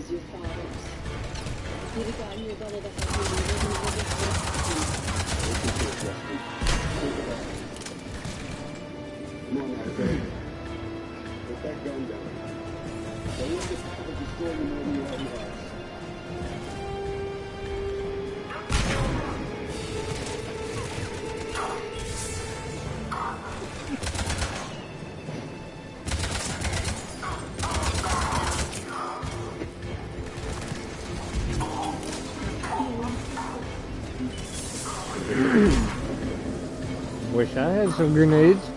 as your fathers. You'd have gotten your brother to help you living with this Come on now, Craig. Put that gun down. Don't let this cover destroy you more than you already have. Wish I had some grenades.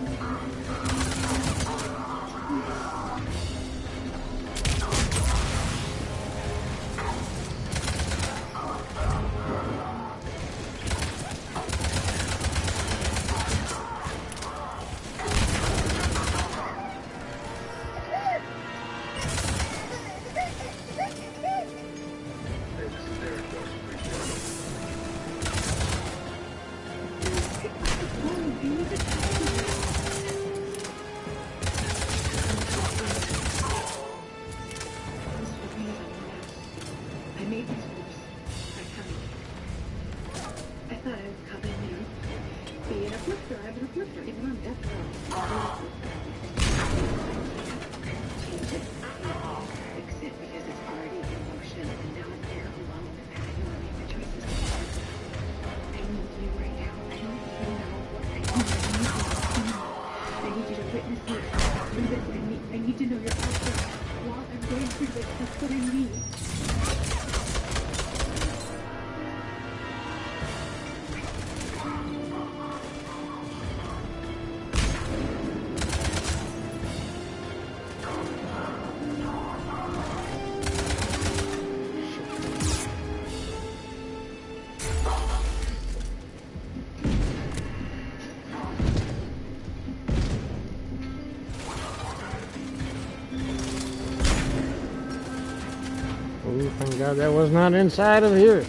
Oh, thank God that was not inside of here.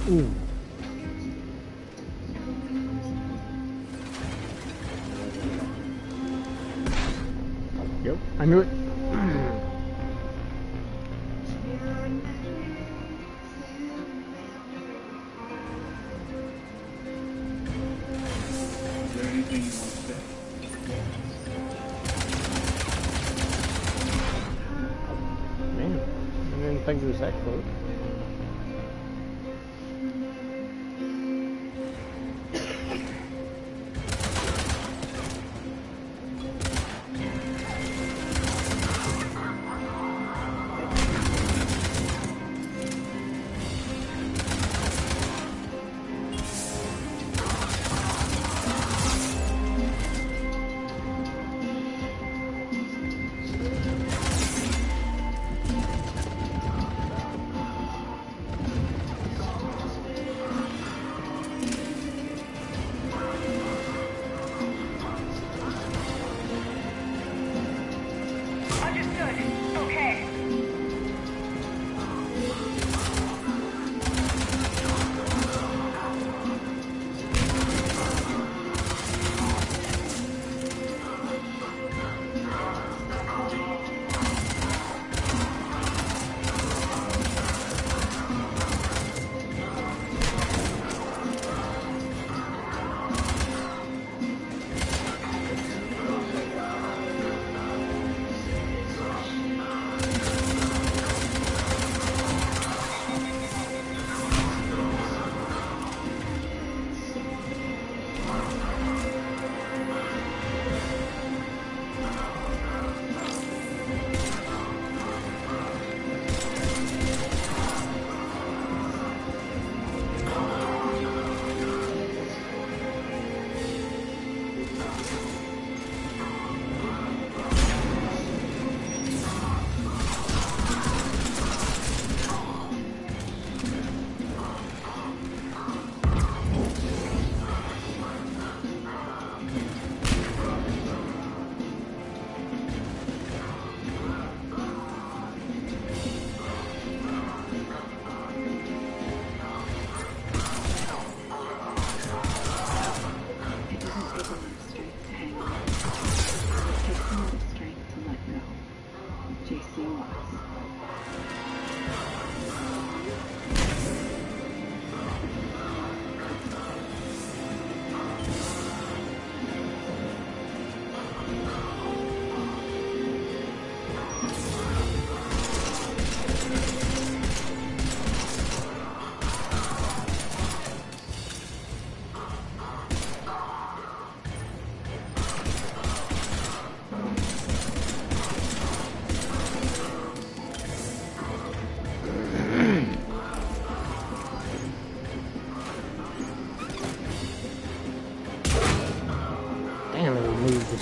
Ooh. Yep, I knew it. Man, I didn't think it was that close.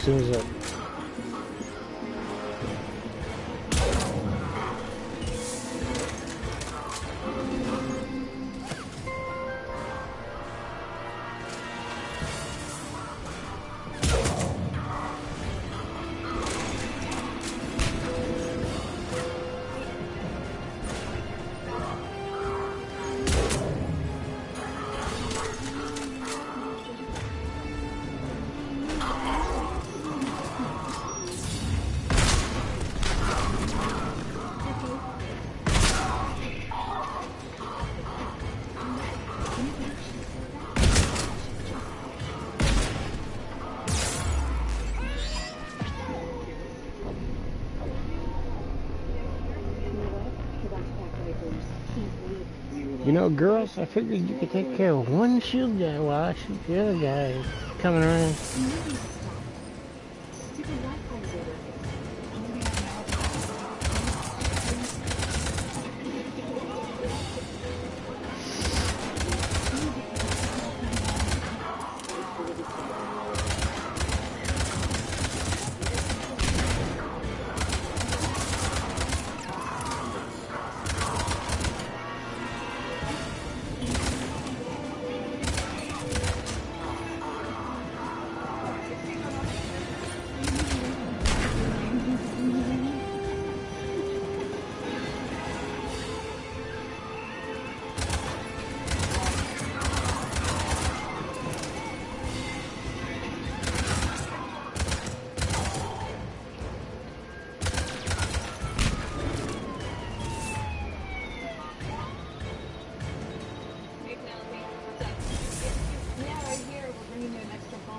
soon as that. You know, girls, I figured you could take care of one shield guy while I shoot the other guy coming around.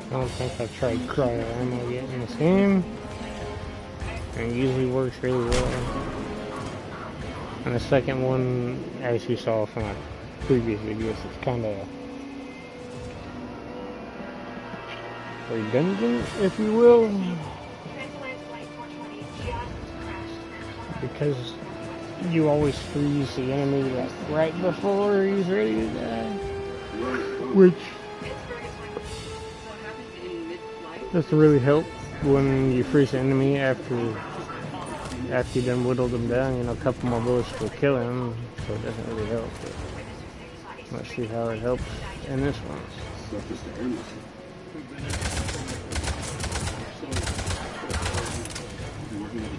I don't think I've tried cryo ammo yet in this game, and it usually works really well. And the second one, as you saw from my previous videos, it's kind of redundant, if you will, because you always freeze the enemy like right before he's ready to die, which doesn't really help when you freeze the enemy after you done whittled them down. You know, a couple more bullets will kill him, so it doesn't really help. But let's see how it helps in this one.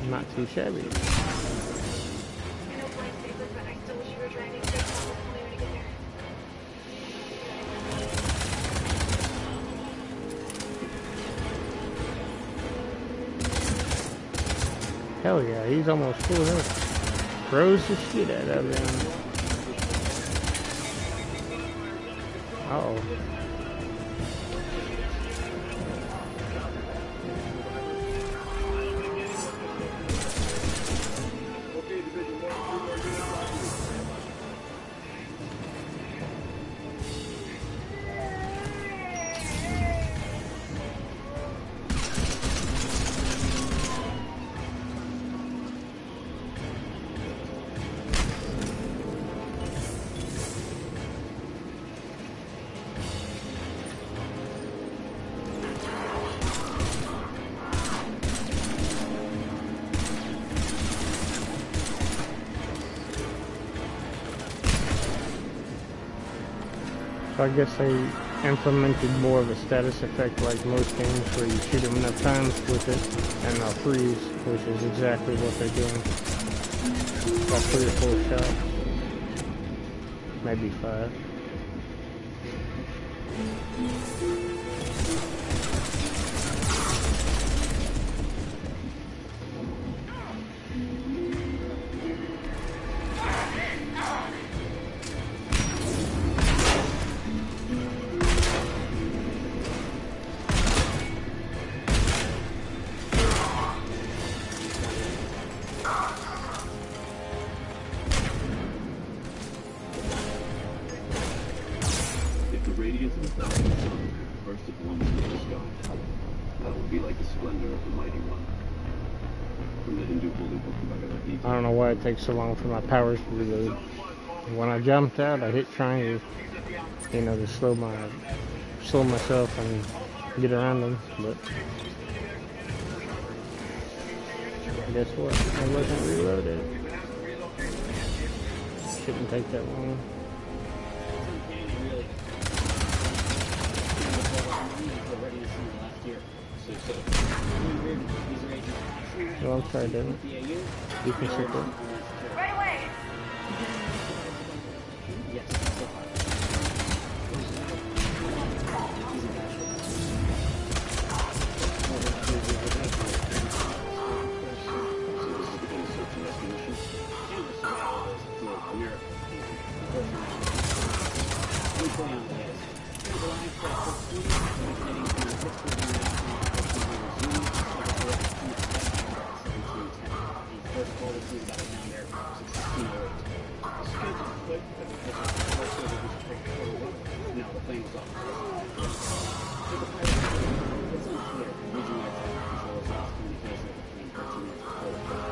Not too shabby. Hell yeah, he's almost full health. Throws the shit out of him. Uh-oh. So I guess they implemented more of a status effect like most games where you shoot them enough times with it and they'll freeze, which is exactly what they're doing. About 3 or 4 shots. Maybe 5. I don't know why it takes so long for my powers to reload. When I jumped out, I hit triangle, you know, to slow myself and get around them, but Guess what? I wasn't reloaded. Shouldn't take that long. Well, I'll try doing it. You can sit there. Right away.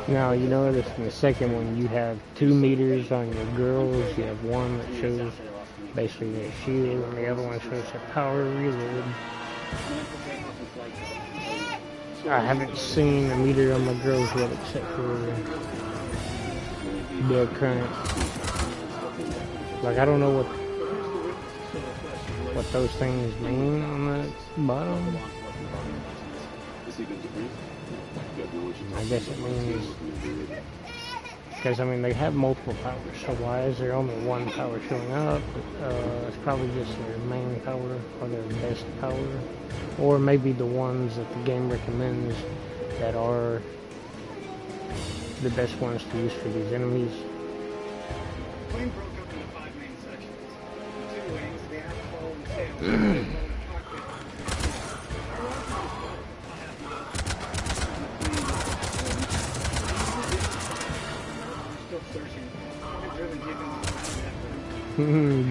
Now, you notice in the second one, you have 2 meters on your girls. You have one that shows basically their shield, and the other one shows their power reload. I haven't seen a meter on my girls yet, except for their current. Like, I don't know what those things mean on the bottom. I guess it means, because I mean they have multiple powers, so why is there only one power showing up? It's probably just their main power or their best power, or maybe the ones that the game recommends that are the best ones to use for these enemies. The plane broke up into 5 main sections. The 2 wings, they have to follow the tails.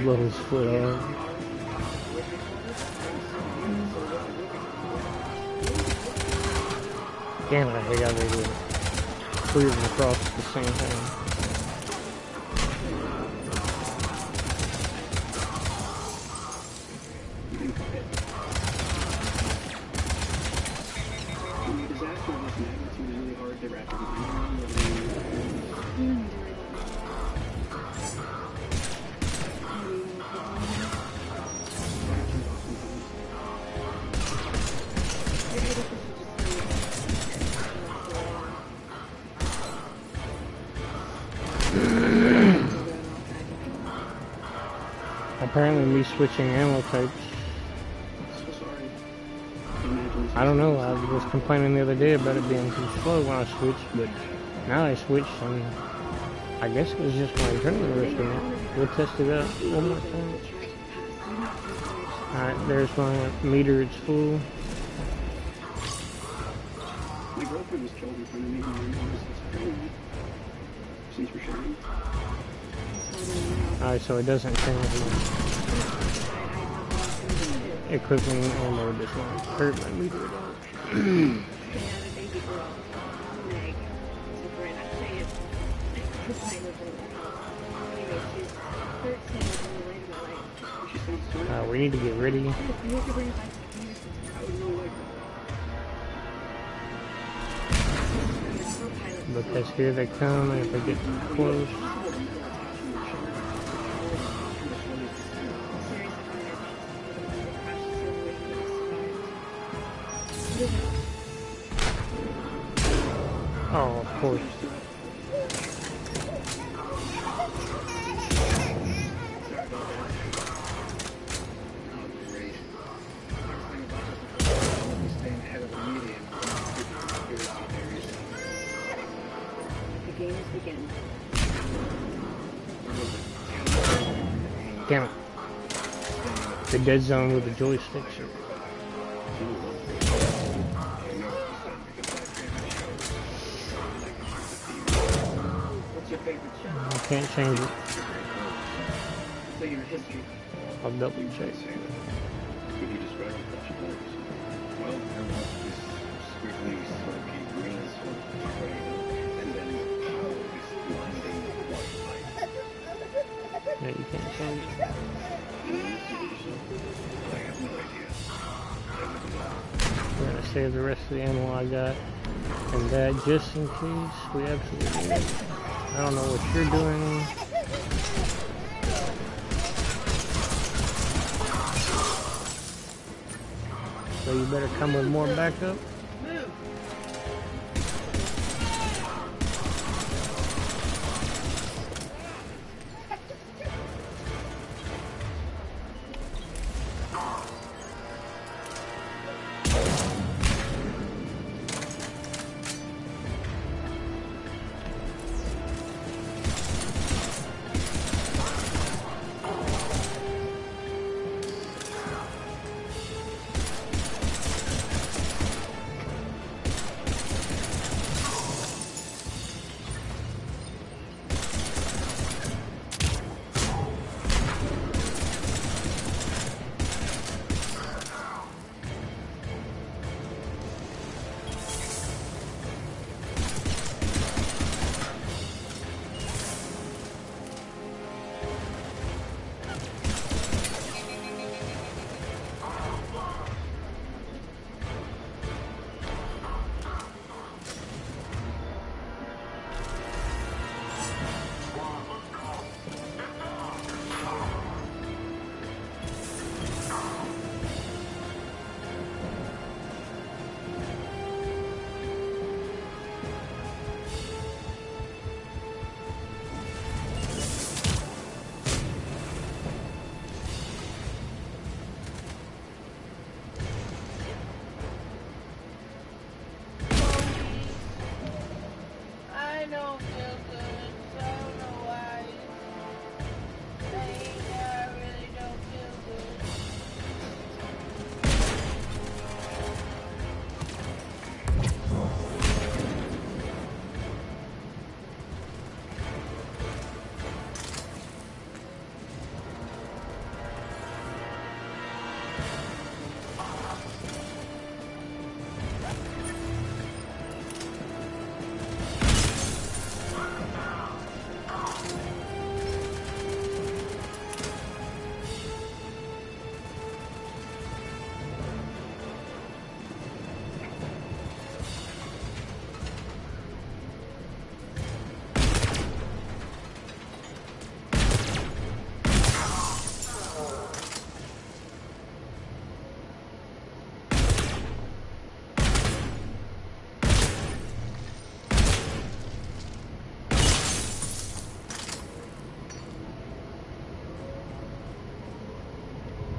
Blow his foot out. Damn it, I hate how they do it. 3 of them across the same thing. Disaster of this magnitude is really hard to wrap your mind around. Apparently me switching ammo types. So sorry. I don't know, I was complaining the other day about it being too slow when I switched, but now I switched and I guess it was just my adrenaline rush in it. We'll test it out one more time. Alright, there's my meter, it's full. My girlfriend was killed in front of me and since you're sharing. Alright, so it doesn't change my equipment ammo, does not hurt my meter at all. We need to get ready. Because here they come, and if they get too close. Oh, of course. The game is beginning. Damn it. The dead zone with the joysticks. I can't change it. I'll double check. Could you describe what she was? Well, her was this squiggly, smoky green sort of trail, and then this blinding white light. No, you can't change it. I have no idea. We're gonna save the rest of the ammo I got and that just in case we absolutely need it. I don't know what you're doing. So you better come with more backup.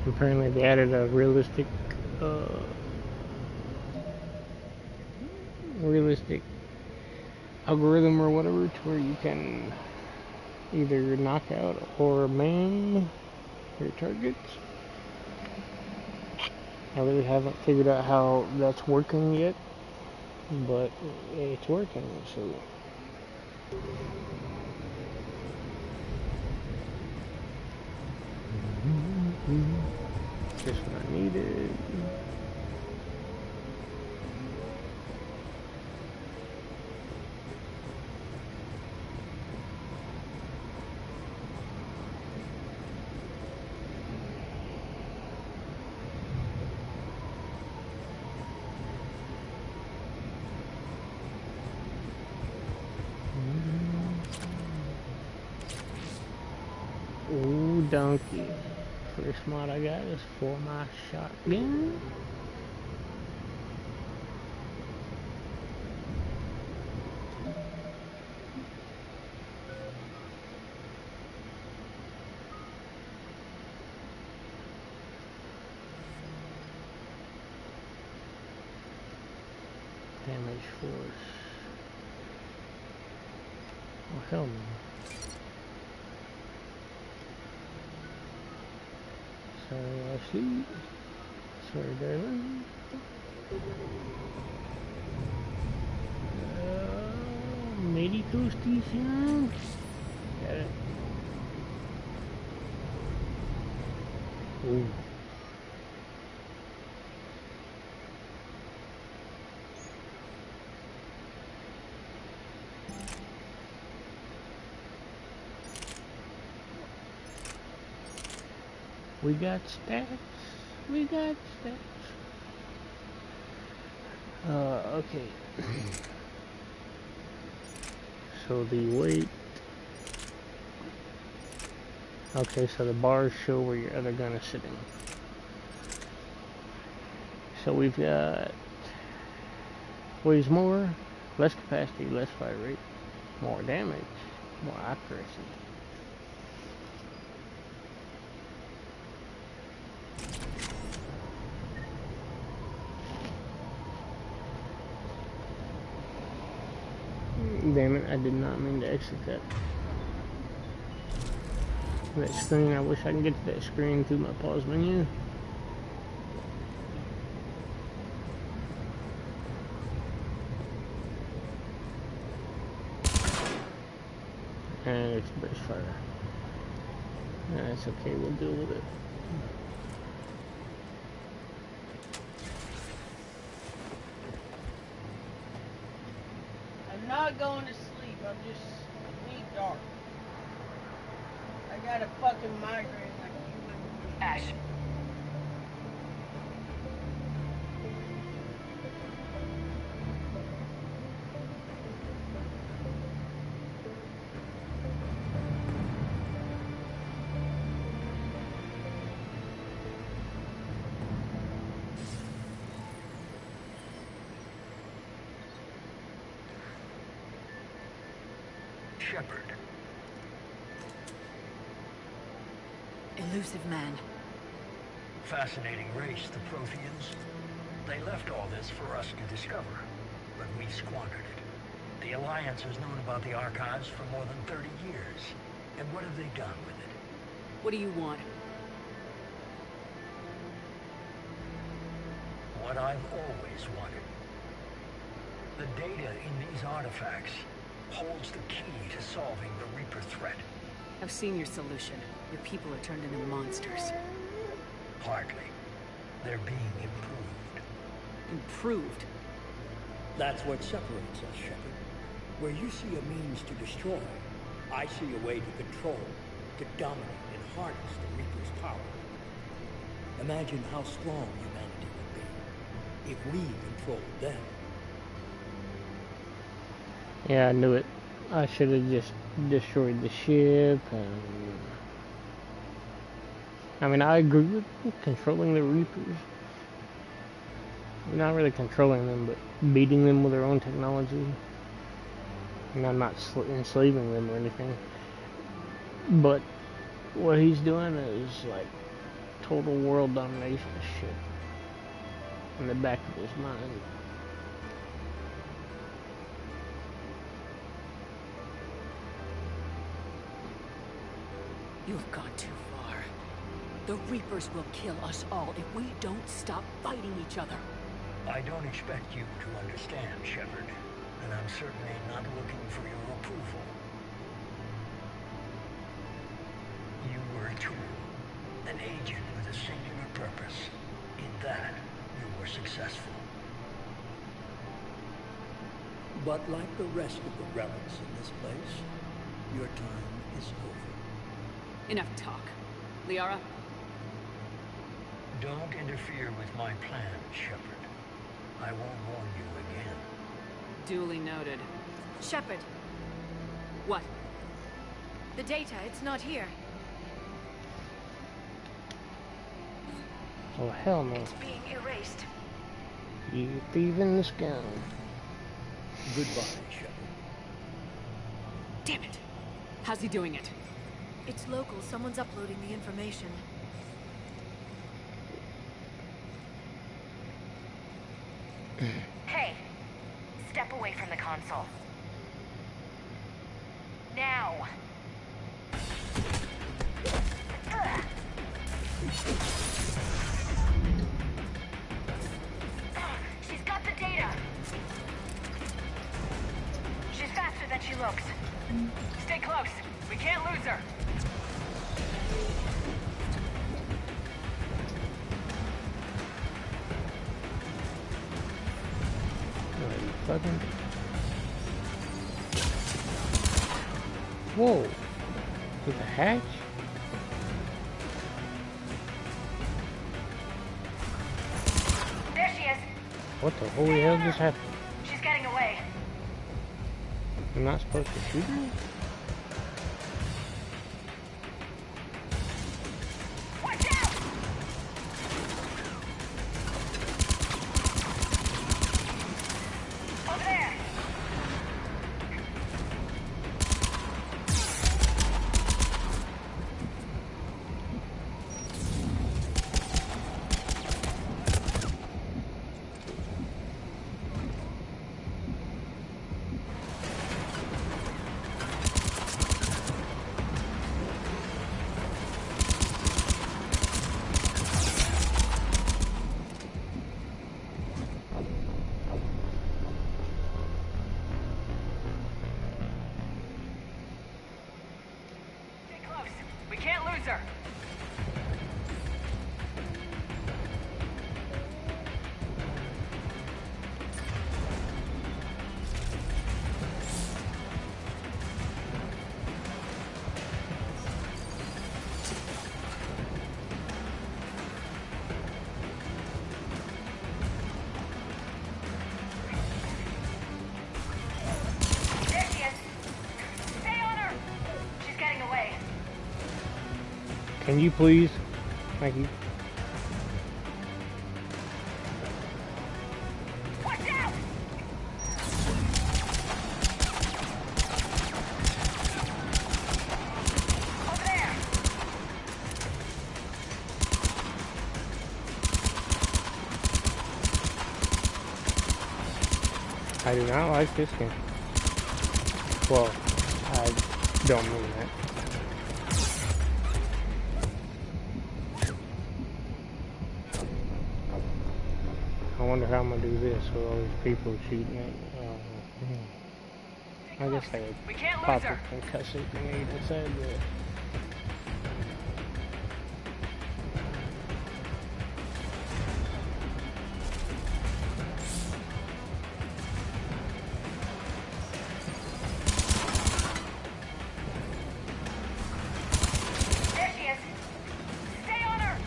Apparently they added a realistic algorithm or whatever to where you can either knock out or maim your targets. I really haven't figured out how that's working yet, but it's working, so. Just what I needed. Ooh, donkey. First mod I got is for my shotgun. Damage force. Oh hell no. Sorry, Ashley. Sorry, darling. Medical station. Got it. Ooh. We got stats. We got stats. Okay. So the weight. Okay, so the bars show where your other gun is sitting. So we've got weighs more, less capacity, less fire rate, more damage, more accuracy. Damn it, I did not mean to exit that. That screen, I wish I can get to that screen through my pause menu. And it's burst fire. That's okay, we'll deal with it. I'm not going to sleep, I'm just need dark. I got a fucking migraine like you. Ash. Shepard. Elusive man. Fascinating race, the Protheans. They left all this for us to discover, but we squandered it. The Alliance has known about the archives for more than 30 years. And what have they done with it? What do you want? What I've always wanted. The data in these artifacts holds the key to solving the Reaper threat. I've seen your solution. Your people are turned into monsters. Hardly. They're being improved. Improved? That's what separates us, Shepard. Where you see a means to destroy, I see a way to control, to dominate and harness the Reaper's power. Imagine how strong humanity would be if we controlled them. Yeah, I knew it. I should have just destroyed the ship and... I mean, I agree with controlling the Reapers. Not really controlling them, but beating them with their own technology. And I'm not enslaving them or anything. But what he's doing is like total world domination shit in the back of his mind. You've gone too far. The Reapers will kill us all if we don't stop fighting each other. I don't expect you to understand, Shepard, and I'm certainly not looking for your approval. You were a tool, an agent with a singular purpose. In that, you were successful. But like the rest of the relics in this place, your time is over. Enough talk. Liara? Don't interfere with my plan, Shepard. I won't warn you again. Duly noted. Shepard, What? the data, it's not here. Oh, hell no. It's being erased. You thieving scum. Goodbye, Shepard. Damn it! How's he doing it? It's local. Someone's uploading the information. Hey, step away from the console. Now! She's got the data! She's faster than she looks. Stay close. We can't lose her. Fucking... Whoa! With a hatch? There she is. What the holy hell just happened? She's getting away. I'm not supposed to shoot her? Watch out! Over there. We can't lose her. There she is. Stay on her. She's getting away. Can you please? Thank you. Watch out! Over there. I do not like this game. Well, I don't mean that. I wonder how I'm gonna do this with all these people shooting at. I guess I would We can't pop lose her. it and cuss it and eat inside the. There she is. Stay on her.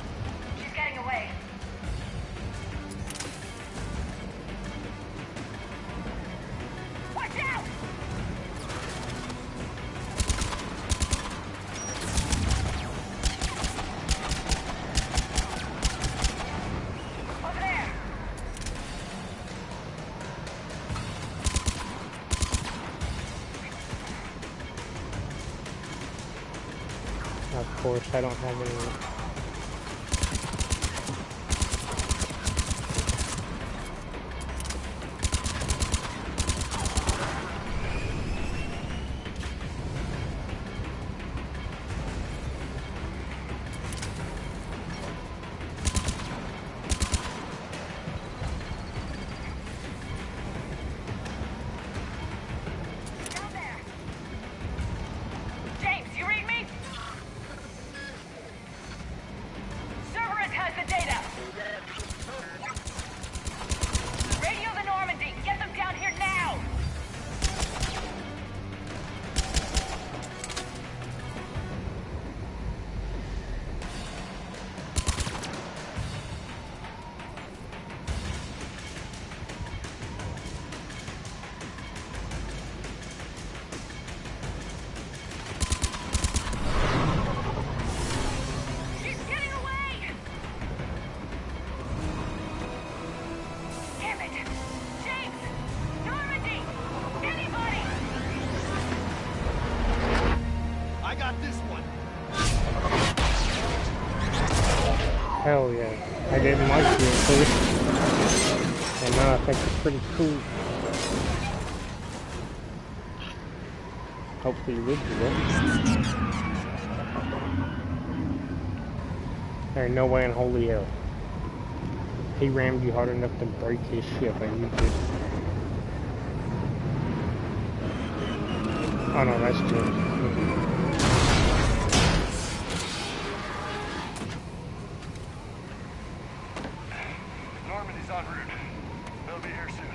She's getting away. Watch out! Over there. Of course, I don't have any. Down there. James, you read me? Cerberus has the data. Radio the Normandy. Get them down here now. She's getting away. Damn it. James. Normandy. Anybody. I got this one. Hell yeah. I didn't like it at first. And now I think it's pretty cool. Hopefully you would do that. There ain't no way in holy hell. He rammed you hard enough to break his ship and you just... Oh no, that's James. Normandy's en route. They'll be here soon.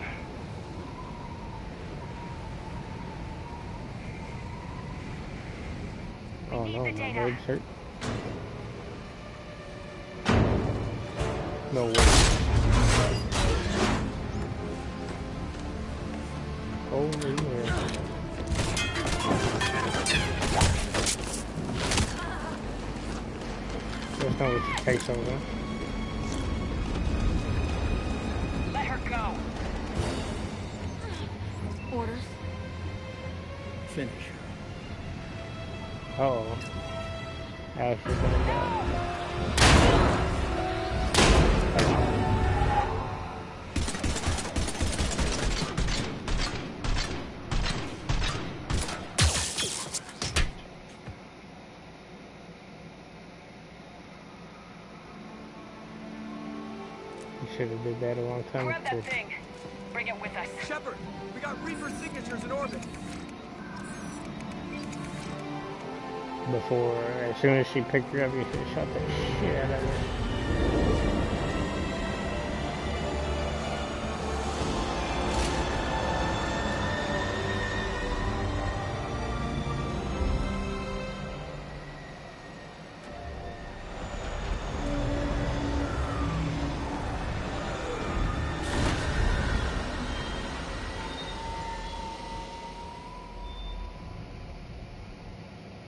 Oh no, my legs hurt. No way. us know if she takes over. Let her go. Orders? Finish her. Uh-oh. Ashley's gonna die. Should have did that a long time Grab ago. that thing. Bring it with us. Shepard, we got Reaper signatures in orbit. Before, as soon as she picked her up, you should have shot the shit out of her.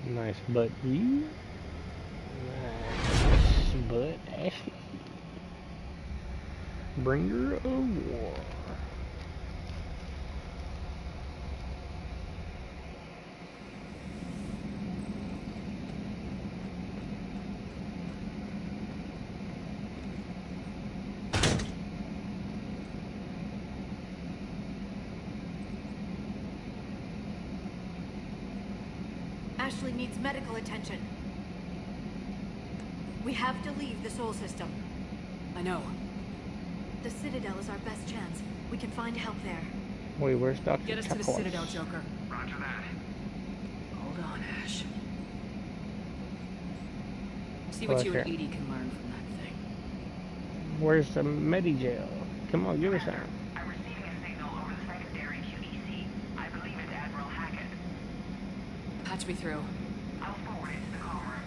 Nice butt you. Nice butt Ashley. Bringer of war. Ashley needs medical attention. We have to leave the Sol system. I know. The Citadel is our best chance. We can find help there. Wait, where's Dr. Get us to the Turquoise? Citadel, Joker. Roger that. Hold on, Ash. See what Right you and here. Edie can learn from that thing. Where's the Medigel? Come on, give us some. I'm receiving a signal over the secondary QEC. I believe it's Admiral Hackett. Patch me through. I'll forward it to the call room.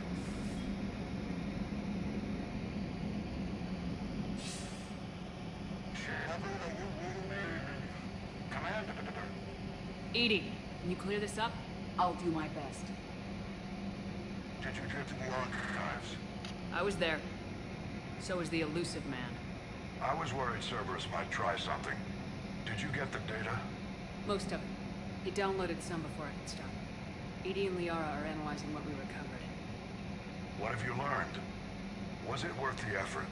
Commander. Edie, can you clear this up? I'll do my best. Did you get to the archives? I was there. So was the elusive man. I was worried Cerberus might try something. Did you get the data? Most of it. He downloaded some before I could start. Edie and Liara are analyzing what we recovered. What have you learned? Was it worth the effort?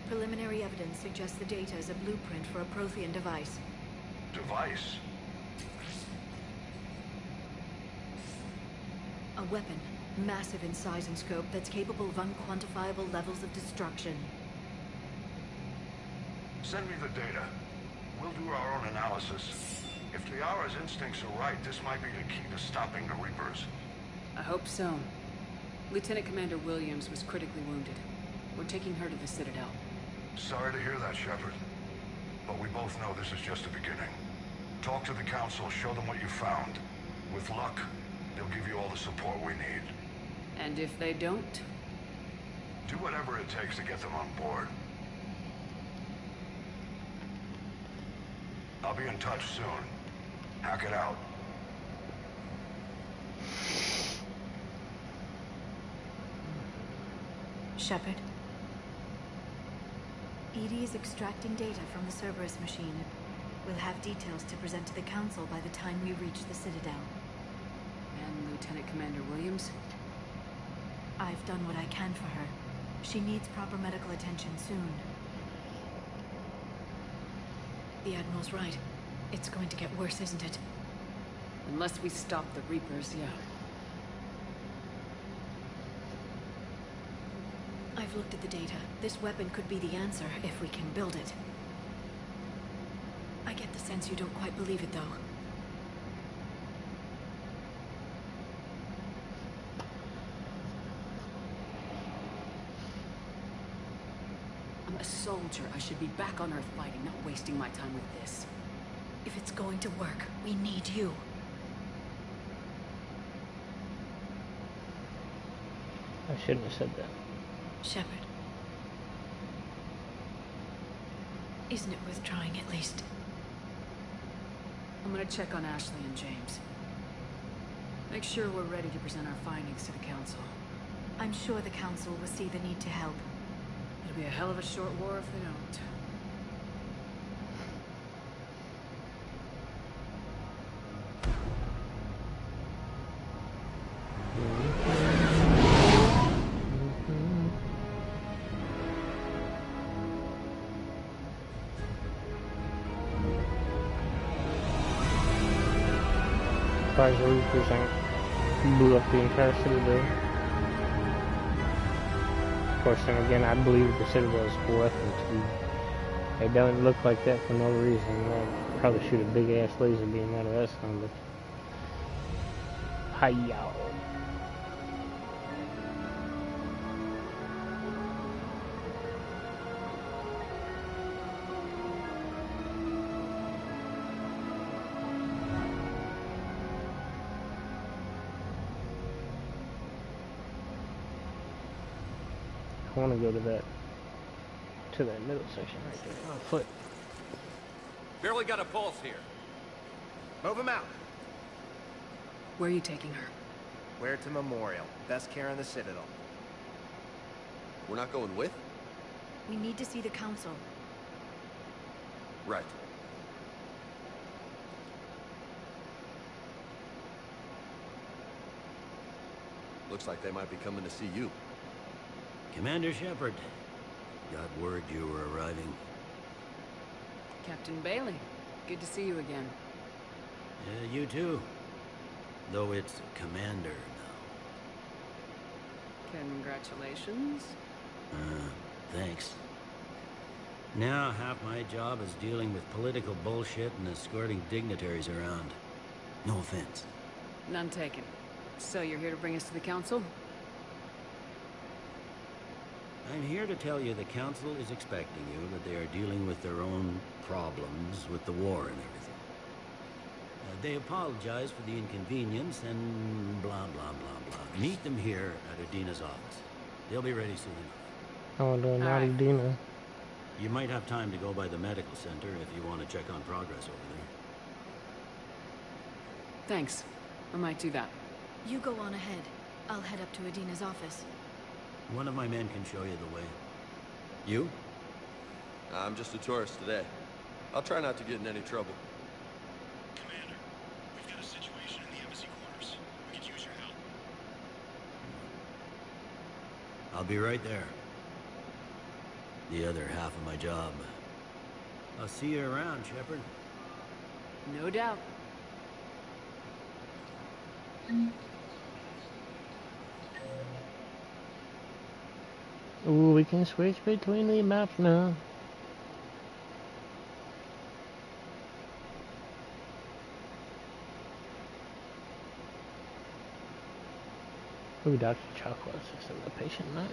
Preliminary evidence suggests the data is a blueprint for a Prothean device. Device? A weapon, massive in size and scope, that's capable of unquantifiable levels of destruction. Send me the data. We'll do our own analysis. If Liara's instincts are right, this might be the key to stopping the Reapers. I hope so. Lieutenant Commander Williams was critically wounded. We're taking her to the Citadel. Sorry to hear that, Shepard. But we both know this is just the beginning. Talk to the Council, show them what you found. With luck, they'll give you all the support we need. And if they don't? Do whatever it takes to get them on board. I'll be in touch soon. Hack it out. Shepard. Edie is extracting data from the Cerberus machine. We'll have details to present to the Council by the time we reach the Citadel. And Lieutenant Commander Williams? I've done what I can for her. She needs proper medical attention soon. The Admiral's right. It's going to get worse, isn't it? Unless we stop the Reapers, yeah. I've looked at the data. This weapon could be the answer if we can build it. I get the sense you don't quite believe it, though. I'm a soldier. I should be back on Earth fighting, not wasting my time with this. If it's going to work, we need you. I shouldn't have said that. Shepard. Isn't it worth trying at least? I'm gonna check on Ashley and James. Make sure we're ready to present our findings to the Council. I'm sure the Council will see the need to help. It'll be a hell of a short war if they don't. Surprised the Reapers ain't blew up the entire Citadel. Of course, then again, I believe the Citadel is weapon too. They don't look like that for no reason. I'd probably shoot a big ass laser beam out of that son, but hi-yow. I want to go to that middle section right there. On foot. Barely got a pulse here. Move him out. Where are you taking her? Where to Memorial. Best care in the Citadel. We're not going with? We need to see the Council. Right. Looks like they might be coming to see you. Commander Shepard, got word you were arriving. Captain Bailey, good to see you again. You too. Though it's Commander now. Congratulations. Thanks. Now half my job is dealing with political bullshit and escorting dignitaries around. No offense. None taken. So you're here to bring us to the Council? I'm here to tell you the Council is expecting you, but they are dealing with their own problems with the war and everything. They apologize for the inconvenience and blah, blah, blah, blah. Meet them here at Udina's office. They'll be ready soon enough. Oh, no, not Udina. You might have time to go by the medical center if you want to check on progress over there. Thanks. I might do that. You go on ahead. I'll head up to Udina's office. One of my men can show you the way. You? I'm just a tourist today. I'll try not to get in any trouble. Commander, we've got a situation in the embassy quarters. We could use your help. I'll be right there. The other half of my job. I'll see you around, Shepard. No doubt. Ooh, we can switch between the maps now. Ooh, Dr. Chocolate is in the patient now.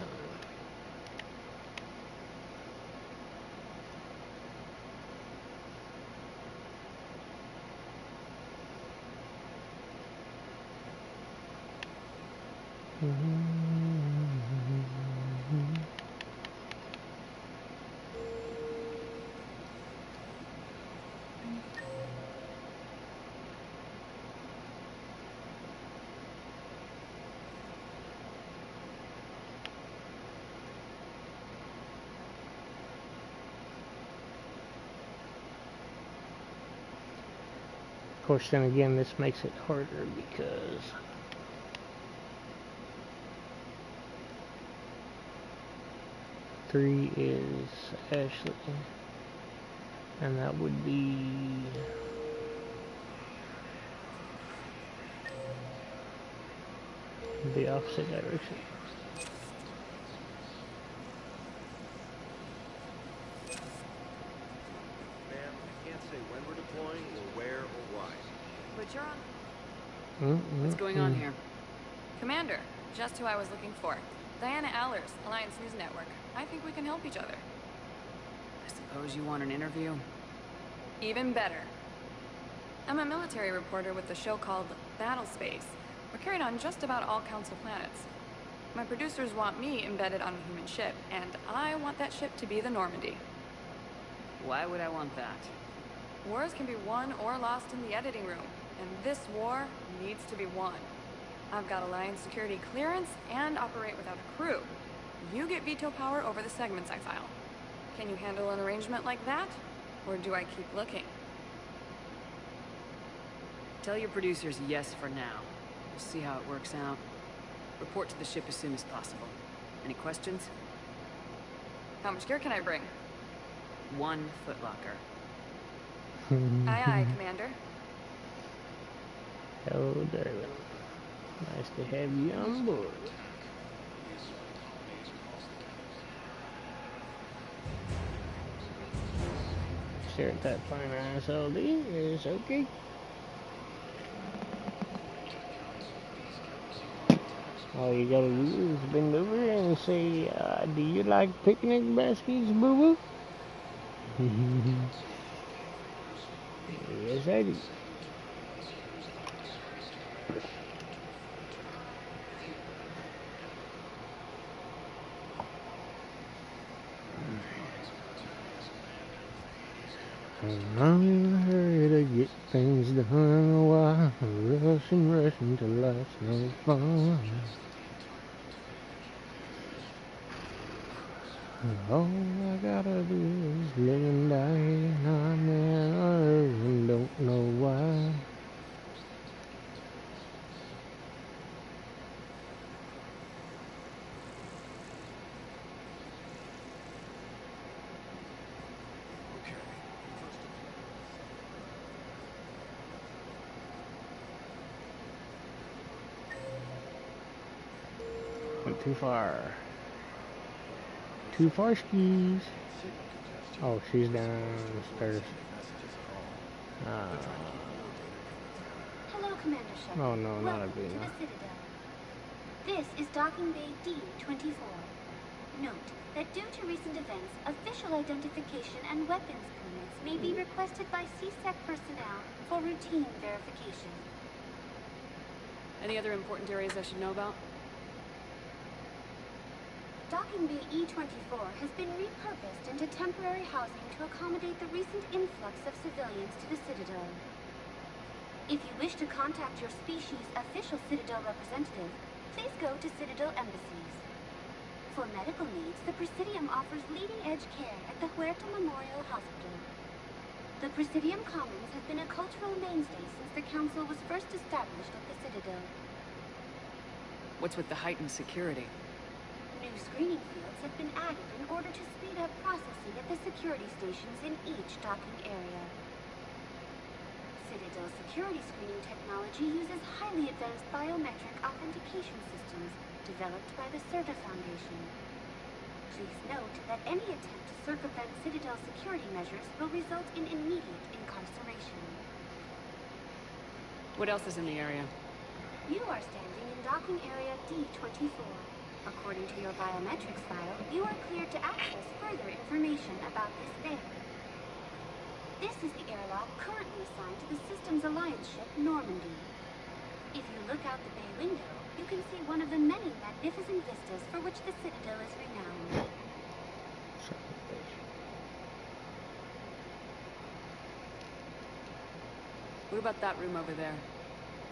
Of course, then again, this makes it harder because three is Ashley, and that would be the opposite direction. But you're on. What's going on here? Commander, just who I was looking for. Diana Allers, Alliance News Network. I think we can help each other. I suppose you want an interview? Even better. I'm a military reporter with a show called Battle Space. We're carried on just about all Council planets. My producers want me embedded on a human ship, and I want that ship to be the Normandy. Why would I want that? Wars can be won or lost in the editing room, and this war needs to be won. I've got Alliance security clearance and operate without a crew. You get veto power over the segments I file. Can you handle an arrangement like that? Or do I keep looking? Tell your producers yes for now. We'll see how it works out. Report to the ship as soon as possible. Any questions? How much gear can I bring? 1 footlocker. Aye, aye, Commander. Hello, darling. Nice to have you on board. Stare at that fine ass all day. It's okay. All you gotta do is bend over and say, do you like picnic baskets, boo-boo? Yes, I do. I'm in a hurry to get things done while rushing till life's no fun. All I gotta do is live and die, and I'm in a hurry and don't know why. Went too far. Too far skis. Oh, she's downstairs. Hello, Commander Shepard. Oh no, not a Welcome big to one. the Citadel. This is Docking Bay D-24. Note that due to recent events, official identification and weapons permits may be requested by CSEC personnel for routine verification. Any other important areas I should know about? Docking Bay E-24 has been repurposed into temporary housing to accommodate the recent influx of civilians to the Citadel. If you wish to contact your species' official Citadel representative, please go to Citadel embassies. For medical needs, the Presidium offers leading-edge care at the Huerta Memorial Hospital. The Presidium Commons has been a cultural mainstay since the Council was first established at the Citadel. What's with the heightened security? New screening fields have been added in order to speed up processing at the security stations in each docking area. Citadel security screening technology uses highly advanced biometric authentication systems developed by the CERTA Foundation. Please note that any attempt to circumvent Citadel security measures will result in immediate incarceration. What else is in the area? You are standing in docking area D-24. According to your biometrics file, you are cleared to access further information about this bay. This is the airlock currently assigned to the Systems Alliance ship Normandy. If you look out the bay window, you can see one of the many magnificent vistas for which the Citadel is renowned. What about that room over there?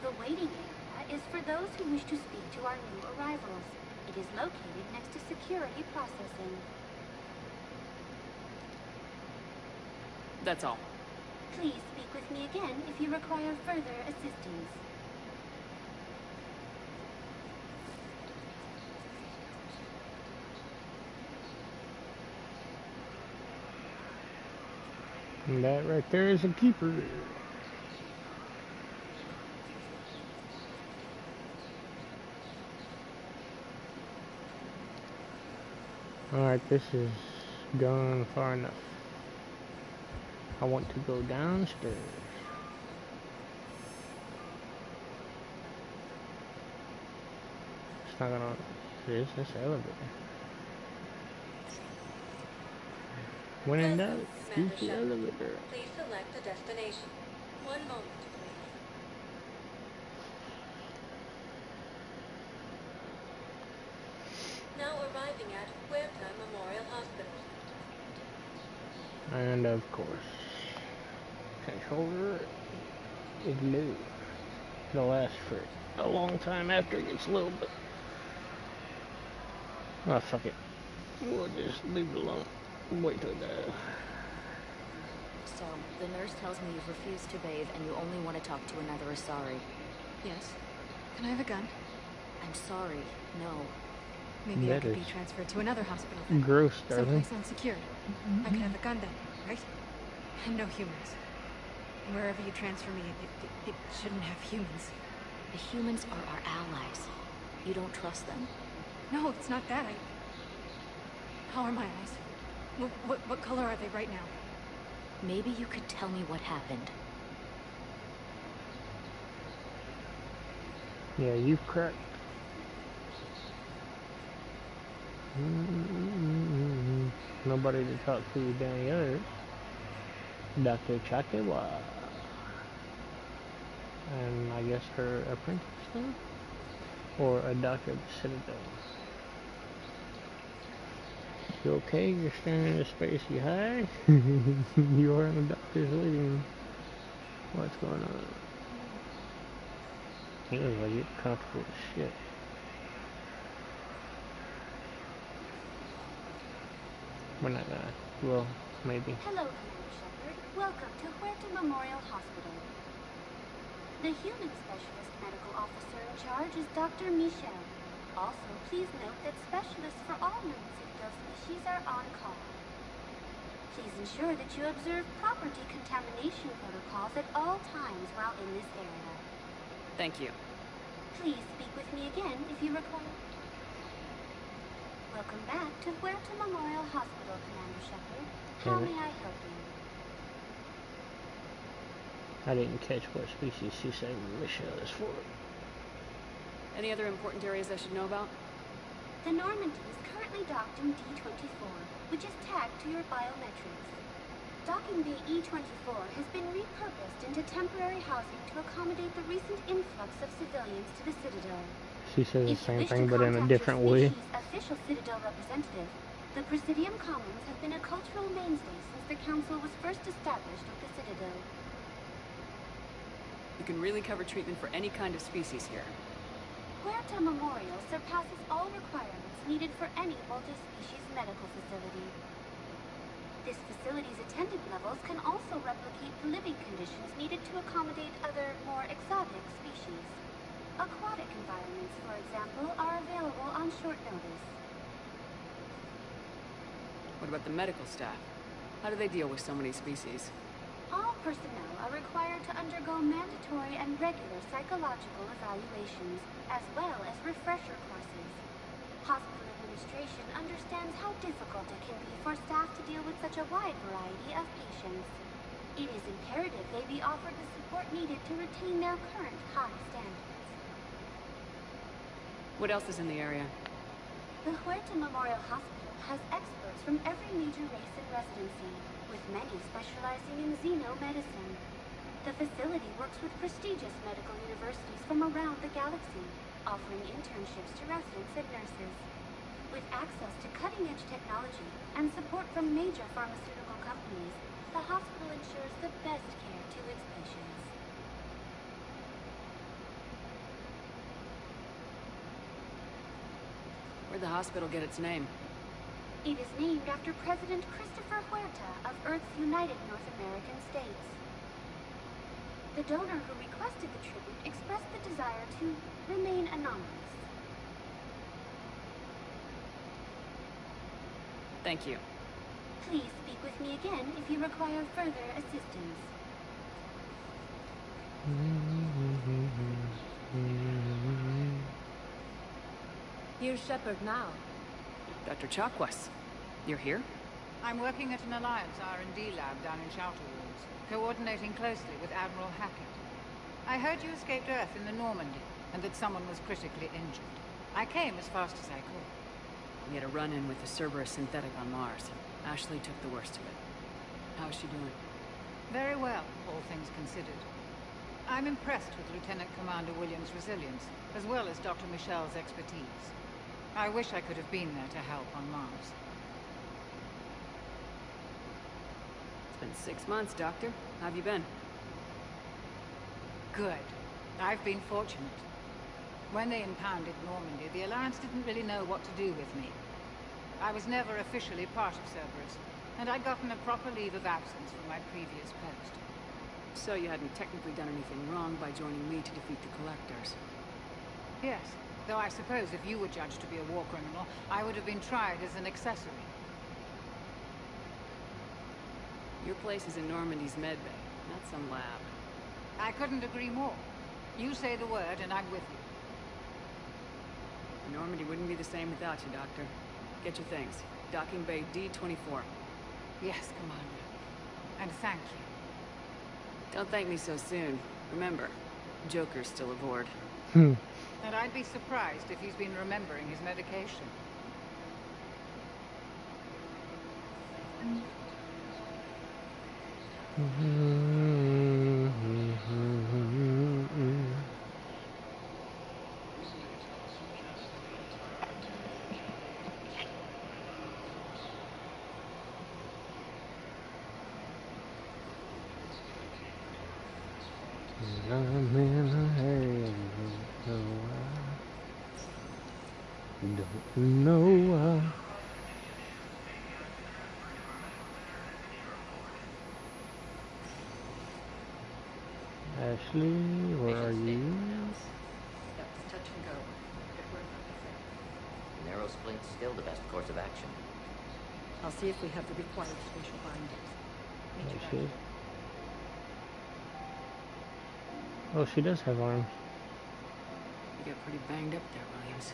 The waiting area is for those who wish to speak to our new arrivals. It is located next to security processing. That's all. Please speak with me again if you require further assistance. And that right there is a keeper. Alright, this is gone far enough. I want to go downstairs. It's not gonna... It is this elevator. When in doubt, use the elevator. Please select a destination. One moment, please. Now arriving at Huerta Memorial Hospital. And of course, controller is low. The last trick. a long time after it gets low, but... Oh, fuck it. We'll just leave it alone. Wait till it dies. So, the nurse tells me you've refused to bathe and you only want to talk to another Asari. Yes. Can I have a gun? I'm sorry, no. Maybe I could be transferred to another hospital then. Gross, darling. Someplace unsecured. I could have a gun then, right? And no humans. Wherever you transfer me, it shouldn't have humans. The humans are our allies. You don't trust them? No, it's not that. How are my eyes? What color are they right now? Maybe you could tell me what happened. Yeah, you've cracked. Nobody to talk to down here. Dr. Chakewa. And I guess her apprentice now? Or a doctor of the Citadel. You okay? You're staring into space. You high? You are in the doctor's living. What's going on? He looks like you're comfortable as shit. We're not gonna. Well, maybe. Hello, Commander Shepard. Welcome to Huerta Memorial Hospital. The human specialist medical officer in charge is Dr. Michel. Also, please note that specialists for all known Citadel species are on call. Please ensure that you observe proper decontamination protocols at all times while in this area. Thank you. Please speak with me again if you require. Welcome back to Huerta Memorial Hospital, Commander Shepard. How may I help you? I didn't catch what species she said Michelle is for. Any other important areas I should know about? The Normandy is currently docked in D-24, which is tagged to your biometrics. Docking Bay E-24 has been repurposed into temporary housing to accommodate the recent influx of civilians to the Citadel. She says the same thing, but in a different way. Official Citadel representative, the Presidium Commons have been a cultural mainstay since the Council was first established at the Citadel. You can really cover treatment for any kind of species here. Huerta Memorial surpasses all requirements needed for any multi-species medical facility. This facility's attendant levels can also replicate the living conditions needed to accommodate other, more exotic species. Aquatic environments, for example, are available on short notice. What about the medical staff? How do they deal with so many species? All personnel are required to undergo mandatory and regular psychological evaluations, as well as refresher courses. Hospital administration understands how difficult it can be for staff to deal with such a wide variety of patients. It is imperative they be offered the support needed to retain their current high standards. What else is in the area? The Huerta Memorial Hospital has experts from every major race in residency, with many specializing in xenomedicine. The facility works with prestigious medical universities from around the galaxy, offering internships to residents and nurses. With access to cutting-edge technology and support from major pharmaceutical companies, the hospital ensures the best care to its patients. Where'd the hospital get its name? It is named after President Christopher Huerta of Earth's United North American States. The donor who requested the tribute expressed the desire to remain anonymous. Thank you. Please speak with me again if you require further assistance. Here's Shepard now. Dr. Chakwas, you're here? I'm working at an Alliance R&D lab down in Shelter Rooms, coordinating closely with Admiral Hackett. I heard you escaped Earth in the Normandy, and that someone was critically injured. I came as fast as I could. We had a run-in with the Cerberus synthetic on Mars. Ashley took the worst of it. How is she doing? Very well, all things considered. I'm impressed with Lieutenant Commander Williams' resilience, as well as Dr. Michel's expertise. I wish I could have been there to help on Mars. It's been 6 months, Doctor. How have you been? Good. I've been fortunate. When they impounded Normandy, the Alliance didn't really know what to do with me. I was never officially part of Cerberus, and I'd gotten a proper leave of absence from my previous post. So you hadn't technically done anything wrong by joining me to defeat the Collectors? Yes, though I suppose if you were judged to be a war criminal, I would have been tried as an accessory. Your place is in Normandy's medbay, not some lab. I couldn't agree more. You say the word, and I'm with you. Normandy wouldn't be the same without you, Doctor. Get your things. Docking Bay D-24. Yes, Commander. And thank you. Don't thank me so soon. Remember, Joker's still aboard. And I'd be surprised if he's been remembering his medication. I'm in a hurry, don't know why. Ashley, where are you? That's touch and go. Narrow splint's still the best course of action. I'll see if we have the required spatial bindings. Meet you She? back. Oh, she does have arms. You got pretty banged up there, Williams.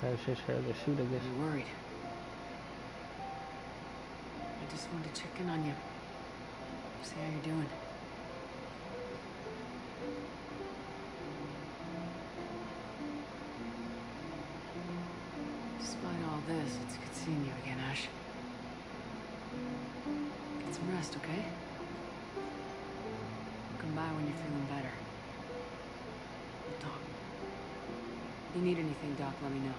That was just her to shoot, I guess. I'm worried. I just wanted to check in on you. See how you're doing. Despite all this, it's good seeing you again, Ash. Get some rest, okay? Come by when you're feeling better. We'll talk. If you need anything, Doc, let me know.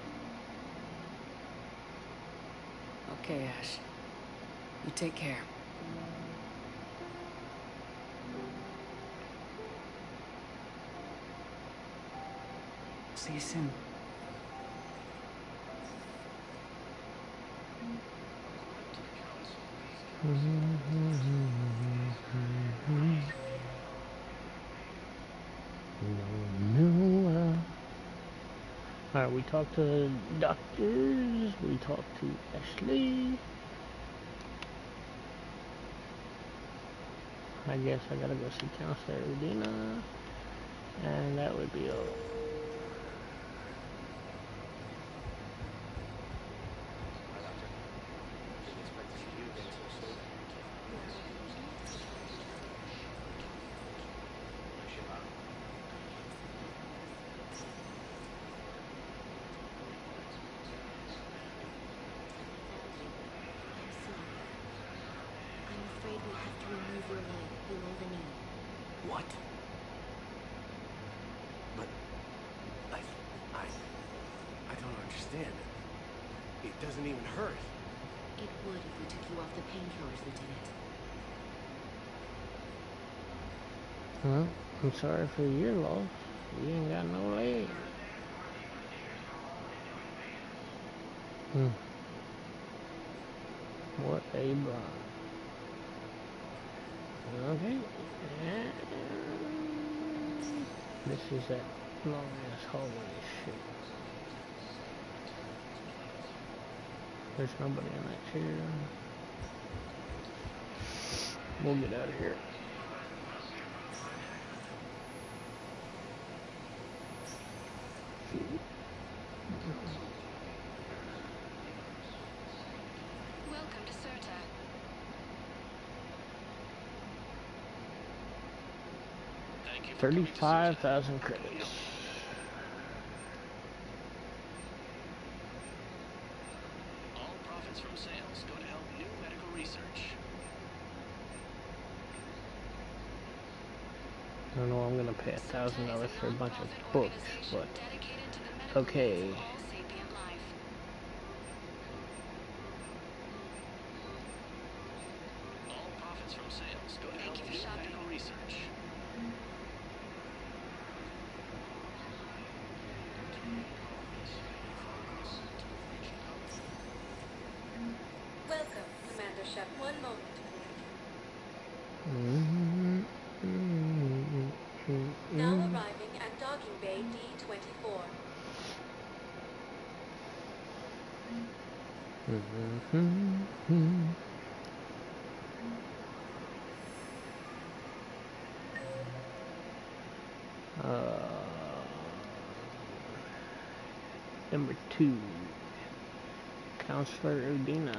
Okay, Ash. You take care. See you soon. No. Alright, we talked to doctors, we talked to Ashley. I guess I gotta go see Counselor Udina, and that would be all. What? But I don't understand. It doesn't even hurt. It would if we took you off the painkillers, Lieutenant. Well, I'm sorry for your loss. You ain't got no leg. What a bron. Okay. This is that long ass hallway shit. There's nobody in that chair. We'll get out of here. Welcome to Serta. 35,000 credits. All profits from sales go to help new medical research. I don't know, I'm gonna pay $1,000 for a bunch of books, but okay. All profits from sales go to help new medical research. Now arriving at docking bay D-24. Number 2, Counselor Udina.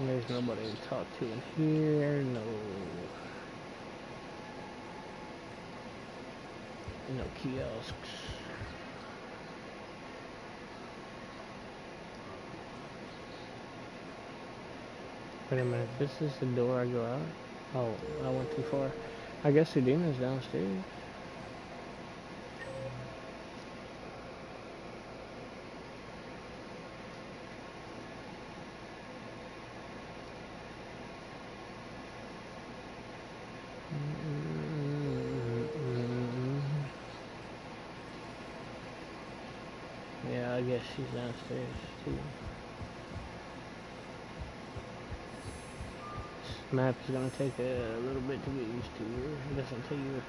There's nobody to talk to in here, no kiosks. Wait a minute, this is the door I go out? Oh, I went too far. I guess Udina's downstairs. Yeah, I guess she's downstairs too. This map is going to take a little bit to get used to. It doesn't tell you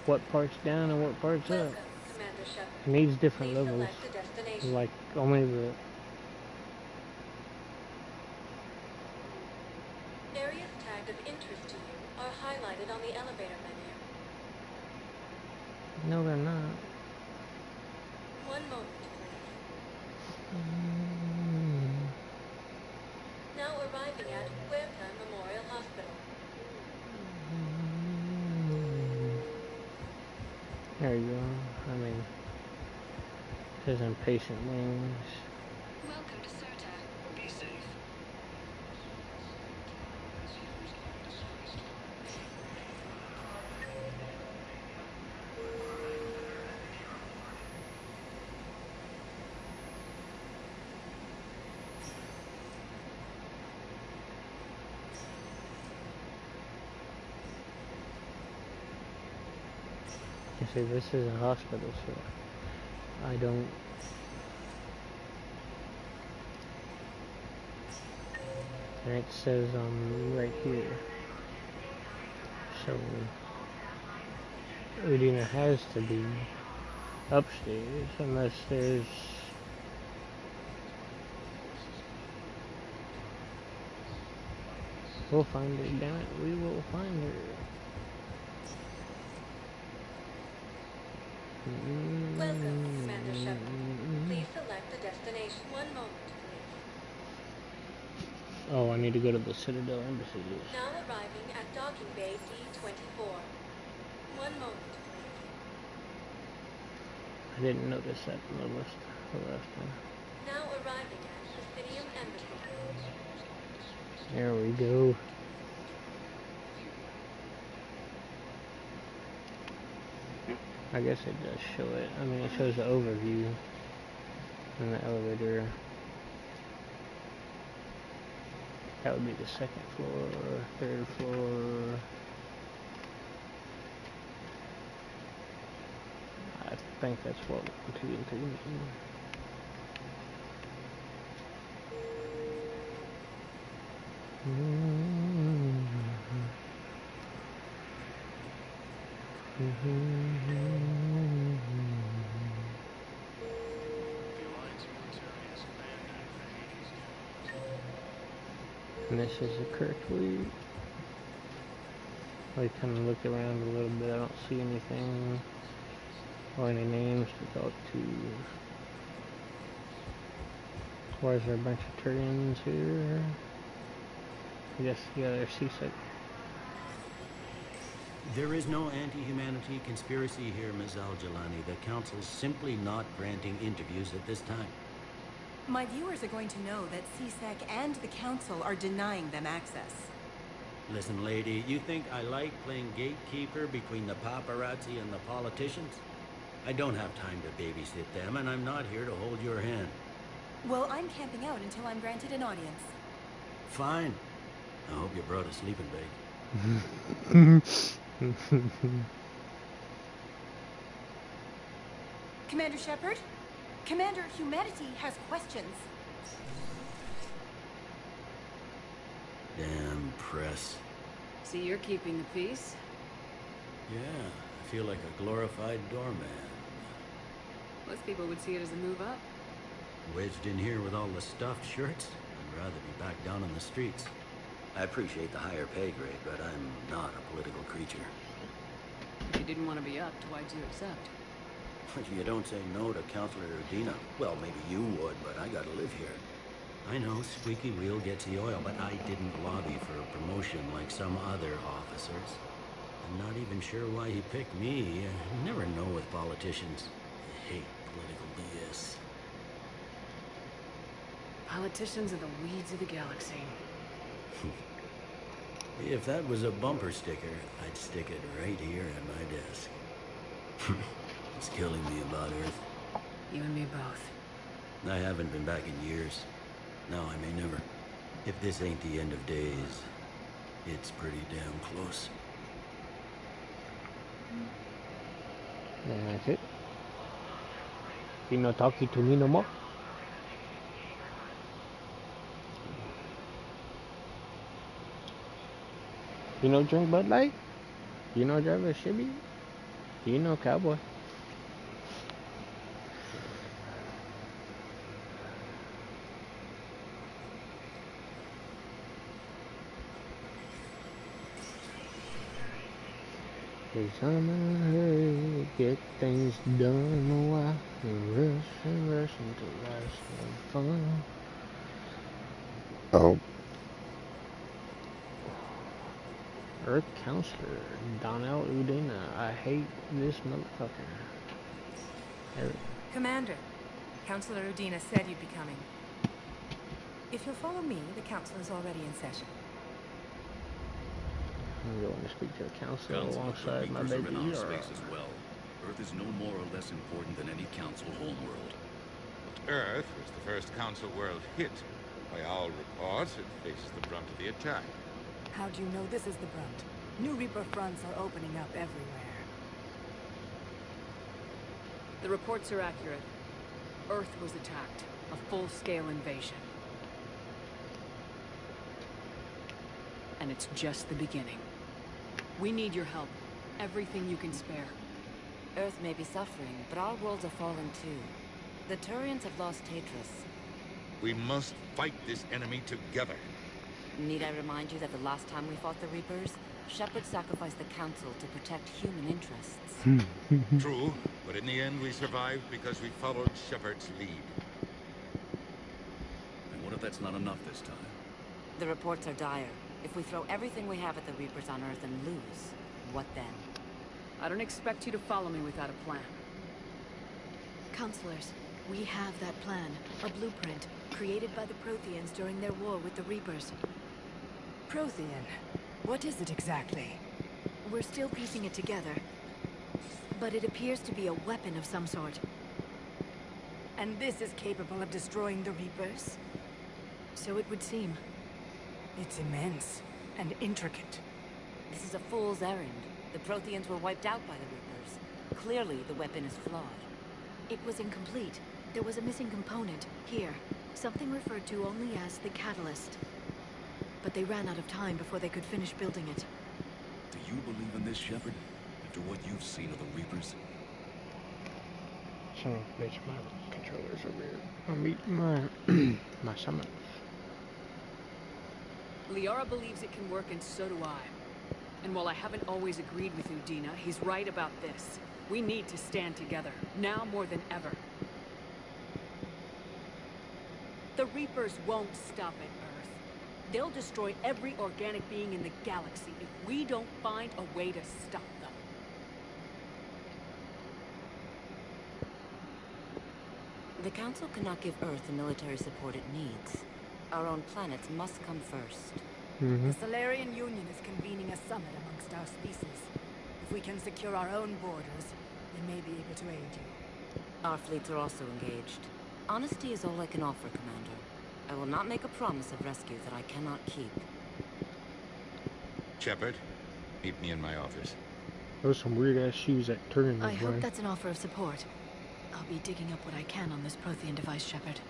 what part's down and what part's up. It needs different levels. Like only the... Areas tagged of interest to you are highlighted on the elevator menu. No, they're not. One moment, please. Now arriving at Huerta Memorial Hospital. There you go. I mean, it says impatient wings. Welcome to Certa. Be safe. You see, this is a hospital, so I don't... And it says right here. So Udina has to be upstairs unless there's... We'll find her, damn it, we will find her. Welcome, Commander Shepard. Please select the destination. One moment, please. Oh, I need to go to the Citadel Embassy. Now arriving at docking bay D-24. One moment, please. I didn't notice that on the list the last time. Now arriving at Presidium Embassy. There we go. I guess it does show it. I mean, it shows the overview in the elevator. That would be the second floor, third floor. I think that's what 1, 2, and 3 mean. And this is the Kirkwood. I kind of look around a little bit. I don't see anything or any names to talk to. Why is there a bunch of Turians here? I guess, yeah, they're seasick. There is no anti-humanity conspiracy here, Ms. Al-Jalani. The Council's simply not granting interviews at this time. My viewers are going to know that CSEC and the Council are denying them access. Listen, lady, you think I like playing gatekeeper between the paparazzi and the politicians? I don't have time to babysit them, and I'm not here to hold your hand. Well, I'm camping out until I'm granted an audience. Fine. I hope you brought a sleeping bag. Commander Shepard? Commander, humanity has questions. Damn press. See, you're keeping the peace. Yeah, I feel like a glorified doorman. Most people would see it as a move up. Wedged in here with all the stuffed shirts, I'd rather be back down in the streets. I appreciate the higher pay grade, but I'm not a political creature. If you didn't want to be upped, why'd you accept? You don't say no to Counselor Udina. Well, maybe you would, but I gotta live here. I know squeaky wheel gets the oil, but I didn't lobby for a promotion like some other officers. I'm not even sure why he picked me. You never know with politicians. I hate political BS. Politicians are the weeds of the galaxy. If that was a bumper sticker, I'd stick it right here at my desk. It's killing me about Earth. You and me both. I haven't been back in years. Now I may never. If this ain't the end of days, it's pretty damn close. And that's it. You no talking to me no more? You know drink Bud Light? You know drive a Chevy? You know cowboy? Cause I'm in a hurry to get things done while you rush into life's fun. Oh. Earth Counselor, Donnell Udina. I hate this motherfucker. Commander, Counselor Udina said you'd be coming. If you'll follow me, the council is already in session. I'm going to speak to a counselor alongside my baby. In our space as well. Earth is no more or less important than any council homeworld. But Earth was the first council world hit. By all reports, it faces the brunt of the attack. How do you know this is the brunt? New Reaper fronts are opening up everywhere. The reports are accurate. Earth was attacked. A full-scale invasion. And it's just the beginning. We need your help. Everything you can spare. Earth may be suffering, but our worlds are falling too. The Turians have lost Tatris. We must fight this enemy together. Need I remind you that the last time we fought the Reapers, Shepard sacrificed the Council to protect human interests. True, but in the end we survived because we followed Shepard's lead. And what if that's not enough this time? The reports are dire. If we throw everything we have at the Reapers on Earth and lose, what then? I don't expect you to follow me without a plan. Counselors, we have that plan. A blueprint, created by the Protheans during their war with the Reapers. Prothean? What is it exactly? We're still piecing it together. But it appears to be a weapon of some sort. And this is capable of destroying the Reapers? So it would seem. It's immense and intricate. This is a fool's errand. The Protheans were wiped out by the Reapers. Clearly, the weapon is flawed. It was incomplete. There was a missing component, here. Something referred to only as the catalyst. But they ran out of time before they could finish building it. Do you believe in this, Shepard? After what you've seen of the Reapers? Son of a bitch, my controller's over here. I'm eating my summons. Liara believes it can work, and so do I. And while I haven't always agreed with Udina, he's right about this. We need to stand together, now more than ever. The Reapers won't stop at Earth. They'll destroy every organic being in the galaxy if we don't find a way to stop them. The Council cannot give Earth the military support it needs. Our own planets must come first. The Solarian Union is convening a summit amongst our species. If we can secure our own borders, they may be able to aid you. Our fleets are also engaged. Honesty is all I can offer, Commander. I will not make a promise of rescue that I cannot keep. Shepard, meet me in my office. Those some weird ass shoes that turn. I hope that's an offer of support. I'll be digging up what I can on this Prothean device, Shepard.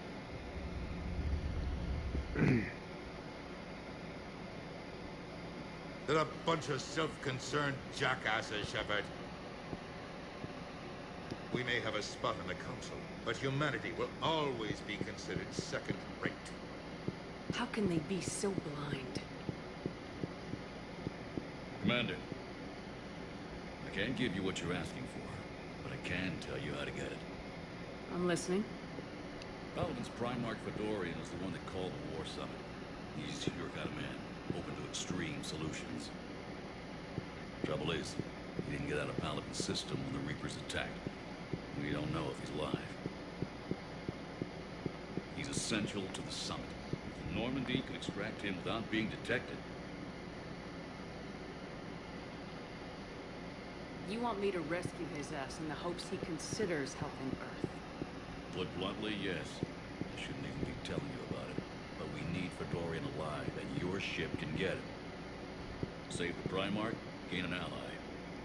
They're a bunch of self-concerned jackasses, Shepard. We may have a spot in the council, but humanity will always be considered second-rate. How can they be so blind? Commander, I can't give you what you're asking for, but I can tell you how to get it. I'm listening. Paladin's Primarch Fedorian is the one that called the War Summit. He's your kind of man, open to extreme solutions. Trouble is, he didn't get out of Paladin's system when the Reapers attacked. We don't know if he's alive. He's essential to the summit. If Normandy can extract him without being detected. You want me to rescue his ass in the hopes he considers helping Earth? Put bluntly, yes. I shouldn't even be telling you about it. But we need Fedorian alive, and your ship can get him. Save the Primarch, gain an ally.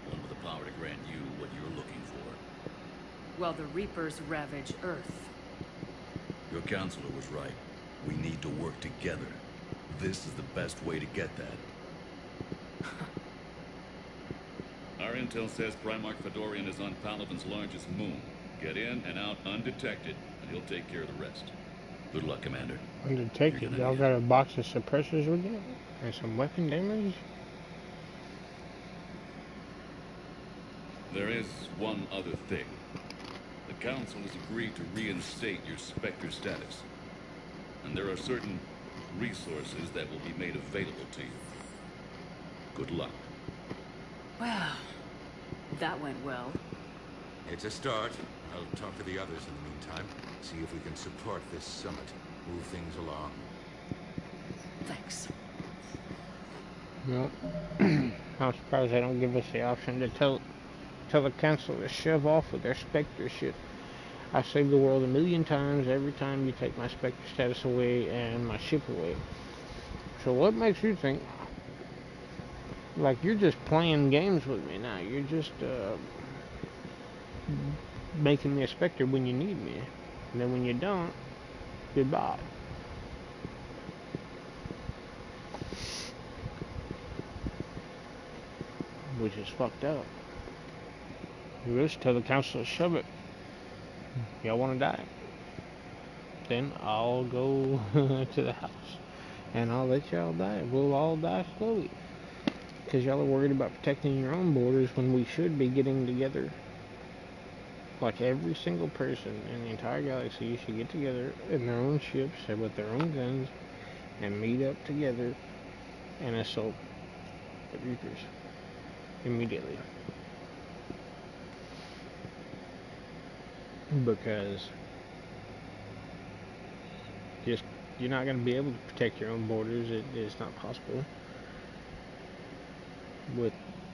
One with the power to grant you what you're looking for. While the Reapers ravage Earth. Your counselor was right. We need to work together. This is the best way to get that. Our intel says Primarch Fedorian is on Paladin's largest moon. Get in and out undetected, and he'll take care of the rest. Good luck, Commander. Undetected? Y'all got a box of suppressors with you? And some weapon damage? There is one other thing. The Council has agreed to reinstate your Spectre status. And there are certain resources that will be made available to you. Good luck. Well, that went well. It's a start. I'll talk to the others in the meantime. See if we can support this summit. Move things along. Thanks. Well, I'm surprised they don't give us the option to tell the council to shove off with their Spectre shit. I save the world 1,000,000 times every time you take my Spectre status away and my ship away. So what makes you think like you're just playing games with me now? You're just making me a Spectre when you need me, and then when you don't, goodbye. Which is fucked up. You just tell the council to shove it. Y'all want to die? Then I'll go to the house and I'll let y'all die. We'll all die slowly. Because y'all are worried about protecting your own borders when we should be getting together. Like every single person in the entire galaxy should get together in their own ships and with their own guns and meet up together and assault the Reapers immediately. Because you're not going to be able to protect your own borders. It's not possible.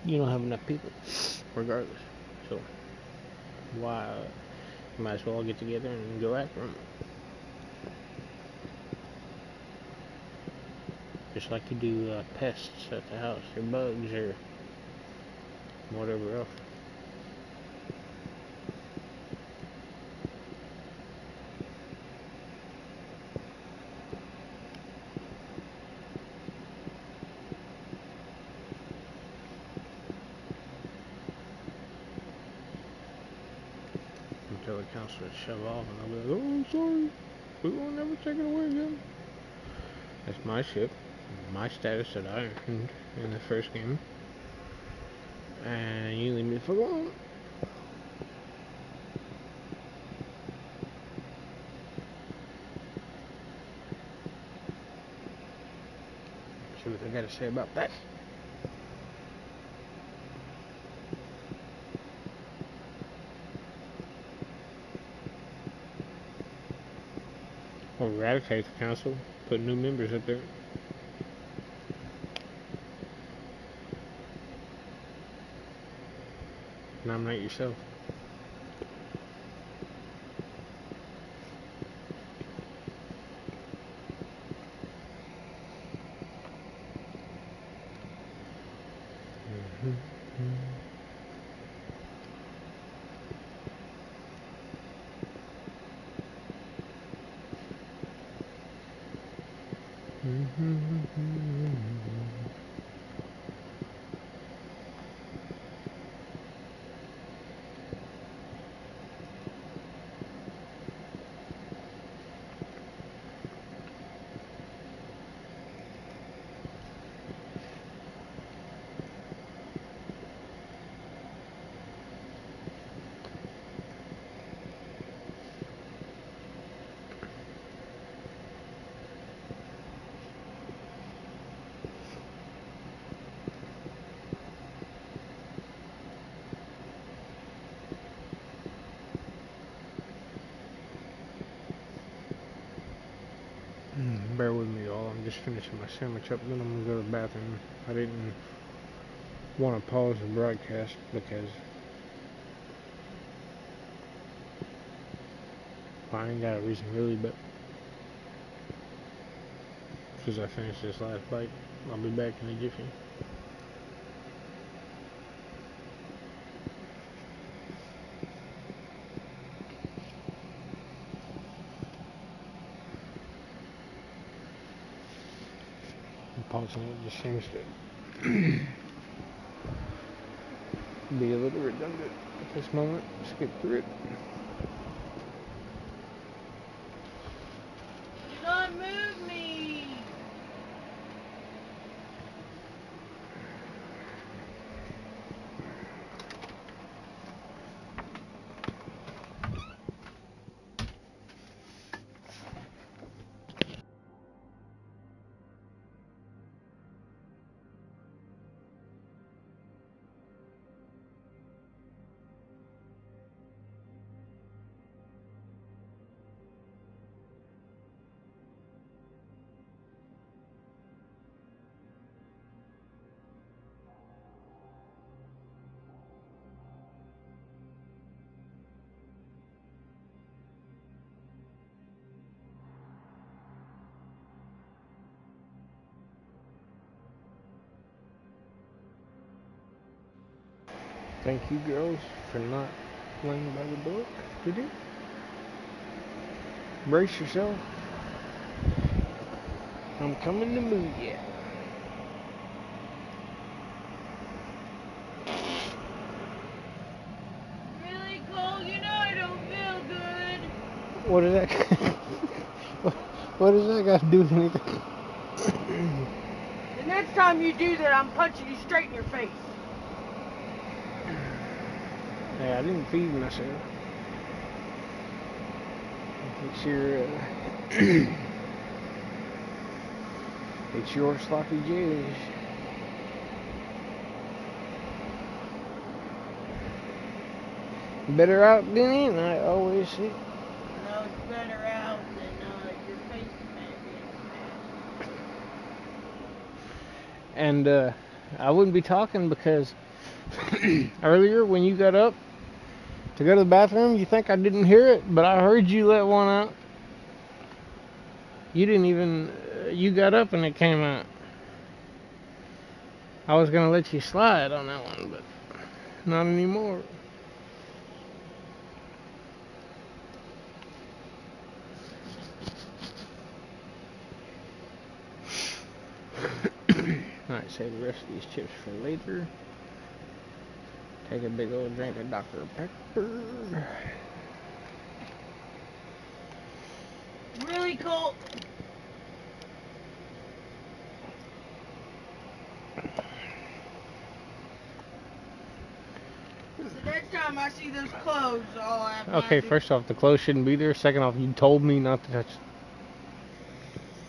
You don't have enough people, regardless. So why? You might as well all get together and go after them. Just like you do pests at the house, or bugs, or whatever else. Until the counselor shove off, and I'll be like, "Oh, sorry, we won't never take it away again." That's my ship, my status that I earned in the first game, and you leave me the fuck alone. See what they gotta say about that. Or eradicate the council, put new members up there. Nominate yourself. Bear with me, y'all. I'm just finishing my sandwich up, then I'm gonna go to the bathroom. I didn't want to pause the broadcast because I ain't got a reason really, but because I finished this last bite, I'll be back in a jiffy. Pausing it just seems to be a little redundant at this moment. Skip through it. Do not move me! Thank you, girls, for not playing by the book. Did you? Brace yourself. I'm coming to move you. Really, Cole? You know I don't feel good. What is that? What does that got to do with anything? The next time you do that, I'm punching you straight in your face. Hey, I didn't feed myself. It's your, it's your sloppy jellies. Better out than in, I always say. No, it's better out than your face is And I wouldn't be talking because earlier when you got up to go to the bathroom, you think I didn't hear it, but I heard you let one out. You didn't even, you got up and it came out. I was going to let you slide on that one, but not anymore. Alright, save the rest of these chips for later. Take a big old drink of Dr. Pepper. Really, Cole? So next time I see those clothes, I'll have Okay, first off, the clothes shouldn't be there. Second off, you told me not to touch them.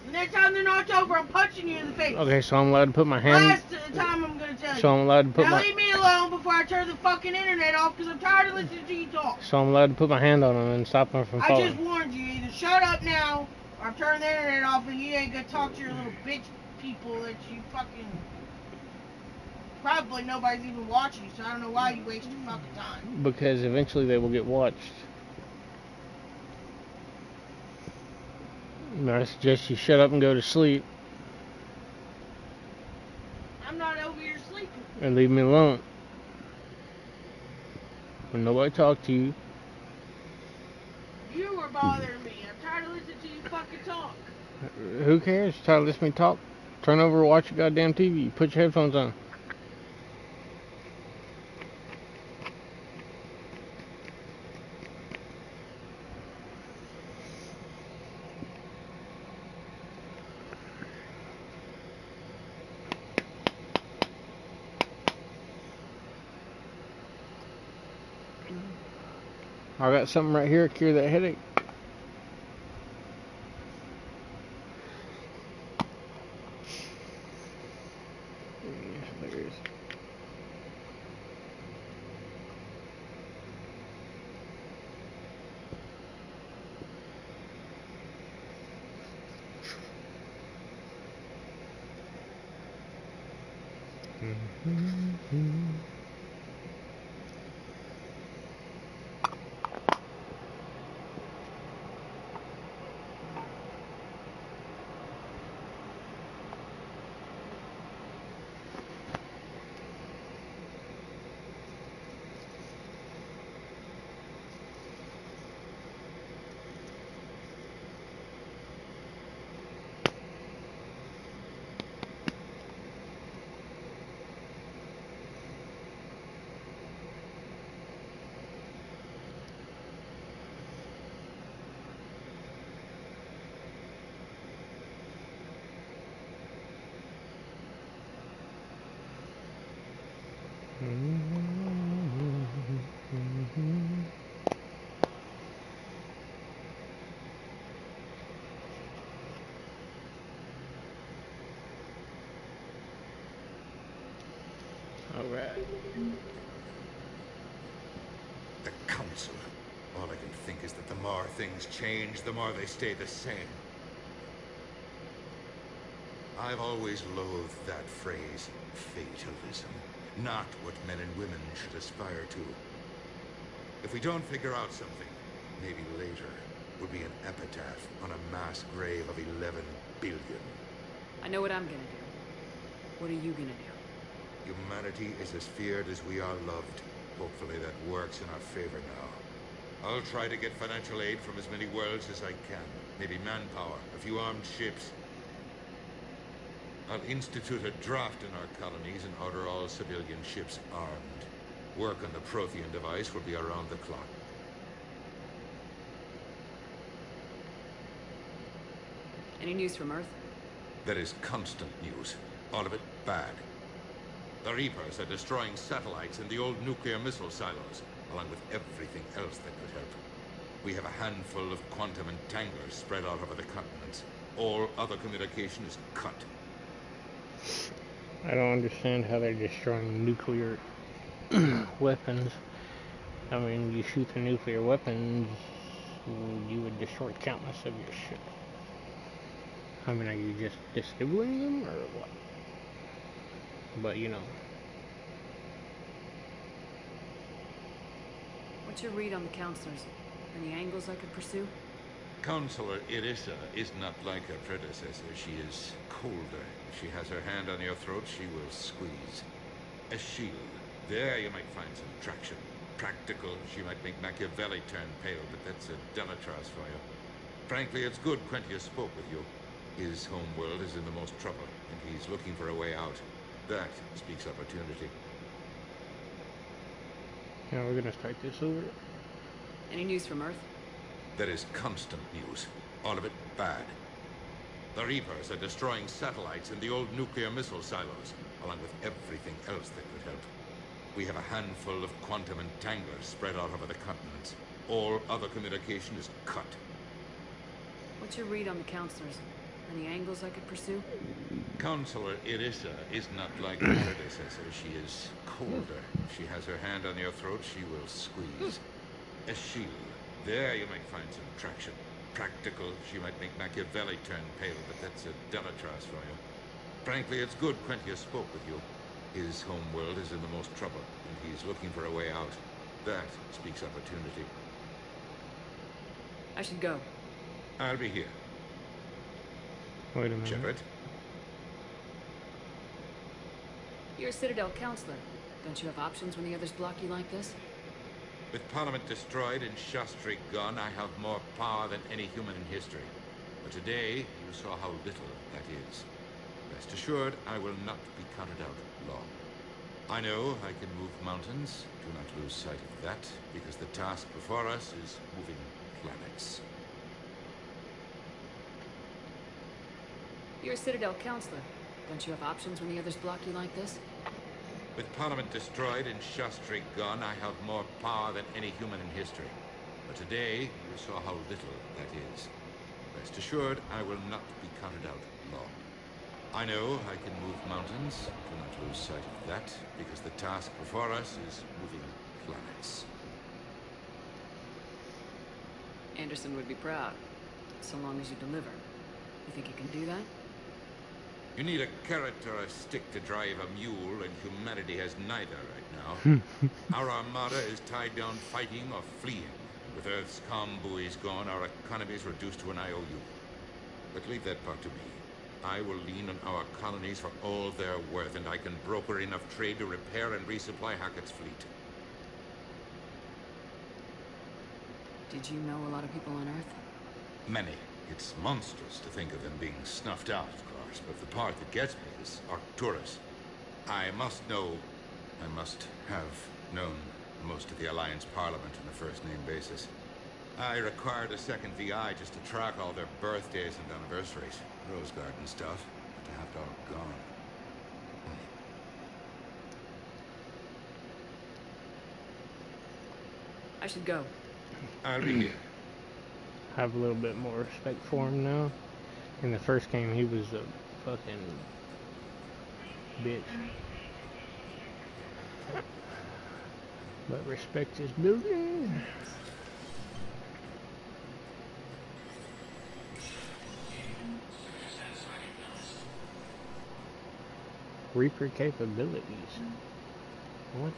The next time they're knocked over, I'm punching you in the face. Okay, so I'm allowed to put my hand... Last time I'm going to tell you. So I'm allowed to put now my... leave me alone before I turn the fucking internet off, because I'm tired of listening to you talk. So I'm allowed to put my hand on them and stop them from falling. I just warned you. Either shut up now, or I'm turning the internet off, and you ain't going to talk to your little bitch people that you fucking... Probably nobody's even watching you, so I don't know why you waste your fucking time. Because eventually they will get watched. I suggest you shut up and go to sleep. I'm not over here sleeping. And leave me alone. When nobody talk to you. You were bothering me. I'm tired of listening to you fucking talk. Who cares? Try to listen to me talk. Turn over and watch your goddamn TV. Put your headphones on. I got something right here to cure that headache. Alright. The Council. All I can think is that the more things change, the more they stay the same. I've always loathed that phrase, fatalism. Not what men and women should aspire to. If we don't figure out something, maybe later, would be an epitaph on a mass grave of 11 billion. I know what I'm gonna do. What are you gonna do? Humanity is as feared as we are loved. Hopefully that works in our favor now. I'll try to get financial aid from as many worlds as I can. Maybe manpower, a few armed ships. I'll institute a draft in our colonies and order all civilian ships armed. Work on the Prothean device will be around the clock. Any news from Earth? There is constant news. All of it bad. The Reapers are destroying satellites and the old nuclear missile silos, along with everything else that could help. We have a handful of quantum entanglers spread out over the continents. All other communication is cut. I don't understand how they're destroying nuclear weapons. I mean, you shoot the nuclear weapons, you would destroy countless of your ships. I mean, are you just disabling them, or what? But, you know. What's your read on the counselors? Any angles I could pursue? Counselor Irissa is not like her predecessor. She is colder. If she has her hand on your throat, she will squeeze. A shield. There you might find some traction. Practical, she might make Machiavelli turn pale, but that's a Delatras for you. Frankly, it's good Quentius spoke with you. His home world is in the most trouble, and he's looking for a way out. That speaks opportunity. Yeah, we're gonna start this over. Any news from Earth? There is constant news. All of it bad. The Reapers are destroying satellites and the old nuclear missile silos, along with everything else that could help. We have a handful of quantum entanglers spread out over the continents. All other communication is cut. What's your read on the counselors? Any angles I could pursue? Counselor Irissa is not like her predecessor. She is colder. If she has her hand on your throat, she will squeeze. A shield. There you might find some traction. Practical, she might make Machiavelli turn pale, but that's a Delatras for you. Frankly, it's good Quentius spoke with you. His home world is in the most trouble, and he's looking for a way out. That speaks opportunity. I should go. I'll be here. Wait a minute. Shepard? You're a Citadel counselor. Don't you have options when the others block you like this? With Parliament destroyed and Shastri gone, I have more power than any human in history. But today, you saw how little that is. Rest assured, I will not be counted out long. I know I can move mountains. Do not lose sight of that, because the task before us is moving planets. You're a Citadel counselor. Don't you have options when the others block you like this? With Parliament destroyed and Shastri gone, I have more power than any human in history. But today, you saw how little that is. Rest assured, I will not be counted out long. I know I can move mountains. Do not lose sight of that, because the task before us is moving planets. Anderson would be proud, so long as you deliver. You think you can do that? You need a carrot or a stick to drive a mule, and humanity has neither right now. Our armada is tied down fighting or fleeing. With Earth's comm buoys gone, our economy is reduced to an IOU. But leave that part to me. I will lean on our colonies for all they're worth, and I can broker enough trade to repair and resupply Hackett's fleet. Did you know a lot of people on Earth? Many. It's monstrous to think of them being snuffed out, of course, but the part that gets me is Arcturus. I must have known most of the Alliance Parliament on a first-name basis. I required a second VI just to track all their birthdays and anniversaries. Rose Garden stuff, but to have it all gone. I should go. I'll be here. I have a little bit more respect for him now. In the first game, he was a fucking bitch. But respect is building. Reaper capabilities. What?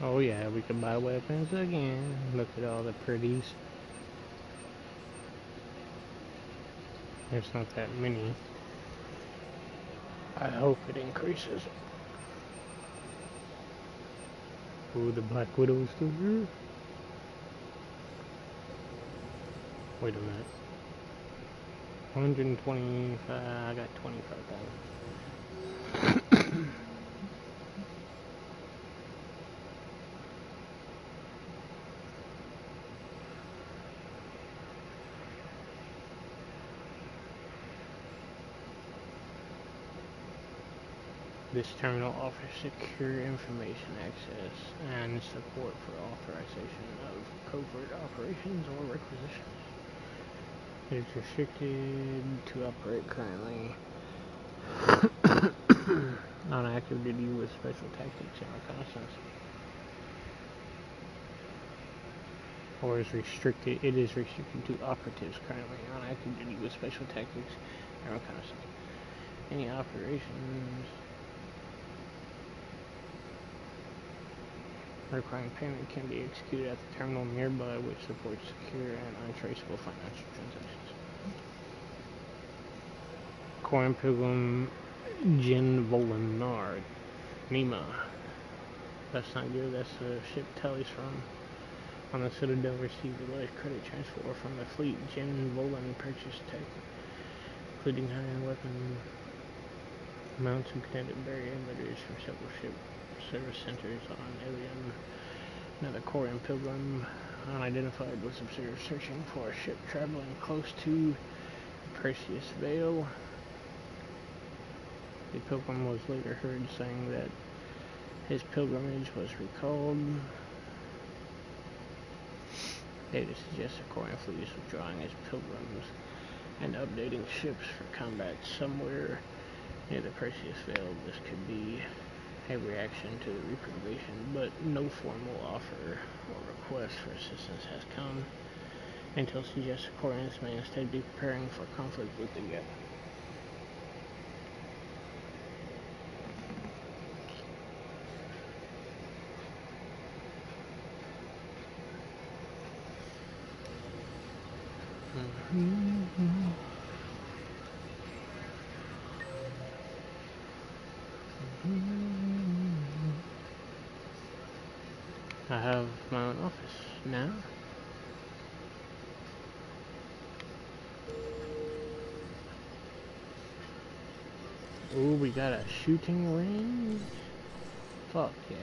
Oh yeah, we can buy weapons again. Look at all the pretties. There's not that many. I hope it increases. Oh, the Black Widow is still here. Wait a minute. 125. I got 25,000. This terminal offers secure information access and support for authorization of covert operations or requisitions. It is restricted to operate currently on active duty with special tactics and reconnaissance. Or is restricted, it is restricted to operatives currently on active duty with special tactics and reconnaissance. Any operations requiring payment can be executed at the terminal nearby, which supports secure and untraceable financial transactions. Corin Pilgrim Jin Volinar Nima. That's not good, that's the ship Tally's from. On the Citadel received a large credit transfer from the fleet. Jin Volan purchased tech, including high-end weapon mounts and kinetic barrier emitters from several ship service centers on Alien. Another Corin Pilgrim, unidentified, was observed searching for a ship traveling close to Perseus Vale. The Pilgrim was later heard saying that his pilgrimage was recalled. Data suggests the Corin fleet is withdrawing its pilgrims and updating ships for combat somewhere near the Perseus Vale. This could be a reaction to the Reaper invasion, but no formal offer or request for assistance has come. Intel suggests Coriolis may instead be preparing for conflict with the Geth. I have my own office now. Oh, we got a shooting range? Fuck yeah.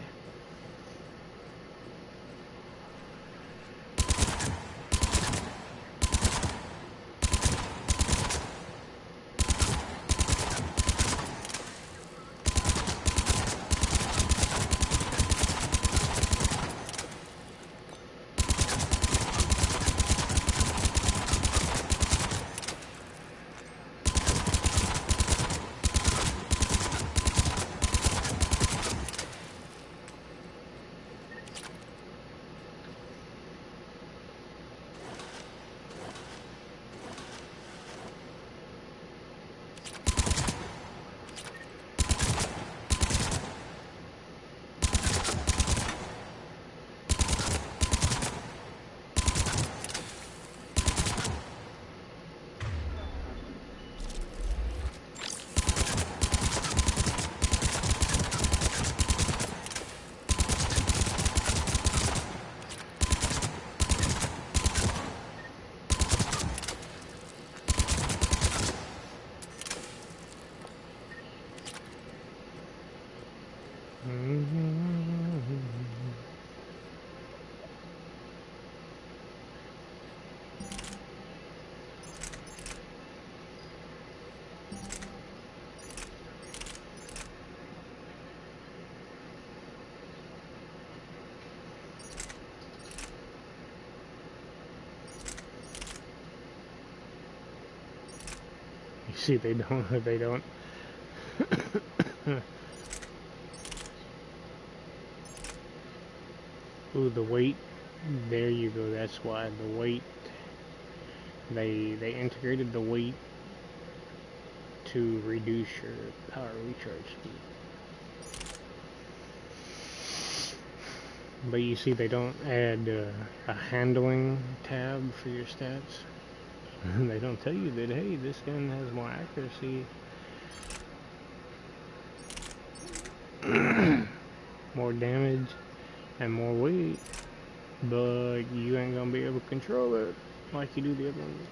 See, they don't. Ooh, the weight. There you go. That's why the weight. They integrated the weight to reduce your power recharge speed. But you see, they don't add a handling tab for your stats. They don't tell you that, hey, this gun has more accuracy, more damage, and more weight, but you ain't gonna be able to control it like you do the other one.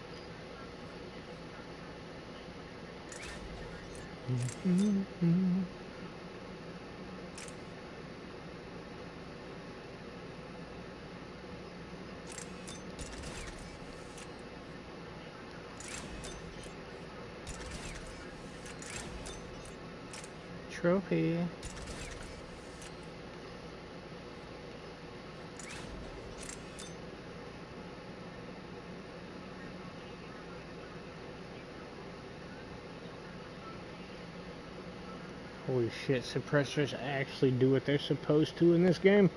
Trophy. Holy shit, suppressors actually do what they're supposed to in this game.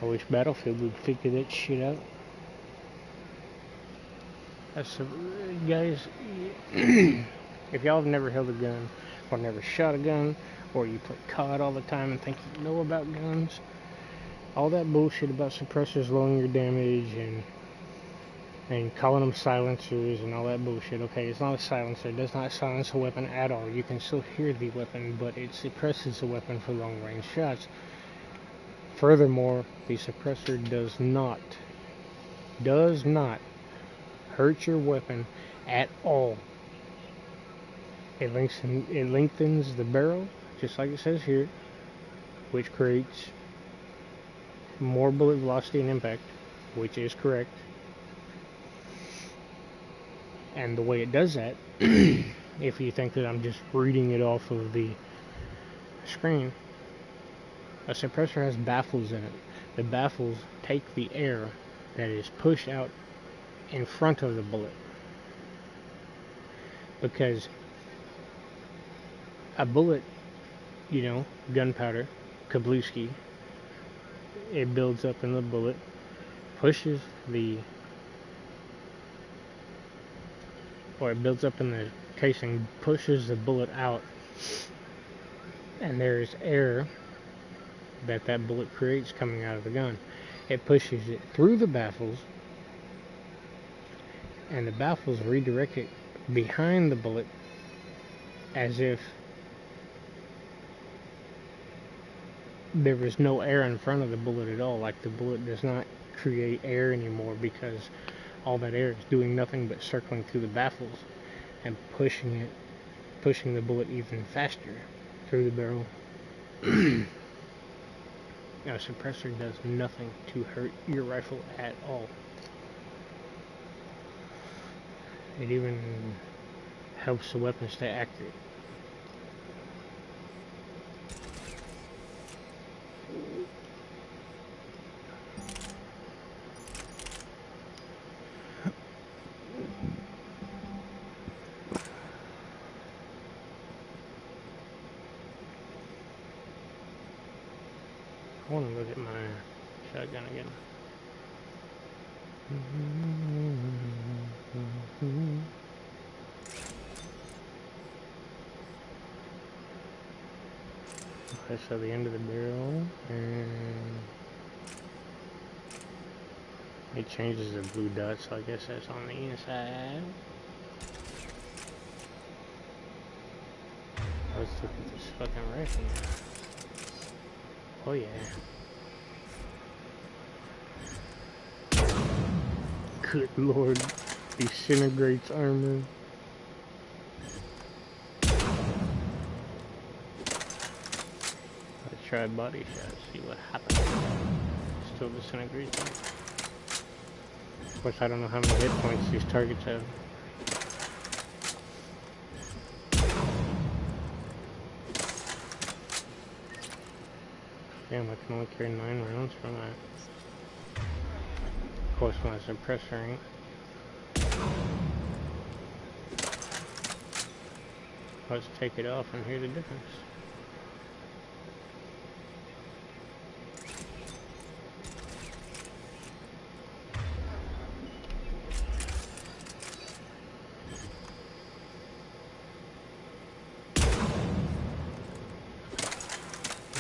I wish Battlefield would figure that shit out. Guys, if y'all have never held a gun, or never shot a gun, or you play COD all the time and think you know about guns, all that bullshit about suppressors lowering your damage and calling them silencers and all that bullshit, okay, it's not a silencer, it does not silence a weapon at all. You can still hear the weapon, but it suppresses the weapon for long range shots. Furthermore, the suppressor does not hurt your weapon at all. It lengthens the barrel, just like it says here, which creates more bullet velocity and impact, which is correct. And the way it does that, if you think that I'm just reading it off of the screen, a suppressor has baffles in it. The baffles take the air that is pushed out in front of the bullet, because a bullet, you know, gunpowder, kablooski. It builds up in the bullet, pushes the, or it builds up in the casing, pushes the bullet out, and there's air that bullet creates coming out of the gun. It pushes it through the baffles, and the baffles redirect it behind the bullet as if there was no air in front of the bullet at all. Like the bullet does not create air anymore because all that air is doing nothing but circling through the baffles and pushing the bullet even faster through the barrel. Now, a suppressor does nothing to hurt your rifle at all. It even helps the weapon stay accurate. I want to look at my shotgun again. Okay, so the end of the barrel, and it changes the blue dot, so I guess that's on the inside. Let's look at this fucking rifle. Oh yeah. Good lord. Disintegrates armor. Let's try body shot, see what happens. Still disintegrates them. Of course I don't know how many hit points these targets have. Damn, I can only carry 9 rounds from that. Of course, my suppressor ain't. Let's take it off and hear the difference.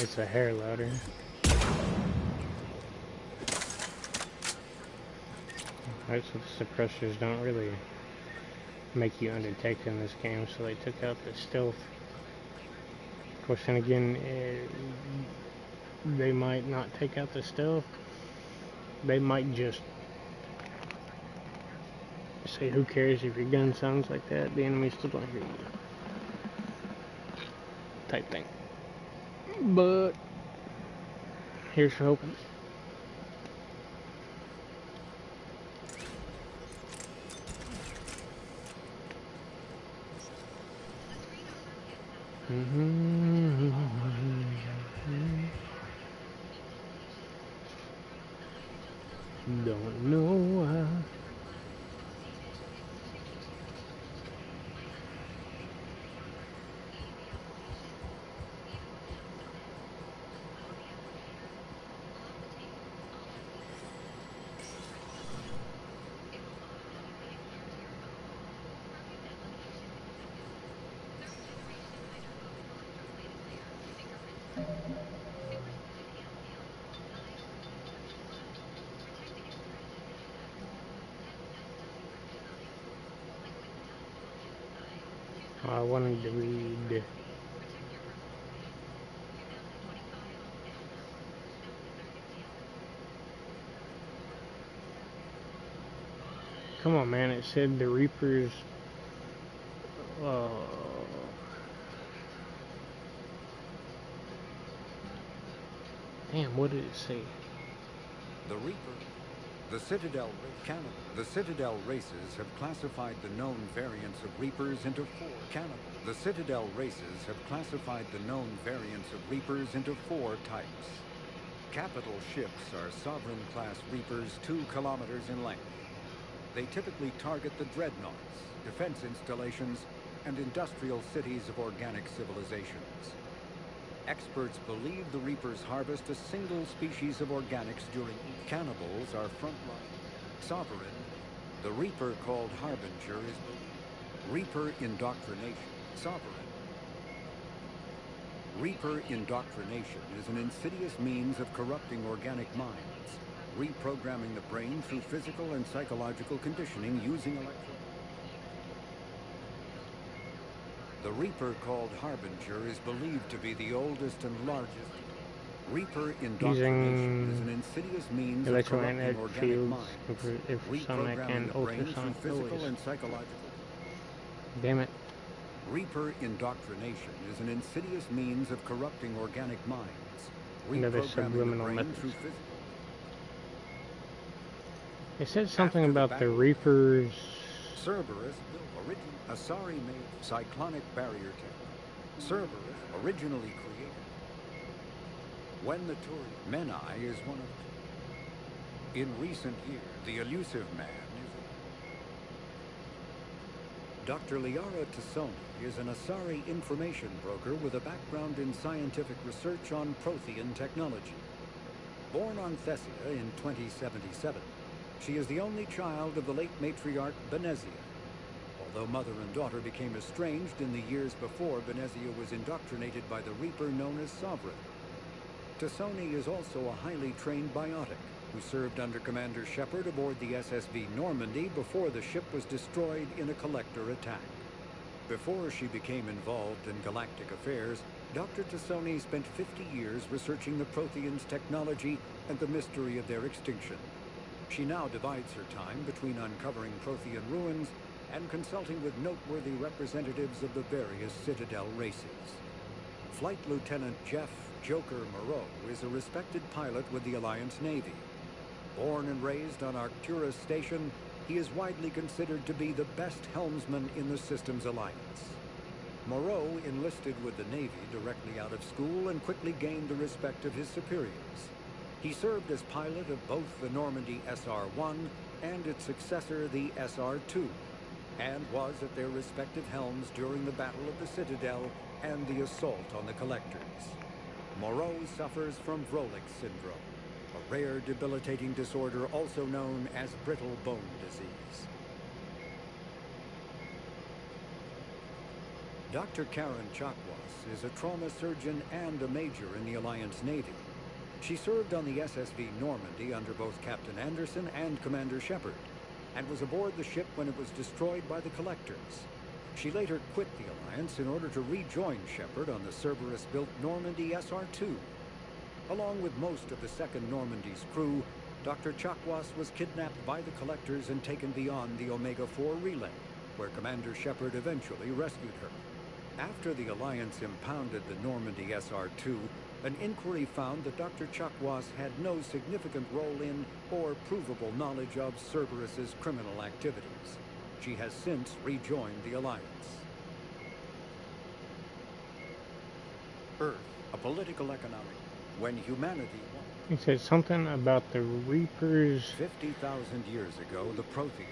It's a hair louder. Alright, so the suppressors don't really make you undetected in this game, so they took out the stealth. Of course, then again, they might not take out the stealth. They might just say, who cares if your gun sounds like that, the enemy's still gonna hear you. Type thing. But here's hoping. Don't know why. I wanted to read come on, man, it said the Reapers damn, what did it say? The Reaper. The Citadel races have classified the known variants of Reapers into 4 cannibal. The Citadel races have classified the known variants of Reapers into 4 types. Capital ships are Sovereign-class Reapers 2 kilometers in length. They typically target the dreadnoughts, defense installations, and industrial cities of organic civilizations. Experts believe the Reapers harvest a single species of organics during cannibals are frontline. Sovereign, the Reaper called Harbinger is Reaper indoctrination. Sovereign. Reaper indoctrination is an insidious means of corrupting organic minds, reprogramming the brain through physical and psychological conditioning using The Reaper called Harbinger is believed to be the oldest and largest. Reaper indoctrination is an insidious means of corrupting organic minds, reprogramming the brain through physical and psychological. Damn it. Reaper indoctrination is an insidious means of corrupting organic minds, Another reprogramming the subliminal brain message. through physical. It said something about the Reapers. Cerberus, Asari made cyclonic barrier tech. Cerberus, originally created. When the Turian Menai is one of them. In recent years, the elusive man is Dr. Liara Tassoni is an Asari information broker with a background in scientific research on Prothean technology. Born on Thessia in 2077, she is the only child of the late matriarch Benezia. Although mother and daughter became estranged in the years before Benezia was indoctrinated by the Reaper known as Sovereign. Tassoni is also a highly trained biotic who served under Commander Shepard aboard the SSV Normandy before the ship was destroyed in a collector attack. Before she became involved in galactic affairs, Dr. Tassoni spent 50 years researching the Protheans' technology and the mystery of their extinction. She now divides her time between uncovering Prothean ruins and consulting with noteworthy representatives of the various Citadel races. Flight Lieutenant Jeff Joker Moreau is a respected pilot with the Alliance Navy. Born and raised on Arcturus Station, he is widely considered to be the best helmsman in the Systems Alliance. Moreau enlisted with the Navy directly out of school and quickly gained the respect of his superiors. He served as pilot of both the Normandy SR-1 and its successor, the SR-2, and was at their respective helms during the Battle of the Citadel and the assault on the Collectors. Moreau suffers from Vrolik syndrome, a rare debilitating disorder also known as brittle bone disease. Dr. Karen Chakwas is a trauma surgeon and a major in the Alliance Navy. She served on the SSV Normandy under both Captain Anderson and Commander Shepard, and was aboard the ship when it was destroyed by the Collectors. She later quit the Alliance in order to rejoin Shepard on the Cerberus-built Normandy SR-2. Along with most of the Second Normandy's crew, Dr. Chakwas was kidnapped by the Collectors and taken beyond the Omega-4 relay, where Commander Shepard eventually rescued her. After the Alliance impounded the Normandy SR-2, an inquiry found that Dr. Chakwas had no significant role in or provable knowledge of Cerberus's criminal activities. She has since rejoined the Alliance. Earth, a political economic. When humanity won. It said something about the Reapers. 50,000 years ago, the Protheans.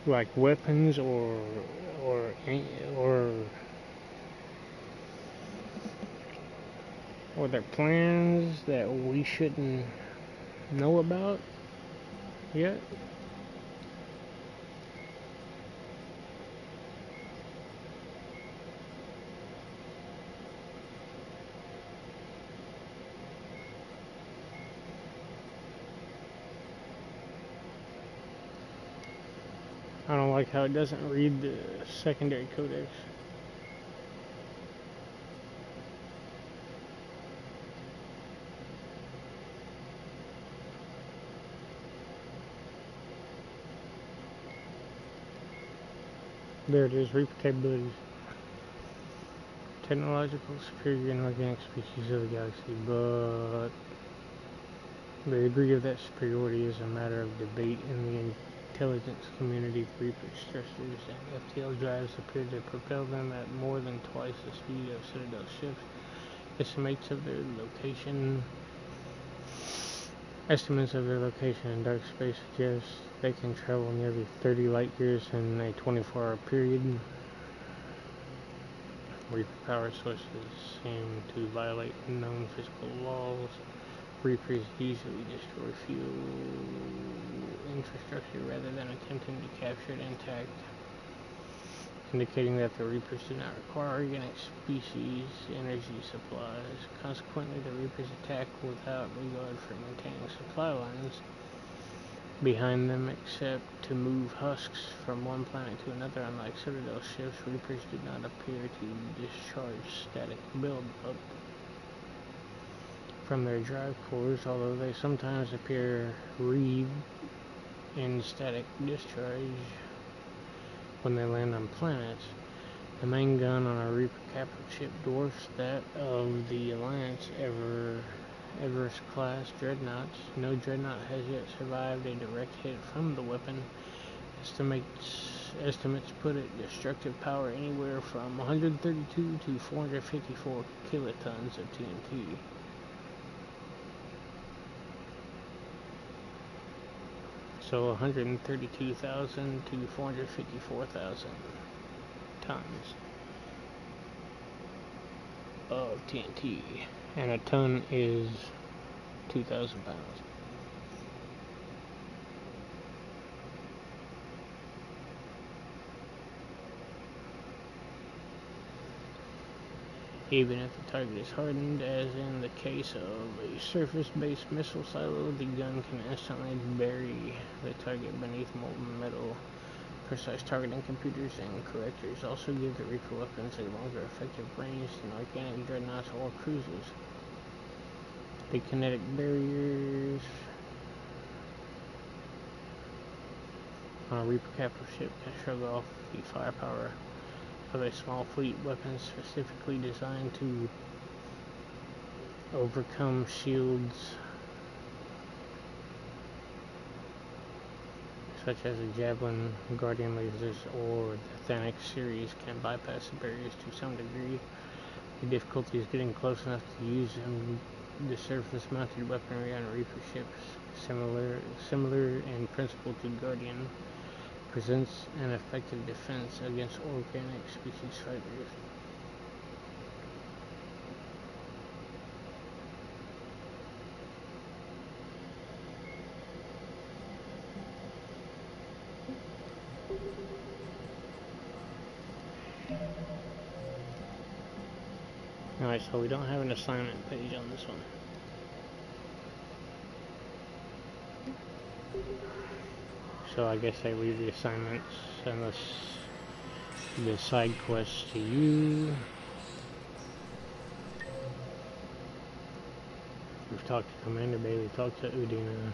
Like weapons or their plans that we shouldn't know about yet. I don't like how it doesn't read the secondary codex. There it is, Reaper capabilities. Technological superior and organic species of the galaxy, but the degree of that superiority is a matter of debate in the intelligence community. Reaper stressors and FTL drives appear to propel them at more than twice the speed of Citadel ships. Estimates of their location in dark space suggest they can travel nearly 30 light years in a 24-hour period. Reaper power sources seem to violate known physical laws. Reapers usually destroy fuel infrastructure rather than attempting to capture it intact, indicating that the Reapers do not require organic species energy supplies. Consequently, the Reapers attack without regard for maintaining supply lines behind them, except to move husks from one planet to another. Unlike Citadel ships, Reapers do not appear to discharge static buildup from their drive cores, although they sometimes appear wreathed in static discharge when they land on planets. The main gun on a Reaper capital ship dwarfs that of the Alliance Everest-class dreadnoughts. No dreadnought has yet survived a direct hit from the weapon. Estimates put it destructive power anywhere from 132 to 454 kilotons of TNT. So 132,000 to 454,000 tons of TNT. And a ton is 2,000 pounds. Even if the target is hardened, as in the case of a surface-based missile silo, the gun can instantly bury the target beneath molten metal. Precise targeting computers and correctors also give the Reaper weapons a longer effective range than organic dreadnoughts or cruisers. The kinetic barriers on a Reaper capital ship can shrug off the firepower of a small fleet, weapons specifically designed to overcome shields such as the Javelin, Guardian lasers, or the Thanix series can bypass the barriers to some degree. The difficulty is getting close enough to use the surface-mounted weaponry on Reaper ships, similar in principle to Guardian, presents an effective defense against organic species fighters. Alright, so we don't have an assignment page on this one. So I guess I leave the assignments and the side quests to you. We've talked to Commander Bay, we've talked to Udina.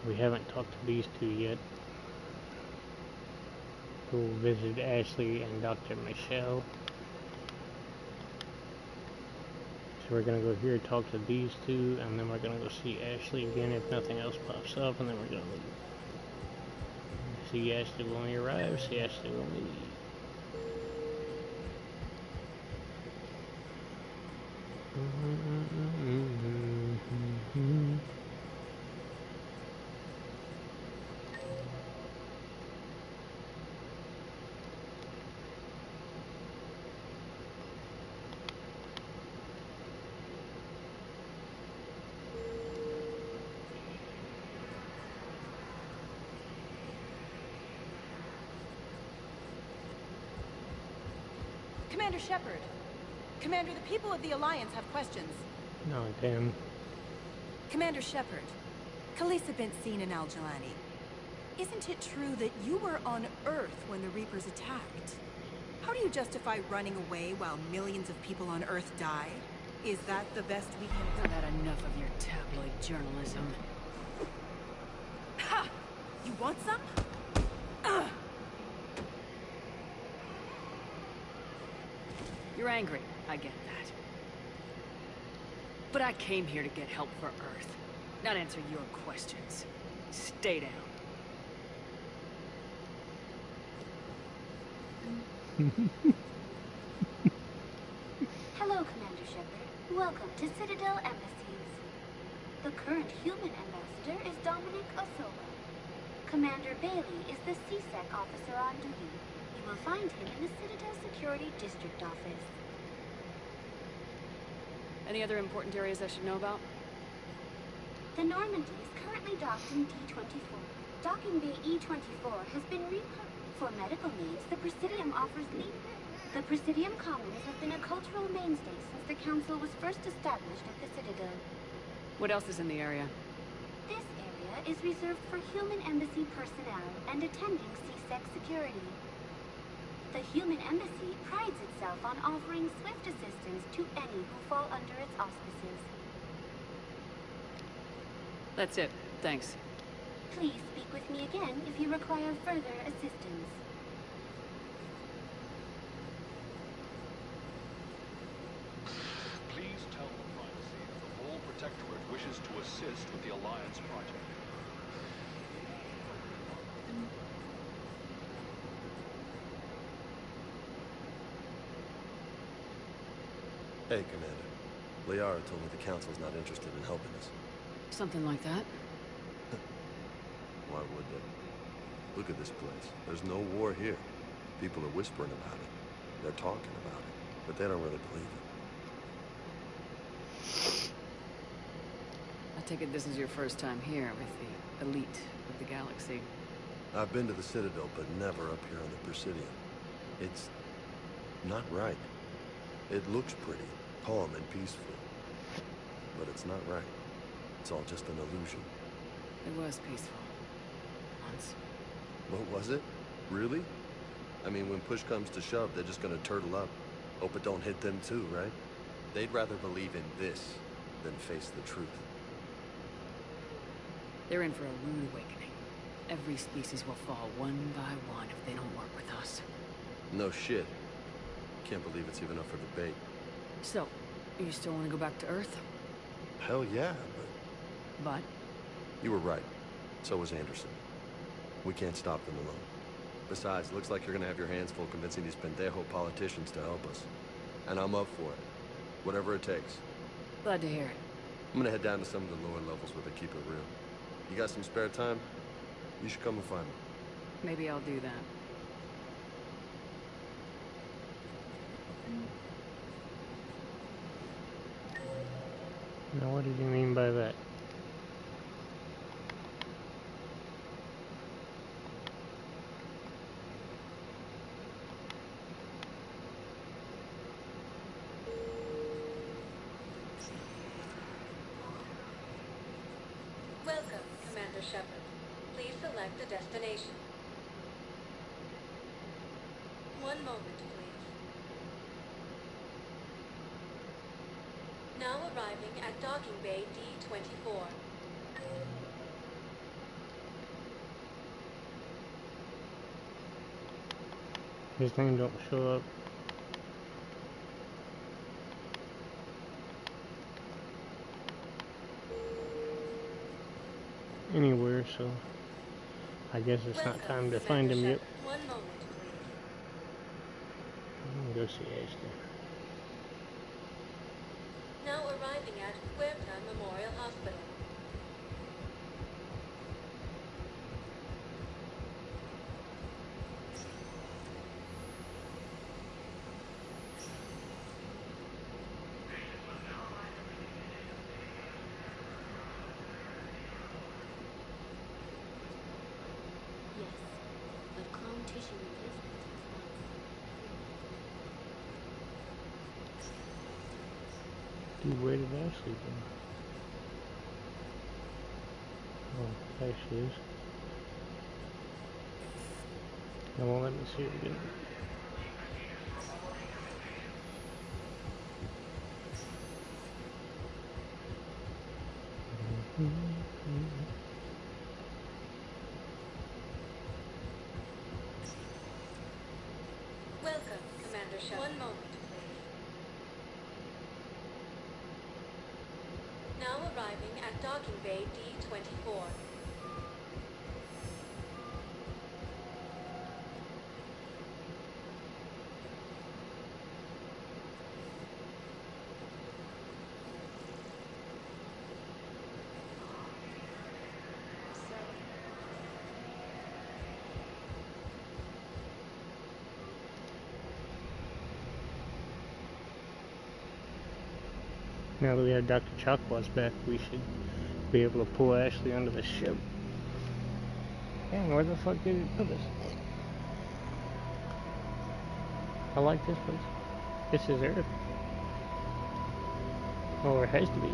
We haven't talked to these two yet. We'll visit Ashley and Dr. Michelle. So we're going to go here, talk to these two, and then we're going to go see Ashley again if nothing else pops up, and then we're going to leave. See Ashley when we arrive, see Ashley when we leave. Commander Shepard. Commander, the people of the Alliance have questions. No, damn. Commander Shepard, Khalisah bint Sin and Al-Jilani. Isn't it true that you were on Earth when the Reapers attacked? How do you justify running away while millions of people on Earth die? Is that the best we can do? I've had enough of your tabloid journalism. Ha! You want some? You're angry, I get that. But I came here to get help for Earth, not answer your questions. Stay down. Hello, Commander Shepard. Welcome to Citadel Embassies. The current human ambassador is Dominic Osoba. Commander Bailey is the CSEC officer on duty. You will find him in the Citadel Security District office. Any other important areas I should know about? The Normandy is currently docked in D-24. Docking Bay E-24 has been repurposed for medical needs. The Presidium offers leave. The Presidium Commons have been a cultural mainstay since the Council was first established at the Citadel. What else is in the area? This area is reserved for human embassy personnel and attending CSEC security. The human embassy prides itself on offering swift assistance to any who fall under its auspices. That's it. Thanks. Please speak with me again if you require further assistance. Please tell the privacy if the whole Protectorate wishes to assist with the Alliance project. Hey, Commander. Liara told me the Council's not interested in helping us. Something like that? Why would they? Look at this place. There's no war here. People are whispering about it. They're talking about it, but they don't really believe it. I take it this is your first time here with the elite of the galaxy. I've been to the Citadel, but never up here on the Presidium. It's not right. It looks pretty, calm and peaceful, but it's not right. It's all just an illusion. It was peaceful. Once. What was it? Really? I mean, when push comes to shove, they're just gonna turtle up. Hope it don't hit them too, right? They'd rather believe in this than face the truth. They're in for a rude awakening. Every species will fall one by one if they don't work with us. No shit. Can't believe it's even up for debate. So, you still want to go back to Earth? Hell yeah, But? You were right. So was Anderson. We can't stop them alone. Besides, looks like you're gonna have your hands full convincing these pendejo politicians to help us. And I'm up for it. Whatever it takes. Glad to hear it. I'm gonna head down to some of the lower levels where they keep it real. You got some spare time? You should come and find me. Maybe I'll do that. Now, what did you mean by that? Welcome, Commander Shepard. Please select a destination. One moment, please. Now arriving at Docking Bay D-24. His name don't show up. Anywhere, so I guess it's not time to find him yet. One moment, please. I'm gonna go see Ashley. Now arriving at Huerta Memorial Hospital. Yes, but clone tissue replacement Dude, where did Ashley go? Oh, there she is. Now, well, let me see her again. Welcome, Commander Shepard. One moment, please. Now arriving at Docking Bay D-24. Now that we have Dr. Chakwas back, we should be able to pull Ashley onto the ship. Dang, where the fuck did it put us? I like this place. This is Earth. Or it has to be.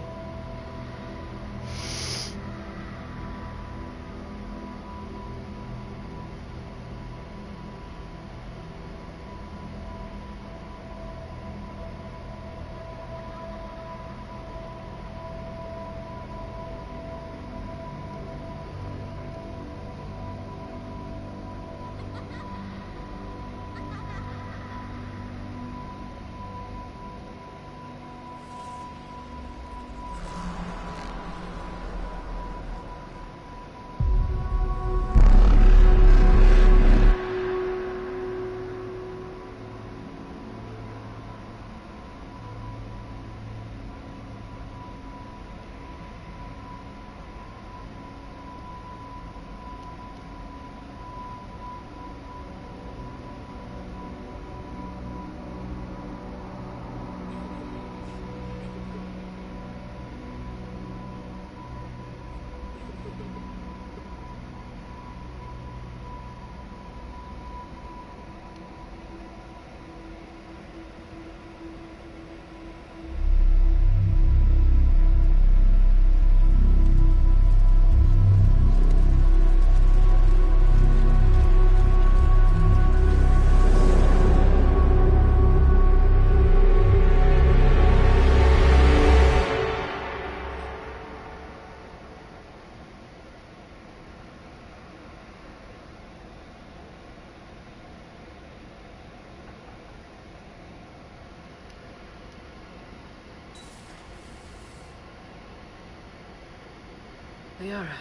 Liara,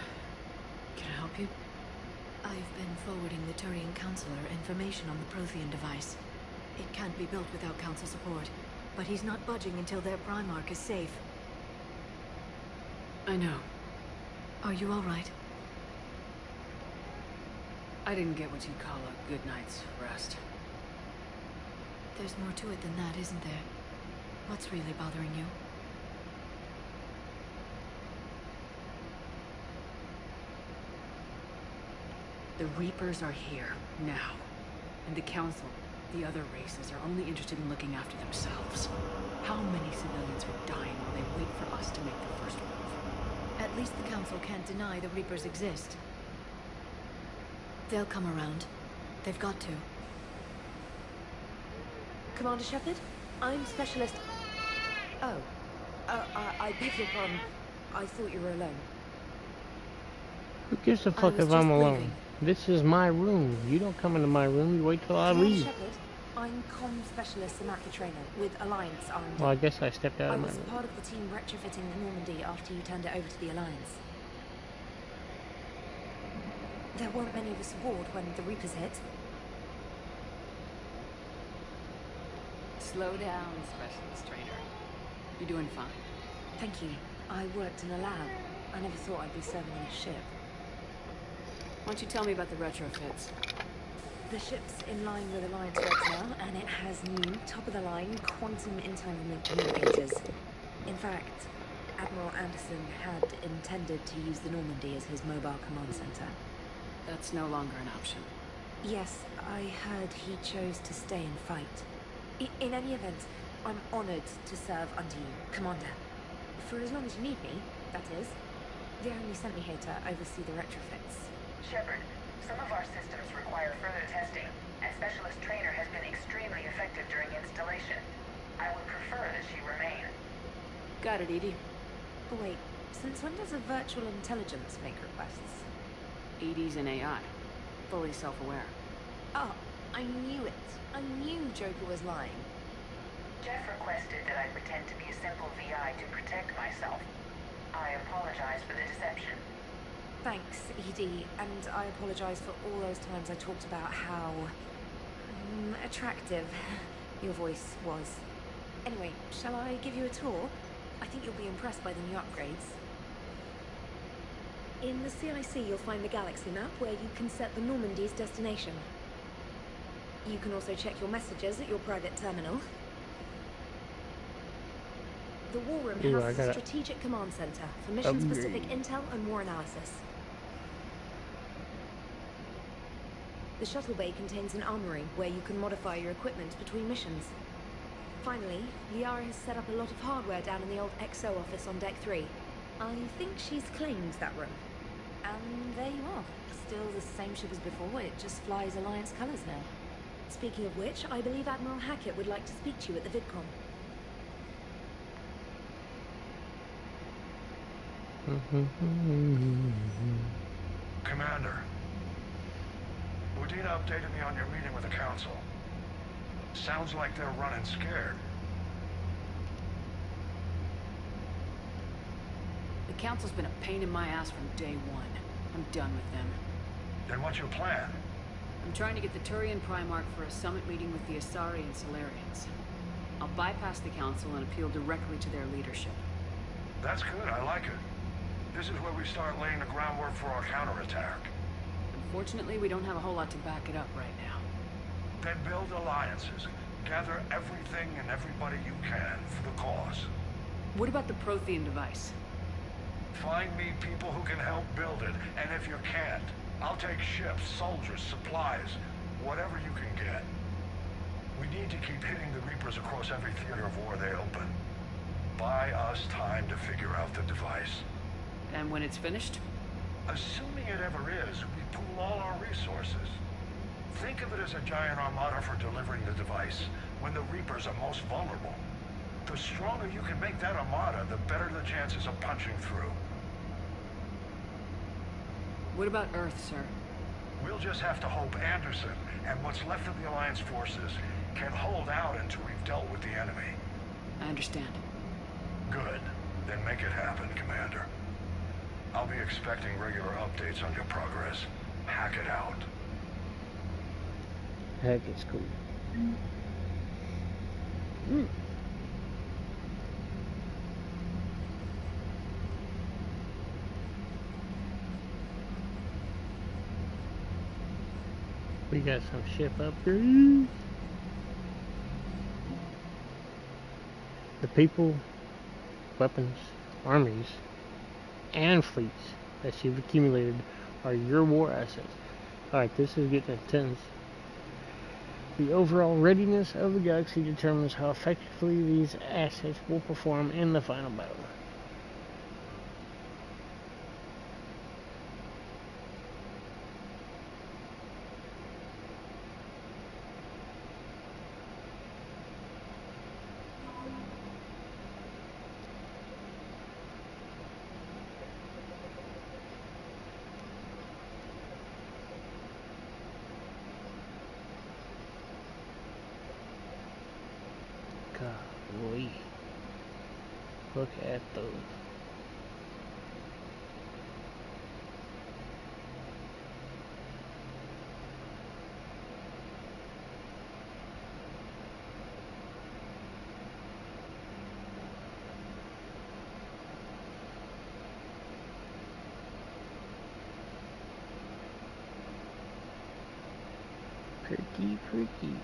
can I help you? I've been forwarding the Turian Counselor information on the Prothean device. It can't be built without Council support, but he's not budging until their Primarch is safe. I know. Are you all right? I didn't get what you'd call a good night's rest. There's more to it than that, isn't there? What's really bothering you? The Reapers are here, now. And the Council, the other races, are only interested in looking after themselves. How many civilians are dying while they wait for us to make the first move? At least the Council can't deny the Reapers exist. They'll come around. They've got to. Commander Shepard, I'm Specialist... Oh. I beg your pardon. I thought you were alone. Who gives a fuck if I'm alone? Leaving. This is my room. You don't come into my room, you wait till I leave. Shepard, I'm Comm Specialist Samaki Trainer with Alliance R&D. Well, I guess I stepped out of my room. I was part of the team retrofitting the Normandy after you turned it over to the Alliance. There weren't many of us aboard when the Reapers hit. Slow down, Specialist Trainer. You're doing fine. Thank you. I worked in a lab. I never thought I'd be serving on a ship. Why don't you tell me about the retrofits? The ship's in line with Alliance regs now, and it has new, top-of-the-line, quantum entanglement communicators. In fact, Admiral Anderson had intended to use the Normandy as his mobile command center. That's no longer an option. Yes, I heard he chose to stay and fight. In any event, I'm honored to serve under you, Commander. For as long as you need me, that is. They only sent me here to oversee the retrofits. Shepard, some of our systems require further testing, and Specialist Trainer has been extremely effective during installation. I would prefer that she remain. Got it, EDI. Wait, since when does a virtual intelligence make requests? EDI's an AI. Fully self-aware. Oh, I knew it. I knew Joker was lying. Jeff requested that I pretend to be a simple VI to protect myself. I apologize for the deception. Thanks, EDI, and I apologize for all those times I talked about how... attractive your voice was. Anyway, shall I give you a tour? I think you'll be impressed by the new upgrades. In the CIC, you'll find the galaxy map where you can set the Normandy's destination. You can also check your messages at your private terminal. The War Room Ooh, I houses got a a strategic command center for mission-specific upgrade. intel and war analysis. The shuttle bay contains an armory where you can modify your equipment between missions. Finally, Liara has set up a lot of hardware down in the old XO office on Deck 3. I think she's claimed that room. And there you are. Still the same ship as before, it just flies Alliance colors now. Speaking of which, I believe Admiral Hackett would like to speak to you at the VidCon. Commander, Udina updated me on your meeting with the Council. Sounds like they're running scared. The Council's been a pain in my ass from day one. I'm done with them. Then what's your plan? I'm trying to get the Turian Primarch for a summit meeting with the Asari and Solarians. I'll bypass the Council and appeal directly to their leadership. That's good, I like it. This is where we start laying the groundwork for our counterattack. Unfortunately, we don't have a whole lot to back it up right now. Then build alliances. Gather everything and everybody you can for the cause. What about the Prothean device? Find me people who can help build it, and if you can't, I'll take ships, soldiers, supplies, whatever you can get. We need to keep hitting the Reapers across every theater of war they open. Buy us time to figure out the device. And when it's finished? Assuming it ever is, we pool all our resources. Think of it as a giant armada for delivering the device when the Reapers are most vulnerable. The stronger you can make that armada, the better the chances of punching through. What about Earth, sir? We'll just have to hope Anderson and what's left of the Alliance forces can hold out until we've dealt with the enemy. I understand. Good. Then make it happen, Commander. I'll be expecting regular updates on your progress. Hack it out. Heck, it's cool. We got some ship upgrades. The people, weapons, armies, and fleets that you've accumulated are your war assets. Alright, this is getting intense. The overall readiness of the galaxy determines how effectively these assets will perform in the final battle. Golly. Look at those. Pretty, pretty.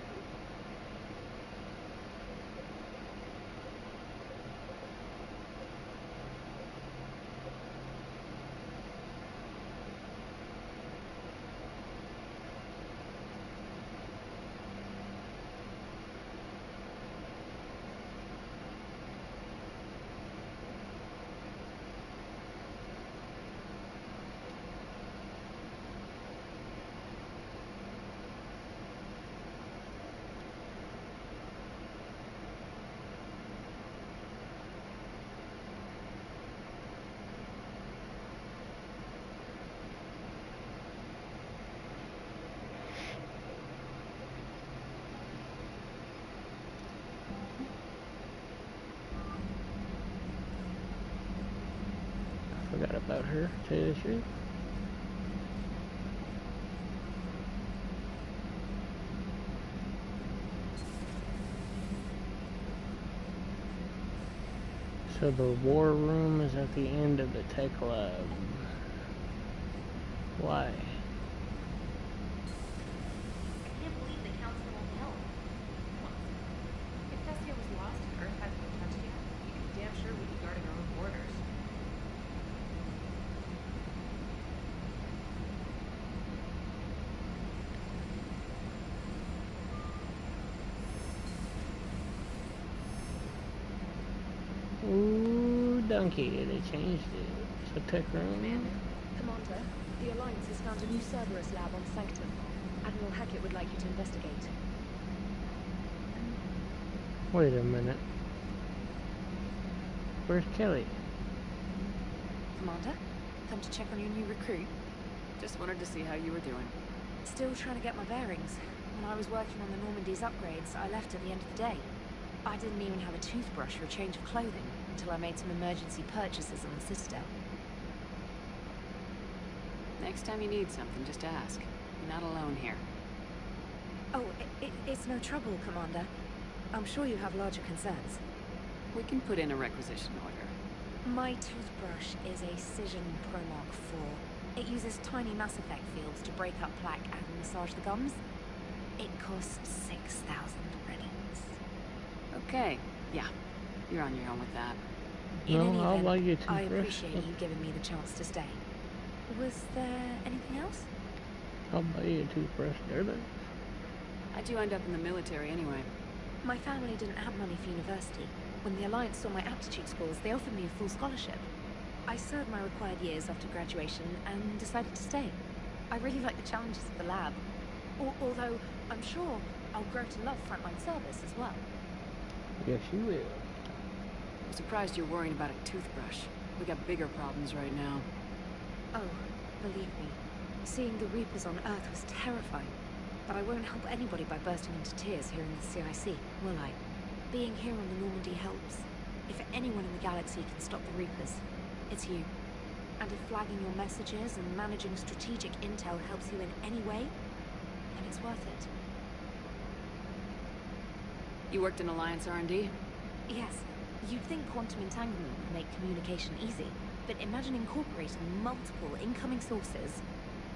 Forgot about her, to tell you the truth. So the war room is at the end of the tech lab. Why? Can't believe the Council won't help. If Thessia was lost and Earth hasn't been touched yet, you can be damn sure donkey. They changed it. It's a tech room. Commander, the Alliance has found a new Cerberus lab on Sanctum. Admiral Hackett would like you to investigate. Wait a minute. Where's Kelly? Commander, come to check on your new recruit. Just wanted to see how you were doing. Still trying to get my bearings. When I was working on the Normandy's upgrades, I left at the end of the day. I didn't even have a toothbrush or a change of clothing until I made some emergency purchases on the Citadel. Next time you need something, just ask. You're not alone here. Oh, it's no trouble, Commander. I'm sure you have larger concerns. We can put in a requisition order. My toothbrush is a Cision Pro Mark IV. It uses tiny Mass Effect fields to break up plaque and massage the gums. It costs 6,000 credits. Okay, yeah. You're on your own with that. In any I'll buy you a event, I toothbrush. appreciate you giving me the chance to stay. Was there anything else? I'll buy you a toothbrush, darling. How'd you end up in the military anyway? My family didn't have money for university. When the Alliance saw my aptitude scores, they offered me a full scholarship. I served my required years after graduation and decided to stay. I really like the challenges of the lab. Although, I'm sure I'll grow to love frontline service as well. Yes, you will. I'm surprised you're worrying about a toothbrush. We got bigger problems right now. Oh, believe me, seeing the Reapers on Earth was terrifying. But I won't help anybody by bursting into tears here in the CIC, will I? Being here on the Normandy helps. If anyone in the galaxy can stop the Reapers, it's you. And if flagging your messages and managing strategic intel helps you in any way, then it's worth it. You worked in Alliance R&D? Yes. You'd think quantum entanglement would make communication easy, but imagine incorporating multiple incoming sources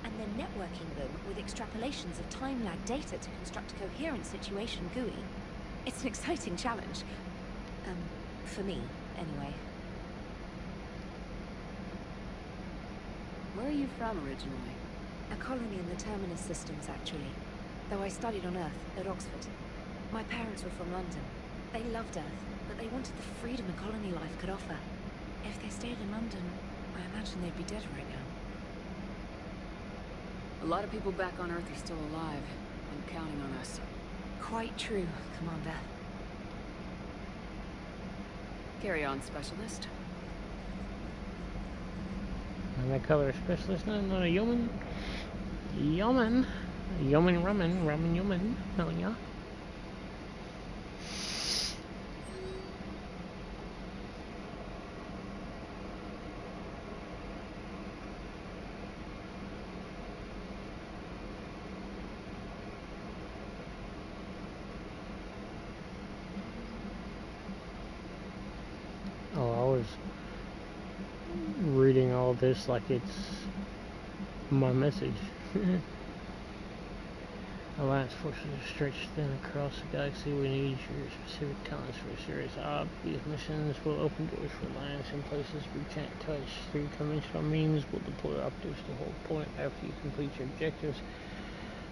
and then networking them with extrapolations of time-lag data to construct a coherent situation GUI. It's an exciting challenge. For me, anyway. Where are you from originally? A colony in the Terminus systems, actually. Though I studied on Earth, at Oxford. My parents were from London. They loved Earth, but they wanted the freedom a colony life could offer. If they stayed in London, I imagine they'd be dead right now. A lot of people back on Earth are still alive. I'm counting on us. Quite true, Commander. Carry on, Specialist. I'm a color specialist, not a yeoman. Yeoman. Yeoman ramen yeoman. Hell yeah. Reading all this like it's my message. Alliance forces are stretched thin across the galaxy. We need your specific talents for serious ops. These missions will open doors for Alliance in places we can't touch. Three-dimensional means will deploy optics to hold point after you complete your objectives.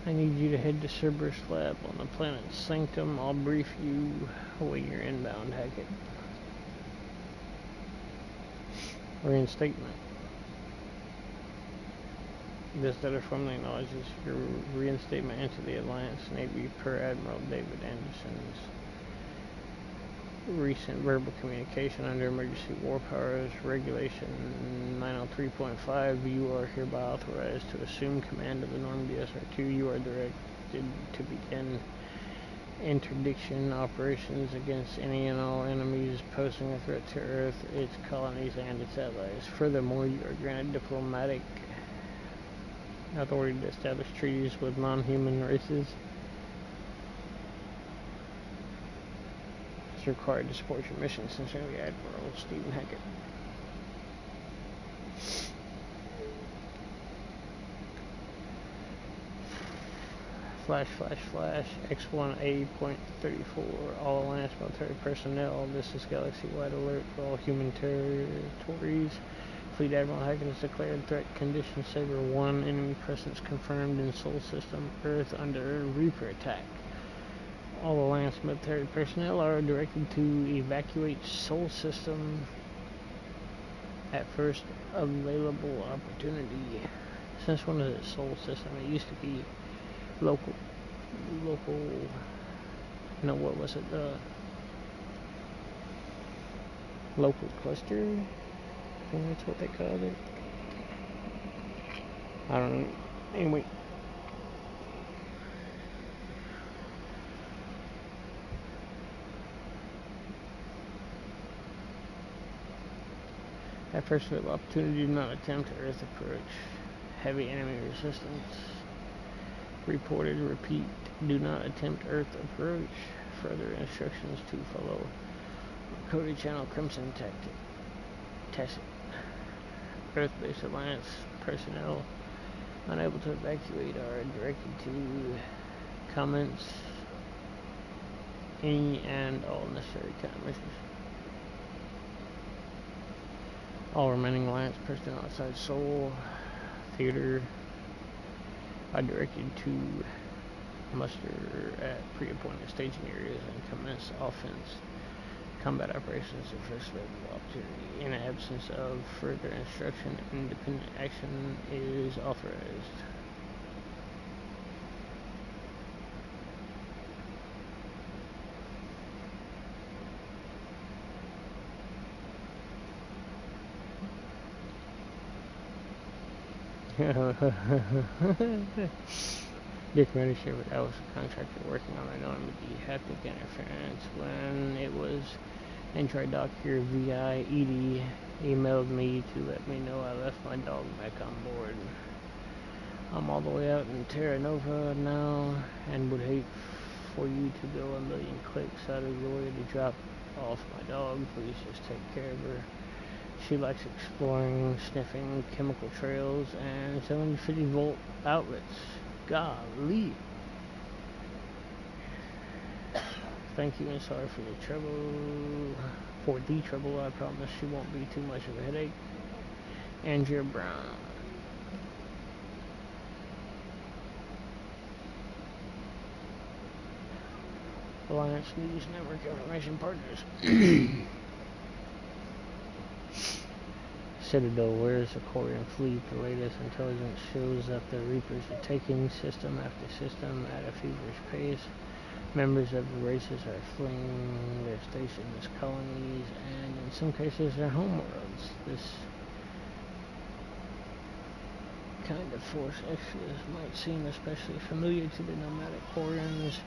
I need you to head to Cerberus Lab on the planet Sanctum. I'll brief you when you're inbound, Hackett. Reinstatement. This letter formally acknowledges your reinstatement into the Alliance Navy per Admiral David Anderson's recent verbal communication under Emergency War Powers Regulation 903.5. You are hereby authorized to assume command of the Normandy SR2. You are directed to begin interdiction operations against any and all enemies posing a threat to Earth, its colonies, and its allies. Furthermore, you are granted diplomatic authority to establish treaties with non-human races. It's required to support your mission. Sincerely, Admiral Stephen Hackett. // X1A.34. All Alliance military personnel. This is galaxy-wide alert for all human territories. Fleet Admiral Hackett has declared threat condition Saber 1. Enemy presence confirmed in Sol System Earth under Reaper attack. All Alliance military personnel are directed to evacuate Sol System At first available opportunity. Since when is it Sol system? It used to be local, no, what was it, local cluster? I think that's what they called it. I don't know. Anyway. At first available opportunity, do not attempt Earth approach. Heavy enemy resistance. Reported, repeat, do not attempt Earth approach. Further instructions to follow. Cody Channel Crimson Tactic. Tacit. Earth-based Alliance personnel unable to evacuate are directed to commence any and all necessary countermeasures. All remaining Alliance personnel outside Sol Theater are directed to muster at pre-appointed staging areas and commence offense combat operations at first available opportunity. In absence of further instruction, independent action is authorized. Dear Commander Shepard, I was a contractor working on the Normandy haptic interference when it was Introdoc. Your VI Edie emailed me to let me know I left my dog back on board. I'm all the way out in Terra Nova now and would hate for you to go a million clicks out of your way to drop off my dog. Please just take care of her. She likes exploring, sniffing chemical trails, and 750 volt outlets. Golly. Thank you and sorry for the trouble. I promise she won't be too much of a headache. Andrea Brown. Alliance News Network Information Partners. Citadel, where's the Quarian fleet? The latest intelligence shows that the Reapers are taking system after system at a feverish pace. Members of the races are fleeing their stations, colonies, and in some cases their homeworlds. This kind of forced exodus might seem especially familiar to the nomadic Quarians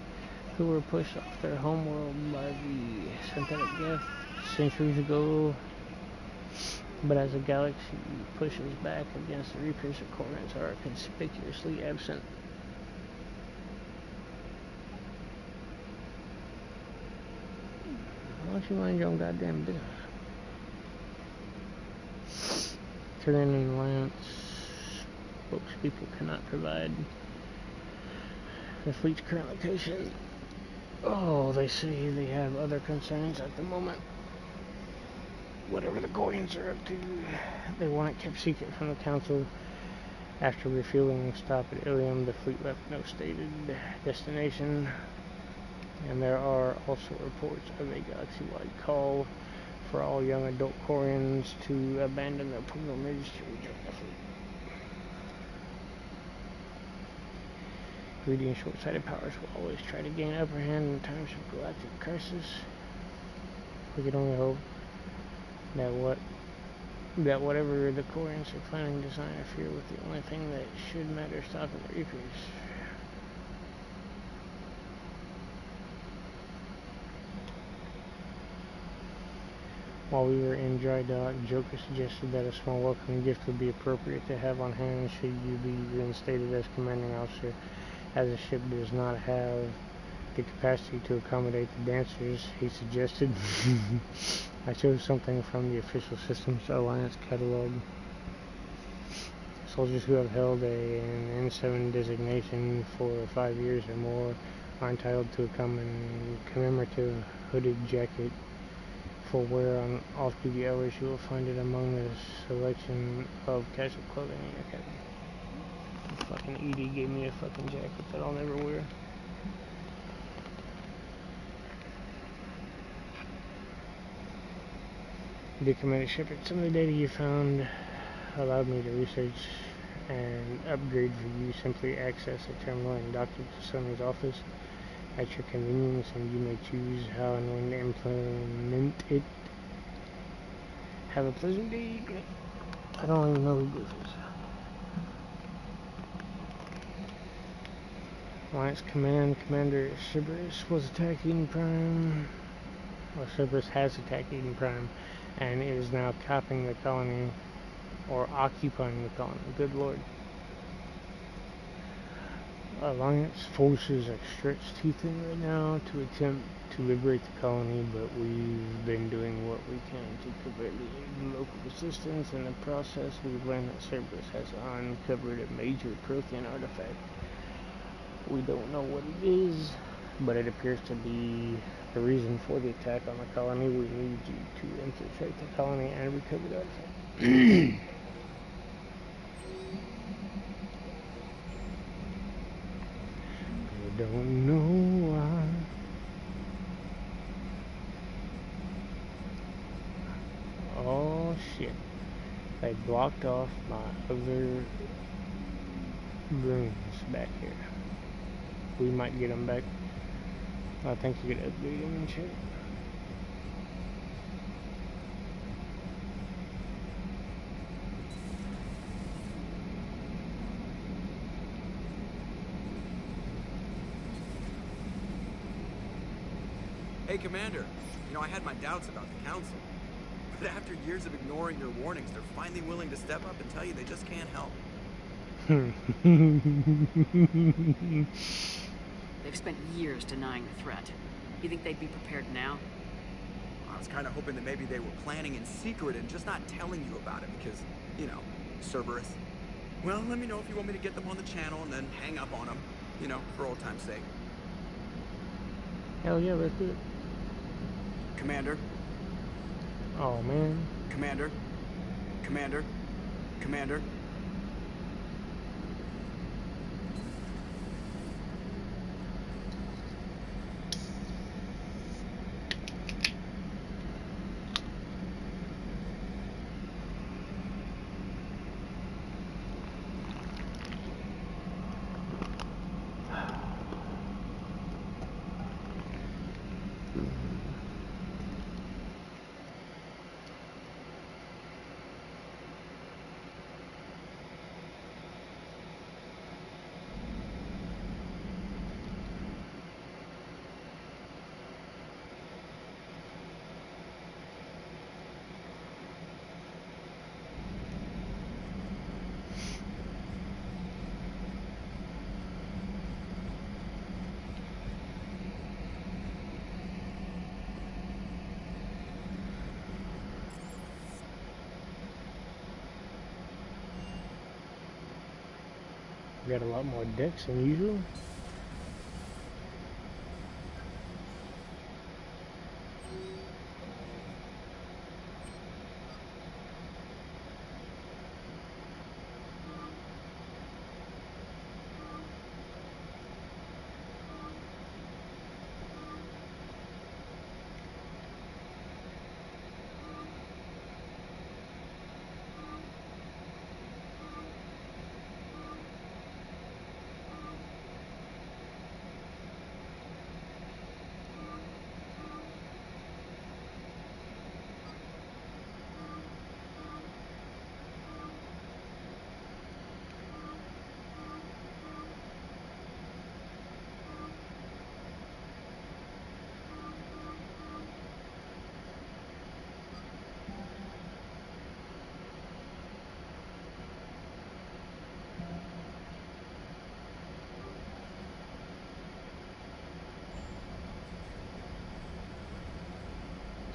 who were pushed off their homeworld by the synthetic death centuries ago. But as the galaxy pushes back against the Reapers, the Quarians are conspicuously absent. Why don't you mind your own goddamn business? Terrain Alliance spokespeople cannot provide the fleet's current location. Oh, they say they have other concerns at the moment. Whatever the Goyans are up to, they want it kept secret from the Council. After refueling stop at Ilium, the fleet left no stated destination, and there are also reports of a galaxy-wide call for all young adult Quarians to abandon their pilgrimage to rejoin the fleet. Greedy and short-sighted powers will always try to gain upper hand in times of galactic crisis. We can only hope that whatever the Quarians are planning does not interfere with the only thing that should matter, stopping the Reapers. While we were in dry dock, Joker suggested that a small welcoming gift would be appropriate to have on hand should you be reinstated as commanding officer, as the ship does not have the capacity to accommodate the dancers, he suggested. I chose something from the official Systems Alliance catalog. Soldiers who have held an N7 designation for 5 years or more are entitled to a commemorative hooded jacket for wear on off-duty hours. You will find it among the selection of casual clothing in your cabin. Fucking Edie gave me a fucking jacket that I'll never wear. Dear Commander Shepard, some of the data you found allowed me to research and upgrade for you. Simply access a terminal and dock it to Sony's office at your convenience, and you may choose how and when to implement it. Have a pleasant day. I don't even know who this is. Alliance Command Commander Cerberus was attacked Eden Prime. Or Cerberus has attacked Eden Prime and is now copying the colony, or occupying the colony. Good lord. Alliance forces are stretched too thin right now to attempt to liberate the colony, but we've been doing what we can to covertly aid local resistance. In the process, we've learned that Cerberus has uncovered a major Prothean artifact. We don't know what it is, but it appears to be the reason for the attack on the colony. We need you to infiltrate the colony and recover the artifact. We don't know why. Oh shit. They blocked off my other rooms back here. We might get them back. I think you could upgrade them and shit. Hey, Commander. You know, I had my doubts about the Council. But after years of ignoring your warnings, they're finally willing to step up and tell you they just can't help. They've spent years denying the threat. You think they'd be prepared now? I was kind of hoping that maybe they were planning in secret and just not telling you about it because, you know, Cerberus. Well, let me know if you want me to get them on the channel and then hang up on them, you know, for old time's sake. Hell yeah, let's do it. Commander. Oh, man. Commander. Commander. Commander. We got a lot more decks than usual.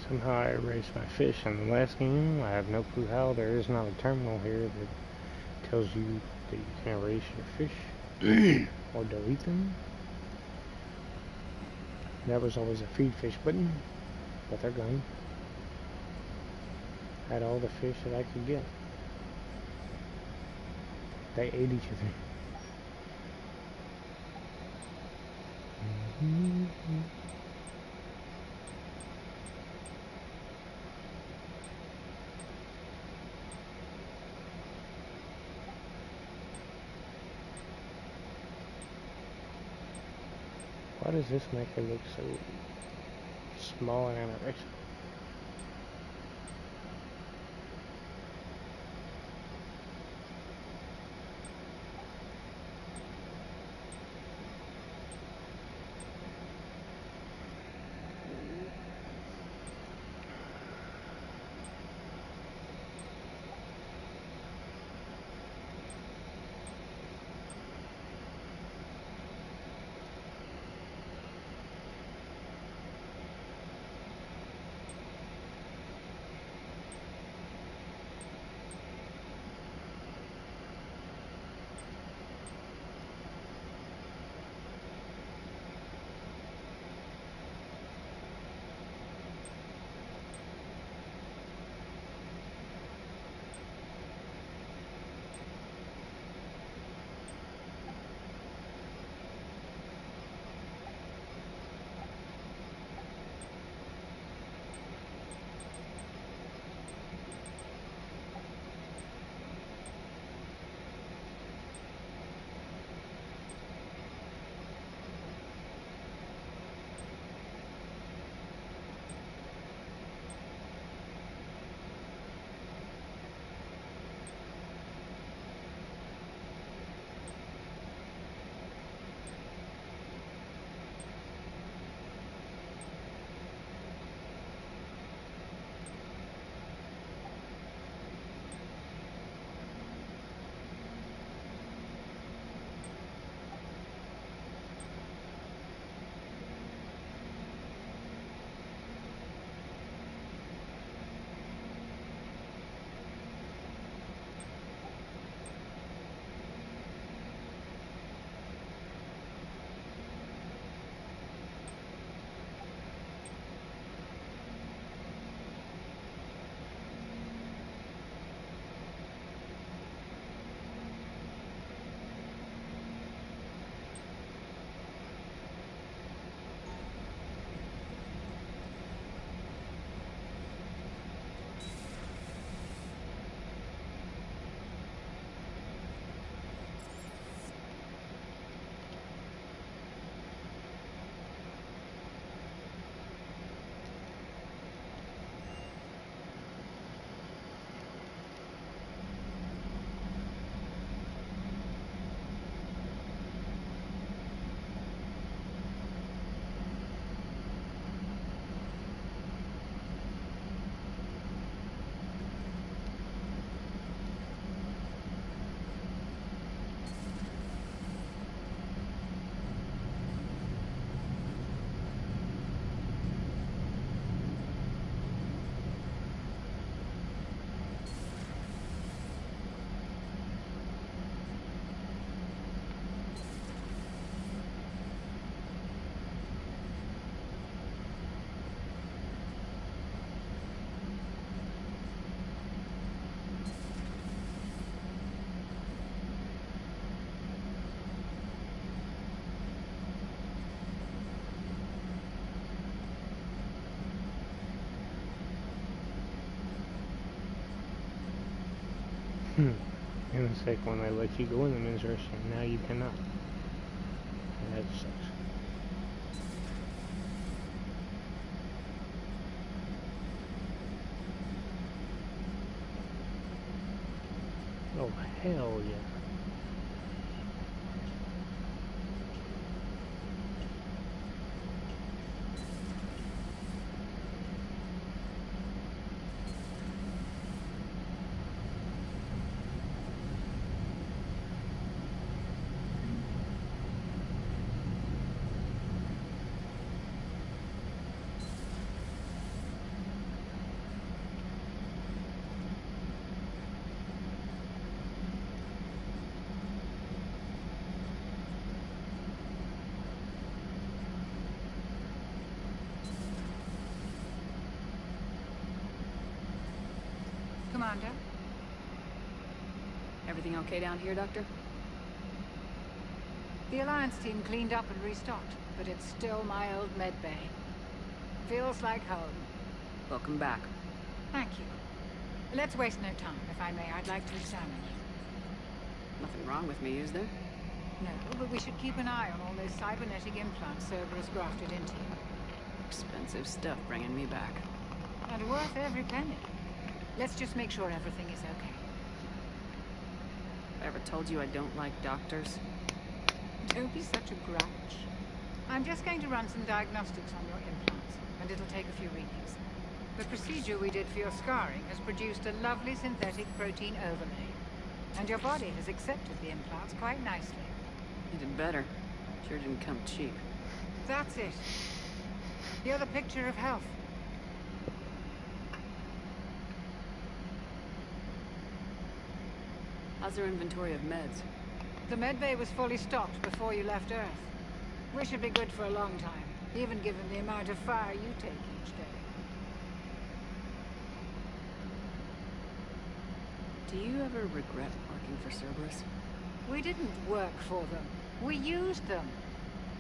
Somehow I erased my fish in the last game. I have no clue how. There is not a terminal here that tells you that you can erase your fish or delete them. That was always a feed fish button, but they're gone. I had all the fish that I could get. They ate each other. Why does this make her look so small and anorexic? And it's like when I let you go in the men's restroom, now you cannot. That sucks. Oh, hell yeah. Commander? Everything okay down here, Doctor? The Alliance team cleaned up and restocked, but it's still my old med bay. Feels like home. Welcome back. Thank you. Let's waste no time. If I may, I'd like to examine you. Nothing wrong with me, is there? No, but we should keep an eye on all those cybernetic implants Cerberus grafted into you. Expensive stuff bringing me back. And worth every penny. Let's just make sure everything is okay. I ever told you I don't like doctors? Don't be such a grouch. I'm just going to run some diagnostics on your implants, and it'll take a few readings. The procedure we did for your scarring has produced a lovely synthetic protein overlay. And your body has accepted the implants quite nicely. You did better. Sure didn't come cheap. That's it. You're the picture of health. How's their inventory of meds? The med bay was fully stocked before you left Earth. We should be good for a long time, even given the amount of fire you take each day. Do you ever regret working for Cerberus? We didn't work for them. We used them.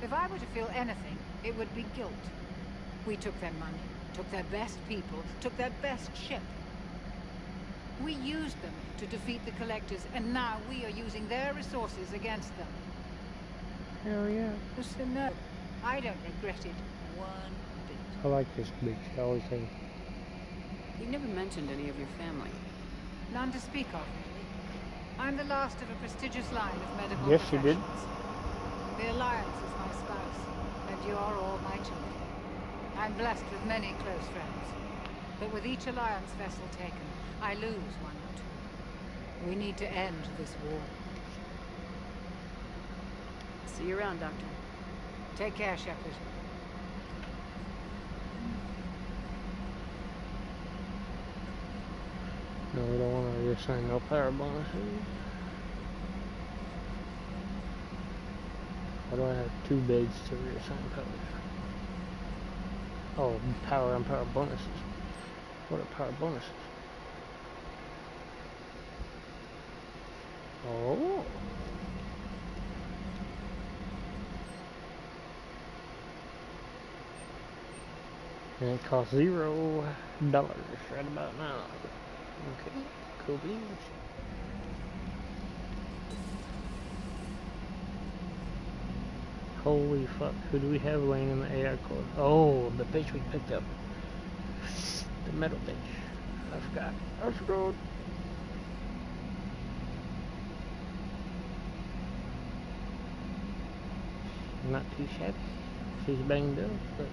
If I were to feel anything, it would be guilt. We took their money, took their best people, took their best ship. We used them to defeat the Collectors, and now we are using their resources against them. Hell yeah. So no, I don't regret it one bit. I like this bitch. I always say. You never mentioned any of your family. None to speak of, really. I'm the last of a prestigious line of medical Yes, you did. professionals. The Alliance is my spouse, and you are all my children. I'm blessed with many close friends. But with each Alliance vessel taken, I lose one or two. We need to end this war. See you around, Doctor. Take care, Shepard. No, we don't want to reassign no power bonuses. Why do I have 2 beds to reassign powers? Oh, power and power bonuses. What are power bonuses? Oh. And it costs $0 right about now. Okay, cool beans. Holy fuck, who do we have laying in the AI core? Oh, the bitch we picked up. The metal bitch. I forgot. I forgot. Not too shabby. She's banged up, but...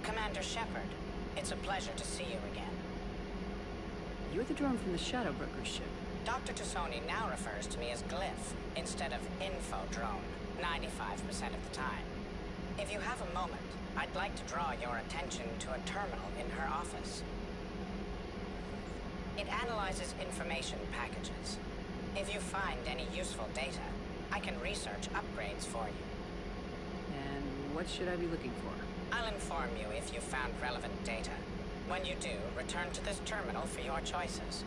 Commander Shepard, it's a pleasure to see you again. You're the drone from the Shadow Broker's ship. Dr. Tassoni now refers to me as Glyph instead of Info Drone, 95% of the time. If you have a moment, I'd like to draw your attention to a terminal in her office. It analyzes information packages. If you find any useful data, I can research upgrades for you. And what should I be looking for? I'll inform you if you found relevant data. When you do, return to this terminal for your choices.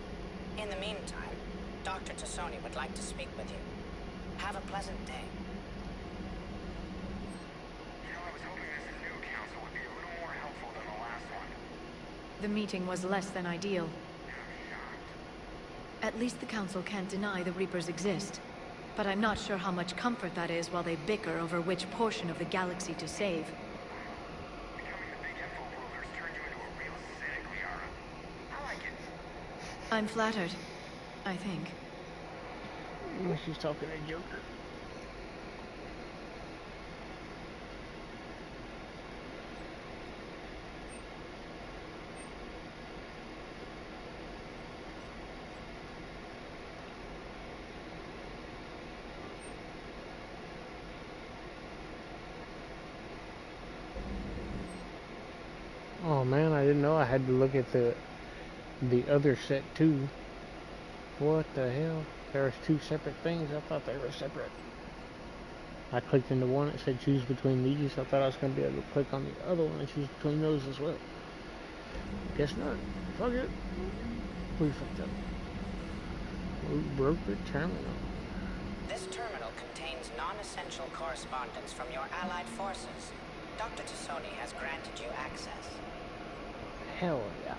In the meantime, Dr. Tassoni would like to speak with you. Have a pleasant day. You know, I was hoping this new council would be a little more helpful than the last one. The meeting was less than ideal. At least the Council can't deny the Reapers exist. But I'm not sure how much comfort that is while they bicker over which portion of the galaxy to save. I'm flattered, I think. She's talking to Joker. Oh man, I didn't know I had to look at the the other set too. What the hell? There's two separate things. I thought they were separate. I clicked into one, it said choose between these. I thought I was going to be able to click on the other one and choose between those as well. Guess not. Fuck it. We fucked up. We broke the terminal. This terminal contains non-essential correspondence from your allied forces. Dr. Tassoni has granted you access. Hell yeah.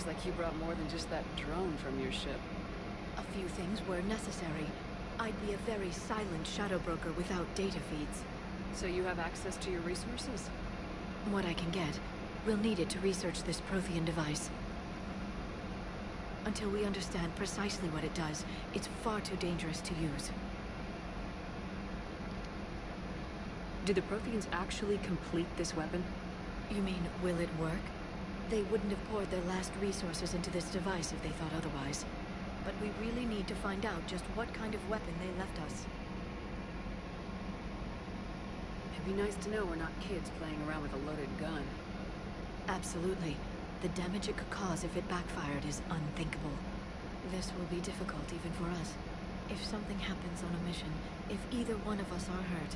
Looks like you brought more than just that drone from your ship. A few things were necessary. I'd be a very silent shadow broker without data feeds. So you have access to your resources? What I can get. We'll need it to research this Prothean device. Until we understand precisely what it does, it's far too dangerous to use. Do the Protheans actually complete this weapon? You mean, will it work? They wouldn't have poured their last resources into this device if they thought otherwise. But we really need to find out just what kind of weapon they left us. It'd be nice to know we're not kids playing around with a loaded gun. Absolutely. The damage it could cause if it backfired is unthinkable. This will be difficult even for us. If something happens on a mission, if either one of us are hurt,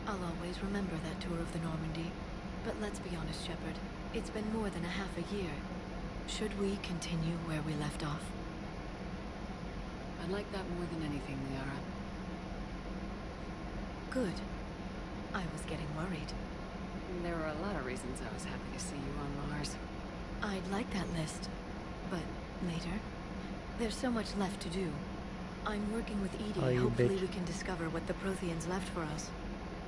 I'll always remember that tour of the Normandy. But let's be honest, Shepard. It's been more than a half a year. Should we continue where we left off? I'd like that more than anything, Liara. Good. I was getting worried. There were a lot of reasons I was happy to see you on Mars. I'd like that list. But later? There's so much left to do. I'm working with EDI. Oh, you Hopefully bitch. we can discover what the Protheans left for us.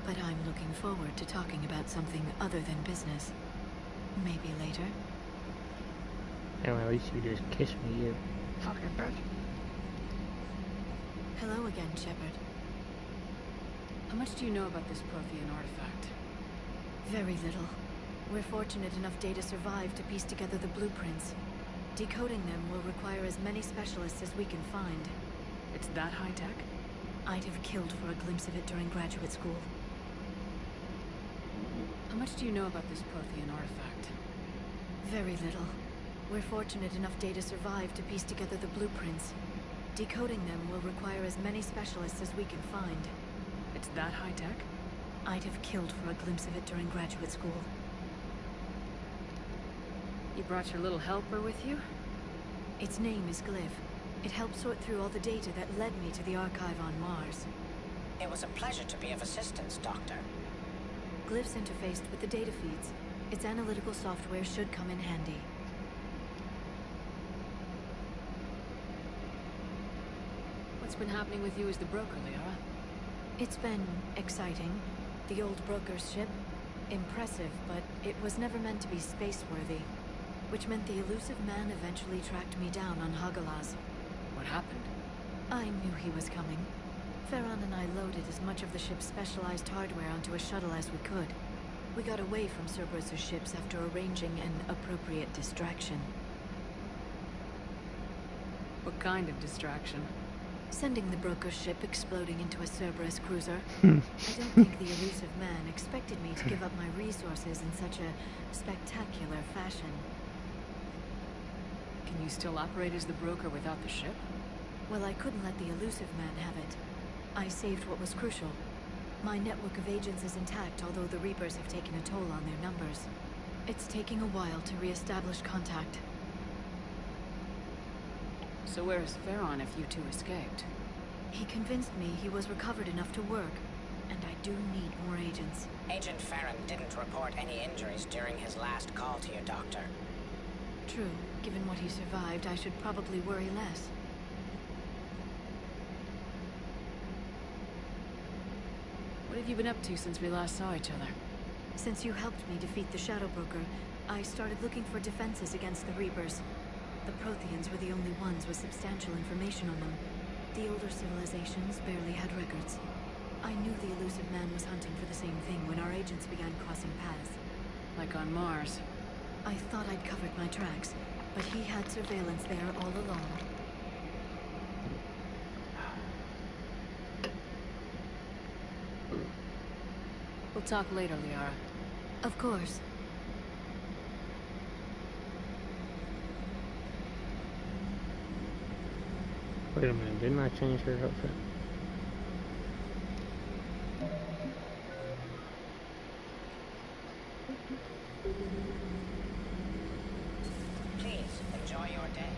But I'm looking forward to talking about something other than business. Maybe later? Oh, at least you just kiss me, you fucking bitch. Hello again, Shepard. How much do you know about this Prothean artifact? Very little. We're fortunate enough Data survived to piece together the blueprints. Decoding them will require as many specialists as we can find. It's that high-tech? I'd have killed for a glimpse of it during graduate school. How much do you know about this Prothean artifact? Very little. We're fortunate enough Data survived to piece together the blueprints. Decoding them will require as many specialists as we can find. It's that high-tech? I'd have killed for a glimpse of it during graduate school. You brought your little helper with you? Its name is Glyph. It helped sort through all the data that led me to the archive on Mars. It was a pleasure to be of assistance, Doctor. Glyph's interfaced with the data feeds. Its analytical software should come in handy. What's been happening with you as the broker, Liara? It's been exciting. The old broker's ship. Impressive, but it was never meant to be space-worthy. Which meant the elusive man eventually tracked me down on Hagalaz. What happened? I knew he was coming. Farron and I loaded as much of the ship's specialized hardware onto a shuttle as we could. We got away from Cerberus' ships after arranging an appropriate distraction. What kind of distraction? Sending the broker's ship exploding into a Cerberus cruiser. I don't think the elusive man expected me to give up my resources in such a spectacular fashion. Can you still operate as the broker without the ship? Well, I couldn't let the elusive man have it. I saved what was crucial. My network of agents is intact, although the Reapers have taken a toll on their numbers. It's taking a while to re-establish contact. So where is Farron if you two escaped? He convinced me he was recovered enough to work, and I do need more agents. Agent Farron didn't report any injuries during his last call to you, Doctor. True. Given what he survived, I should probably worry less. What have you been up to since we last saw each other? Since you helped me defeat the Shadow Broker, I started looking for defenses against the Reapers. The Protheans were the only ones with substantial information on them. The older civilizations barely had records. I knew the elusive man was hunting for the same thing when our agents began crossing paths. Like on Mars. I thought I'd covered my tracks, but he had surveillance there all along. We'll talk later, Liara. Of course. Wait a minute, didn't I change her outfit? Please, enjoy your day.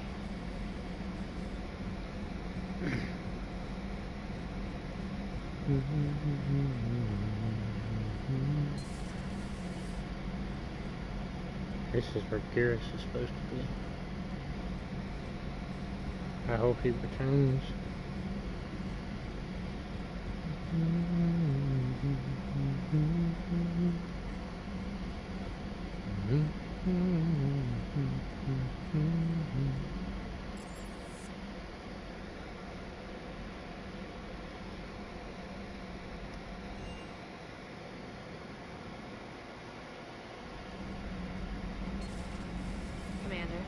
This is where Garrus is supposed to be. I hope he returns. Commander.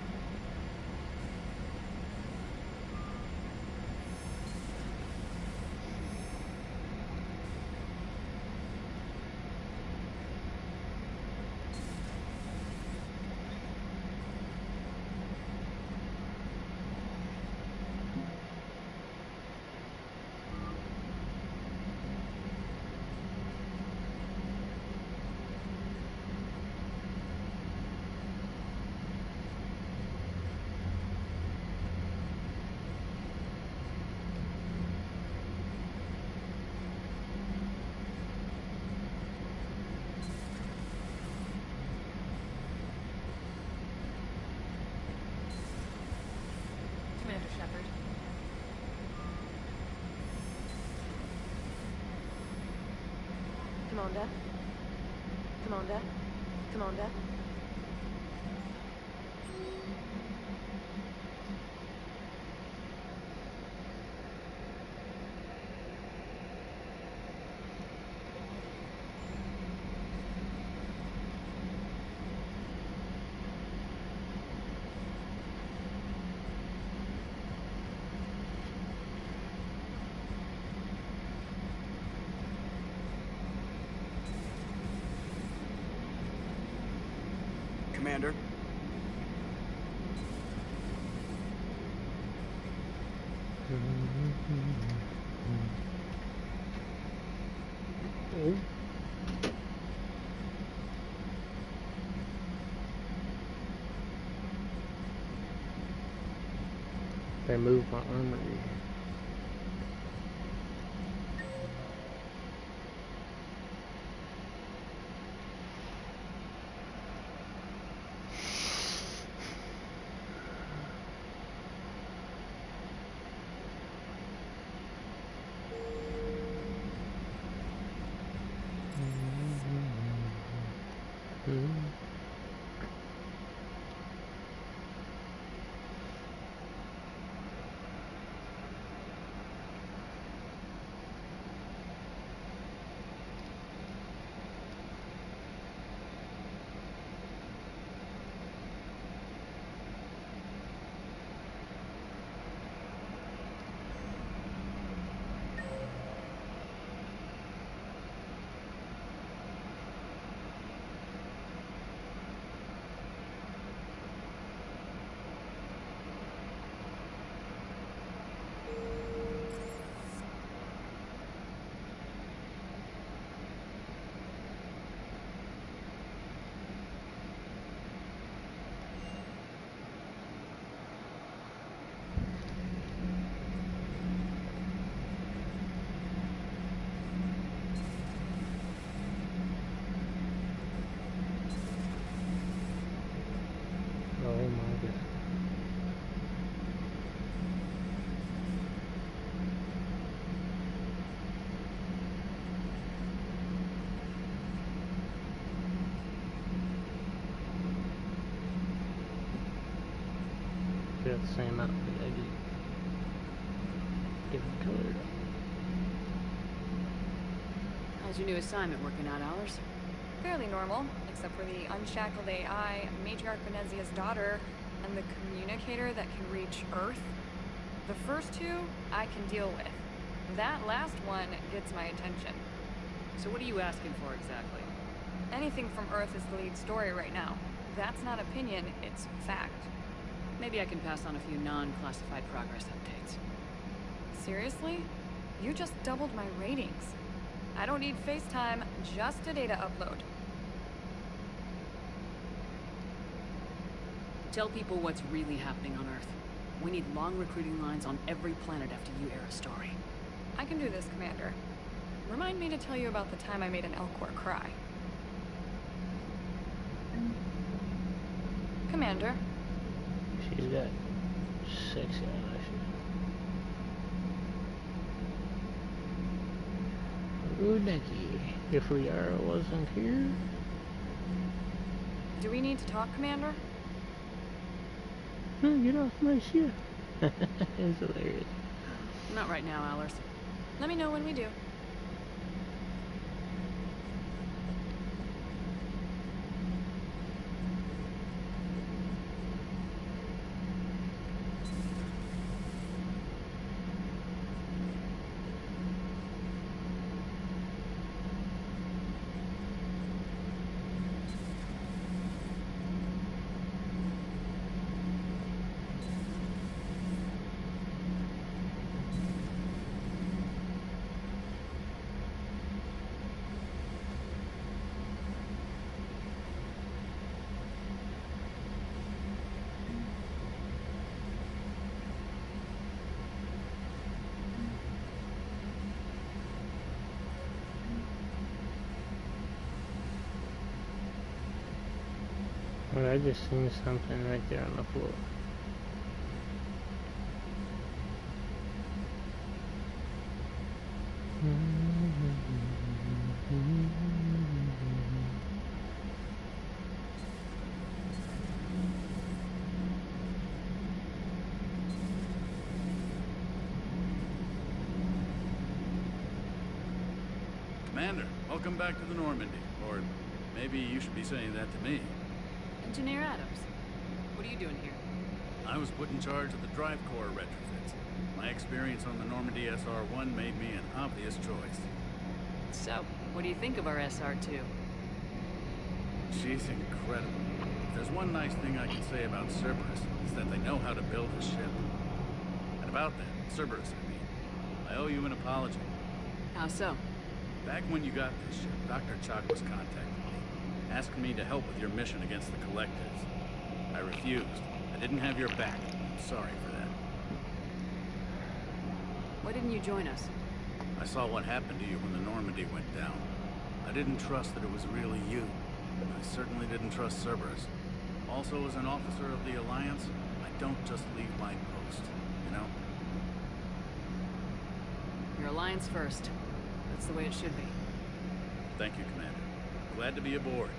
Commander? Commander? Commander? Commander. Oh. They moved my armory. Got the same outfit I did. Different color. How's your new assignment working out, Allers? Fairly normal, except for the unshackled AI, Matriarch Venezia's daughter, and the communicator that can reach Earth. The first two, I can deal with. That last one gets my attention. So what are you asking for exactly? Anything from Earth is the lead story right now. That's not opinion, it's fact. Maybe I can pass on a few non-classified progress updates. Seriously? You just doubled my ratings. I don't need FaceTime, just a data upload. Tell people what's really happening on Earth. We need long recruiting lines on every planet after you air a story. I can do this, Commander. Remind me to tell you about the time I made an Elcor cry. Commander. She's got sexy eyelashes. Ooh, Nicky. If Liara wasn't here. Do we need to talk, Commander? Get off my ship. It's hilarious. Not right now, Allers. Let me know when we do. Well, I just seen something right there on the floor. Commander, welcome back to the Normandy. Or maybe you should be saying that to me. Engineer Adams, what are you doing here? I was put in charge of the drive core retrofits. My experience on the Normandy SR-1 made me an obvious choice. So, what do you think of our SR-2? She's incredible. If there's one nice thing I can say about Cerberus, it's that they know how to build a ship. And about that, Cerberus, I owe you an apology. How so? Back when you got this ship, Dr. Chalk was contacting me, asking me to help with your mission against the Collectors. I refused. I didn't have your back. I'm sorry for that. Why didn't you join us? I saw what happened to you when the Normandy went down. I didn't trust that it was really you. I certainly didn't trust Cerberus. Also, as an officer of the Alliance, I don't just leave my post, you know? Your Alliance first. That's the way it should be. Thank you, Commander. Glad to be aboard.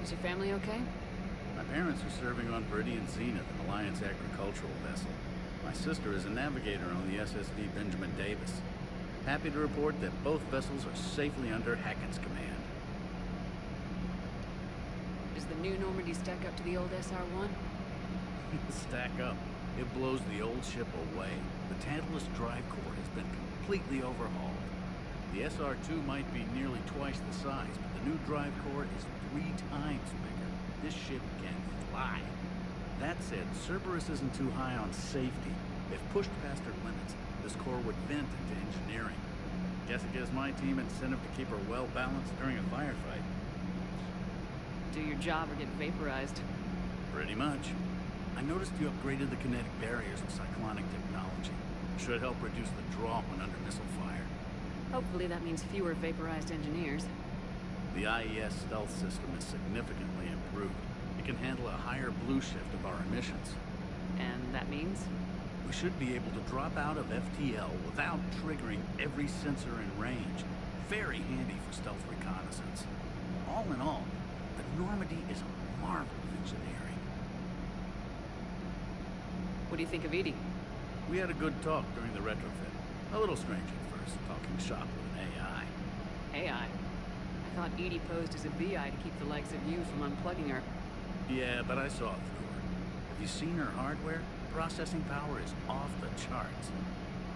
Is your family okay? My parents are serving on Viridian Zenith, an Alliance agricultural vessel. My sister is a navigator on the SSV Benjamin Davis. Happy to report that both vessels are safely under Hackett's command. Does the new Normandy stack up to the old SR-1? Stack up. It blows the old ship away. The Tantalus drive core has been completely overhauled. The SR-2 might be nearly twice the size, but the new drive core is 3 times bigger. This ship can fly. That said, Cerberus isn't too high on safety. If pushed past her limits, this core would vent into engineering. Guess it gives my team incentive to keep her well balanced during a firefight. Do your job or get vaporized. Pretty much. I noticed you upgraded the kinetic barriers with cyclonic technology. Should help reduce the draw when under missile fire. Hopefully that means fewer vaporized engineers. The IES stealth system is significantly improved. It can handle a higher blue shift of our emissions. And that means? We should be able to drop out of FTL without triggering every sensor in range. Very handy for stealth reconnaissance. All in all, the Normandy is a marvel of engineering. What do you think of Edie? We had a good talk during the retrofit. A little strange at first, talking shop with an AI. AI? I thought Edie posed as a VI to keep the likes of you from unplugging her. Yeah, but I saw through her. Have you seen her hardware? Processing power is off the charts.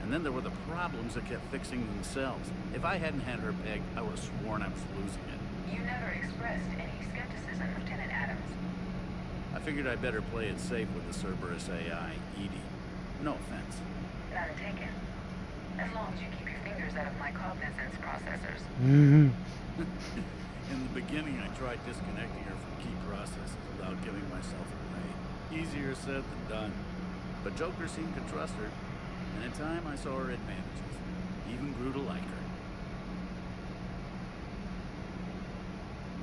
And then there were the problems that kept fixing themselves. If I hadn't had her pegged, I would have sworn I was losing it. You never expressed any skepticism, Lieutenant Adams. I figured I'd better play it safe with the Cerberus AI, Edie. No offense. None taken. As long as you keep your fingers out of my cognizance processors. In the beginning, I tried disconnecting her from key processes without giving myself away. Easier said than done. But Joker seemed to trust her, and in time I saw her advantages. Even grew to like her.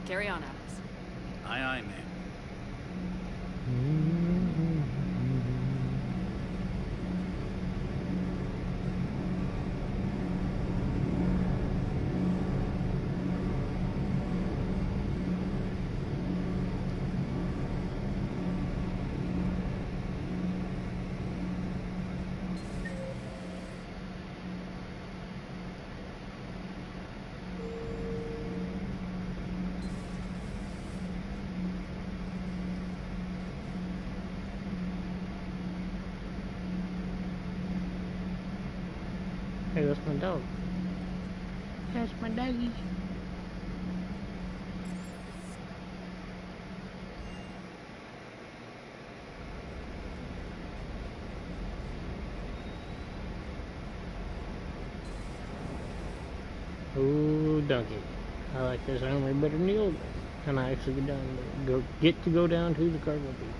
Carry on, Adams. Aye, aye, ma'am. Hey, that's my dog. That's my doggy. Ooh, donkey. I like this armory better than the old one. And I actually get to go down to the cargo bay.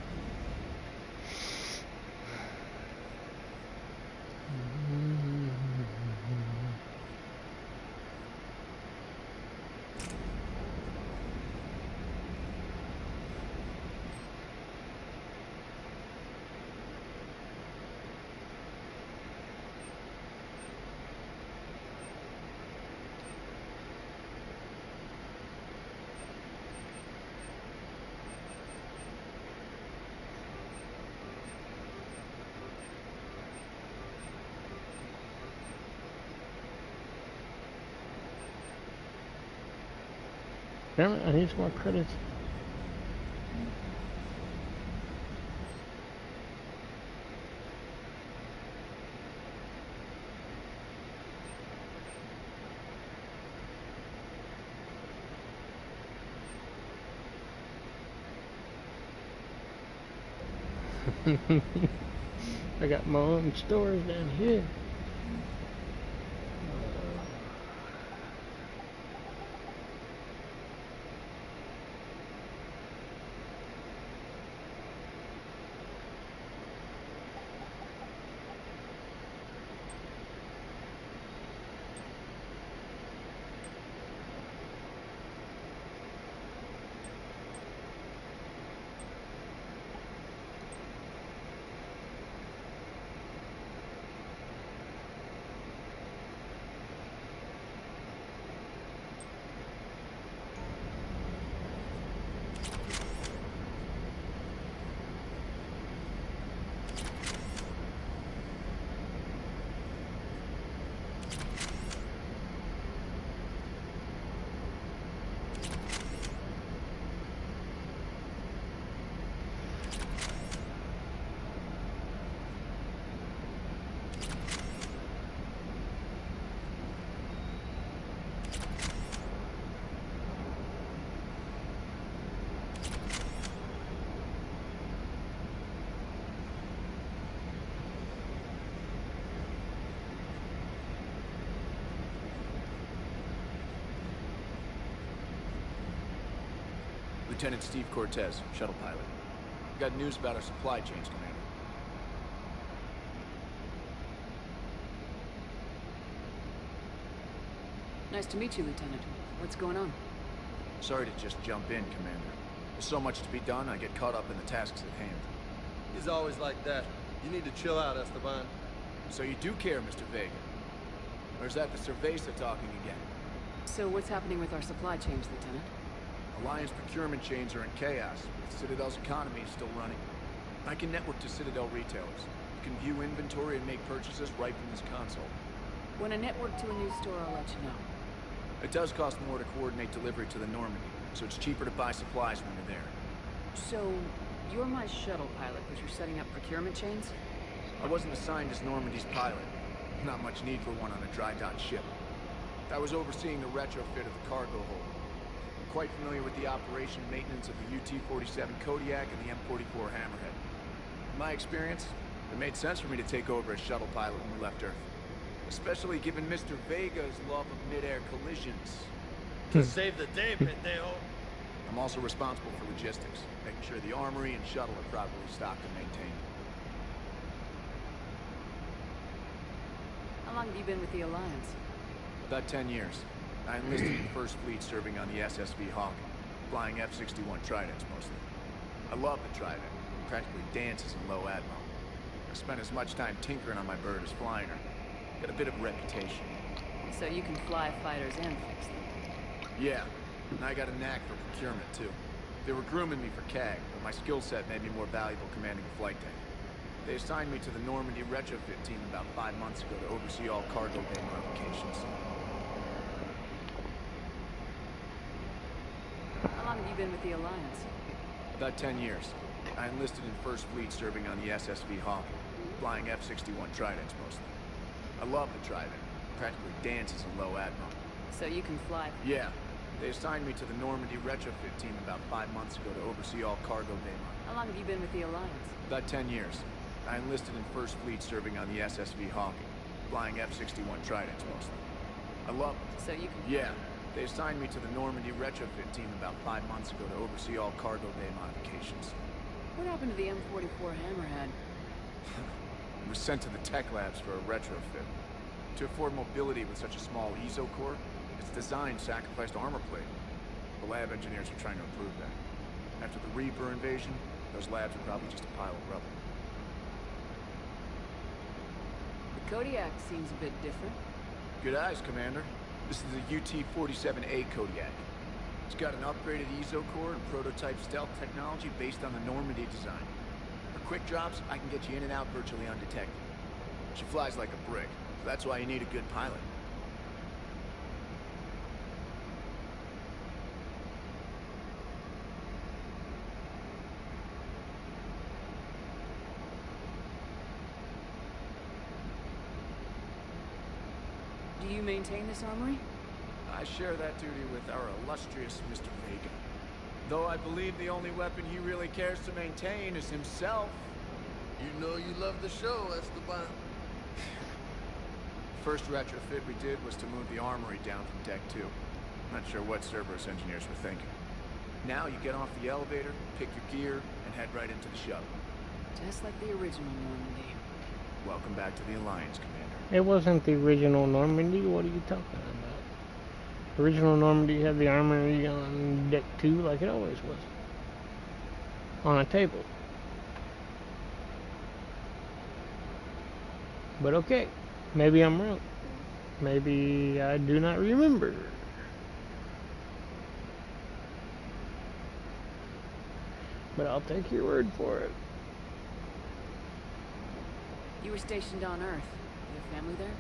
Damn it, I need some more credits. I got my own stores down here. Lieutenant Steve Cortez, shuttle pilot. Got news about our supply chains, Commander. Nice to meet you, Lieutenant. What's going on? Sorry to just jump in, Commander. There's so much to be done, I get caught up in the tasks at hand. He's always like that. You need to chill out, Esteban. So you do care, Mr. Vega? Or is that the Cerveza talking again? So what's happening with our supply chains, Lieutenant? Alliance procurement chains are in chaos, but Citadel's economy is still running. I can network to Citadel retailers. You can view inventory and make purchases right from this console. When I network to a new store, I'll let you know. It does cost more to coordinate delivery to the Normandy, so it's cheaper to buy supplies when you're there. So, you're my shuttle pilot, but you're setting up procurement chains? I wasn't assigned as Normandy's pilot. Not much need for one on a dry dock ship. I was overseeing the retrofit of the cargo hold. I'm quite familiar with the operation and maintenance of the UT-47 Kodiak and the M44 Hammerhead. In my experience, it made sense for me to take over as shuttle pilot when we left Earth. Especially given Mr. Vega's love of mid-air collisions. To save the day, pendejo. I'm also responsible for logistics, making sure the armory and shuttle are properly stocked and maintained. How long have you been with the Alliance? About 10 years. I enlisted in the First Fleet serving on the SSV Hawk, flying F-61 Tridents mostly. I love the Trident. It practically dances in low atmo. I spent as much time tinkering on my bird as flying her. Got a bit of a reputation. So you can fly fighters and fix them? Yeah, and I got a knack for procurement too. They were grooming me for CAG, but my skill set made me more valuable commanding a flight tank. They assigned me to the Normandy retrofit team about 5 months ago to oversee all cargo bay modifications. How long have you been with the Alliance? About 10 years. I enlisted in First Fleet serving on the SSV Hawk, flying F-61 Tridents mostly. I love the Trident. It practically dances in low atmo. So you can fly? Yeah. They assigned me to the Normandy retrofit team about 5 months ago to oversee all cargo bay modifications. How long have you been with the Alliance? About 10 years. I enlisted in First Fleet serving on the SSV Hawk, flying F-61 Tridents mostly. I love it. So you can... Yeah. They assigned me to the Normandy retrofit team about 5 months ago to oversee all cargo bay modifications. What happened to the M44 Hammerhead? It was sent to the tech labs for a retrofit. To afford mobility with such a small ESO core, its design sacrificed armor plate. The lab engineers are trying to improve that. After the Reaper invasion, those labs are probably just a pile of rubble. The Kodiak seems a bit different. Good eyes, Commander. This is the UT-47A Kodiak. It's got an upgraded ESO core and prototype stealth technology based on the Normandy design. For quick drops, I can get you in and out virtually undetected. She flies like a brick, so that's why you need a good pilot. you maintain this armory? I share that duty with our illustrious Mr. Vega. Though I believe the only weapon he really cares to maintain is himself. You know you love the show, Esteban. First retrofit we did was to move the armory down from Deck 2. Not sure what Cerberus engineers were thinking. Now you get off the elevator, pick your gear, and head right into the shuttle. Just like the original Normandy. Welcome back to the Alliance, Commander. It wasn't the original Normandy. What are you talking about? The original Normandy had the armory on Deck 2 like it always was. On a table. But okay. Maybe I'm wrong. Maybe I do not remember. But I'll take your word for it. You were stationed on Earth. You have family there?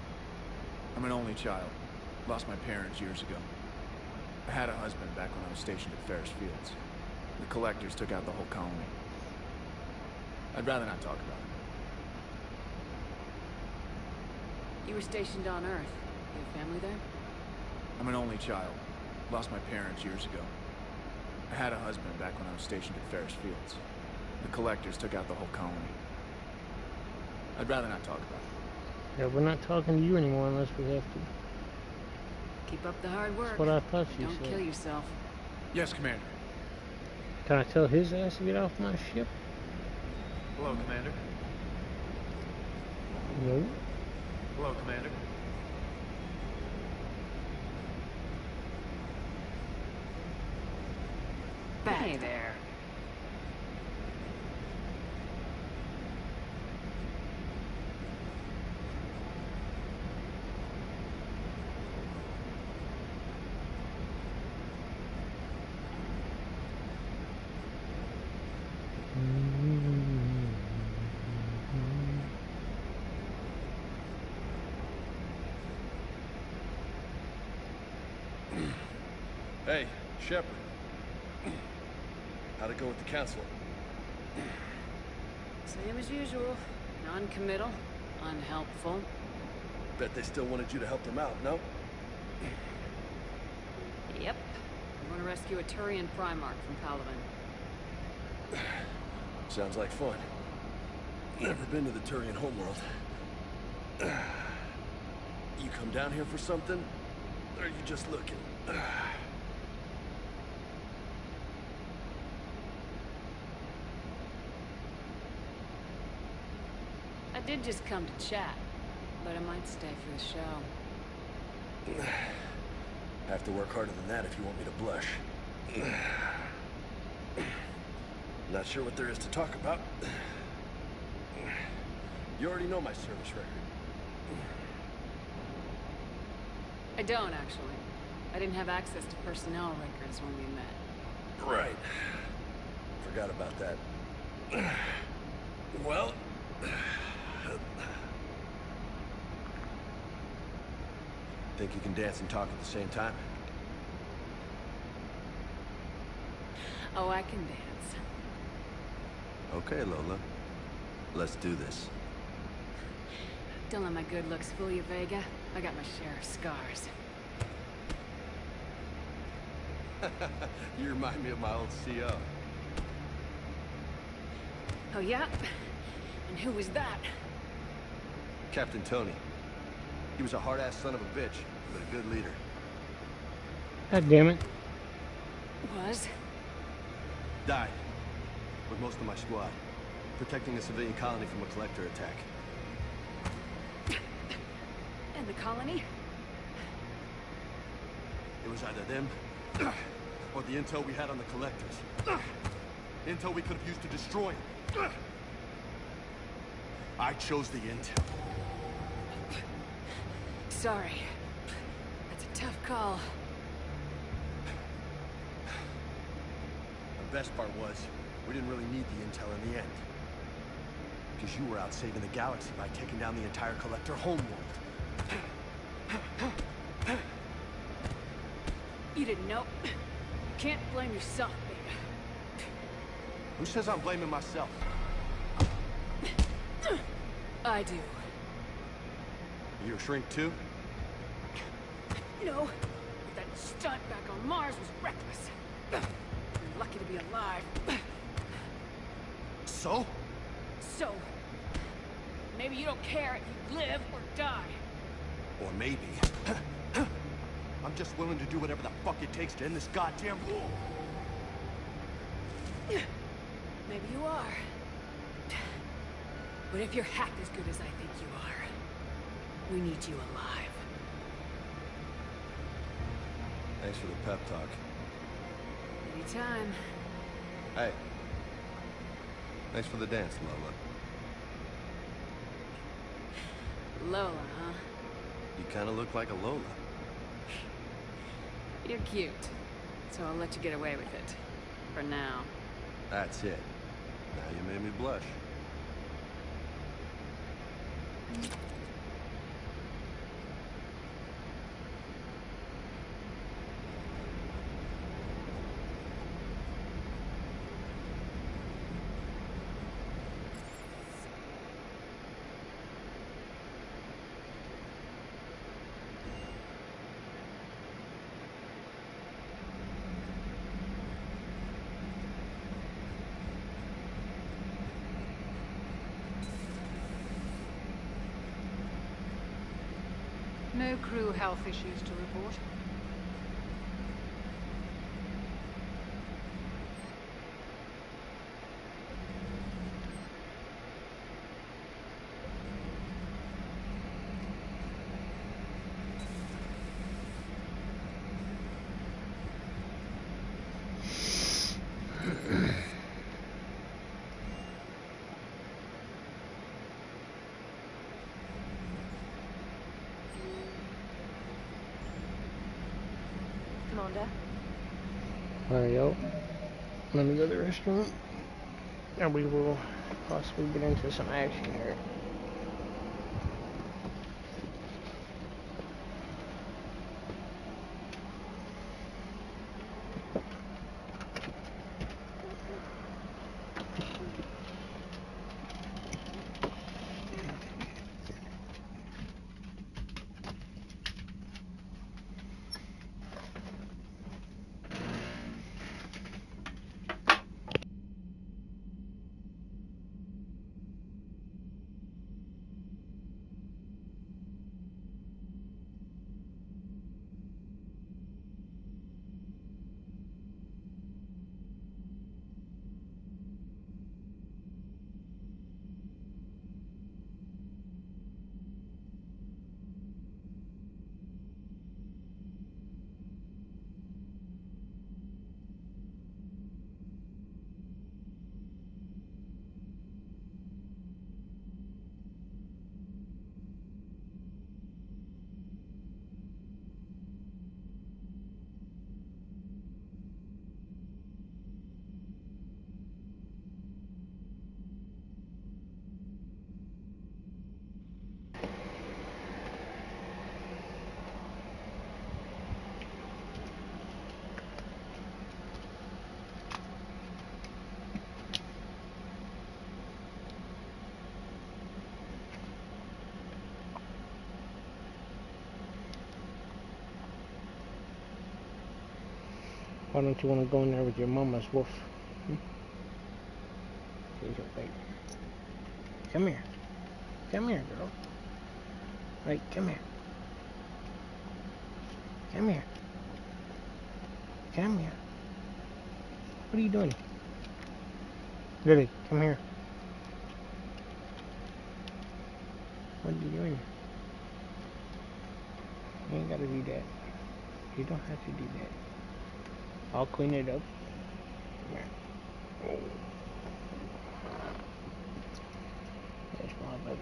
I'm an only child. Lost my parents years ago. I had a husband back when I was stationed at Ferris Fields. The collectors took out the whole colony. I'd rather not talk about it. You were stationed on Earth. You have family there? I'm an only child. Lost my parents years ago. I had a husband back when I was stationed at Ferris Fields. The collectors took out the whole colony. I'd rather not talk about it. Yeah, we're not talking to you anymore unless we have to. Keep up the hard work. That's what I thought you Don't said. kill yourself. Yes, Commander. Can I tell his ass to get off my ship? Hello, Commander. No. Hello, Commander. Hey there. Hey, Shepard. How'd it go with the council? Same as usual. Non-committal. Unhelpful. Bet they still wanted you to help them out, no? Yep. I'm going to rescue a Turian Primarch from Palaven. Sounds like fun. Never been to the Turian homeworld. You come down here for something? Or are you just looking? I did just come to chat, but I might stay for the show. Have to work harder than that if you want me to blush. Not sure what there is to talk about. You already know my service record. I don't, actually. I didn't have access to personnel records when we met. Right. Forgot about that. Well... Think you can dance and talk at the same time? Oh, I can dance. Okay, Lola. Let's do this. Don't let my good looks fool you, Vega. I got my share of scars. You remind me of my old CO. Oh, yeah? And who was that? Captain Tony. He was a hard-ass son of a bitch, but a good leader. God damn it. Was? Died. With most of my squad. Protecting a civilian colony from a collector attack. And the colony? It was either them, or the intel we had on the collectors. Intel we could have used to destroy them. I chose the intel. Sorry. That's a tough call. The best part was, we didn't really need the intel in the end. Because you were out saving the galaxy by taking down the entire collector homeworld. You didn't know. You can't blame yourself, Vega. Who says I'm blaming myself? I do. You're a shrink too? know that stunt back on Mars was reckless. You're lucky to be alive. So? So, maybe you don't care if you live or die. Or maybe... I'm just willing to do whatever the fuck it takes to end this goddamn war. Maybe you are. But if you're half as good as I think you are, we need you alive. Thanks for the pep talk. Anytime. Hey. Thanks for the dance, Lola. Lola, huh? You kind of look like a Lola. You're cute. So I'll let you get away with it. For now. That's it. Now you made me blush. No crew health issues to report. Commander. Alright, yo. Let me go to the restaurant. And we will possibly get into some action here. Why don't you want to go in there with your mama's wolf? Here's your baby. Come here. Come here, girl. Hey, come here. Come here. Come here. What are you doing? Lily, come here. What are you doing? You ain't gotta do that. You don't have to do that. I'll clean it up. Come here. Oh. There's my baby.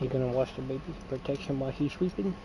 You gonna wash the baby's protection while he's sleeping?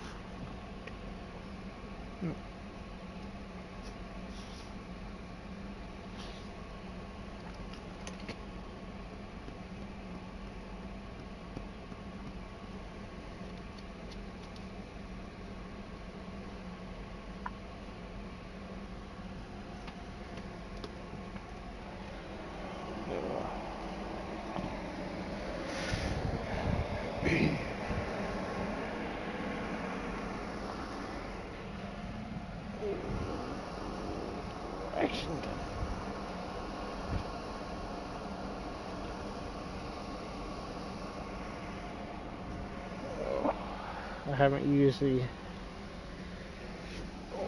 I haven't used the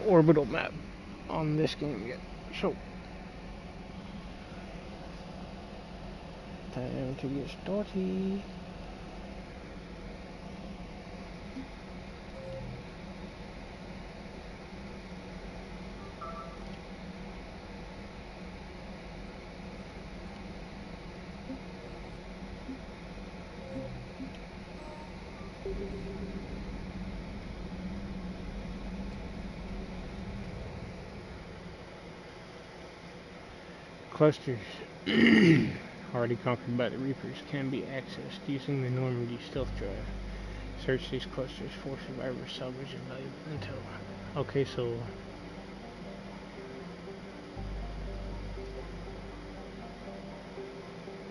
orbital map on this game yet, so time to get started. Clusters already conquered by the Reapers can be accessed using the Normandy stealth drive. Search these clusters for survivors, salvage, and valuable intel. Okay, so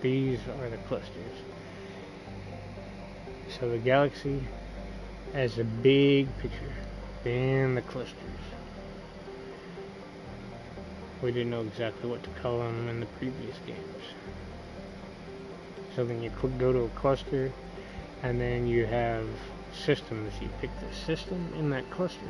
these are the clusters. So the galaxy has a big picture, then the clusters. We didn't know exactly what to call them in the previous games. So then you go to a cluster, and then you have systems. You pick the system in that cluster.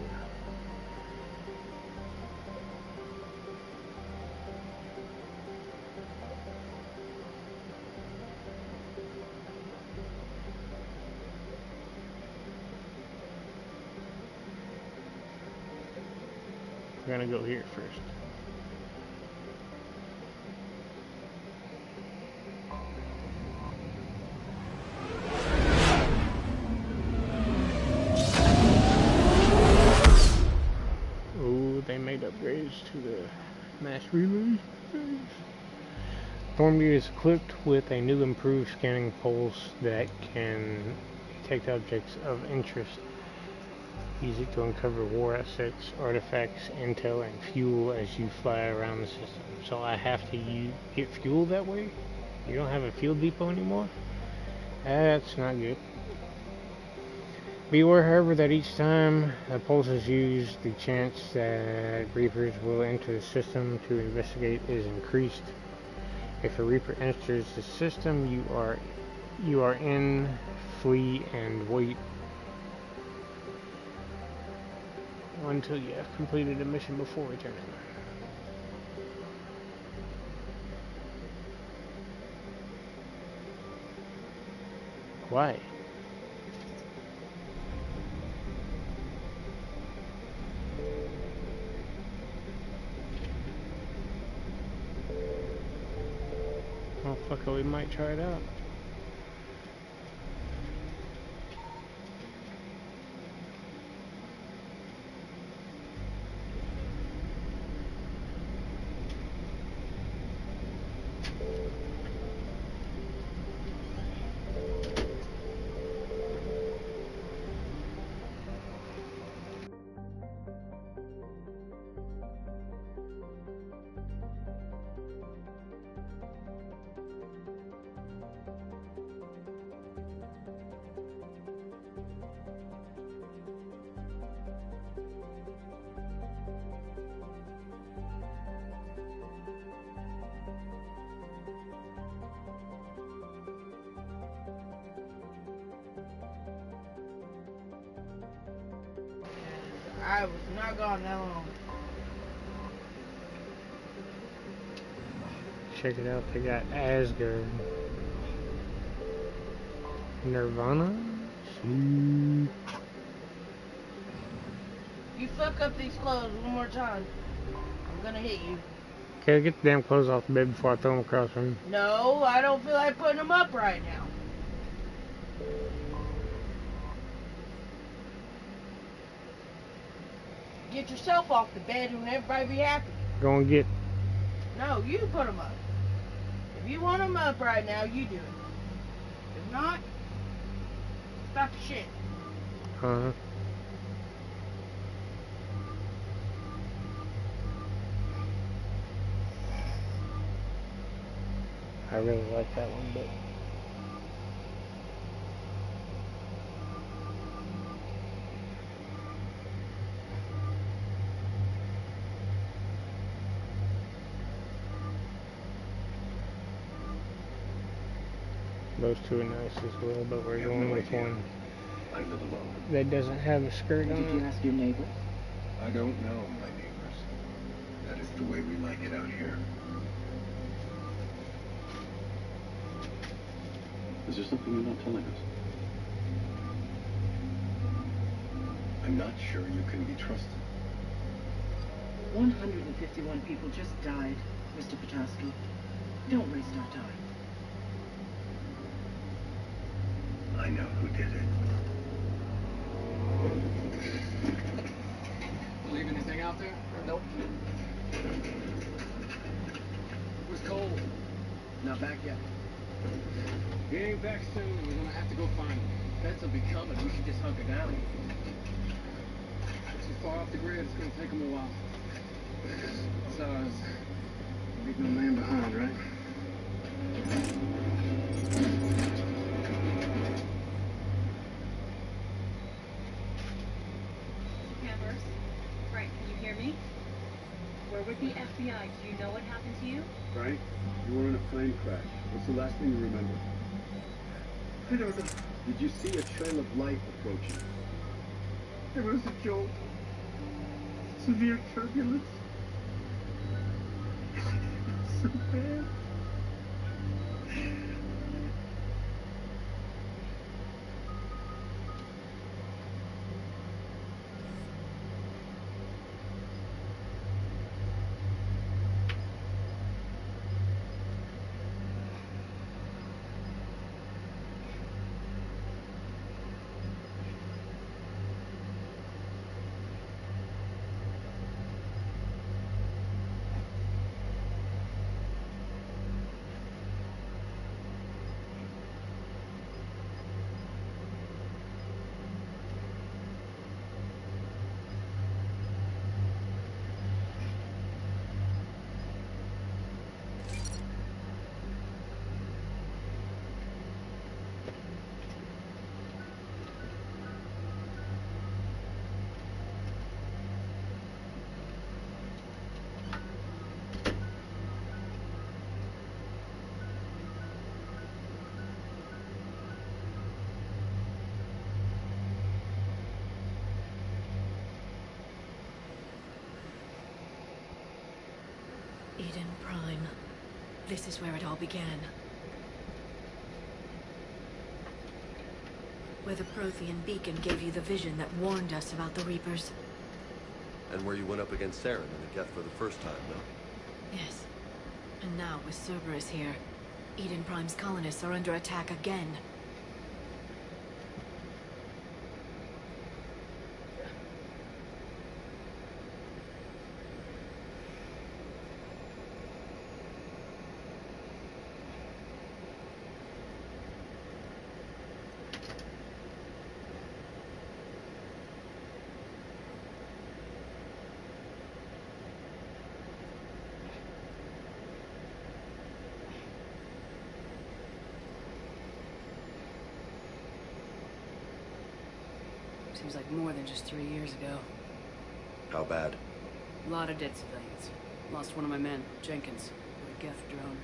We're gonna go here first. Upgrades to the mass relay. Normandy is equipped with a new improved scanning pulse that can detect objects of interest. Use it to uncover war assets, artifacts, intel, and fuel as you fly around the system. So I have to get fuel that way? You don't have a fuel depot anymore? That's not good. Be aware, however, that each time a pulse is used, the chance that Reapers will enter the system to investigate is increased. If a Reaper enters the system, you are in, flee, and wait until you have completed a mission before returning. Why? Oh, fuck it, we might try it out. I was not gone that long. Check it out, they got Asgard. Nirvana? You fuck up these clothes one more time, I'm gonna hit you. Okay, get the damn clothes off the bed before I throw them across the room. No, I don't feel like putting them up right now. Get yourself off the bed and everybody be happy. Go and get. No, you put them up. If you want them up right now, you do it. If not, stop the shit. Uh-huh. I really like that one, but Those two are nice as well, but we're going with one I live alone. that doesn't have a skirt on Did you it. ask your neighbors? I don't know my neighbors. That is the way we like it out here. Is there something you're not telling us? I'm not sure you can be trusted. 151 people just died, Mr. Petoskey. Don't waste our time. I know who did it. Leave anything out there? Nope. Where's Cole? Not back yet. He ain't back soon. We're gonna have to go find him. Feds will be coming. We should just hunker down. Too far off the grid. It's gonna take him a while. It's ours. Leave no man behind, right? Campers, Frank, can you hear me? We're with the FBI. Do you know what happened to you? Frank, you were in a plane crash. What's the last thing you remember? I don't know. Did you see a trail of light approaching? There was a jolt. Severe turbulence. So bad. Eden Prime. This is where it all began. Where the Prothean beacon gave you the vision that warned us about the Reapers. And where you went up against Saren and the Geth for the first time, no? Yes. And now, with Cerberus here, Eden Prime's colonists are under attack again. Seems like more than just 3 years ago. How bad? A lot of dead civilians. Lost one of my men, Jenkins, with a Geth drone.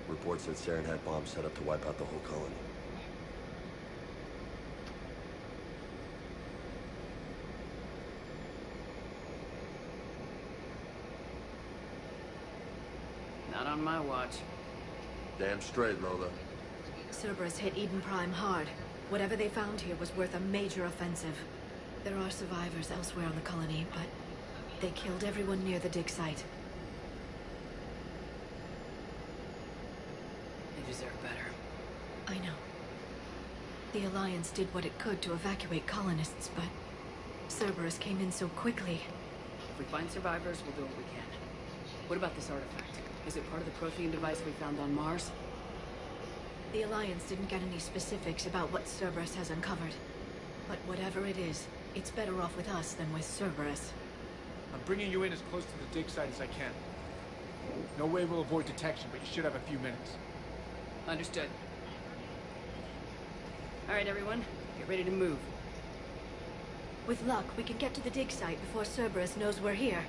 Reports that Saren had bombs set up to wipe out the whole colony. Not on my watch. Damn straight, Lola. Cerberus hit Eden Prime hard. Whatever they found here was worth a major offensive. There are survivors elsewhere on the colony, but they killed everyone near the dig site. They deserve better. I know. The Alliance did what it could to evacuate colonists, but Cerberus came in so quickly. If we find survivors, we'll do what we can. What about this artifact? Is it part of the Prothean device we found on Mars? The Alliance didn't get any specifics about what Cerberus has uncovered. But whatever it is, it's better off with us than with Cerberus. I'm bringing you in as close to the dig site as I can. No way we'll avoid detection, but you should have a few minutes. Understood. All right, everyone. Get ready to move. With luck, we can get to the dig site before Cerberus knows we're here.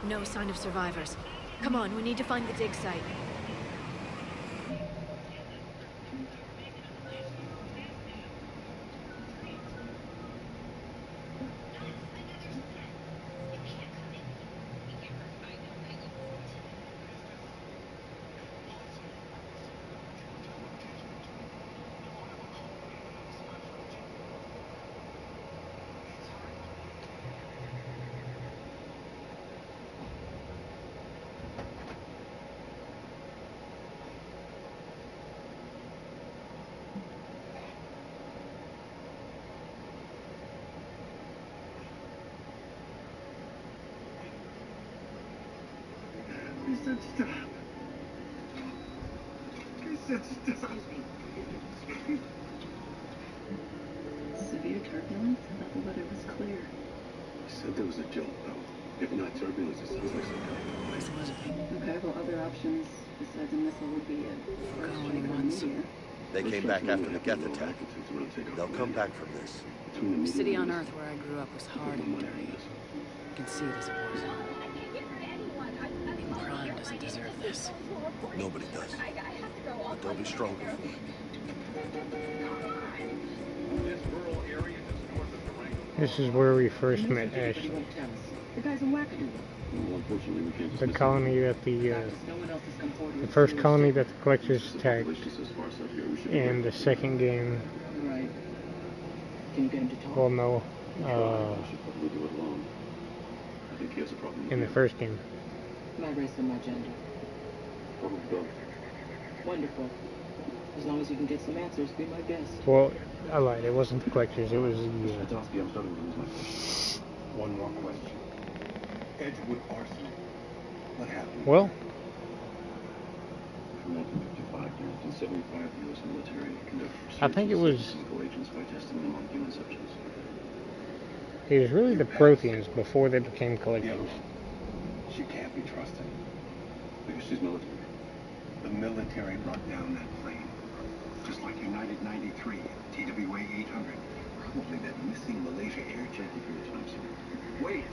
No sign of survivors. Come on, we need to find the dig site. He said stop. He said stop. Severe turbulence? I thought the weather was clear. He said there was a jolt, though. If not turbulence, it sounds like something. Okay, well, other options besides a missile would be a first strike or meteor. They came back after the Geth attack. They'll come back from this. The city on Earth where I grew up was hard and dirty. You can see it as a war zone. Prime doesn't deserve this. Nobody does. But they'll be stronger for it. This is where we first met Ashley. The guy's a wackadoo. The colony that the first colony that the collectors attacked, and the second game. Right. Can you get him to talk? Well, no. In the first game. My race and my gender. Wonderful. As long as you can get some answers, be my guest. Well, I lied. It wasn't the collectors. It was the. One more question. Edgewood Arsenal. What happened? Well. For 1955, there have been 75 U.S. military conduct I think it was. agents by testing them on human subjects. It was really the Protheans before they became collectors. She can't be trusted because she's military. The military brought down that plane, just like United 93, TWA 800. Probably that missing Malaysia air jet of yours, I'm sorry. Wait!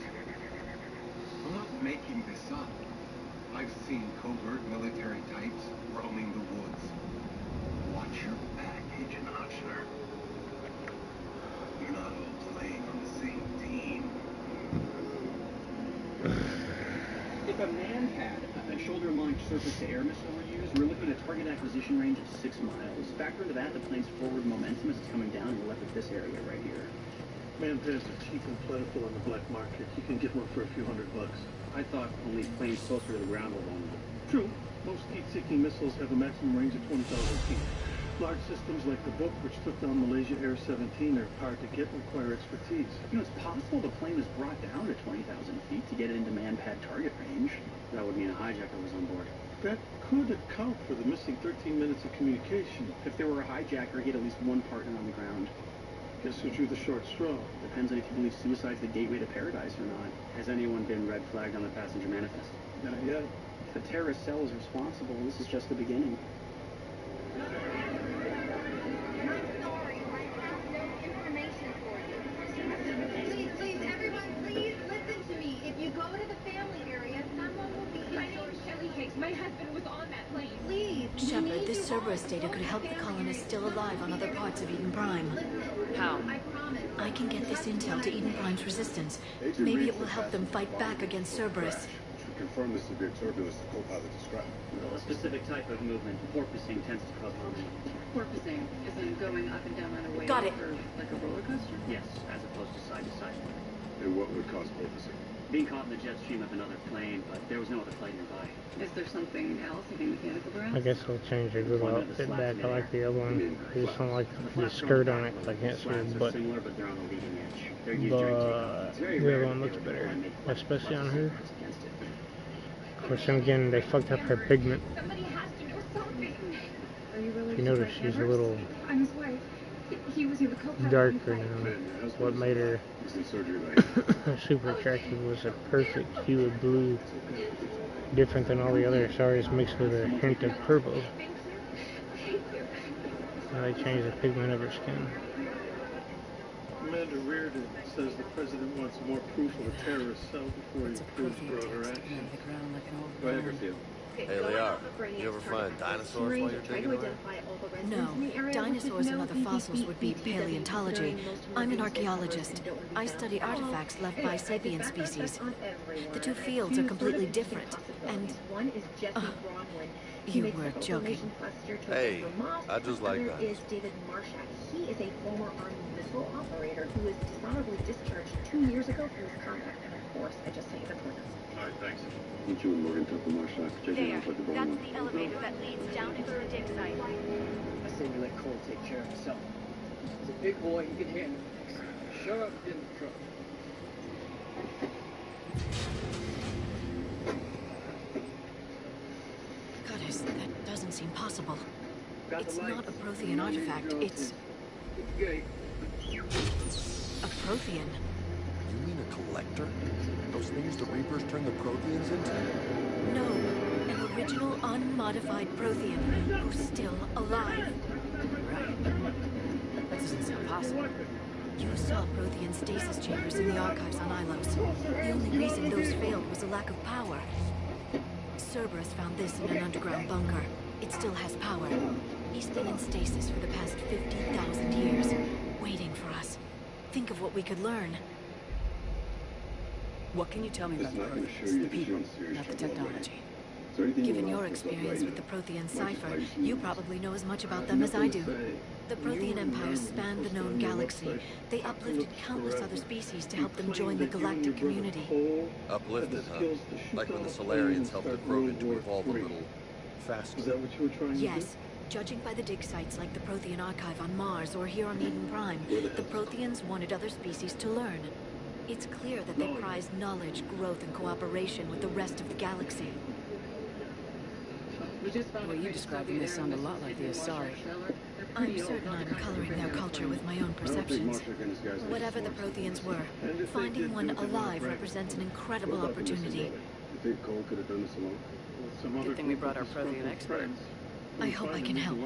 I'm not making this up. I've seen covert military types roaming the woods. Watch your back, Agent Ochsner. You're not all playing on the same team. If a man-pad, a shoulder-launched surface-to-air missile were used, we're looking at a target acquisition range of 6 miles. Factor into that the plane's forward momentum as it's coming down, and we're left with this area right here. Man-pads are cheap and plentiful on the black market. You can get one for a few $100. I thought only planes closer to the ground were vulnerable. True. Most heat-seeking missiles have a maximum range of 20,000 feet. Large systems like the Book, which took down Malaysia Air 17, are hard to get and require expertise. You know, it's possible the plane was brought down to 20,000 feet to get it into man-pad target range. That would mean a hijacker was on board. That could account for the missing 13 minutes of communication. If there were a hijacker, he had at least one partner on the ground. Guess who drew the short straw? Depends on if you believe suicide's the gateway to paradise or not. Has anyone been red flagged on the passenger manifest? Not yet. If a terrorist cell is responsible, this is just the beginning. Please, everyone, please listen to me. If you go to the family area, someone will be here. My name's Shelley Hicks. My husband was on that plane. Please. Shepard, this Cerberus data could help the colonists still alive on other parts of Eden Prime. How? I promise. I can get this intel to Eden Prime's resistance. Maybe it will help them fight back against Cerberus. Confirm the severe turbulence the co-pilot described. A specific type of movement, porpoising, tends to cause vomiting. Porpoising isn't going up and down on a wave. Got it. Like a roller coaster? Yes, as opposed to side to side. And what would cause porpoising? Being caught in the jet stream of another plane, but there was no other flight nearby. Is there something else, anything mechanical perhaps? I guess I'll change the little outfit back. I like the other one. I just don't like the skirt on it, I can't see her butt. Similar, but they're on the leading edge. They're used But the other one looks better, especially on her. Of course, then again, they fucked up her pigment. Somebody has to know something. Are you really? If you notice, she's a little I'm his wife. He was here, the co-pilot. darker now. What made her super attractive was a perfect hue of blue, different than all the other stars, mixed with a hint of purple. Now they changed the pigment of her skin. Commander Reardon says the president wants more proof of a terrorist cell before he approves broader action. Go ahead, Garfield. Hey, Liara, you ever find dinosaurs while you're digging around? No. Dinosaurs and other fossils would be paleontology. I'm an archaeologist. I study artifacts left by sapient species. The two fields are completely different, and... you were joking. Hey, I just like that. Is David Marshak. He is a former Army missile operator who was dishonorably discharged 2 years ago for his conduct. And of course, I just sent you the plans. All right, thanks. You and Morgan took the Marshak. There. That's the elevator that leads down into the dig site. I say we let Cole take care of himself. He's a big boy, he can handle it. Show up in the truck. Goddess, that doesn't seem possible. It's not a Prothean artifact, it's... a Prothean. You mean a collector? Those things the Reapers turn the Protheans into? No, an original unmodified Prothean who's still alive. Right. That doesn't sound possible. You saw Prothean stasis chambers in the archives on Ilos. The only reason those failed was a lack of power. Cerberus found this in an underground bunker. It still has power. He's been in stasis for the past 50,000 years, waiting for us. Think of what we could learn. What can you tell me about the Protheans, the people, not the technology? Given your experience with the Prothean cipher, you probably know as much about them as I do. The Prothean Empire spanned the known galaxy. They uplifted countless other species to help them join the galactic community. Uplifted, huh? Like when the Solarians helped the Krogan to evolve a little faster. Is that what you were trying to do? Yes. Judging by the dig sites like the Prothean Archive on Mars or here on Eden Prime, the Protheans wanted other species to learn. It's clear that they prize knowledge, growth, and cooperation with the rest of the galaxy. The way you describe them, they sound a lot like the Asari. I'm certain I'm coloring their culture with my own perceptions. Whatever the Protheans were, finding one alive represents an incredible opportunity. You think Cole could have done this alone? Good thing we brought our Prothean expert. I hope I can help.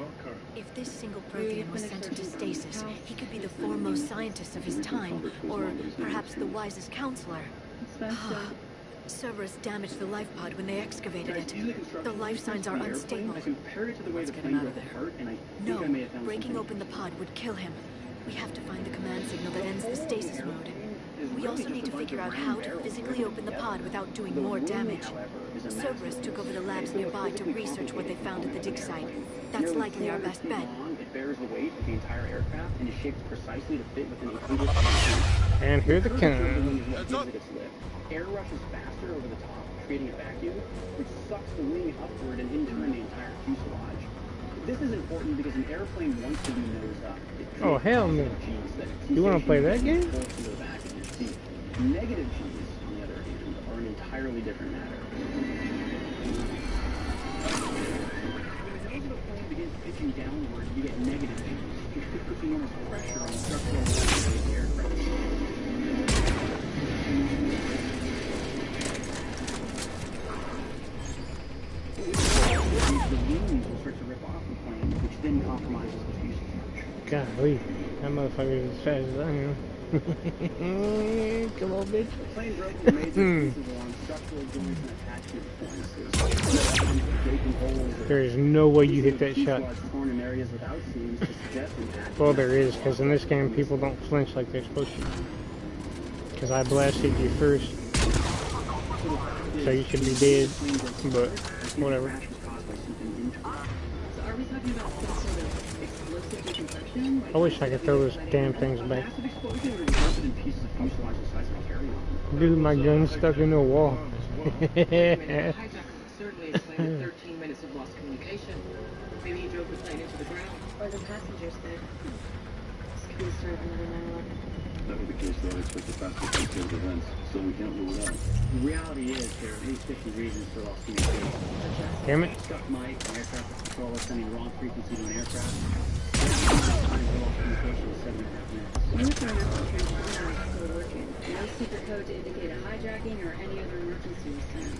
If this single Prothean was sent into stasis, he could be the foremost scientist of his time, or perhaps the wisest counselor. Cerberus damaged the life pod when they excavated it. The life signs are unstable. Let's get him out of there. No, breaking open the pod would kill him. We have to find the command signal that ends the stasis mode. We also need to figure out how to physically open the pod without doing more damage. Cerberus took over the labs nearby to research what they found at the dig site. That's likely our best bet. It bears the weight of the entire aircraft and is shaped precisely to fit within a 100. And here the cannon. Air rushes faster over the top, creating a vacuum, which sucks the wing upward and in turn the entire fuselage. This is important because an airplane wants to be nose up. Oh hell no! You want to play that game? Negative G's, on the other hand, are an entirely different matter. When the nose of a plane begins pitching downward, you get negative G's, which puts enormous pressure on the structural integrity of the aircraft. The wings will start to rip off the plane, which then compromises the fuselage. Golly, that motherfucker is as fast as I am. Come on, bitch. The plane broke the major pieces along structural joints and attachment points. There is no way you hit that shot. Well, there is, because in this game, people don't flinch like they're supposed to. Because I blasted you first. So you should be dead, but whatever. I wish I could throw those damn things back. Dude, my gun's stuck in the wall. Certainly explained 13 minutes of lost communication. Maybe he drove the plane into the ground. Or the passengers did. This could be the start of another 9/11. That would be the case, though. I expect the fastest considered events, so we can't rule it out. The reality is there are at least 50 reasons for lost communication. Damn it. Stuck mic, an aircraft controller sending wrong frequency to an aircraft. Uniform transponder is still working. No secret code to indicate a hijacking or any other emergency was sent.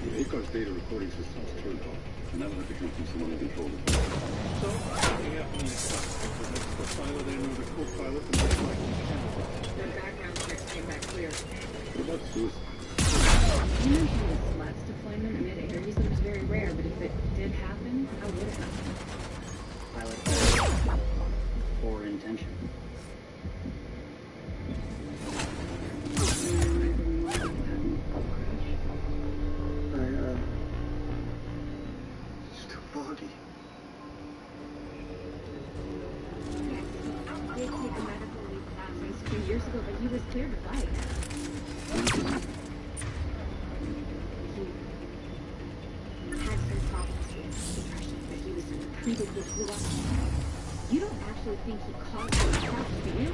The ACAR's data recording system's turned off, and that would have to come from someone in control of it. So, we have to next the pilot and or the co-pilot, and most likely Canada. The background checks came back clear. What about suicide? You mentioned the slats deployment mid-air. You said it was very rare, but if it did happen, how would it happen? Pilot error or intention. Just a body. I did take a medical leave classes 2 years ago, but he was cleared to bike. He had some problems with depression, but he was treated with fluoxetine. You don't actually think he caused himself, do you?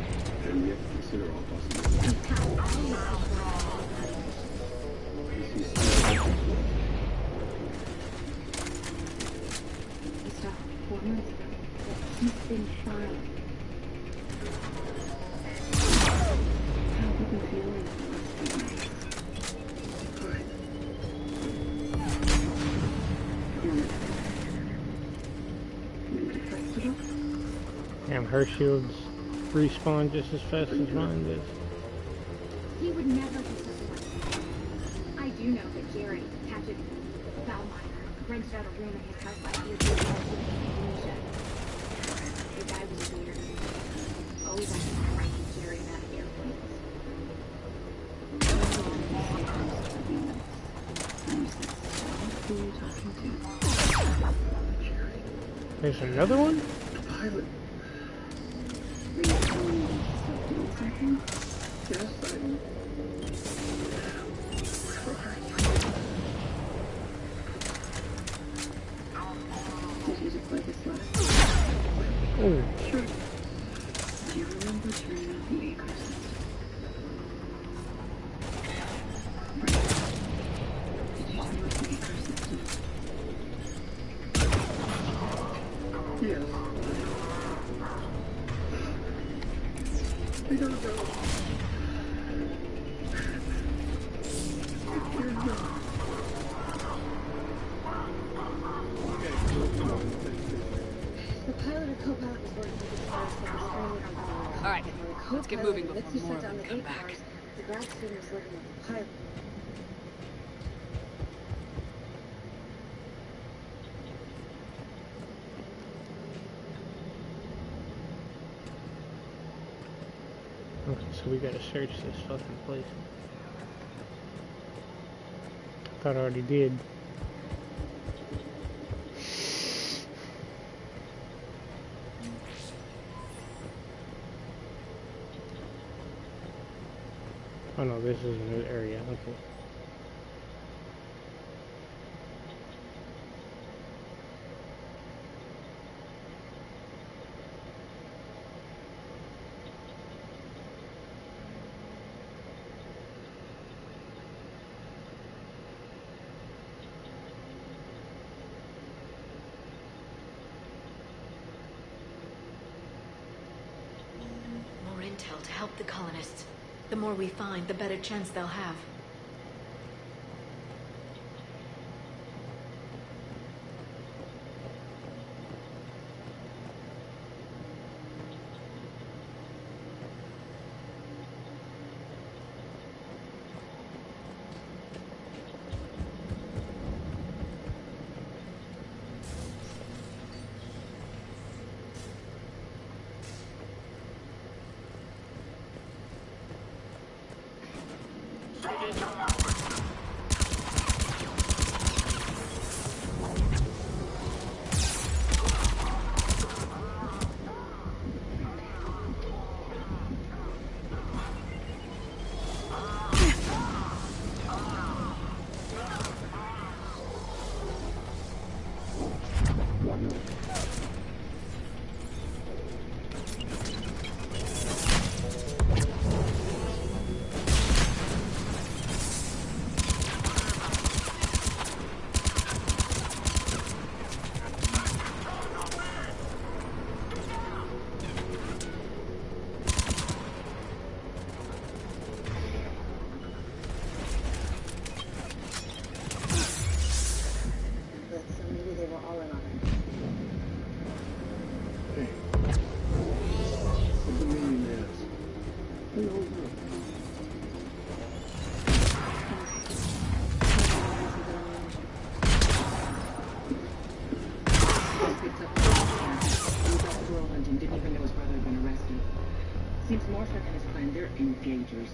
And we have to consider all possibilities. He passed all his overall. He stopped 4 months ago, but he's been fine. How have you been feeling the last few nights? Damn, her shields respawn just as fast as mine did. He would never be such a nice guy. I do know that Jerry, Patrick Ballmeyer, rented out a room in his house last year to Indonesia. The guy was weird. Always acting cranky, Jerry out of airplanes. Who are you talking to? There's another one? The pilot. Were you telling me to stop doing something? Yes, Did you just play this last? Oh. Sure. Do you remember turning off the ACAR system? Right. Did you turn off the ACAR system? yes. I don't know. The pilot or co-pilot was working with the stars that was stranded on the All right, let's get moving before Let's just more shut of down them the come ACARs. back. The grad student was looking at the pilot. Okay, so we gotta search this fucking place. Thought I already did. Oh no, this is a new area. Okay. More intel to help the colonists. The more we find, the better chance they'll have.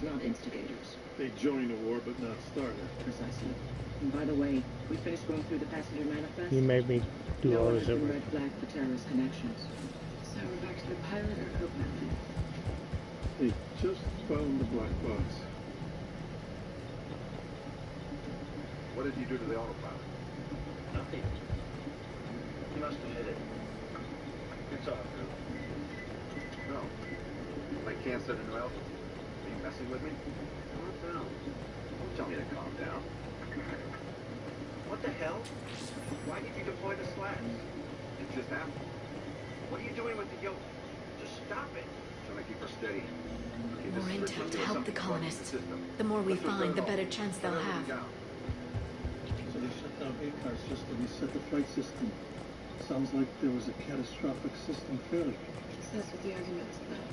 not instigators. They join a war, but not start it. Precisely. And by the way, we finished going through the passenger manifest. You made me do all one this has been over. red flagged for terrorist connections. So we're back to the pilot or co-pilot? They just found the black box. What did you do to the autopilot? Nothing. You must have hit it. It's off, dude. No. I can't set a new alpha. Are you messing with me? Calm down. Don't tell me to calm down. What the hell? Why did you deploy the slats? It just happened. What are you doing with the yoke? Just stop it. Trying to keep her steady. Okay, More this is intel to ridiculous. help the Something's wrong with colonists. system. The more we Let's just find, let the it better go. chance they'll Let everything have. down. So they shut down ACAR system, they set the flight system. Sounds like there was a catastrophic system failure. So that's what the argument is about.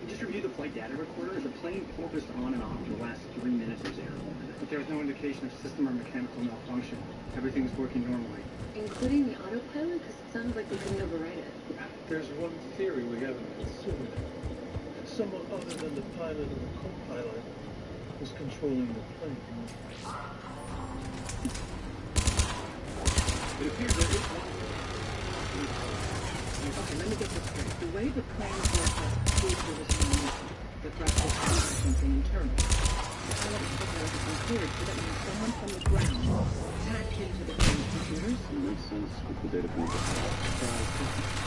We just reviewed the flight data recorder. The plane focused on and off for the last 3 minutes or so. But there was no indication of system or mechanical malfunction. Everything's working normally. Including the autopilot? Because it sounds like we couldn't override it. There's one theory we haven't considered. Someone other than the pilot and the co-pilot was controlling the plane. It appears there is one. Okay, let me get this straight. The way the plane forecast flew through this formation, the thrust was due to something internal. The pilot expected everything cleared, so that means someone from the ground hacked into the plane's computers. It makes sense with the data point.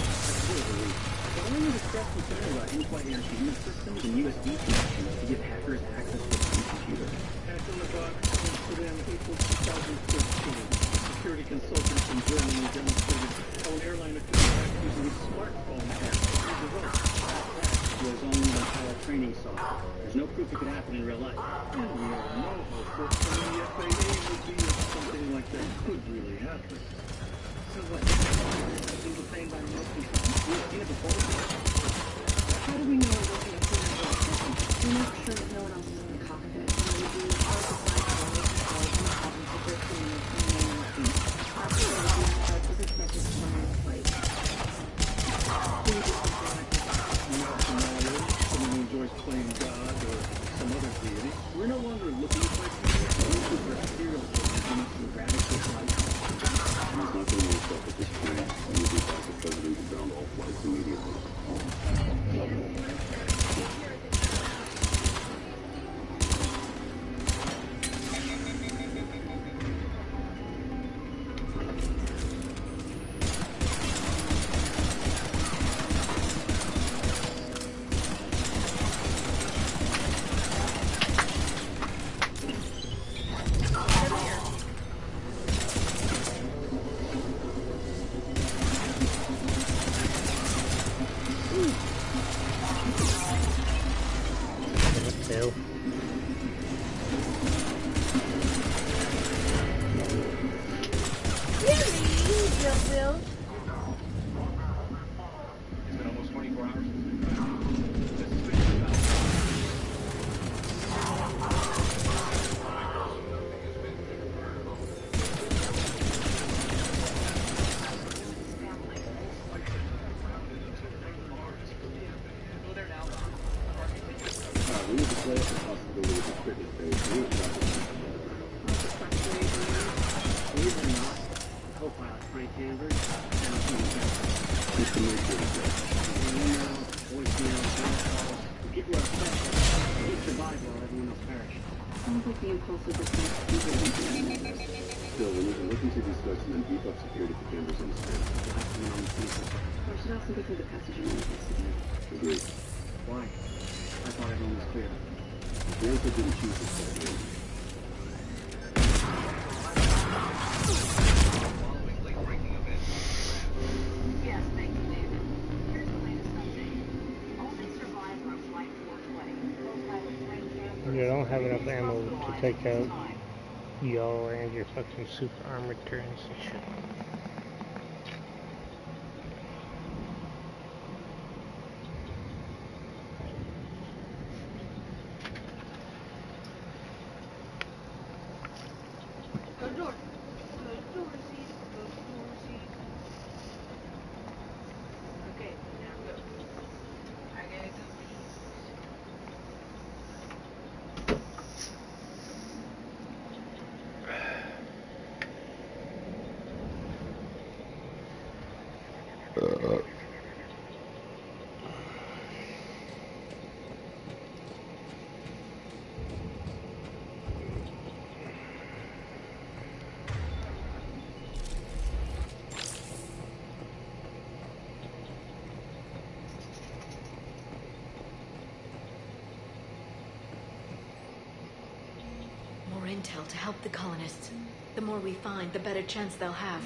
But why would express concern about in-flight entertainment systems and USB connections to give hackers access to the plane's computer? Hack in the box, Amsterdam, April 2015. Security consultants in Germany demonstrated how an airliner could hack using a smartphone app. That was only the power training software. There's no proof it could happen in real life. And we all know how forthcoming the FAA would be if something like that could really happen. So what? Using the plane by remote control? We've seen it before. How do we know we're working a clean system? We make sure that no one else is in the cockpit. And we do all the flight controls and the problems with their clean and manual team. After all, the start is expected to run on flight. Do we do something like this? Not to know someone who enjoys playing God or some other deity. We're no longer looking for experiments. We're looking for serial killers who need to eradicate life. It's not going to make up at this point. And we'll be back to President to ground all flights immediately. Bill. Bill. It's been almost 24 hours. We need to play up the possibility of a fitness phase. We need to talk about Believe it or not, co-pilot Frank Amber and the team just to make sure that emails, voicemails, phone calls. People are upset. They survive while everyone else perished. Sounds like the impulsive response to the incident. still, we need to look into these folks and then beef up security for cameras in the stand. I should also go through the passenger manifest again. Agreed. Why? I thought everyone was clear. The answer didn't choose this side. Yes, thank you, David. Here's the latest update. Only survivor of Flight 420, co-pilot Frank Amber. You don't have enough ammo to take out y'all and your fucking super armored turrets and shit. Go door. Go door, seat. Go door, seat. Okay, now go. I gotta go. More intel to help the colonists. The more we find, the better chance they'll have.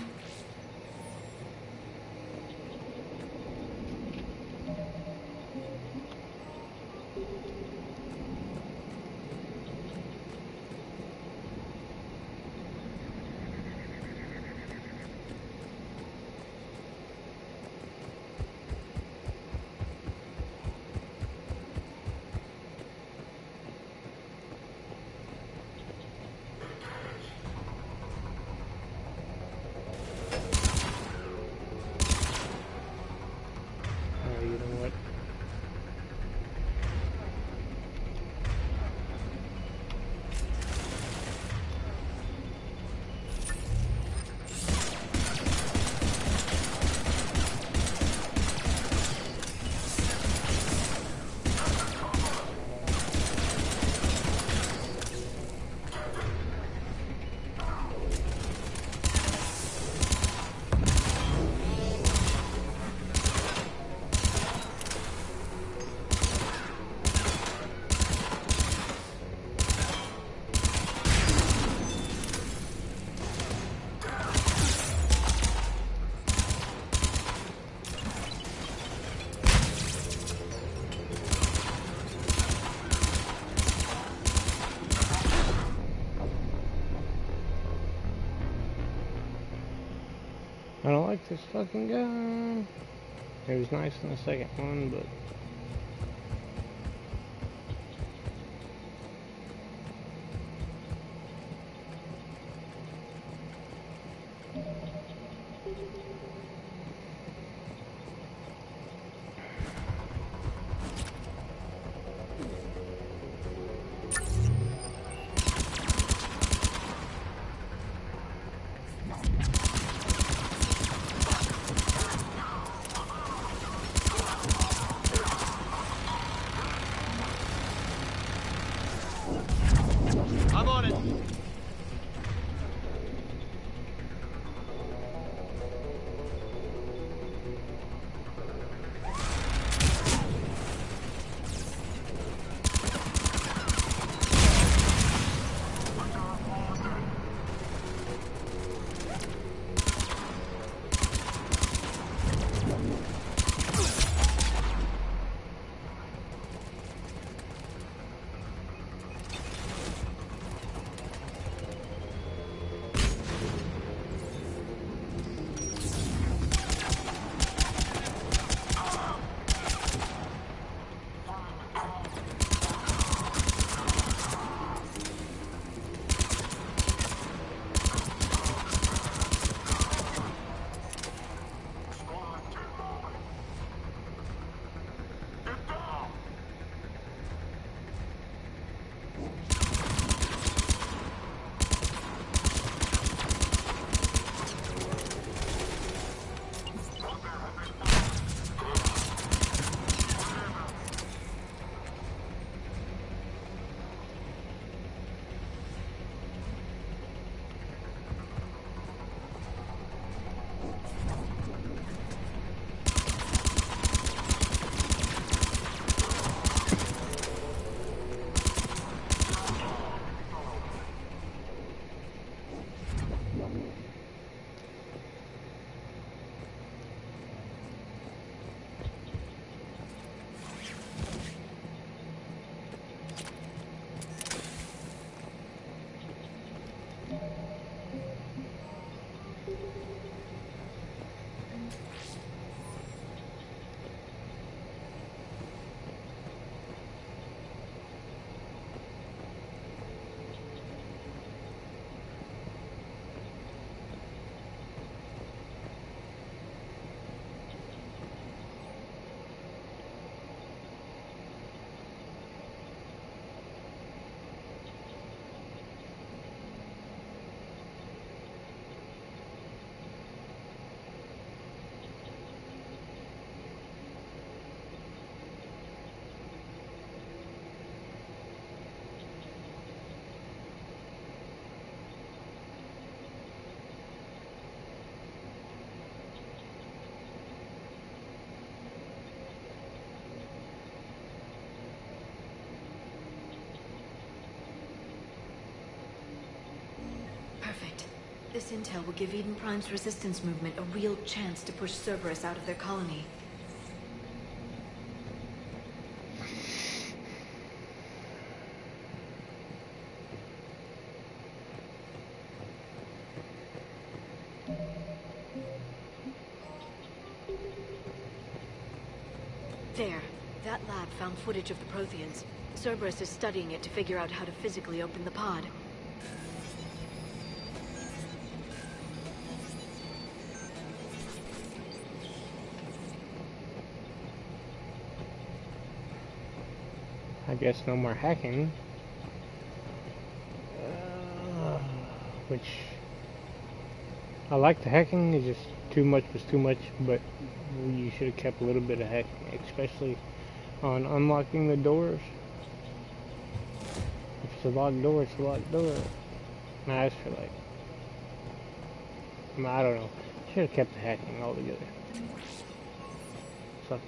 I don't like this fucking gun. It was nice in the second one, but... This intel will give Eden Prime's resistance movement a real chance to push Cerberus out of their colony. There. That lab found footage of the Protheans. Cerberus is studying it to figure out how to physically open the pod. I guess no more hacking. Which I like the hacking, it's just too much was too much, but you should have kept a little bit of hacking, especially on unlocking the doors. If it's a locked door, it's a locked door. Nah, that's for like, I don't know. Should have kept the hacking altogether. So.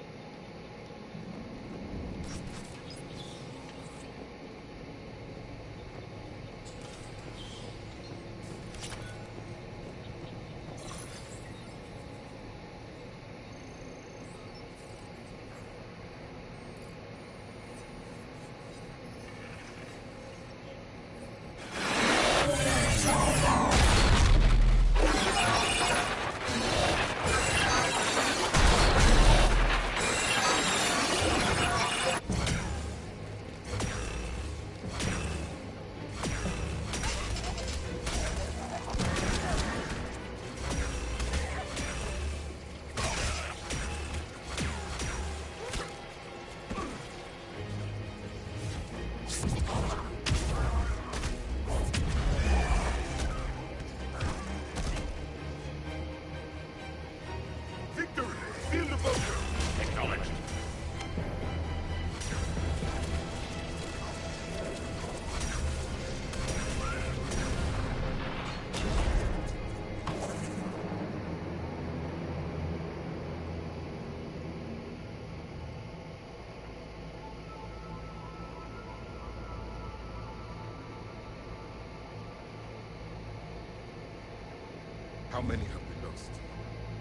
How many have we lost?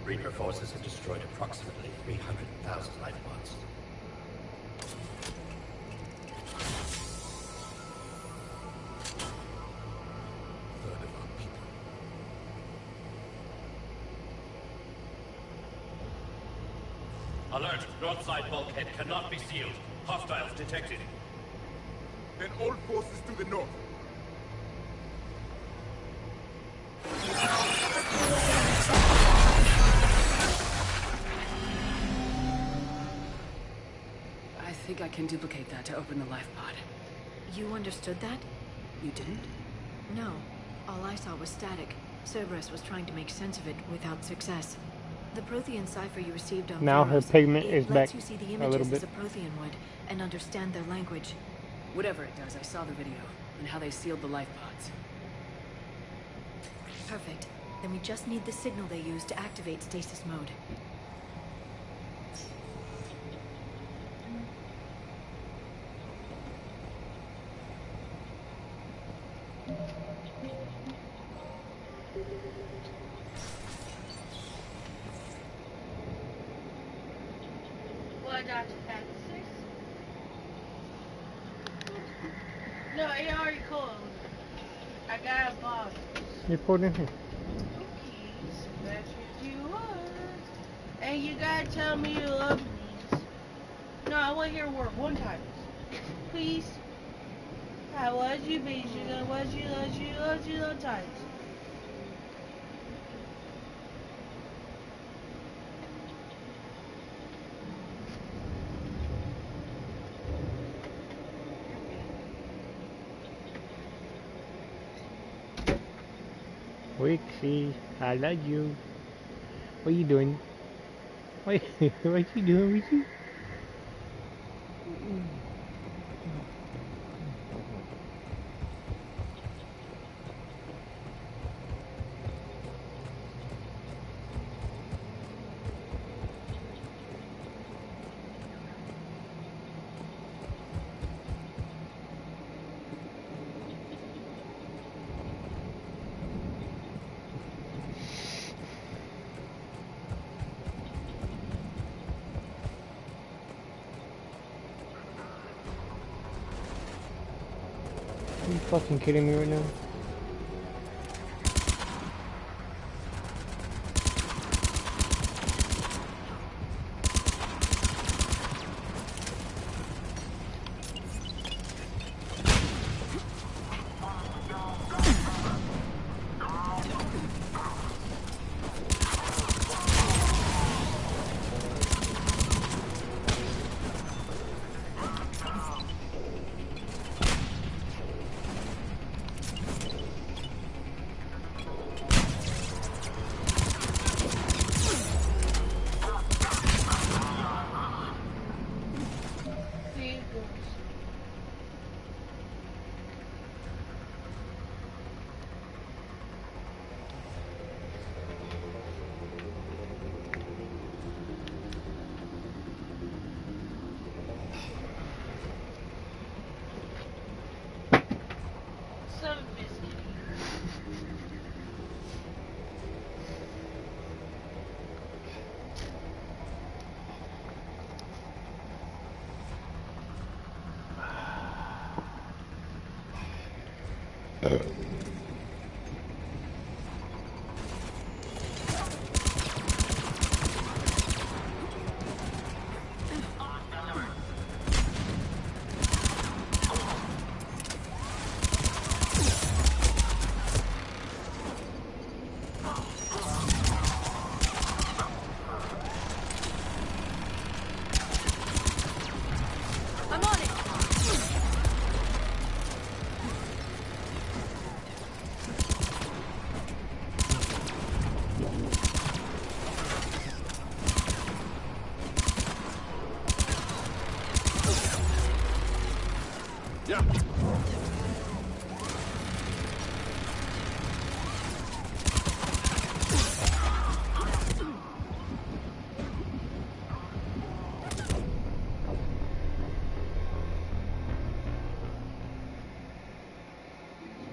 Reaper forces have destroyed approximately 300,000 life pods. Third of our people. Alert! North side bulkhead cannot be sealed. Hostiles detected. Then all forces to the north. I think I can duplicate that to open the life pod. You understood that? You didn't? No. All I saw was static. Cerberus was trying to make sense of it without success. The Prothean cipher you received on Now her Pharos, pigment it is lets back you see the a images little bit. as a Prothean would and understand their language. Whatever it does, I saw the video and how they sealed the life pods. Perfect. Then we just need the signal they use to activate stasis mode. What, Dr. Francis? No, he already called. I got a box. You put in here. Cookies, that's what you are. And you gotta tell me you love me. No, I want to hear a word one time. Please. I love you, baby. I love you, love you, love you, love times. Wixie, I love you. What are you doing? What you doing, Wixie? fucking kidding me right now?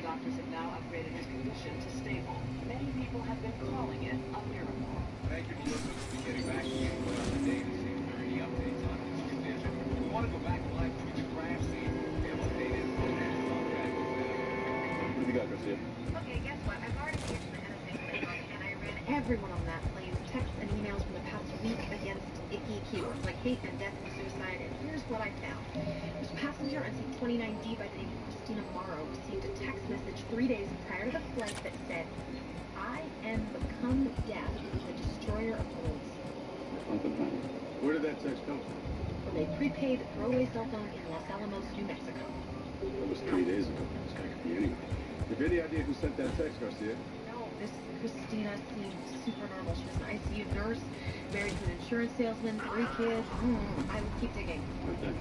Doctors have now upgraded his condition to stable. Many people have been calling it a miracle. Thank you, Melissa, for getting back to me the day to see if there are any updates on his condition. We want to go back to life through the crash scene. We have updated and contact with them. What have you got, Garcia? Okay, guess what? I've already reached the NSA playbook, and I ran everyone on that plane texts and emails from the past week against icky keywords like hate and death and suicide, and here's what I found. There's a passenger on seat 29D by the name of Christina Morrow received a text message 3 days prior to the flight that said, "I am become death, the destroyer of worlds." Where did that text come from? From a prepaid throwaway cell phone in Los Alamos, New Mexico. That was 3 days ago. This could be anyone. Have you any idea who sent that text, Garcia? No, this Christina seemed super normal. She was an ICU nurse, married to an insurance salesman, 3 kids. I would keep digging. Okay.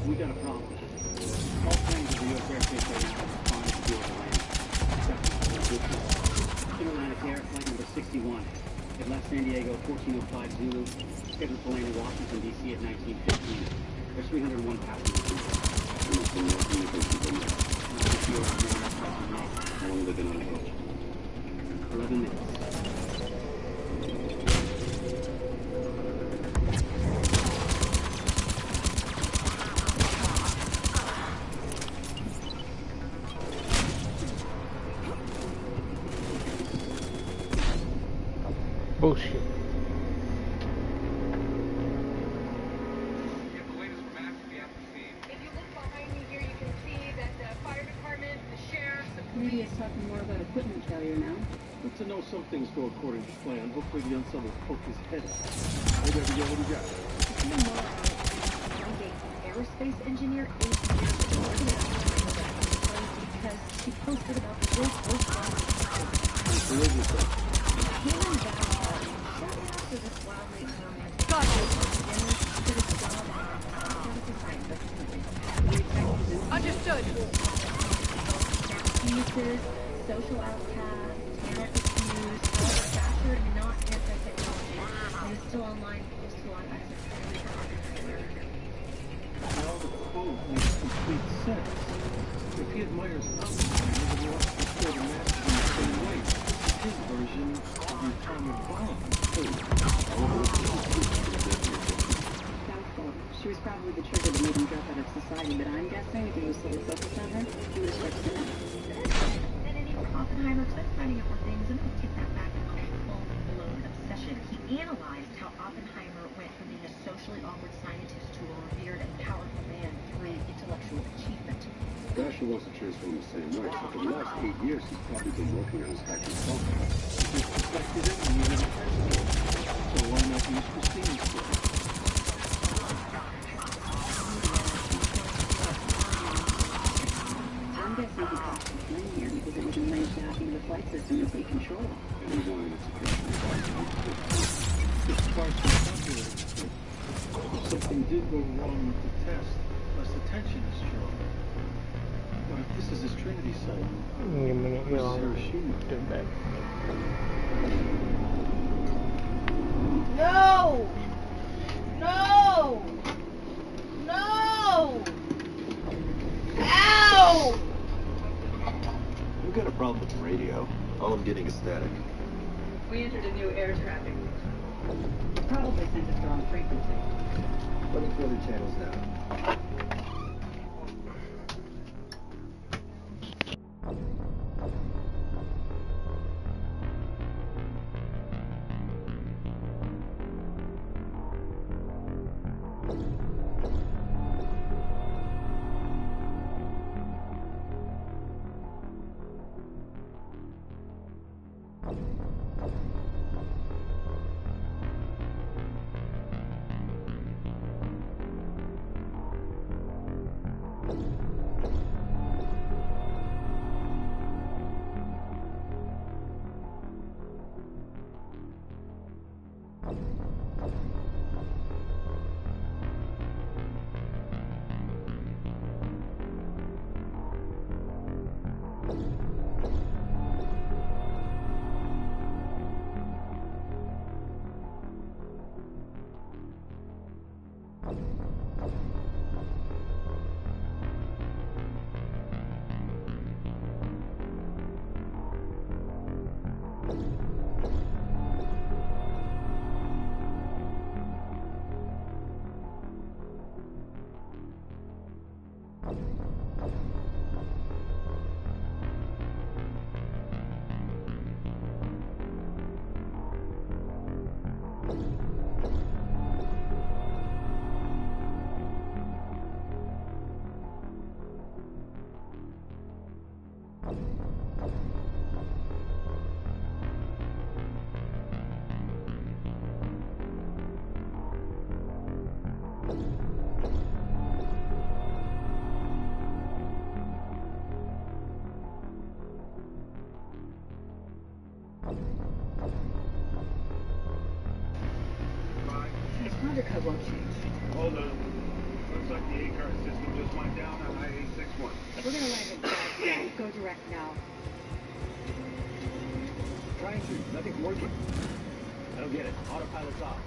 We got a problem. All planes of the U.S. airspace are responding to the land. Interlattic Air Flight number 61. It left San Diego 1405 Zulu, scheduled to land in Washington, D.C. at 1915. There's 301 passengers. How long have they been on approach? 11 minutes. Bullshit. Lydia's talking more about equipment failure now. Good to know some things go according to plan. Hopefully the unsub will poke his head out. Hey, there we go. What do we got? Aerospace engineer 8 years ago because she posted about the worst Understood. Excuses, social outcasts, talent abuse, manufactured and not anti-technology, and is still online, equals to on access. Now the quote makes complete sense. If he admires Oppenheimer, then he wants to destroy the masses in the same way. His version of the atomic bomb. Doubtful. She was probably the trigger that made him drop out of society, but I'm guessing if he was fully focused on her, he would have started Oppenheimer started finding out more things, and I'm going to take that back. Full-blown obsession. He analyzed how Oppenheimer went from being a socially awkward scientist to a revered and powerful man through intellectual achievement. Dasher wants to transform the same way, so for the last 8 years he's probably been working on his hacking software. He's suspected it and needed a test. So why not use Christine's story? I'm guessing he got the plane here because it was arranged hacking the flight system to take control. And he wanted its attention. It's partially calculated. If something did go wrong with the test, less attention is shown. But if this is his Trinity site, Give me a minute, where's y'all. Sarah Schumer? Do it back. No! No! No! Ow! We've got a problem with the radio. All I'm getting is static. We entered a new air traffic. Probably sent us the wrong frequency. Let me throw the channels down. His contact code won't change. Hold on. Looks like the ACAR system just went down on IA-61. We're gonna land at Jack. Go direct now. Trying to. Nothing's working. I don't get it. Autopilot's off.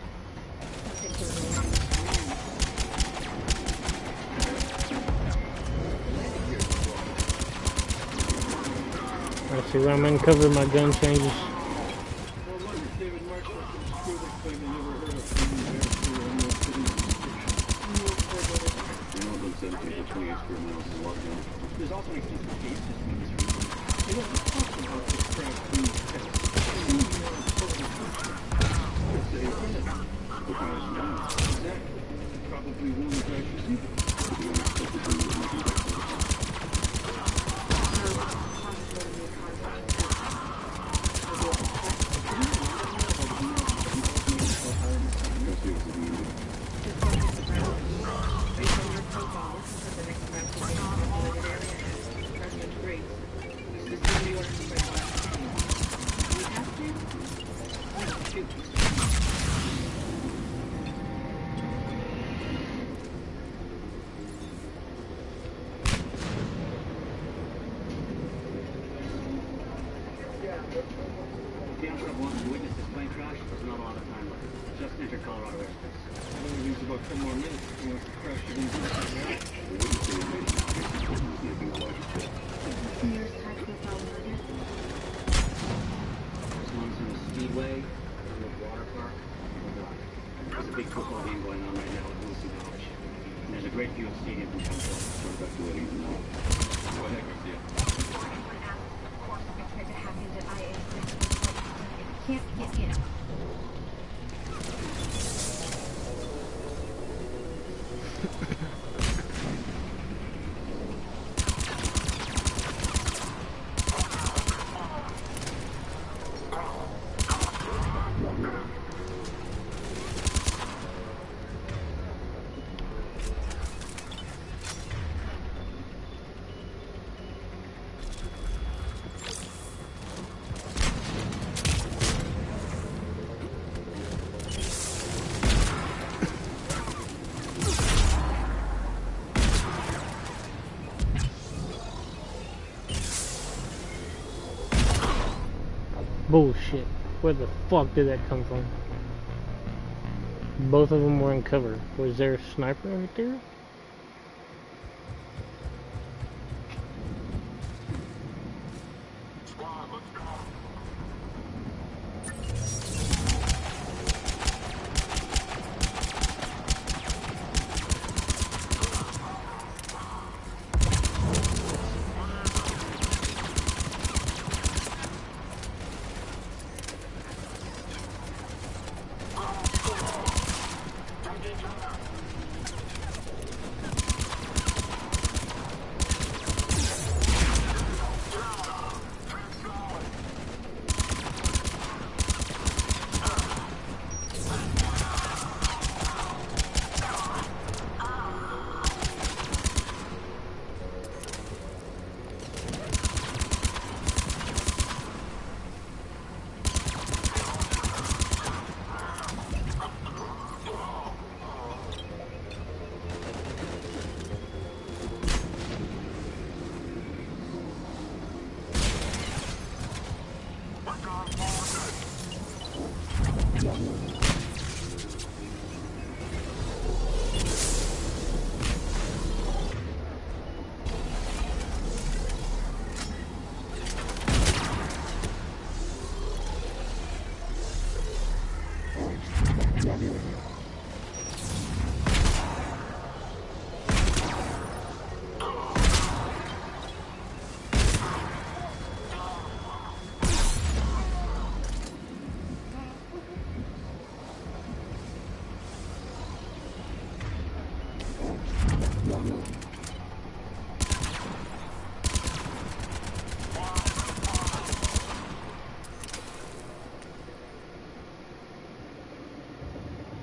Let's see where I'm uncovering my gun changes. Well, look, if David Marshall could screw the claim they never heard of flaming bear through Emerald City restriction. You know, it looks 17 to 28 square miles in lockdown. There's also an extensive case system in this room. They don't talk about this crash being test. It's a hit. Exactly. Probably one of Asher's evil. If the Amtrak wants to witness this plane crash, there's not a lot of time left. Just enter Colorado airspace. It only leaves about 10 more minutes if he wants to crash it into the air. Fears high profile murder. This one's in the Speedway, in the water park, and the dock. There's a big football game going on right now at Lucy College. And there's a great view of the stadium from Temple. Sort of evacuating now. Go ahead, Garcia. Anyone asks, of course, we tried to hack Can't. Bullshit. Where the fuck did that come from? Both of them were in cover. Was there a sniper right there?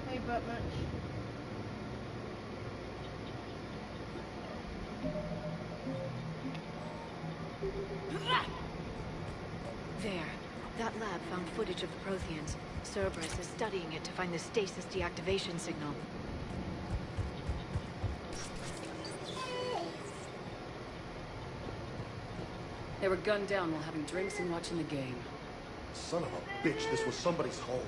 Hey, Butt Munch. There. That lab found footage of the Protheans. Cerberus is studying it to find the stasis deactivation signal. They were gunned down while having drinks and watching the game. Son of a bitch, this was somebody's home.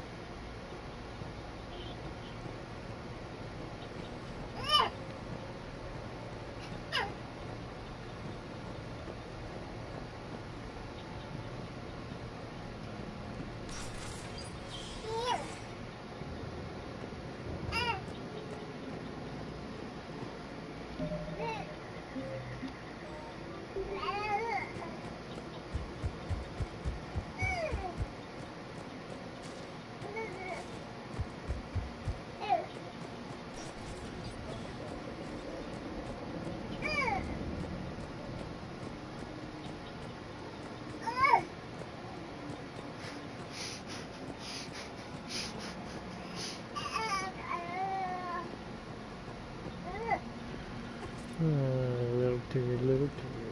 Little turd, little turd.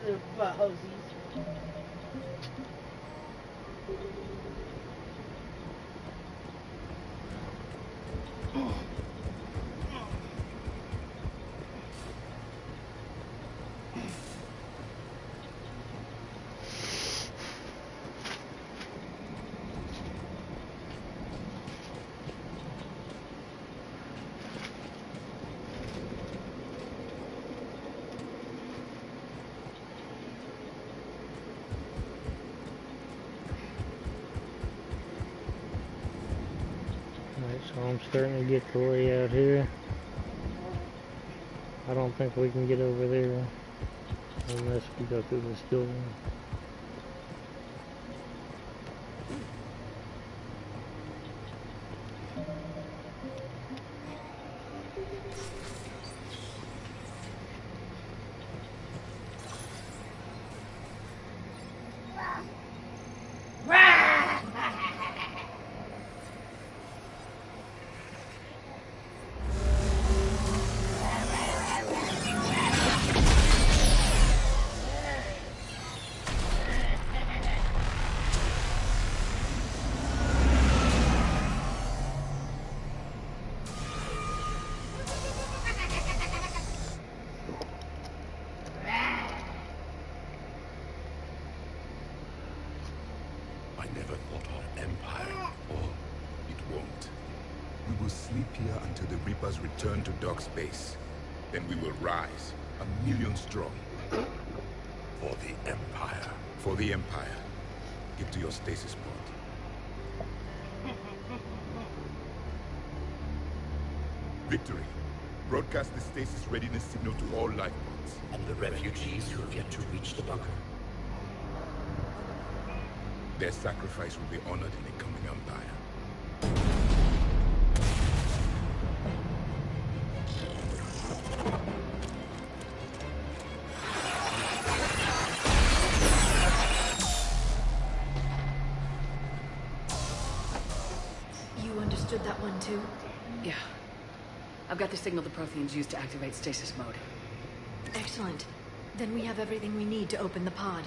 Little butthosies. So I'm starting to get the way out here. I don't think we can get over there unless we go through this door. I never thought our empire, or it won't. We will sleep here until the Reapers return to Dock Space. Then we will rise, 1,000,000 strong. For the Empire. For the Empire. Get to your stasis pod. Victory. Broadcast the stasis readiness signal to all life pods. And the refugees who have yet to reach the bunker. Their sacrifice will be honored in the coming empire. You understood that one too? Yeah. I've got the signal the Protheans used to activate stasis mode. Excellent. Then we have everything we need to open the pod.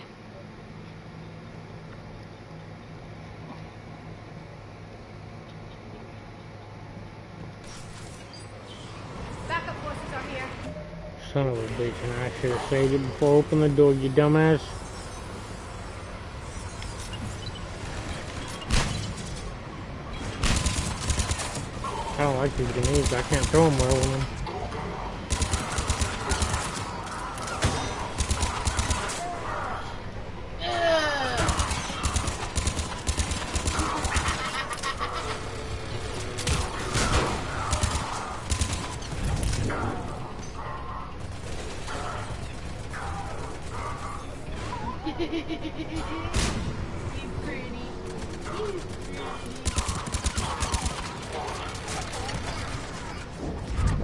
Backup forces are here. Son of a bitch, and I should have saved it before I opened the door, you dumbass. I don't like these grenades, I can't throw them well on them.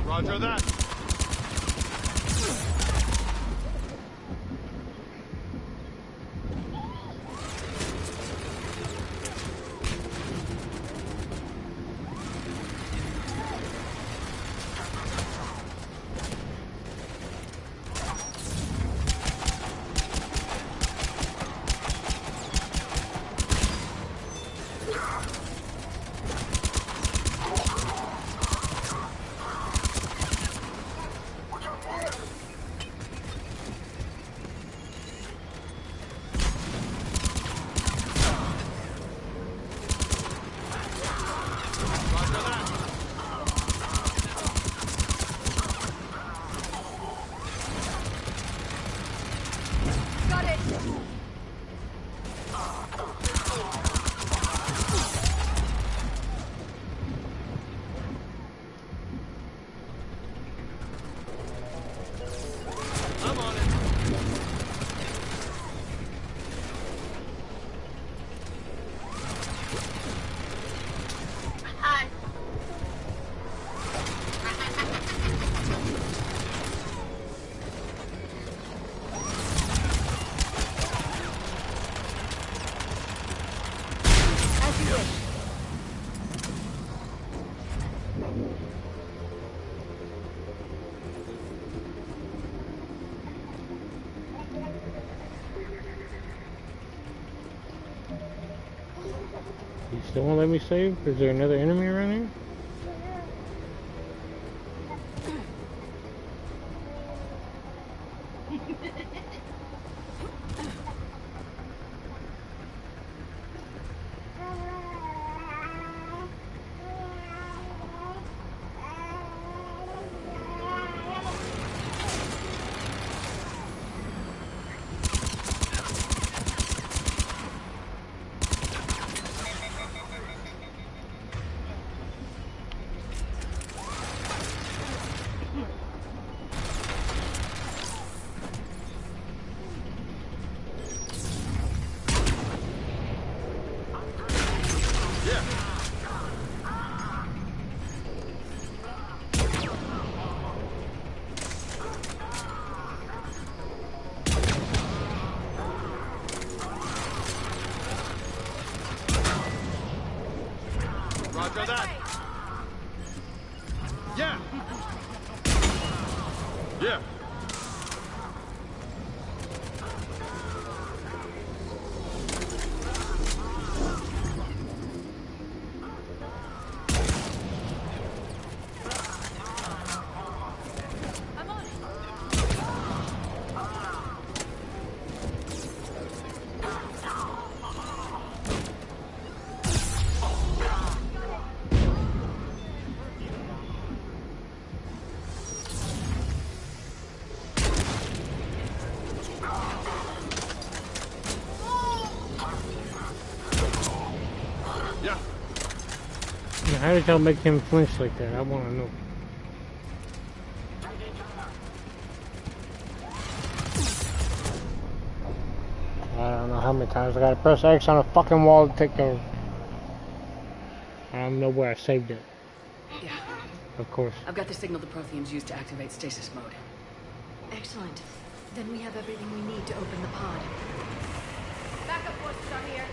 Roger that. You still won't let me save? Is there another enemy around here? Roger that. Yeah. Yeah. How did y'all make him flinch like that? I want to know. I don't know how many times I gotta press X on a fucking wall to take over. I don't know where I saved it. Yeah. Of course. I've got the signal the Protheans use to activate stasis mode. Excellent. Then we have everything we need to open the pod. Backup forces are here.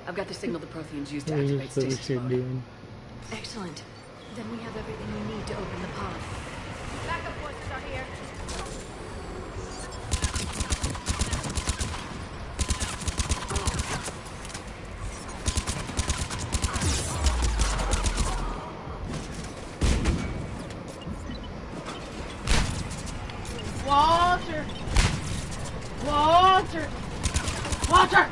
I've got the signal the Protheans use to activate stasis mode. Excellent. Then we have everything we need to open the pod. Backup forces are here. Walter! Walter! Walter!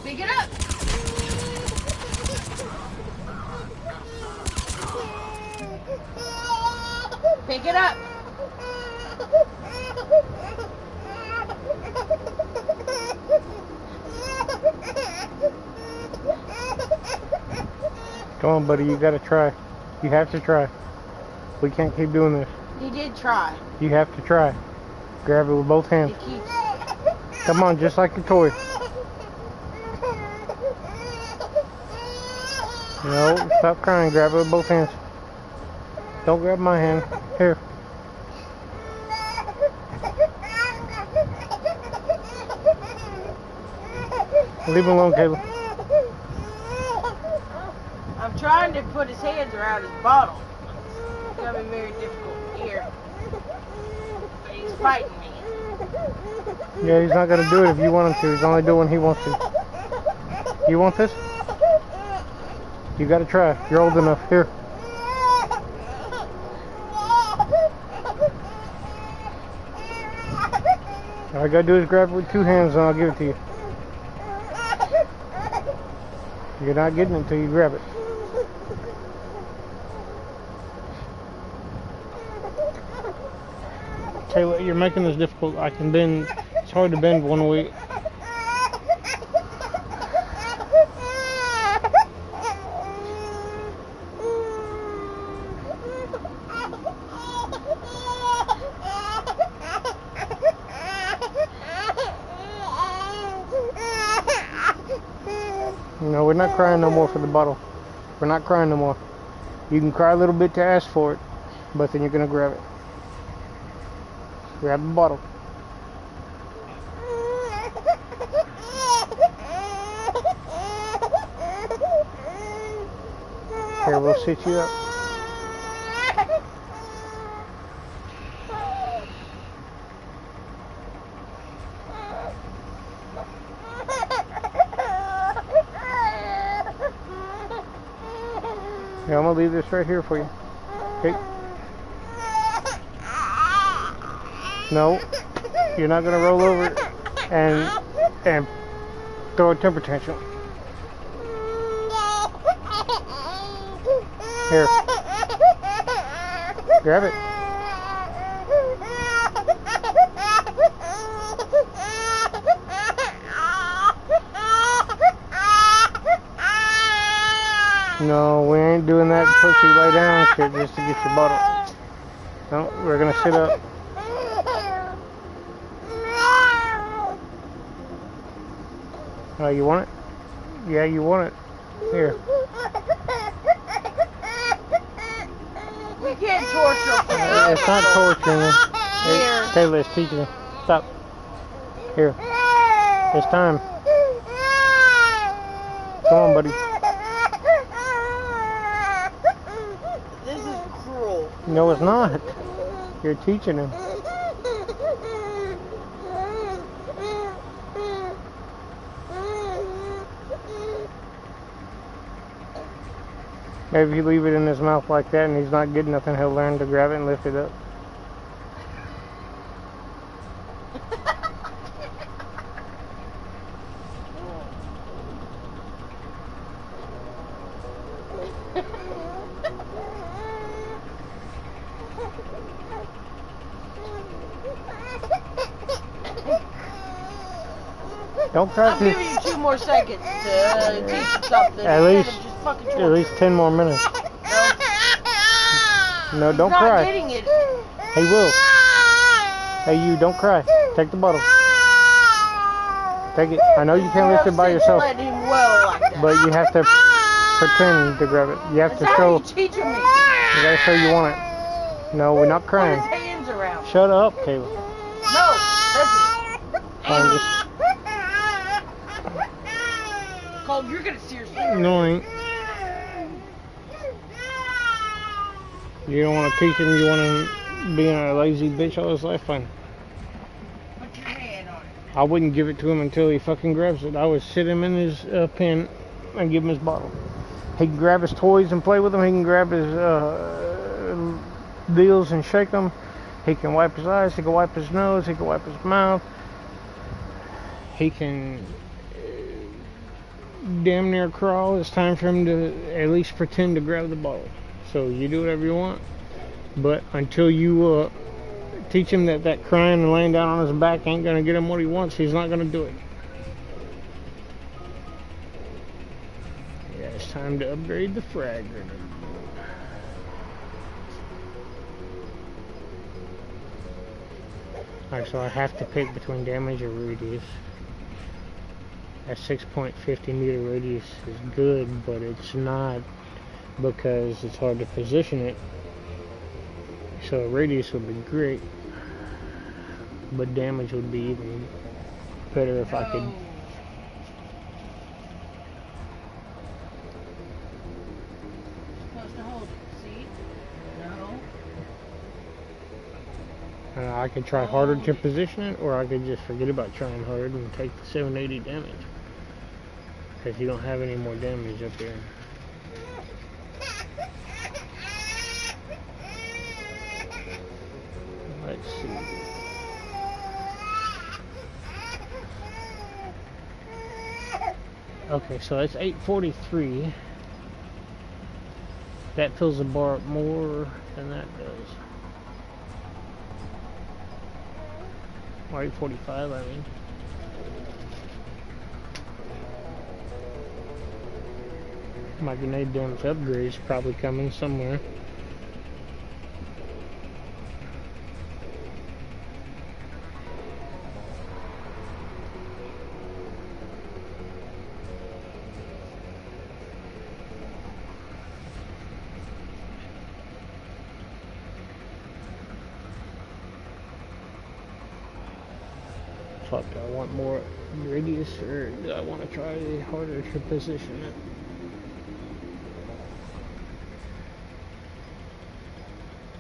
Pick it up! Pick it up! Come on, buddy, you gotta try. You have to try. We can't keep doing this. He did try. You have to try. Grab it with both hands. He keeps... Come on, just like a toy. No, stop crying. Grab it with both hands. Don't grab my hand. Here. Leave him alone, Caleb. I'm trying to put his hands around his bottle. It's gonna be very difficult here. He's fighting me. Yeah, he's not gonna do it if you want him to. He's only doing what he wants to. You want this? You gotta try. You're old enough. Here. All I gotta do is grab it with two hands and I'll give it to you. You're not getting it until you grab it. Taylor, you're making this difficult. I can bend. It's hard to bend one way. No, we're not crying no more for the bottle. We're not crying no more. You can cry a little bit to ask for it, but then you're gonna grab it. Grab the bottle. Here, we'll sit you up. Yeah, I'm gonna leave this right here for you. Okay. No, you're not gonna roll over and throw a temper tantrum. Here, grab it. No, we ain't doing that pussy lay down shit just to get your bottle. No, we're gonna sit up. Oh, you want it? Yeah, you want it. Here. We can't torture him. It's not torturing him. Here. Taylor, it's teaching him. Stop. Here. It's time. Come on, buddy. This is cruel. No, it's not. You're teaching him. Maybe if you leave it in his mouth like that and he's not getting nothing, he'll learn to grab it and lift it up. Don't cry. I'm giving you 2 more seconds to teach him something. At least, Just fucking torture. at least 10 more minutes. No, don't He's not cry. getting it. He will. Hey, you, don't cry. Take the bottle. Take it. I know you can't lift it by yourself, Let him well like that. but you have to pretend to grab it. You have to That's show. how you teaching me. You gotta show you want it. No, we're not Put crying. his hands around. Shut up, Caleb. No, listen. Fine, just Cole, you're gonna seriously. no, I ain't. You don't want to teach him. You want him being a lazy bitch all his life. Fine. Put your hand on it. I wouldn't give it to him until he fucking grabs it. I would sit him in his pen and give him his bottle. He can grab his toys and play with them. He can grab his deals and shake them. He can wipe his eyes. He can wipe his nose. He can wipe his mouth. He can damn near crawl. It's time for him to at least pretend to grab the bottle. So you do whatever you want. But until you teach him that crying and laying down on his back ain't going to get him what he wants, he's not going to do it. Yeah, it's time to upgrade the frag grenade. Alright, so I have to pick between damage or radius. That 6.50 meter radius is good, but it's not, because it's hard to position it. So a radius would be great, but damage would be even better if I could. Supposed to hold it, see? No. I could try harder to position it, or I could just forget about trying hard and take the 780 damage. Because you don't have any more damage up there. Let's see. Okay, so that's 843. That fills the bar up more than that does. Or 845, I mean. My grenade damage upgrade is probably coming somewhere. Fuck, do I want more radius, or do I want to try harder to position it?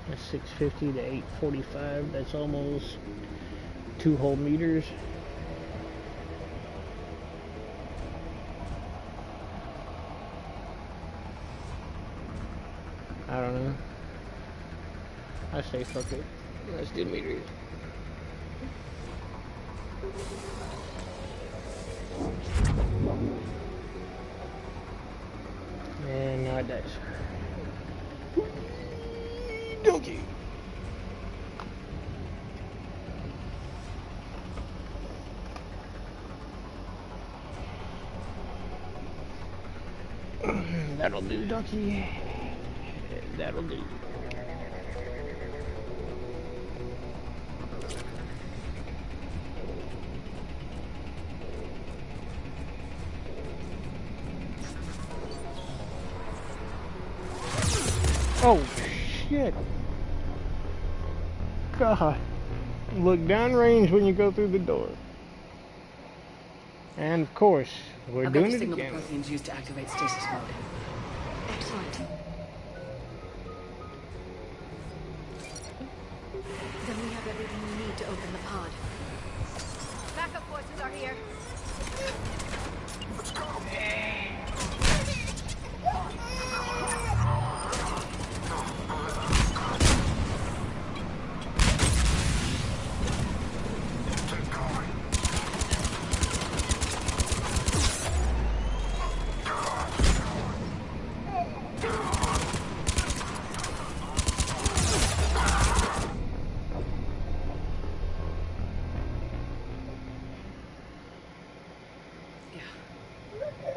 That's 650 to 845, that's almost 2 whole meters. I don't know. I say fuck it. Let's do meters. And now it dies. Donkey. That'll do, Ducky. That'll do. Oh, shit. God. Look downrange when you go through the door. And of course, we're I've got doing the it signal again. the Protheans used to activate stasis mode. Excellent. Then we have everything we need to open the pod. Backup forces are here.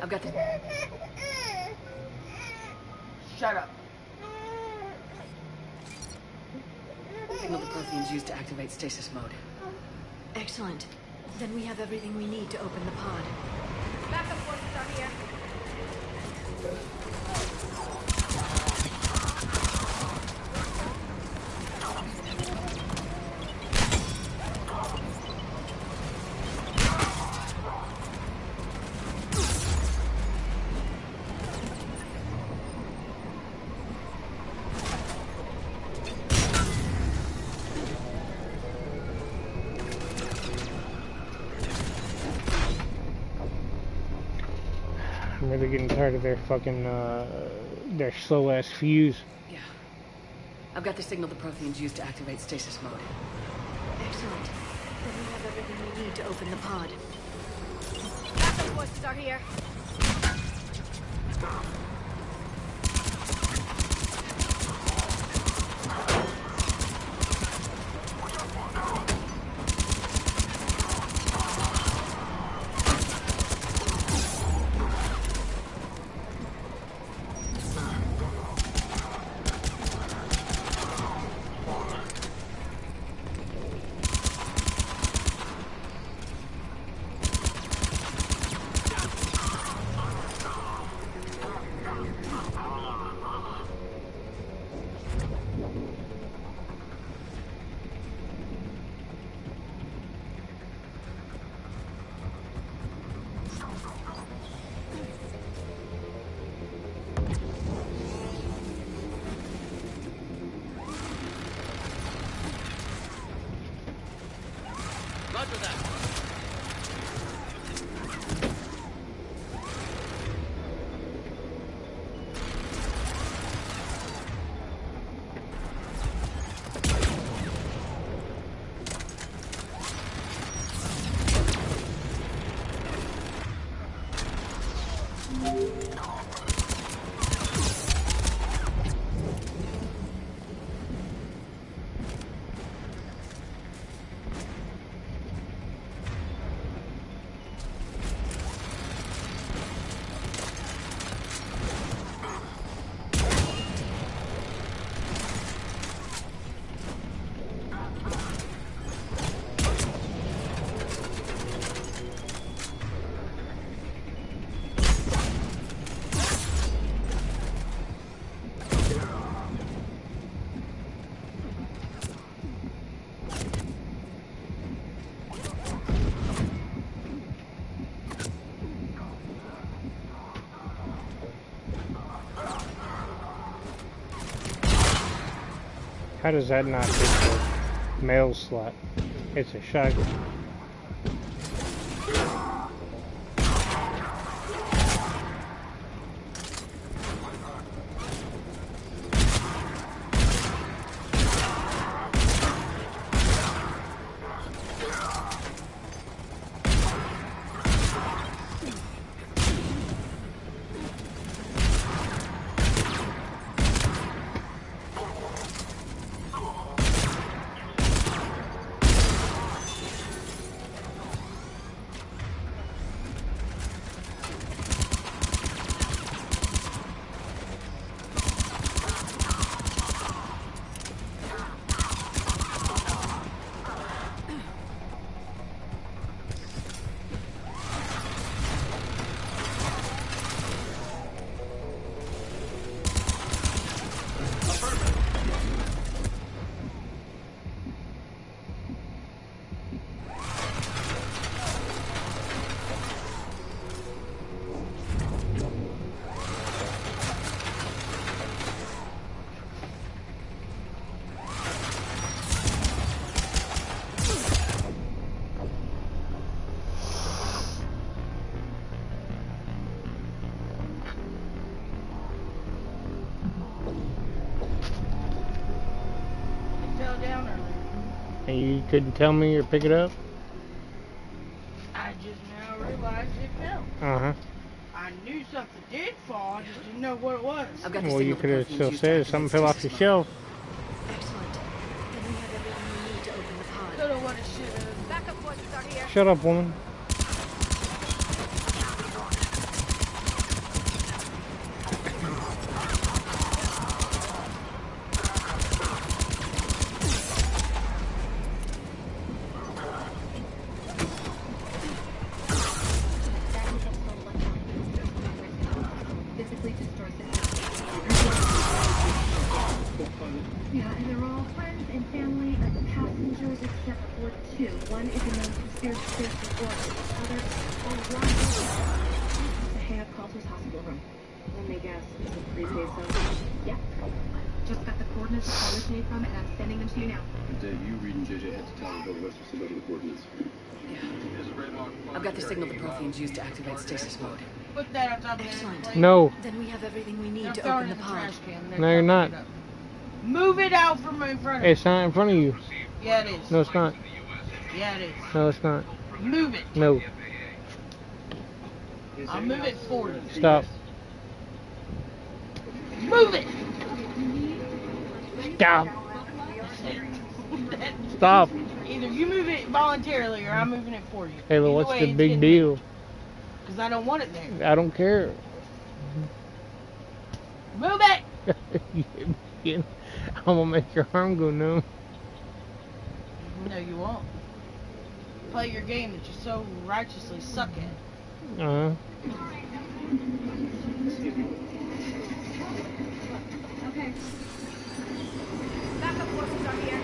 I've got the... Shut up. signal the Protheans used to activate stasis mode. Excellent. Then we have everything we need to open the pod. Backup forces are here. I'm really getting tired of their fucking, their slow-ass fuse. Yeah. I've got the signal the Protheans used to activate stasis mode. Excellent. Then we have everything we need to open the pod. Backup forces are here. Roger that. How does that not hit the mail slot? It's a shotgun. And you couldn't tell me or pick it up? I just now realized it fell. Uh-huh. I knew something did fall, I just didn't know what it was. Well, you could have still said something fell off your shelf. Excellent. Then we have everything we need to open the pod. Coulda, woulda, shoulda. Backup forces are here. Shut up, woman. Physically destroys the Yeah, and they're all friends and family of the passengers except for two. One is a known conspiracy theorist for orbit. The other is a the Hayat Coulter's hospital room. Let me guess, it's a prepaid zone. Yeah. Just got the coordinates to originate from, and I'm sending them to you now. Dave, you read and JJ had to tell me go west to send over the coordinates. I've got the signal the Protheans used to activate stasis mode. Put that on top of Excellent. No. Then we have everything we need I'm to throwing open it the in pod. trash can. No, you're not. Move it out from in front of me. It's not in front of you. Yeah, it is. No, it's not. Yeah, it is. No, it's not. Move it. No. I'll move it for you. Stop. Move it. Stop. Stop. Either you move it voluntarily or I'm moving it for you. Ayla, what's the big deal? Because I don't want it there. I don't care. Move it. I'm gonna make your arm go numb. No, you won't. Play your game that you so righteously suck at. Uh-huh. Okay. Backup forces are here.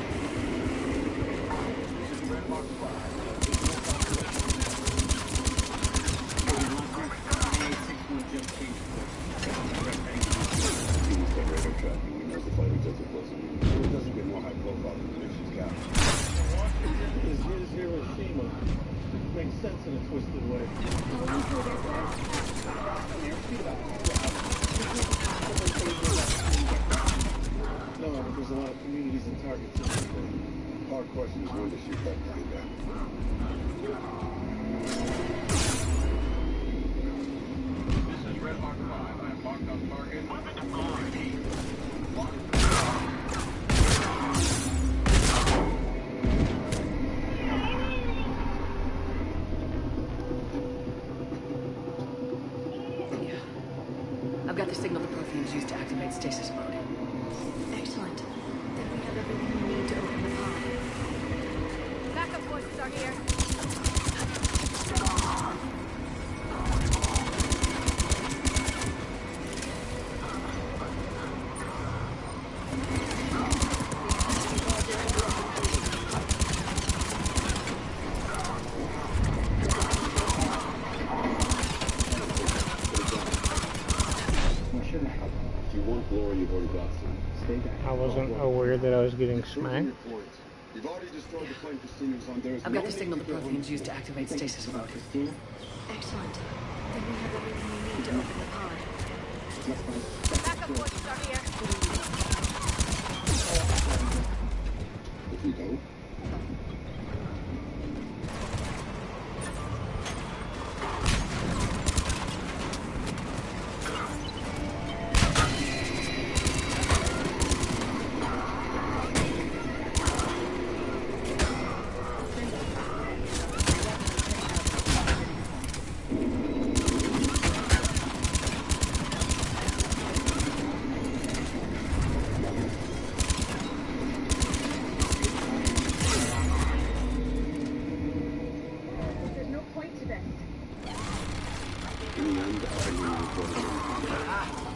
It doesn't get more high profile than the she's got. Is Hiroshima. Makes sense in a twisted way. No, but there's a lot of communities and targets. Hard question is when does she start to do that? This is Red Hawk 5. I am marked on target. I've got the signal the Protheans used to activate stasis mode. Excellent. Then we have everything we need to open the pod. Backup forces are here. If you want glory, you've already got some. Stay back. I wasn't aware that I was getting smacked. You've already destroyed the plane Christina's on. There's I've got the signal the Protheans used to activate stasis mode. Excellent. Then we have everything we need to open the pod. Backup forces are here. If you don't, There's no point to this. in the end, I will report it.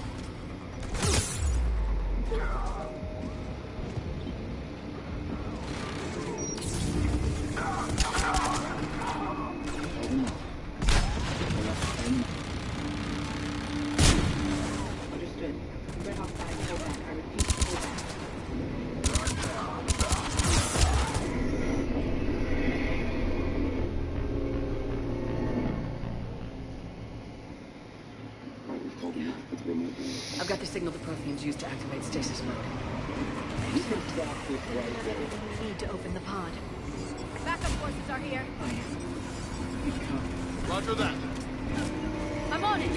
Understood. Red Hawk 5, hold back. I repeat, hold back. We've told them not to put the remote in. I've got the signal the Protheans used to activate stasis mode. We can stop this right We have there. everything we need to open the pod. Backup forces are here. Roger that. I'm on it.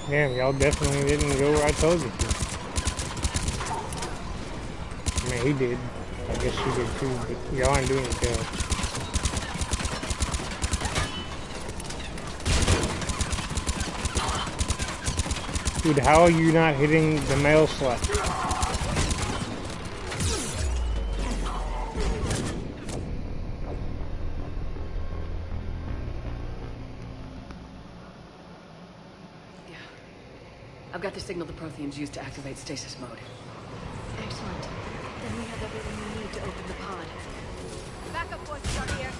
Damn, y'all definitely didn't go where I told you to. I mean, he did. I guess she did too, but y'all ain't doing it else. Dude, how are you not hitting the mail slot? I've got the signal the Protheans use to activate stasis mode. Excellent. Then we have everything we need to open the pod. Backup forces are here.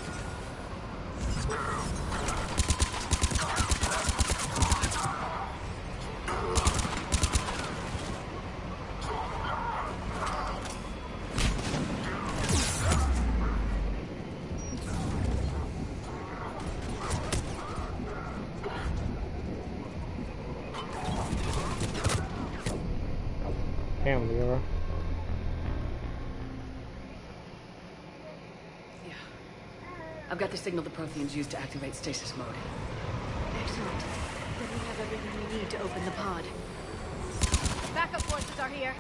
Damn, Leora. Yeah. I've got the signal the Protheans use to activate stasis mode. Excellent. Then we have everything we need to open the pod. Backup forces are here.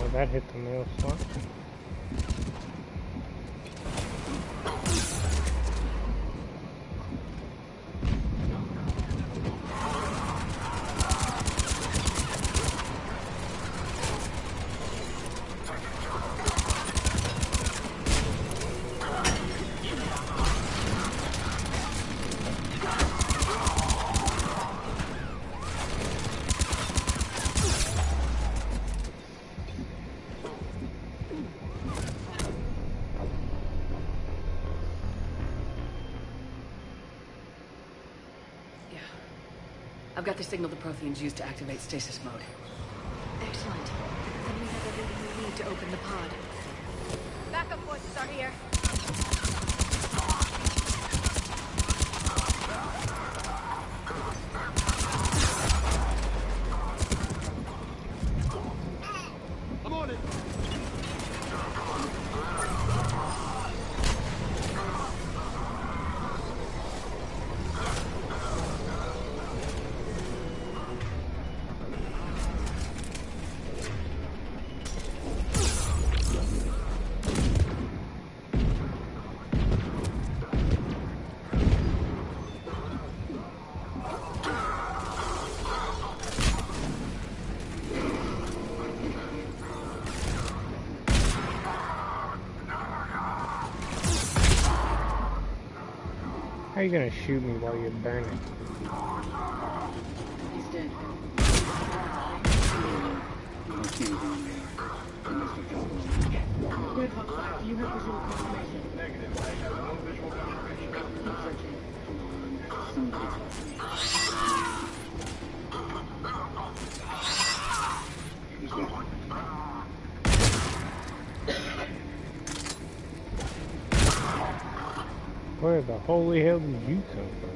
Oh, that hit the mail slot. I've got the signal the Protheans use to activate stasis mode. Excellent. Then we have everything we need to open the pod. Backup forces are here. I'm on it. How are you gonna shoot me while you're burning? He's dead. Red Hawk 5, do you have visual confirmation? Negative. I have no visual confirmation. Keep searching. There's no one. Where the holy hell did you come from?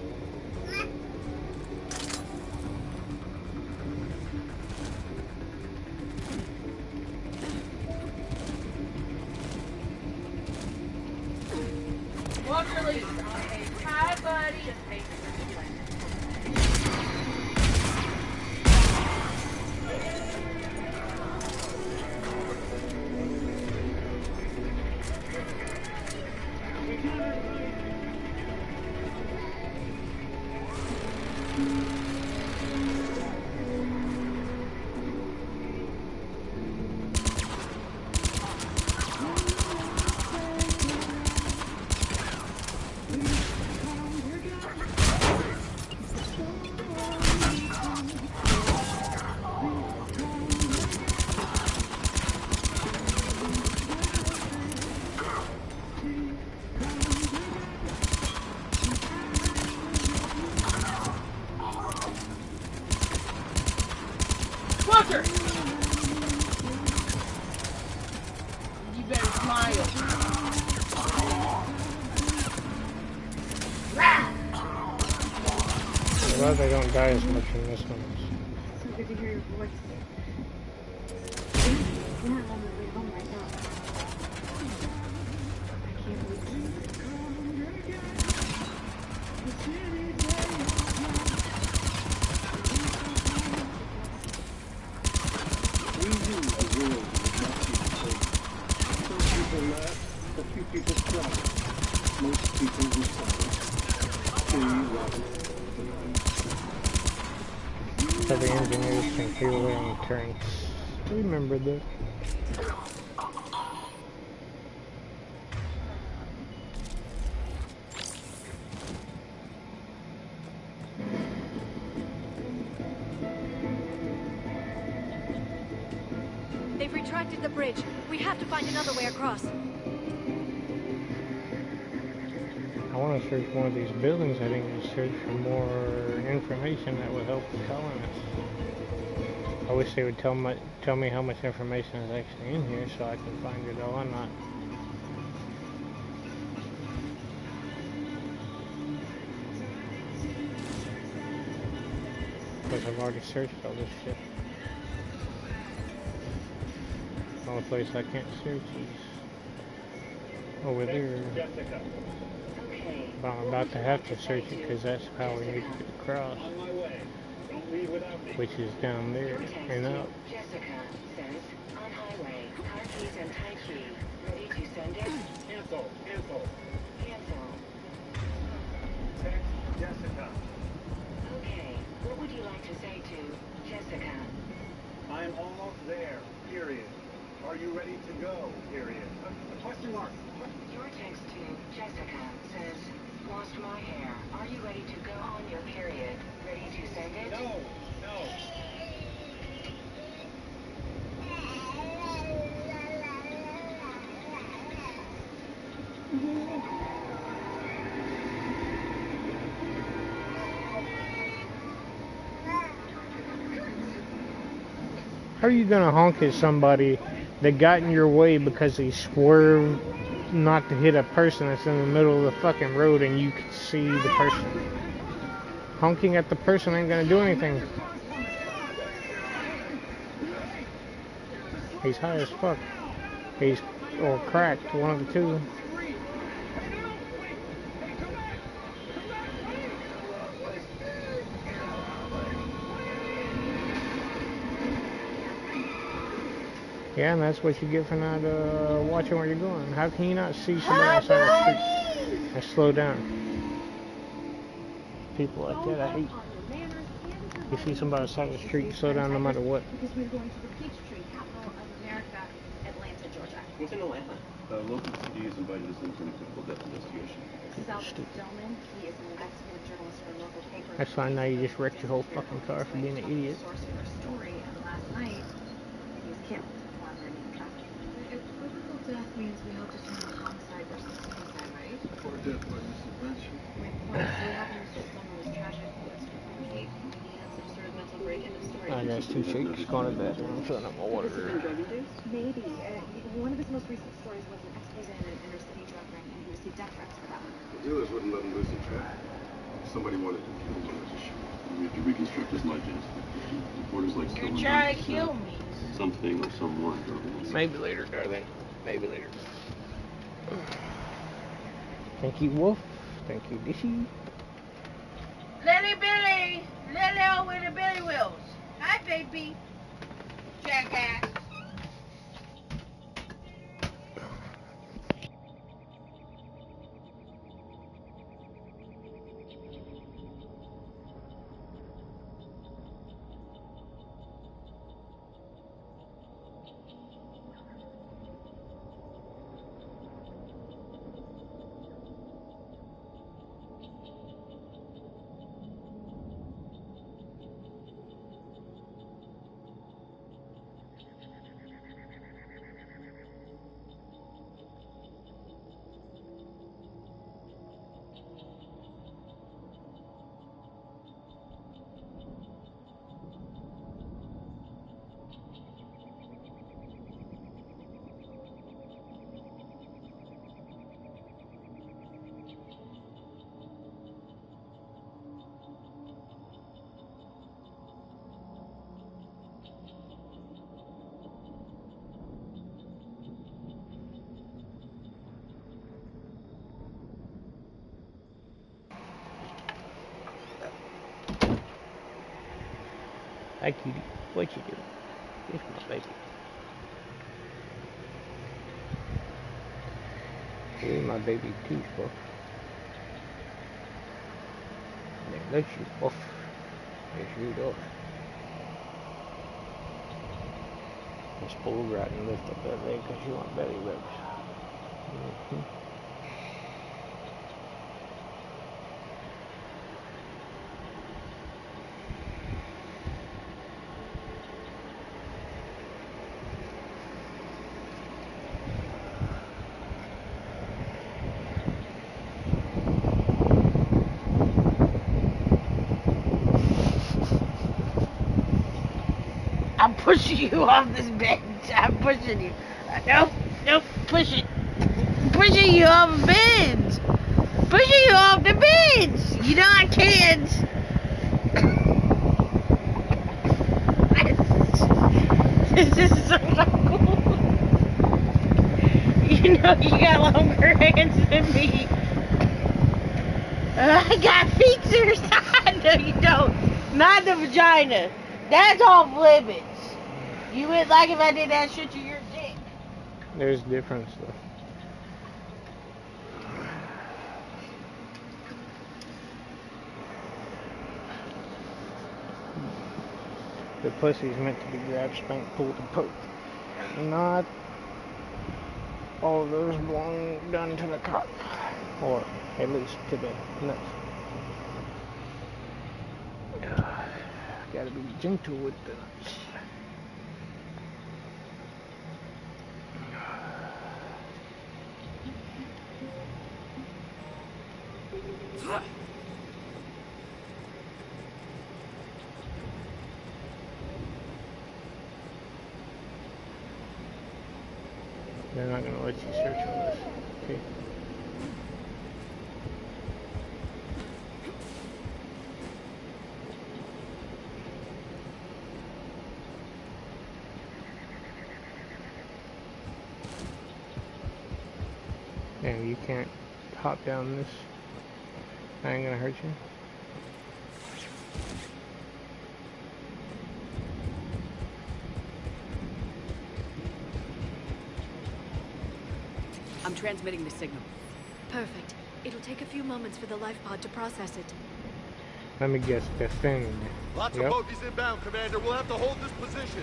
Walker Lee. Hi, buddy. Walker! You better smile. Rah! glad they don't die as much in this one. So good to hear your voice. We're on the way home right now. I can't believe it. We knew a world would not be the same. Some people laughed, a few people cried. Most people were silent. So the engineers can feel their own tanks. Remember that. They've retracted the bridge. We have to find another way across. I want to search one of these buildings. I think I search for more information that would help the colonists. I wish they would tell me how much information is actually in here so I can find it all. I'm not. Because I've already searched all this shit. The only place I can't search is over there. But I'm about to have to search it because that's how we need to get across. Which is down there and up. Jessica says, on highway, car keys and Tai Chi. Ready to send it? Cancel. Cancel. Text Jessica. Okay, what would you like to say to Jessica? I'm almost there, period. Are you ready to go, period? A question mark. Your text to Jessica says, lost my hair. Are you ready to go on your period? Ready to send it? No. How are you gonna honk at somebody that got in your way because he swerved not to hit a person that's in the middle of the fucking road and you can see the person? Honking at the person ain't gonna do anything. He's high as fuck. He's or cracked, one of the two. Yeah, and that's what you get for not watching where you're going. How can you not see somebody outside the street and slow down? People like that, I hate. You see somebody outside the street, you slow down no matter what. Because we're going to the Peachtree, capital of America, Atlanta, Georgia. What's in Atlanta? Local CD has invited us into a typical death investigation. Sal Stillman, he is an investigative journalist for a local paper. That's fine, now you just wrecked your whole fucking car for being an idiot. Source for a story, and last night, he was killed. A typical death means we hope to turn a homicide versus suicide, right? Or death by misadventure. My point is, we have to Mr. Stillman was tragic. Maybe he had some sort of mental break-in of story. I got two shakes going to bed. I'm filling up my water. Maybe. One of his most recent stories was an expose in an inner-city drug ring, and he received death threats for that one. The dealers wouldn't let him loose in track. Somebody wanted to kill him as a show. We have to reconstruct his legend. Reporters like You're trying to kill me. Something or someone. Maybe later, darling. Maybe later. Thank you, Wolf. Thank you, Dishy. Lily Billy! Lily with the Billy Wheels. Hi, baby. Jackass. Hi, cutie. What you do? Here's my baby. Here's my baby teeth, bro. Let you off. Yes, you do. Just pull right and lift up that leg because you want belly rubs. I'm pushing you off this bench. I'm pushing you. Nope, nope, push it. Pushing you off the bench. Pushing you off the bench. You know I can't. This is so cool. You know you got longer hands than me. I got features. No, you don't. Not the vagina. That's off limits. You would like if I did that shit to your dick. There's difference though. The pussy's meant to be grabbed, spanked, pulled, and poked. Not all of those belong done to the cock. Or at least to the nuts. Gotta be gentle with the nuts. They're not gonna let you search on this. Okay. And you can't hop down this. I ain't gonna hurt you. I'm transmitting the signal. Perfect. It'll take a few moments for the life pod to process it. Let me guess, defend. Lots of bogies inbound, Commander. We'll have to hold this position.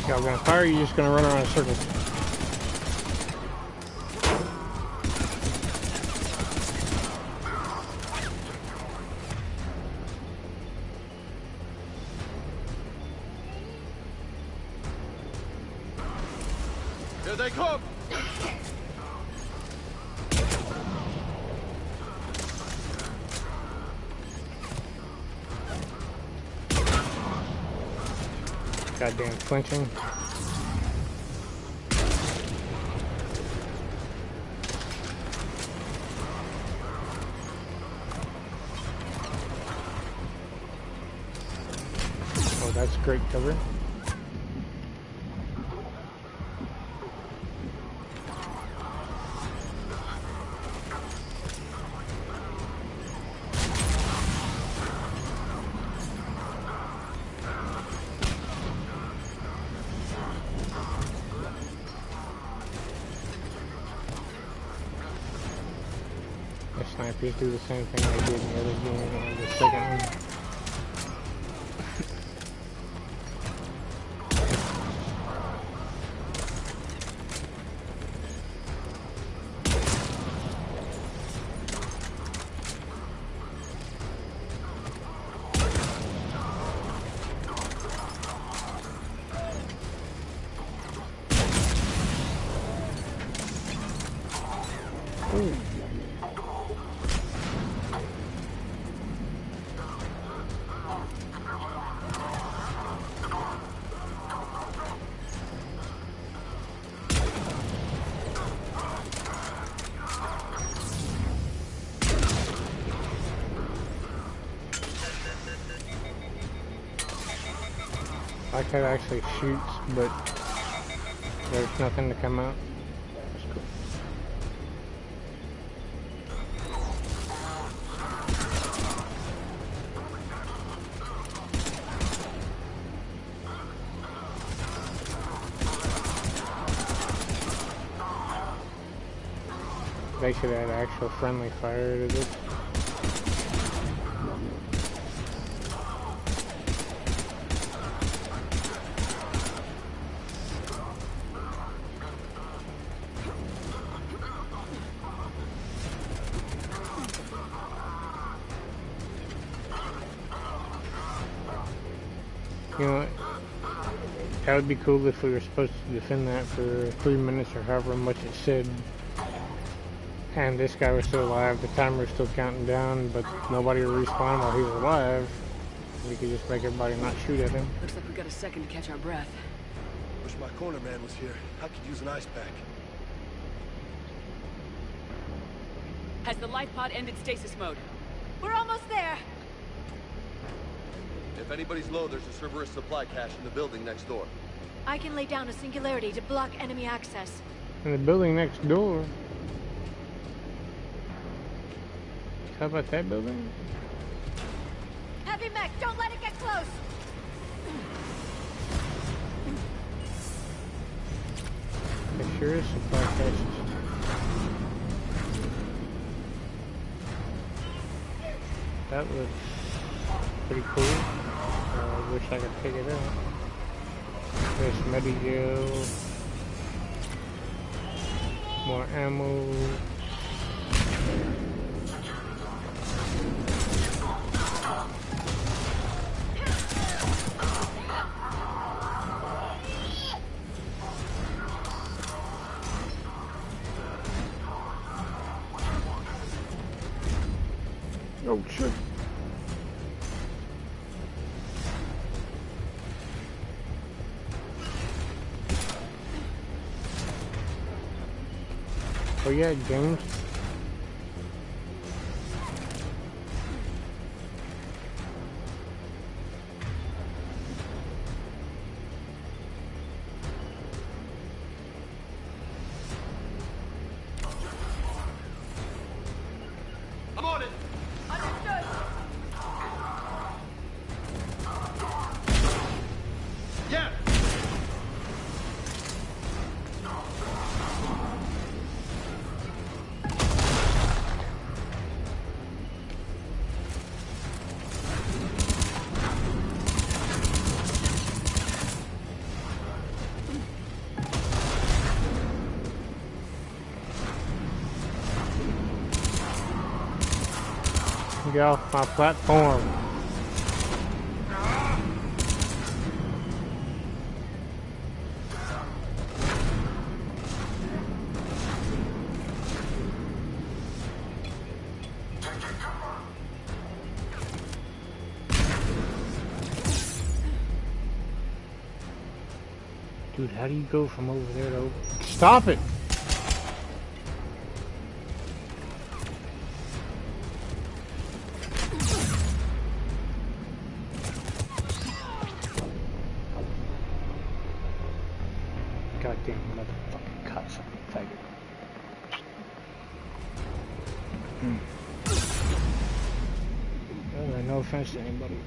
Y'all gonna fire or you just gonna run around in circles? Here they come! Goddamn flinching. Oh, that's great cover. Snipers do the same thing they did in the other game or the second one. like how it actually shoots, but there's nothing to come out. That's cool. They should add actual friendly fire to this. You know, that would be cool if we were supposed to defend that for 3 minutes or however much it said. And this guy was still alive, the timer was still counting down, but nobody would respawn while he was alive. We could just make everybody not shoot at him. Looks like we got a second to catch our breath. Wish my corner man was here. I could use an ice pack. Has the life pod ended stasis mode? We're almost there. If anybody's low, there's a Cerberus supply cache in the building next door. I can lay down a singularity to block enemy access. In the building next door. How about that building? Heavy mech, don't let it get close. It sure is supply caches. That looks pretty cool. I wish I could pick it up. There's Medigel. More ammo. Oh shit. Oh yeah, James. I'm on it! Understood. Yeah! Get off my platform. Dude, how do you go from over there to over? Stop it! Goddamn motherfucking cocksucking faggot. No offense to anybody.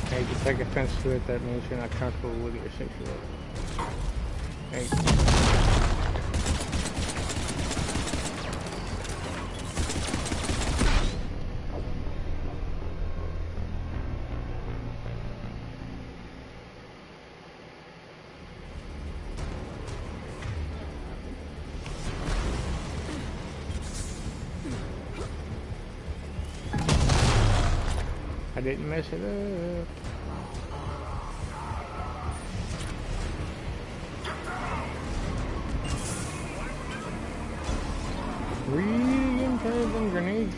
Hey, if you take offense to it, that means you're not comfortable with your 6-year-old. Hey. I didn't mess it up. Re-encouraging grenades.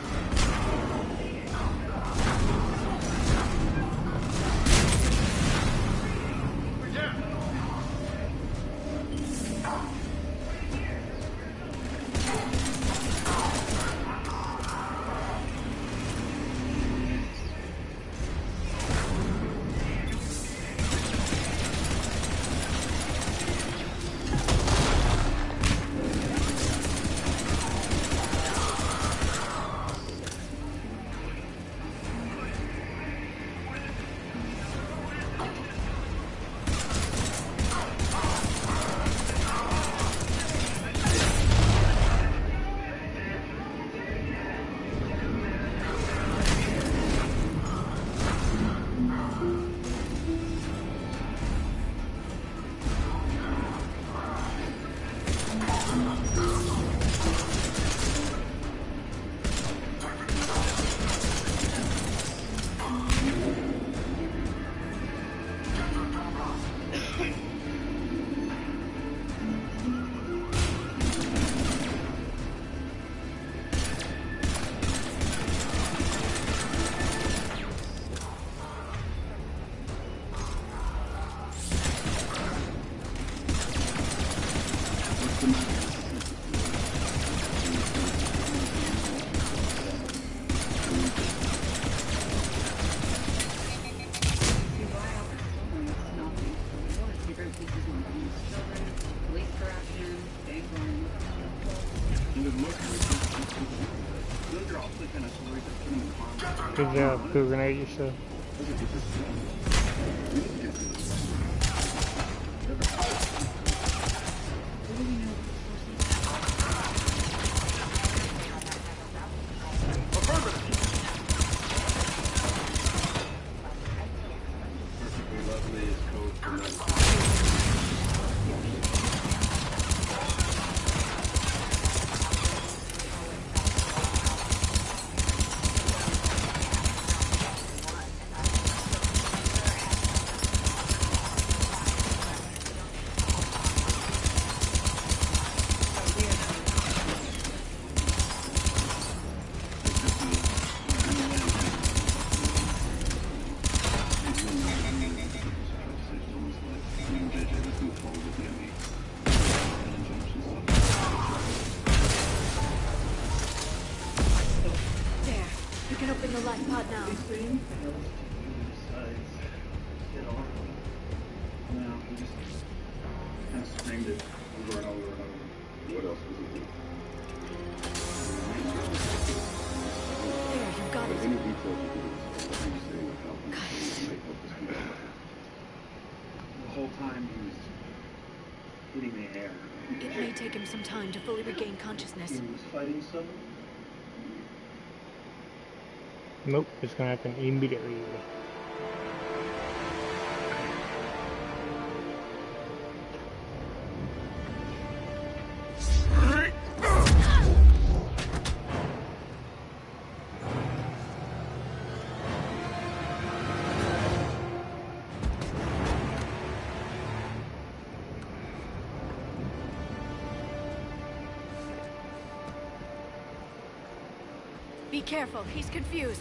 Good job, Cougar Grenade yourself. It may take him some time to fully regain consciousness. He was fighting someone? Nope, it's gonna happen immediately. Be careful, he's confused.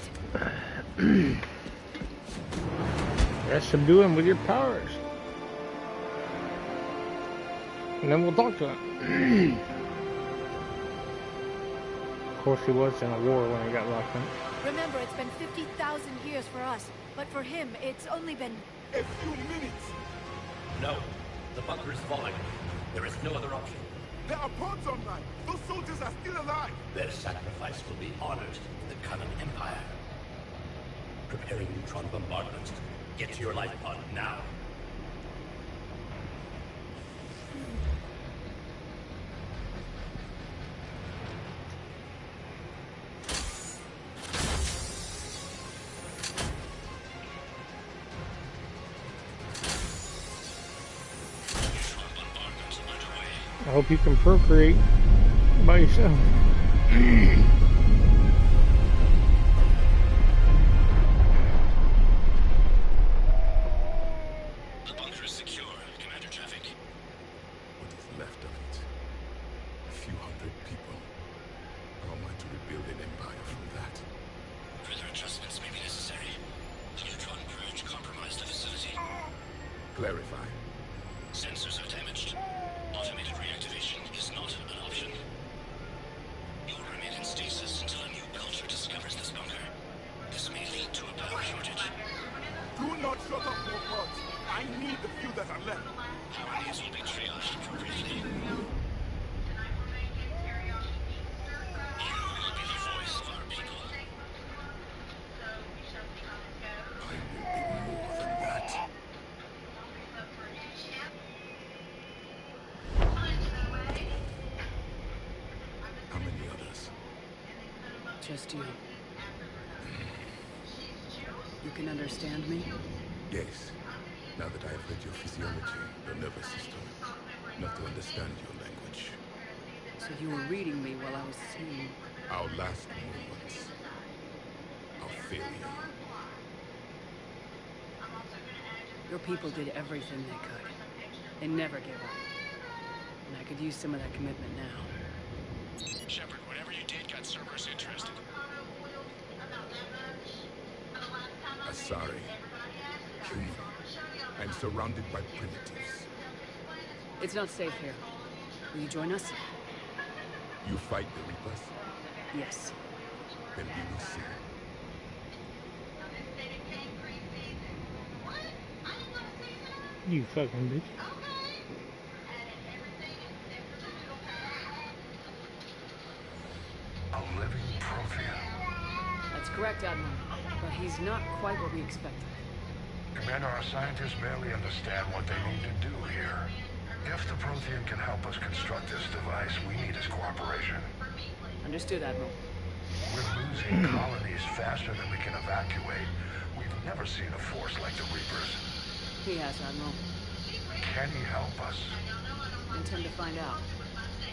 Let's subdue him with your powers. And then we'll talk to him. Of course he was in a war when he got locked in. Remember, it's been 50,000 years for us, but for him, it's only been... A few minutes! No. The bunker is falling. There is no other option. There are pods online! Those soldiers are still alive! Their sacrifice will be honored in the coming Empire. Preparing neutron bombardment. Get to your life pod now. I hope you can procreate by yourself. The bunker is secure, Commander Traffic. What is left of it? A few hundred people. How am I to rebuild an empire from that? Further adjustments may be necessary. The neutron purge compromised the facility. Clarify. Sensors are damaged. Automated reactivation is not an option. You will remain in stasis until a new culture discovers this bunker. This may lead to a power shortage. Do not shut up more pods. I need the few that are left. Power needs will be triaged appropriately. You will be the voice of our people. I will be more than that. How many others? Just you. You can understand me? Yes. Now that I have read your physiology, your nervous system, enough to understand your language. So you were reading me while I was seeing... Our last moments. Our failure. Your people did everything they could. They never gave up. And I could use some of that commitment now. Shepard, whatever you did got Cerberus interested. Asari. Human. I'm surrounded by primitives. It's not safe here. Will you join us? You fight the Reapers? Yes. Then we will see. You fucking bitch. A living Prothean. That's correct, Admiral. But he's not quite what we expected. Commander, our scientists barely understand what they need to do here. If the Prothean can help us construct this device, we need his cooperation. Understood, Admiral. We're losing colonies faster than we can evacuate. We've never seen a force like the Reapers. He has, Admiral. Can he help us? I intend to find out.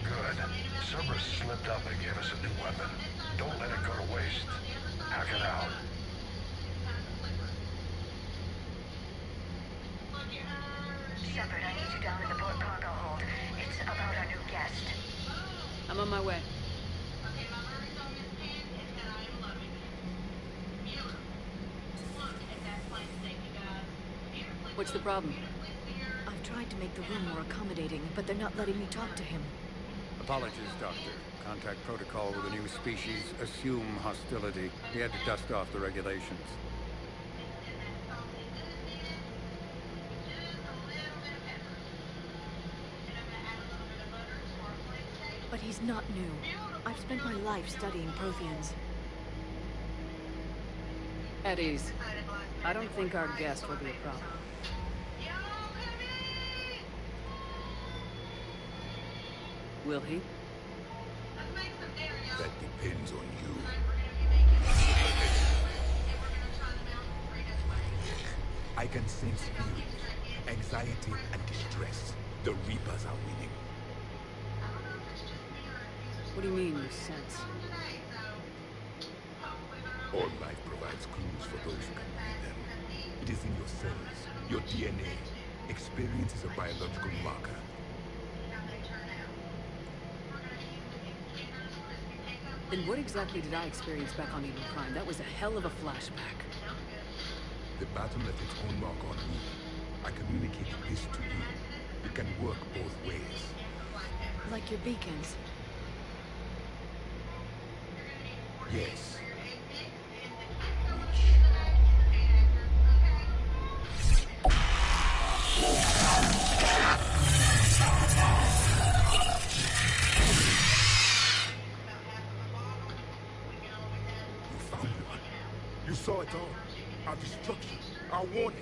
Good. Cerberus slipped up and gave us a new weapon. Don't let it go to waste. Hack it out. Shepard, I need you down in the port cargo hold. It's about our new guest. I'm on my way. What's the problem? I've tried to make the room more accommodating, but they're not letting me talk to him. Apologies, Doctor. Contact protocol with a new species. Assume hostility. He had to dust off the regulations. But he's not new. I've spent my life studying Protheans. At ease. I don't think our guest will be a problem. Will he? That depends on you. I can sense fear, anxiety, and distress. The Reapers are winning. What do you mean, you sense? All life provides clues for those who can read them. It is in your cells, your DNA. Experience is a biological marker. Then what exactly did I experience back on Eden Prime? That was a hell of a flashback. The battle left its own mark on me. I communicated this to you. It can work both ways. Like your beacons. Yes. You saw it all. Our destruction, our warnings.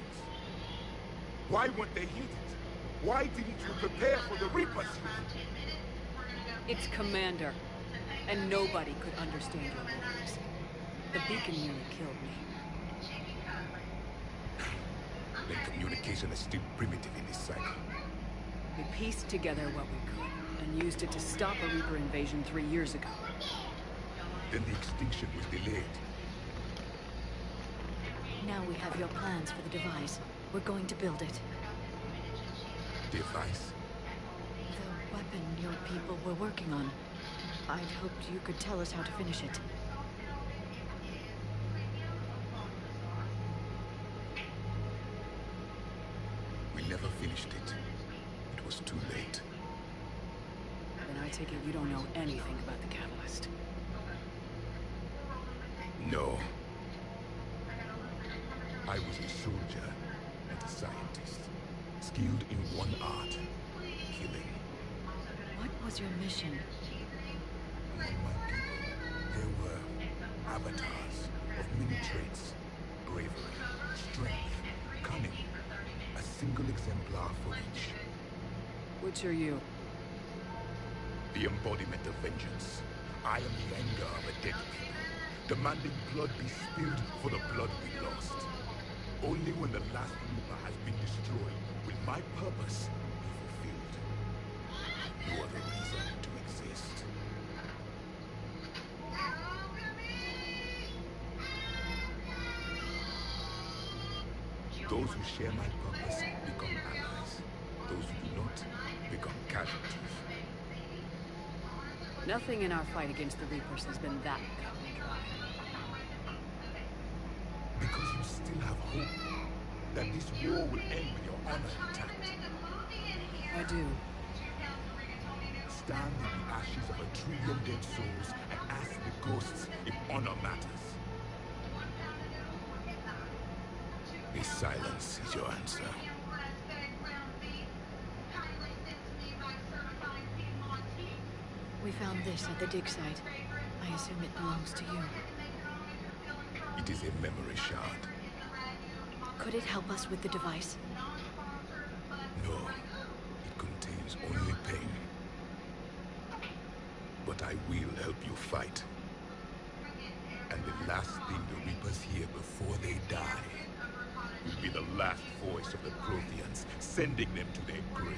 Why weren't they heeded? Why didn't you prepare for the Reapers? It's Commander. And nobody could understand your words. The beacon nearly killed me. Then communication is still primitive in this cycle. We pieced together what we could, and used it to stop a Reaper invasion 3 years ago. Then the extinction was delayed. Now we have your plans for the device. We're going to build it. Device? The weapon your people were working on. I'd hoped you could tell us how to finish it. We never finished it. It was too late. Then I take it you don't know anything about the Catalyst. No. I was a soldier and a scientist, skilled in one art, killing. What was your mission? Among my people, there were avatars of many traits. Bravery, strength, cunning. A single exemplar for each. Which are you? The embodiment of vengeance. I am the anger of a dead people, demanding blood be spilled for the blood we lost. Only when the last Reaper has been destroyed will my purpose be fulfilled. No other reason to exist. Those who share my purpose become allies. Those who do not become casualties. Nothing in our fight against the Reapers has been that cut and dry. Because you still have hope that this war will end with your honor intact. I do. stand in the ashes of 1 trillion dead souls and ask the ghosts if honor matters. The silence is your answer. We found this at the dig site. I assume it belongs to you. It is a memory shard. Could it help us with the device? No, it contains only pain. But I will help you fight. And the last thing the Reapers hear before they die will be the last voice of the Protheans, sending them to their grave.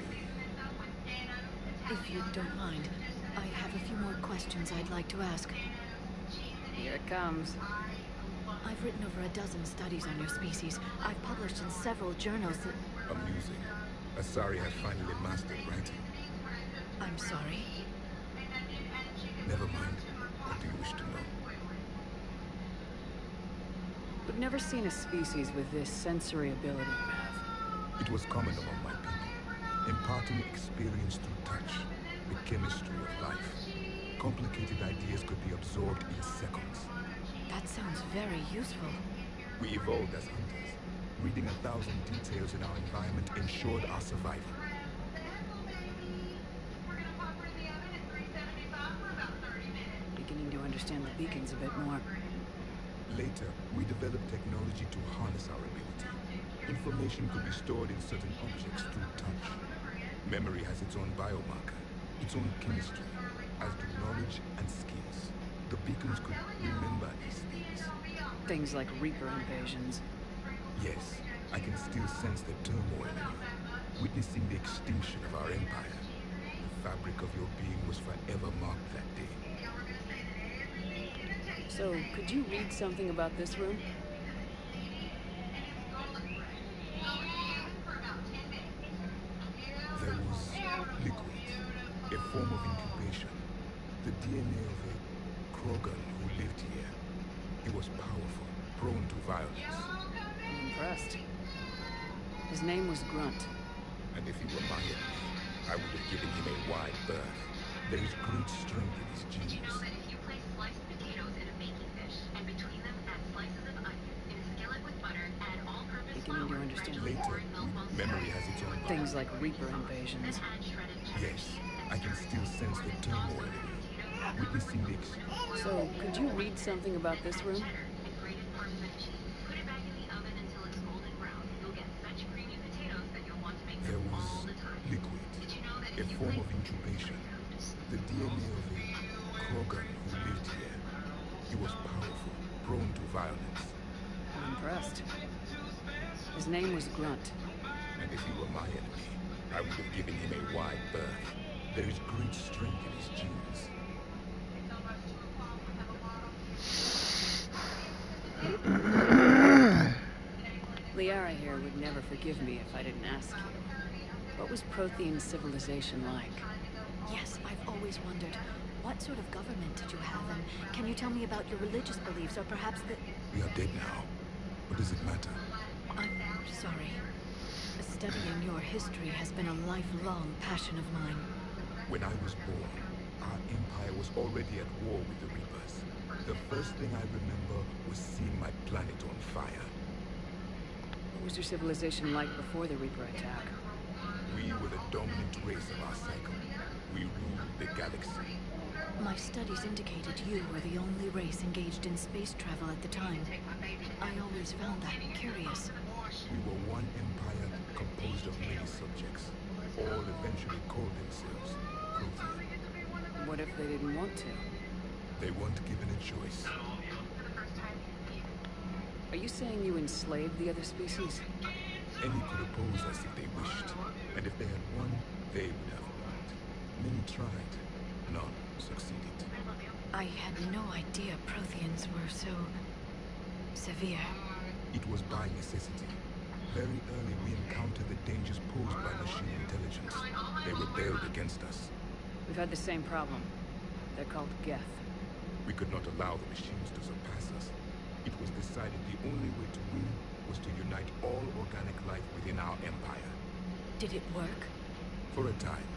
If you don't mind, I have a few more questions I'd like to ask. Here it comes. I've written over a dozen studies on your species. I've published in several journals that... Amusing. Asari has finally mastered writing. I'm sorry. Never mind. What do you wish to know? We've never seen a species with this sensory ability you have. It was common among my people, imparting experience through touch, the chemistry of life. Complicated ideas could be absorbed in seconds. That sounds very useful. We evolved as hunters. Reading 1,000 details in our environment ensured our survival. Beginning to understand the beacons a bit more. Later, we developed technology to harness our ability. Information could be stored in certain objects through touch. Memory has its own biomarker, its own chemistry, as do knowledge and skills. The beacons could remember these things. Things like Reaper invasions. Yes, I can still sense the turmoil in you, witnessing the extinction of our empire. The fabric of your being was forever marked that day. So, could you read something about this room? There was liquid, a form of incubation, the DNA of a Krogan who lived here. He was powerful, prone to violence. I'm impressed. His name was Grunt. And if he were my enemy, I would have given him a wide berth. There is great strength in his genes. Did you know that if you place sliced potatoes in a baking dish, and between them add slices of onion, in a skillet with butter, add all-purpose Beginning to flour, understand Later, memory has its own things like Reaper invasions. Yes, I can still sense the turmoil in you, witnessing the So, could you read something about this room? There was liquid, a form of incubation, the DNA of a Krogan who lived here. He was powerful, prone to violence. I'm impressed. His name was Grunt. And if he were my enemy, I would have given him a wide berth. There is great strength in his genes. Liara here would never forgive me if I didn't ask you. What was Prothean civilization like? Yes, I've always wondered, what sort of government did you have, and can you tell me about your religious beliefs, or perhaps the... We are dead now. What does it matter? I'm sorry. Studying your history has been a lifelong passion of mine. When I was born, our empire was already at war with the Reapers. The first thing I remember was seeing my planet on fire. What was your civilization like before the Reaper attack? We were the dominant race of our cycle. We ruled the galaxy. My studies indicated you were the only race engaged in space travel at the time. I always found that curious. We were one empire composed of many subjects. All eventually called themselves Prothean. What if they didn't want to? They weren't given a choice. Are you saying you enslaved the other species? Any could oppose us if they wished. And if they had won, they would have won. Many tried. None succeeded. I had no idea Protheans were so... severe. It was by necessity. Very early we encountered the dangers posed by machine intelligence. They rebelled against us. We've had the same problem. They're called Geth. We could not allow the machines to surpass us. It was decided the only way to win was to unite all organic life within our empire. Did it work? For a time.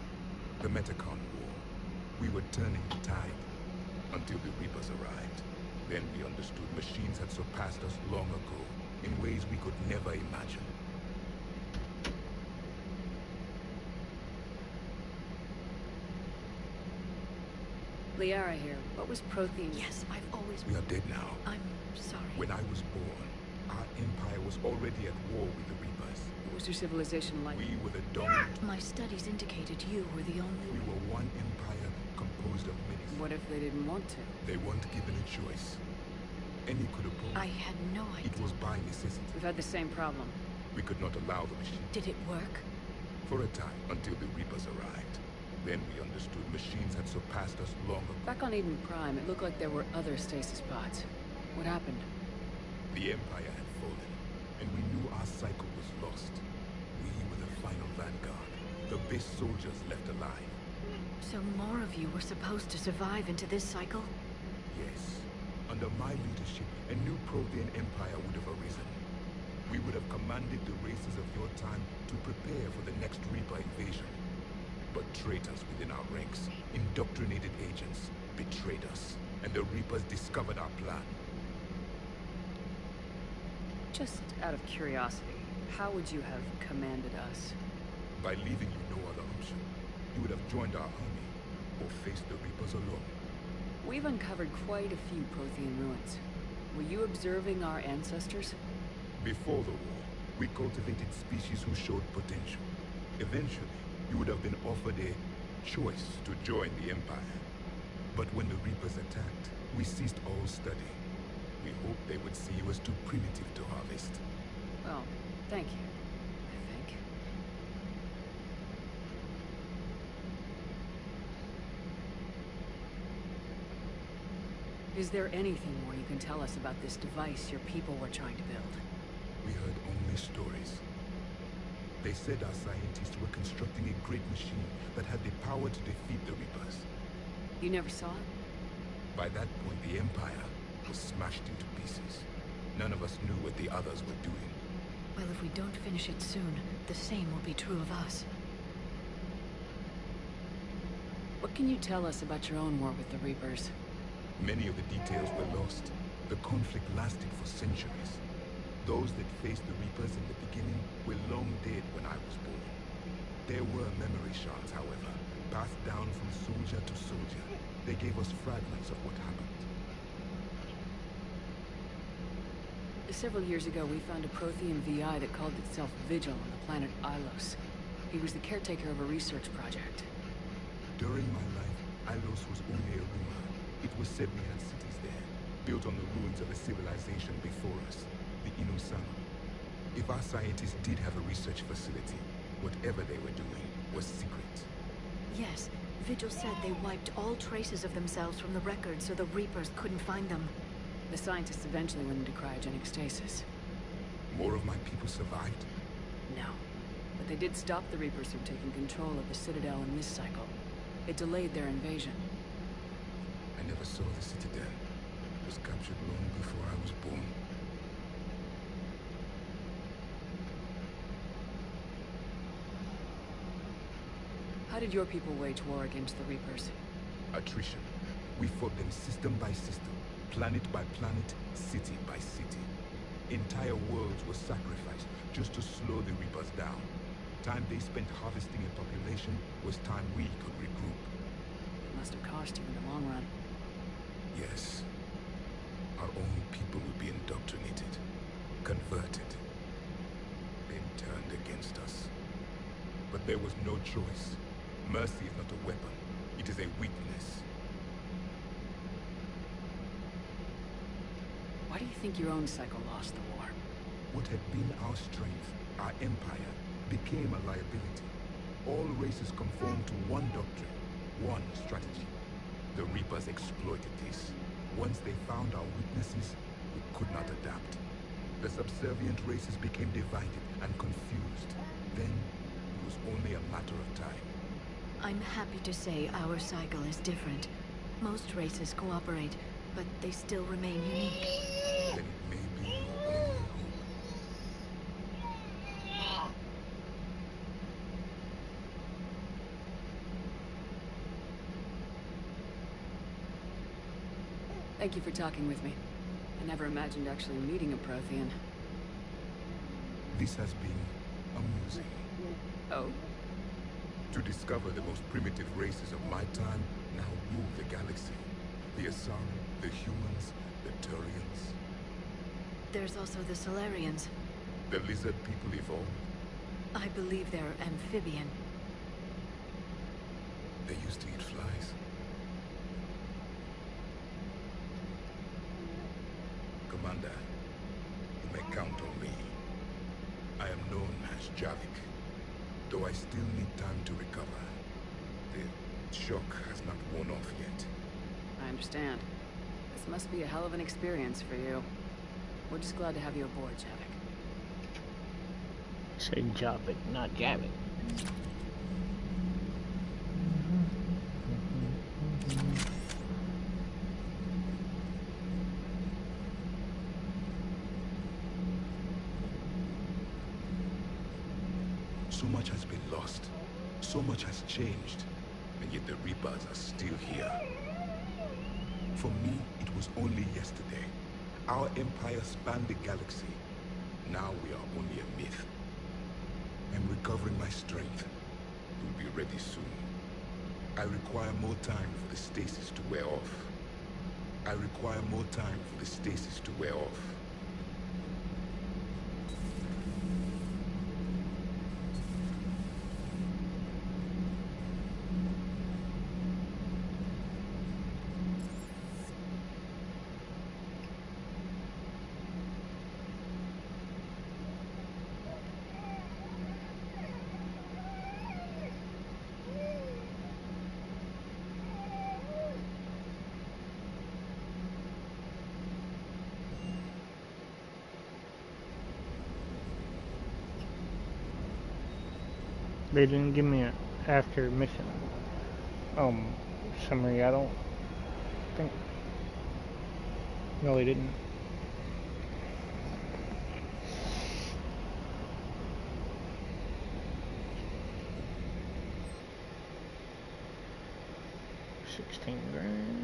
The Metacon War. We were turning the tide until the Reapers arrived. Then we understood machines had surpassed us long ago in ways we could never imagine. Liara here. What was Prothean? Yes, I've always... We are dead now. I'm sorry. When I was born, our empire was already at war with the Reapers. What was your civilization like? We were the dominant. My studies indicated you were the only... We were one empire composed of many. What if they didn't want to? They weren't given a choice. Any could oppose. I had no idea. It was by necessity. We've had the same problem. We could not allow the machine. Did it work? For a time, until the Reapers arrived. Then we understood machines had surpassed us long ago. Back on Eden Prime, it looked like there were other stasis pods. What happened? The Empire had fallen, and we knew our cycle was lost. We were the final vanguard, the best soldiers left alive. So more of you were supposed to survive into this cycle? Yes. Under my leadership, a new Prothean Empire would have arisen. We would have commanded the races of your time to prepare for the next Reaper invasion. But traitors within our ranks, indoctrinated agents, betrayed us, and the Reapers discovered our plan. Just out of curiosity, how would you have commanded us? By leaving you no other option. You would have joined our army, or faced the Reapers alone. We've uncovered quite a few Prothean ruins. Were you observing our ancestors? Before the war, we cultivated species who showed potential. Eventually, you would have been offered a choice to join the Empire. But when the Reapers attacked, we ceased all study. We hoped they would see you as too primitive to harvest. Well, thank you, I think. Is there anything more you can tell us about this device your people were trying to build? We heard only stories. They said our scientists were constructing a great machine that had the power to defeat the Reapers. You never saw it? By that point, the Empire was smashed into pieces. None of us knew what the others were doing. Well, if we don't finish it soon, the same will be true of us. What can you tell us about your own war with the Reapers? Many of the details were lost. The conflict lasted for centuries. Those that faced the Reapers in the beginning were long dead when I was born. There were memory shards, however, passed down from soldier to soldier. They gave us fragments of what happened. Several years ago, we found a Prothean VI that called itself Vigil on the planet Ilos. He was the caretaker of a research project. During my life, Ilos was only a rumor. It was said we had cities there, built on the ruins of a civilization before us, the Inusama. If our scientists did have a research facility, whatever they were doing was secret. Yes, Vigil said they wiped all traces of themselves from the records so the Reapers couldn't find them. The scientists eventually went into cryogenic stasis. More of my people survived? No. But they did stop the Reapers from taking control of the Citadel in this cycle. It delayed their invasion. I never saw the Citadel. It was captured long before I was born. How did your people wage war against the Reapers? Attrition. We fought them system by system. Planet by planet, city by city. Entire worlds were sacrificed just to slow the Reapers down. Time they spent harvesting a population was time we could regroup. It must have cost you in the long run. Yes. Our own people would be indoctrinated, converted, then turned against us. But there was no choice. Mercy is not a weapon. It is a weakness. Why do you think your own cycle lost the war? What had been our strength, our empire, became a liability. All races conformed to one doctrine, one strategy. The Reapers exploited this. Once they found our weaknesses, we could not adapt. The subservient races became divided and confused. Then, it was only a matter of time. I'm happy to say our cycle is different. Most races cooperate, but they still remain unique. Then it may be your only hope. Thank you for talking with me. I never imagined actually meeting a Prothean. This has been amusing. Oh? To discover the most primitive races of my time now rule the galaxy. The Asari, the humans, the Turians. There's also the Solarians. The lizard people evolved. I believe they're amphibian. They used to eat flies. Commander, you may count on me. I am known as Javik, though I still need time to recover. The shock has not worn off yet. I understand. This must be a hell of an experience for you. We're just glad to have you aboard, Javik. Say Javik, not Javik. So much has been lost. So much has changed. And yet the Reapers are still here. For me, it was only yesterday. Our empire spanned the galaxy. Now we are only a myth. I'm recovering my strength. We'll be ready soon. I require more time for the stasis to wear off. I require more time for the stasis to wear off. They didn't give me an after mission summary. I don't think. No, they didn't. $16,000.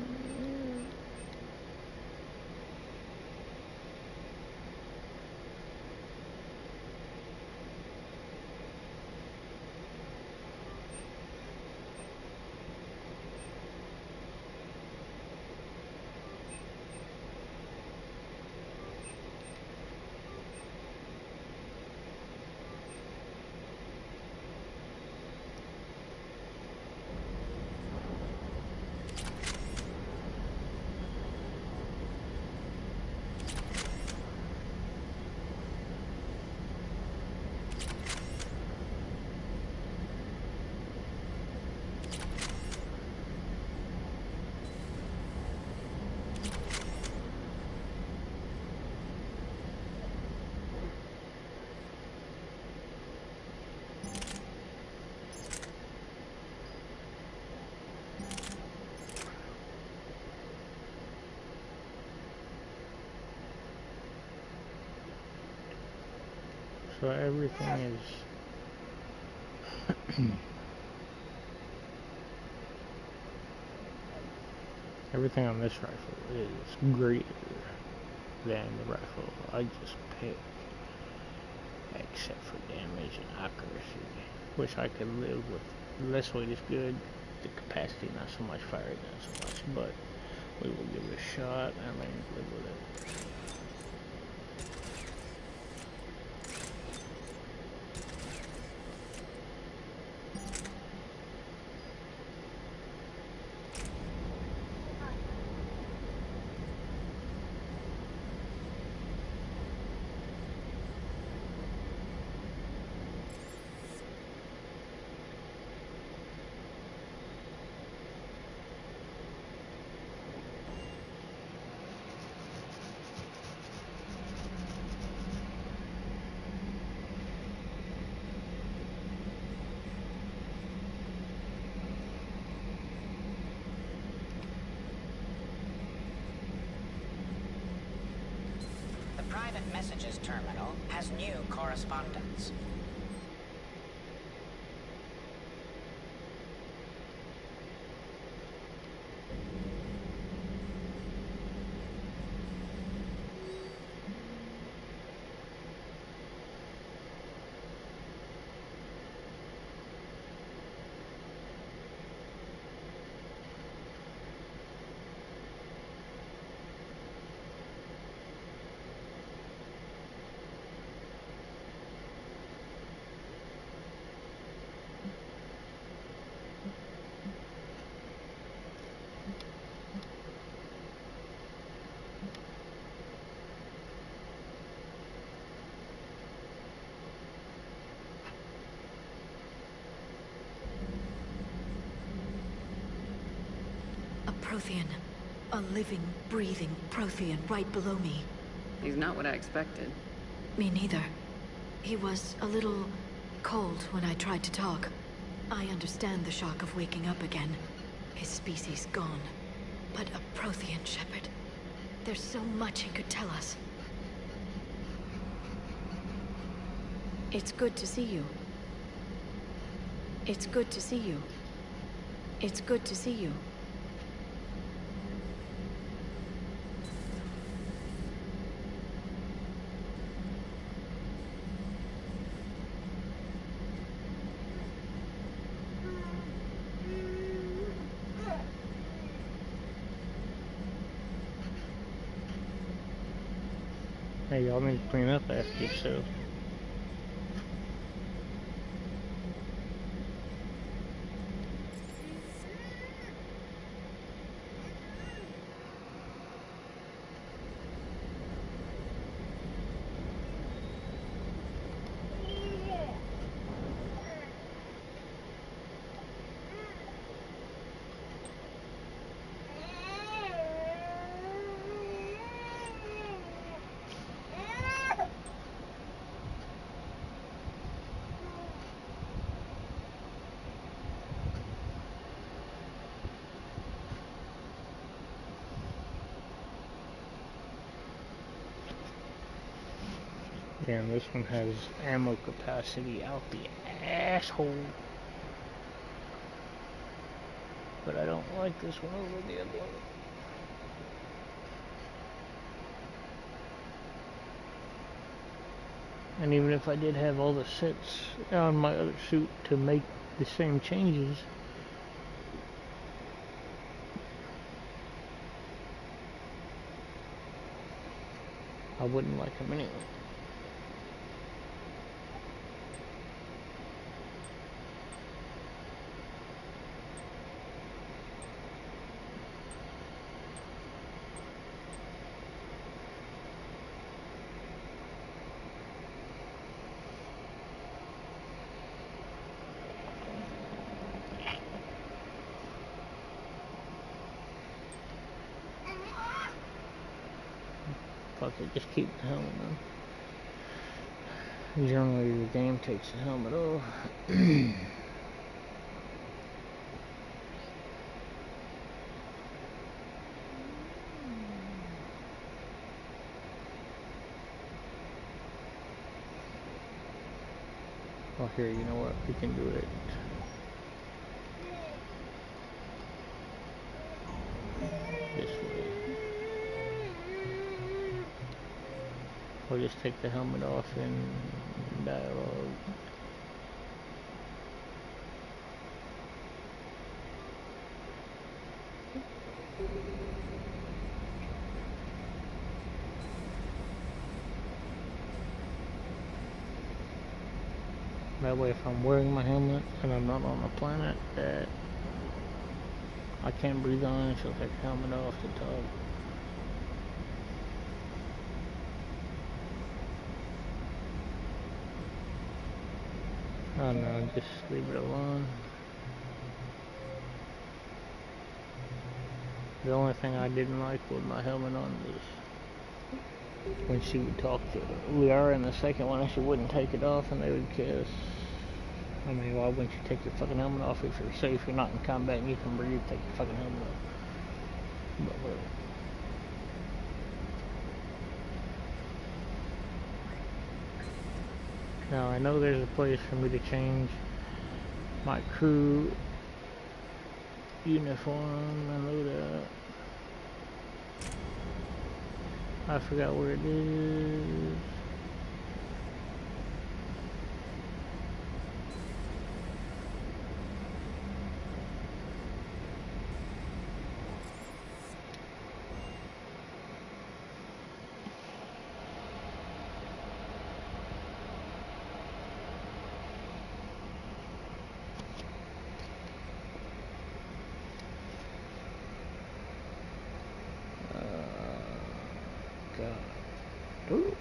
So everything is everything on this rifle is greater than the rifle I just picked, except for damage and accuracy, which I could live with. Less weight is good, the capacity not so much, fire rate not so much, but we will give it a shot and then live with it. Private messages terminal has new correspondence. Prothean. A living, breathing Prothean right below me. He's not what I expected. Me neither. He was a little cold when I tried to talk. I understand the shock of waking up again. His species gone. But a Prothean, Shepard. There's so much he could tell us. It's good to see you. It's good to see you. It's good to see you. Hey, y'all need to clean up after yourself. Damn, this one has ammo capacity out the asshole. But I don't like this one over the other one. And even if I did have all the sets on my other suit to make the same changes, I wouldn't like them anyway. Fuck it, just keep the helmet on. Generally the game takes the helmet off. Oh, here, you know what? We can do it. This way. Or just take the helmet off in dialogue. That way if I'm wearing my helmet and I'm not on a planet that I can't breathe on, she'll take the helmet off to talk. Oh no, just leave it alone. The only thing I didn't like with my helmet on was when she would talk to Liara in the second one and she wouldn't take it off and they would kiss. I mean, why wouldn't you take your fucking helmet off if you're safe, you're not in combat and you can breathe, take your fucking helmet off. But whatever. Now I know there's a place for me to change my crew uniform, I know that. I forgot where it is. Ooh.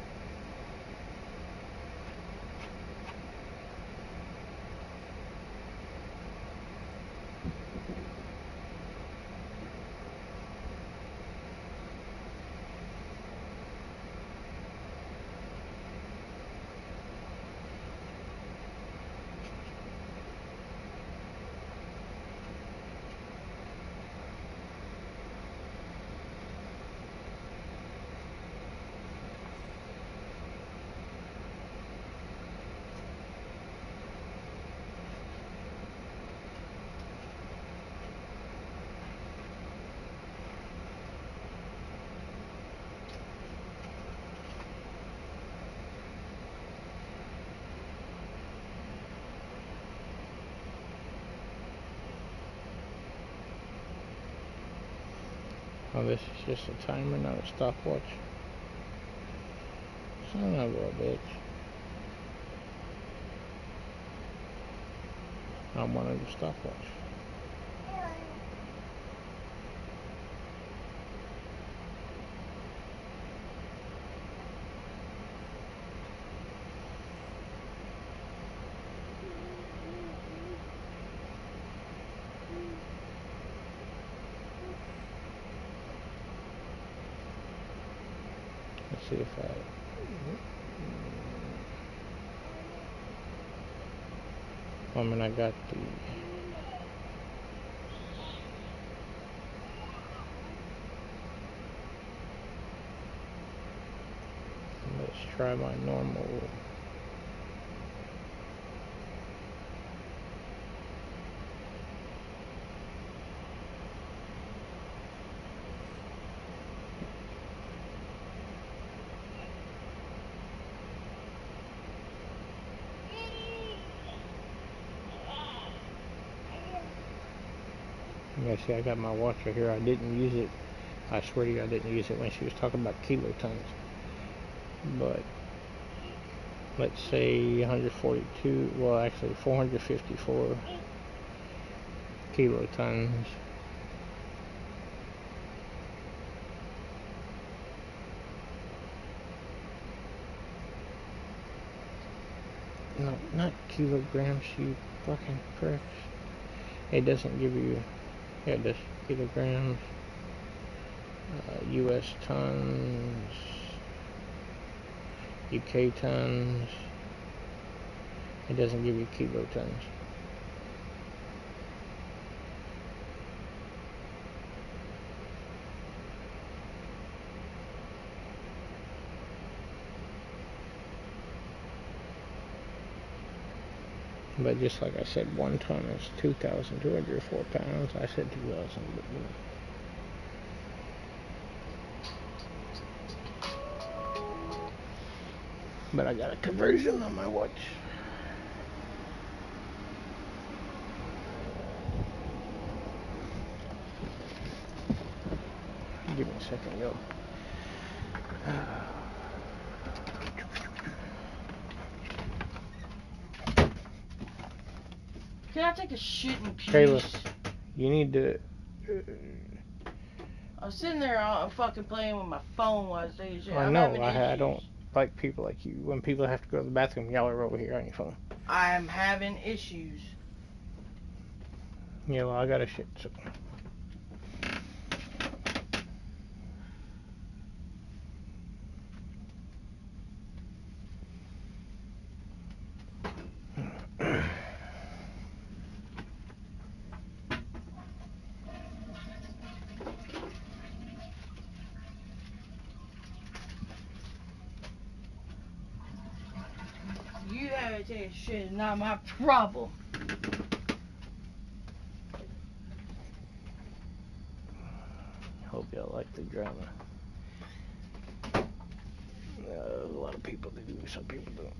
Oh, this is just a timer, not a stopwatch. Son of a bitch. I wanted a stopwatch. Let's see if I mean, I got the let's try my normal. Yeah, see, I got my watch right here. I didn't use it. I swear to you, I didn't use it when she was talking about kilotons. But let's say 142, well, actually 454 kilotons. No, not kilograms, you fucking pricks. It doesn't give you, yeah, it does, kilograms, US tons, UK tons. It doesn't give you kilotons. But just like I said, 1 ton is 2,204 pounds. I said 2,000, but you know. But I got a conversion on my watch. Give me a second, yo. Can I take a shit in peace? Kayla, you need to... I was sitting there fucking playing with my phone while I was taking a shit. I know, I don't like people like you. When people have to go to the bathroom, y'all are over here on your phone. I'm having issues. Yeah, well, I got a shit, so... You having to take a shit is not my problem. Hope y'all like the drama. A lot of people do, some people don't.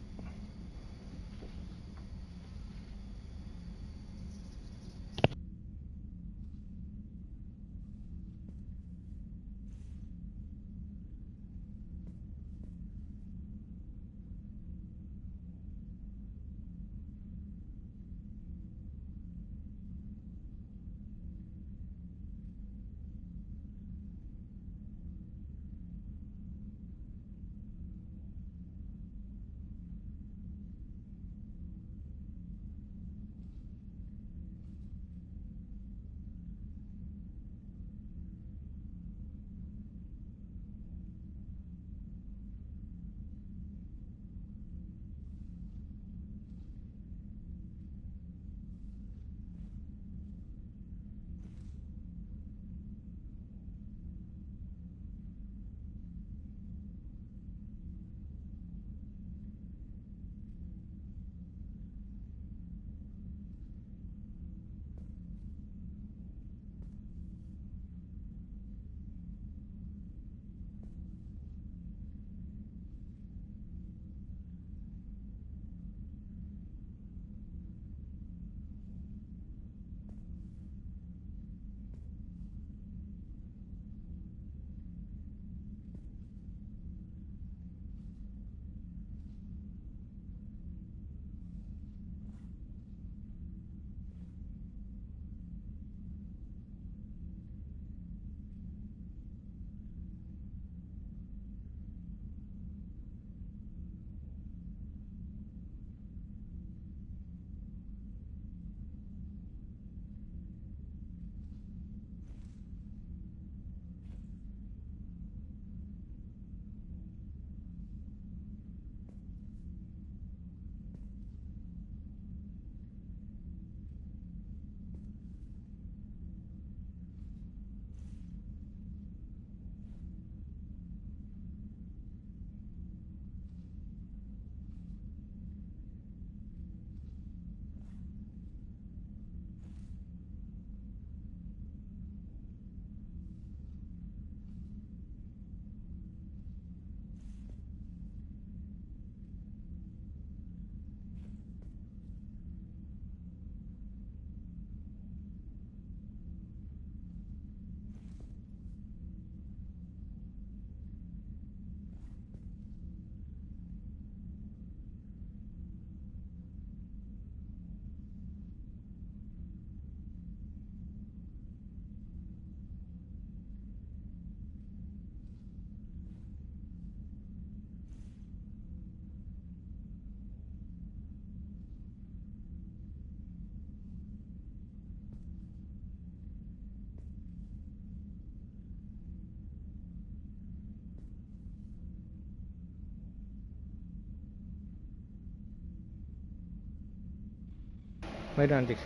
Lay down, Dixie.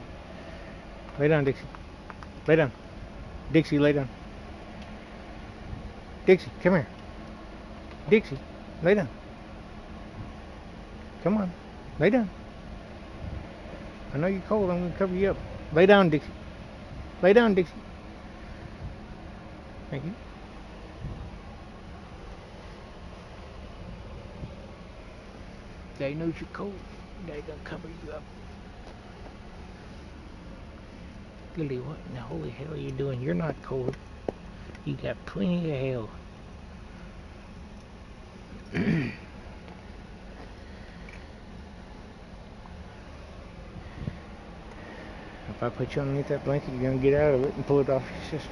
Lay down, Dixie. Lay down. Dixie, lay down. Dixie, come here. Dixie, lay down. Come on. Lay down. I know you're cold. I'm going to cover you up. Lay down, Dixie. Lay down, Dixie. Thank you. Daddy knows you're cold. Daddy gonna cover you up. Lily, what in the holy hell are you doing? You're not cold. You got plenty of hell. If I put you underneath that blanket, you're gonna get out of it and pull it off your sister.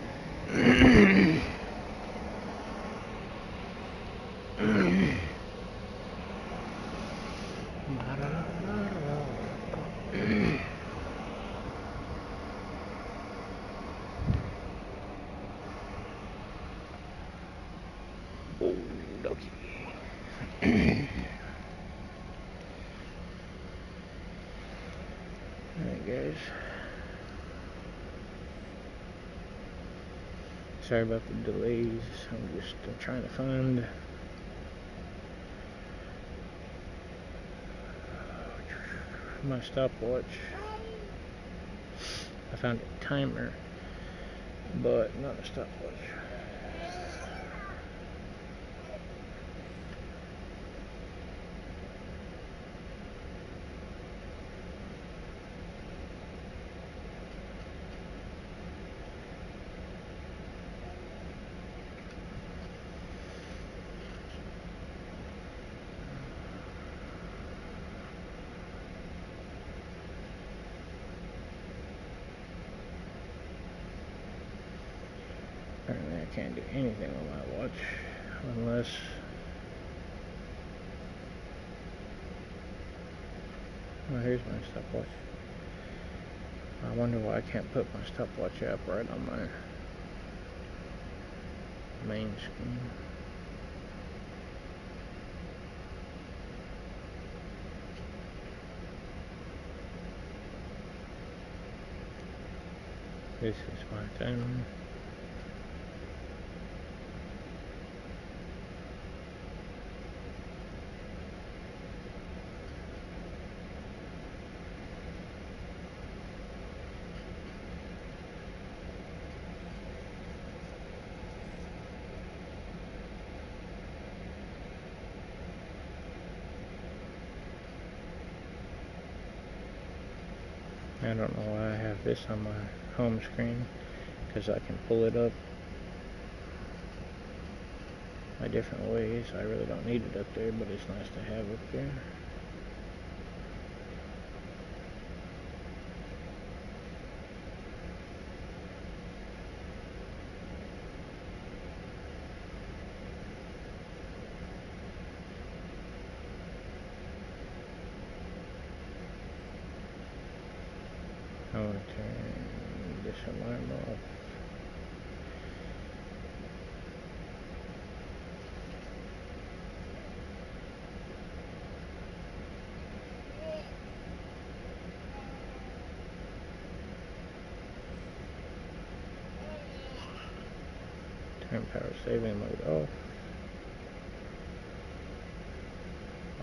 Alright guys, sorry about the delays. I'm just trying to find my stopwatch. I found a timer, but not a stopwatch. Apparently I can't do anything on my watch unless here's my stopwatch. I wonder why I can't put my stopwatch up right on my main screen. This is my timer. I don't know why I have this on my home screen, because I can pull it up by different ways. I really don't need it up there, but it's nice to have up there. I want to turn this alarm off. Turn power saving mode off.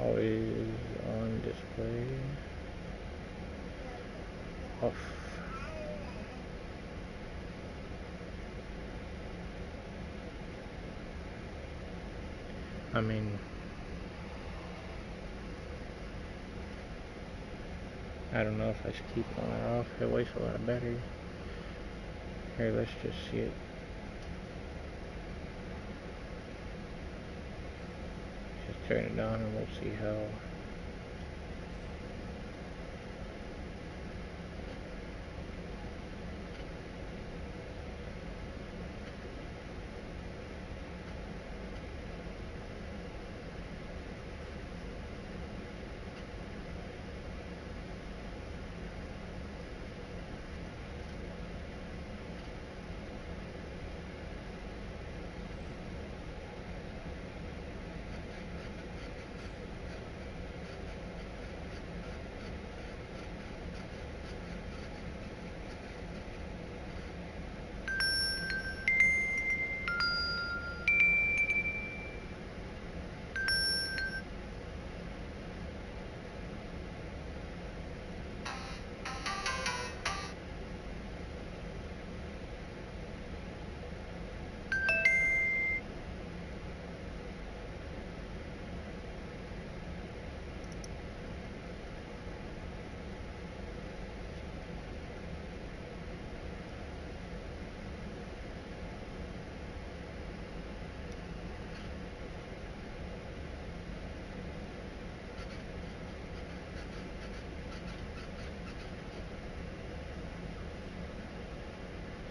Always on display. Off. I mean, I don't know if I should keep on or off. It wastes a lot of battery. Here, let's just see it. Just turn it on and we'll see how.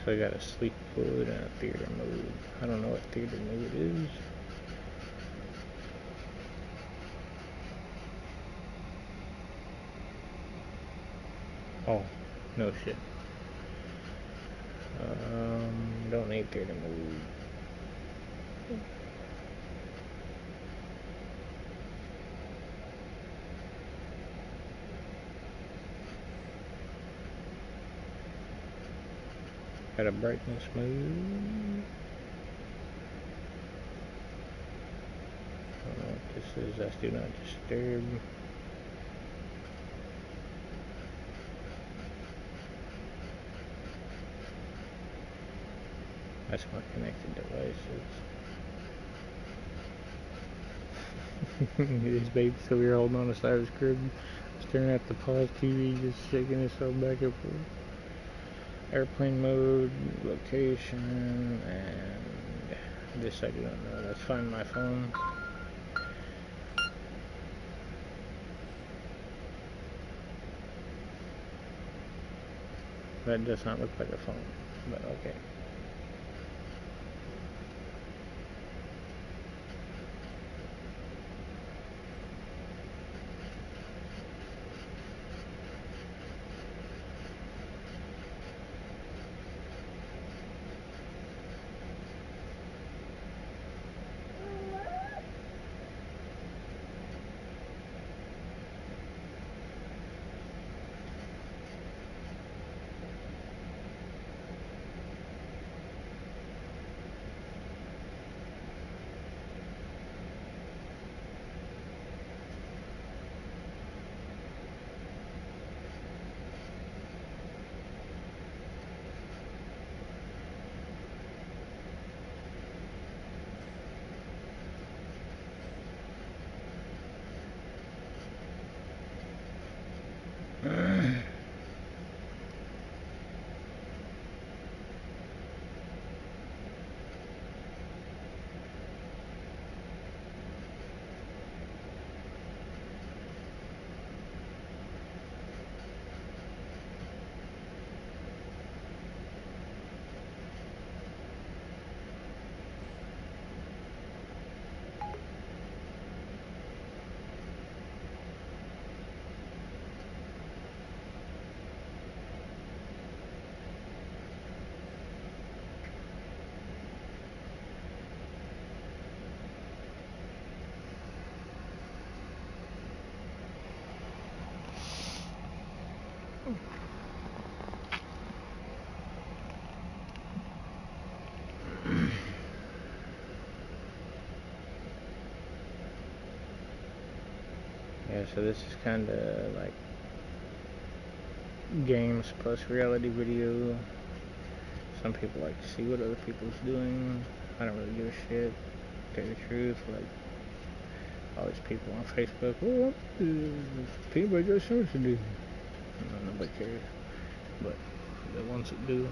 So I got a sleep mode and a theater mode. I don't know what theater mode is. Oh, no shit. Don't need theater mode. Got a brightness mode. I don't know what this is. That's do not disturb. That's my connected devices. His baby's over here holding on the side of his crib, staring at the pause TV, just shaking himself back and forth. Airplane mode, location, and this I do not know. Let's find my phone. That does not look like a phone, but okay. Yeah, so this is kind of like games plus reality video. Some people like to see what other people's doing. I don't really give a shit, to tell you the truth. Like, all these people on Facebook, oh, peanut butter sandwich to do. Nobody cares. But the ones that do.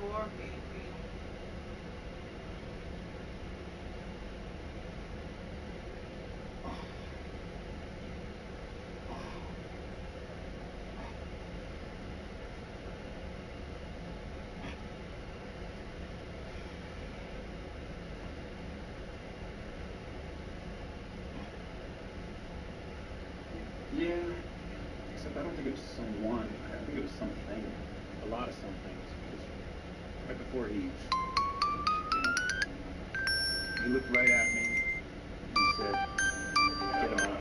Poor baby. Yeah, except I don't think it was someone. I think it was something. A lot of some things. Because right before he looked right at me and he said, "Get him off."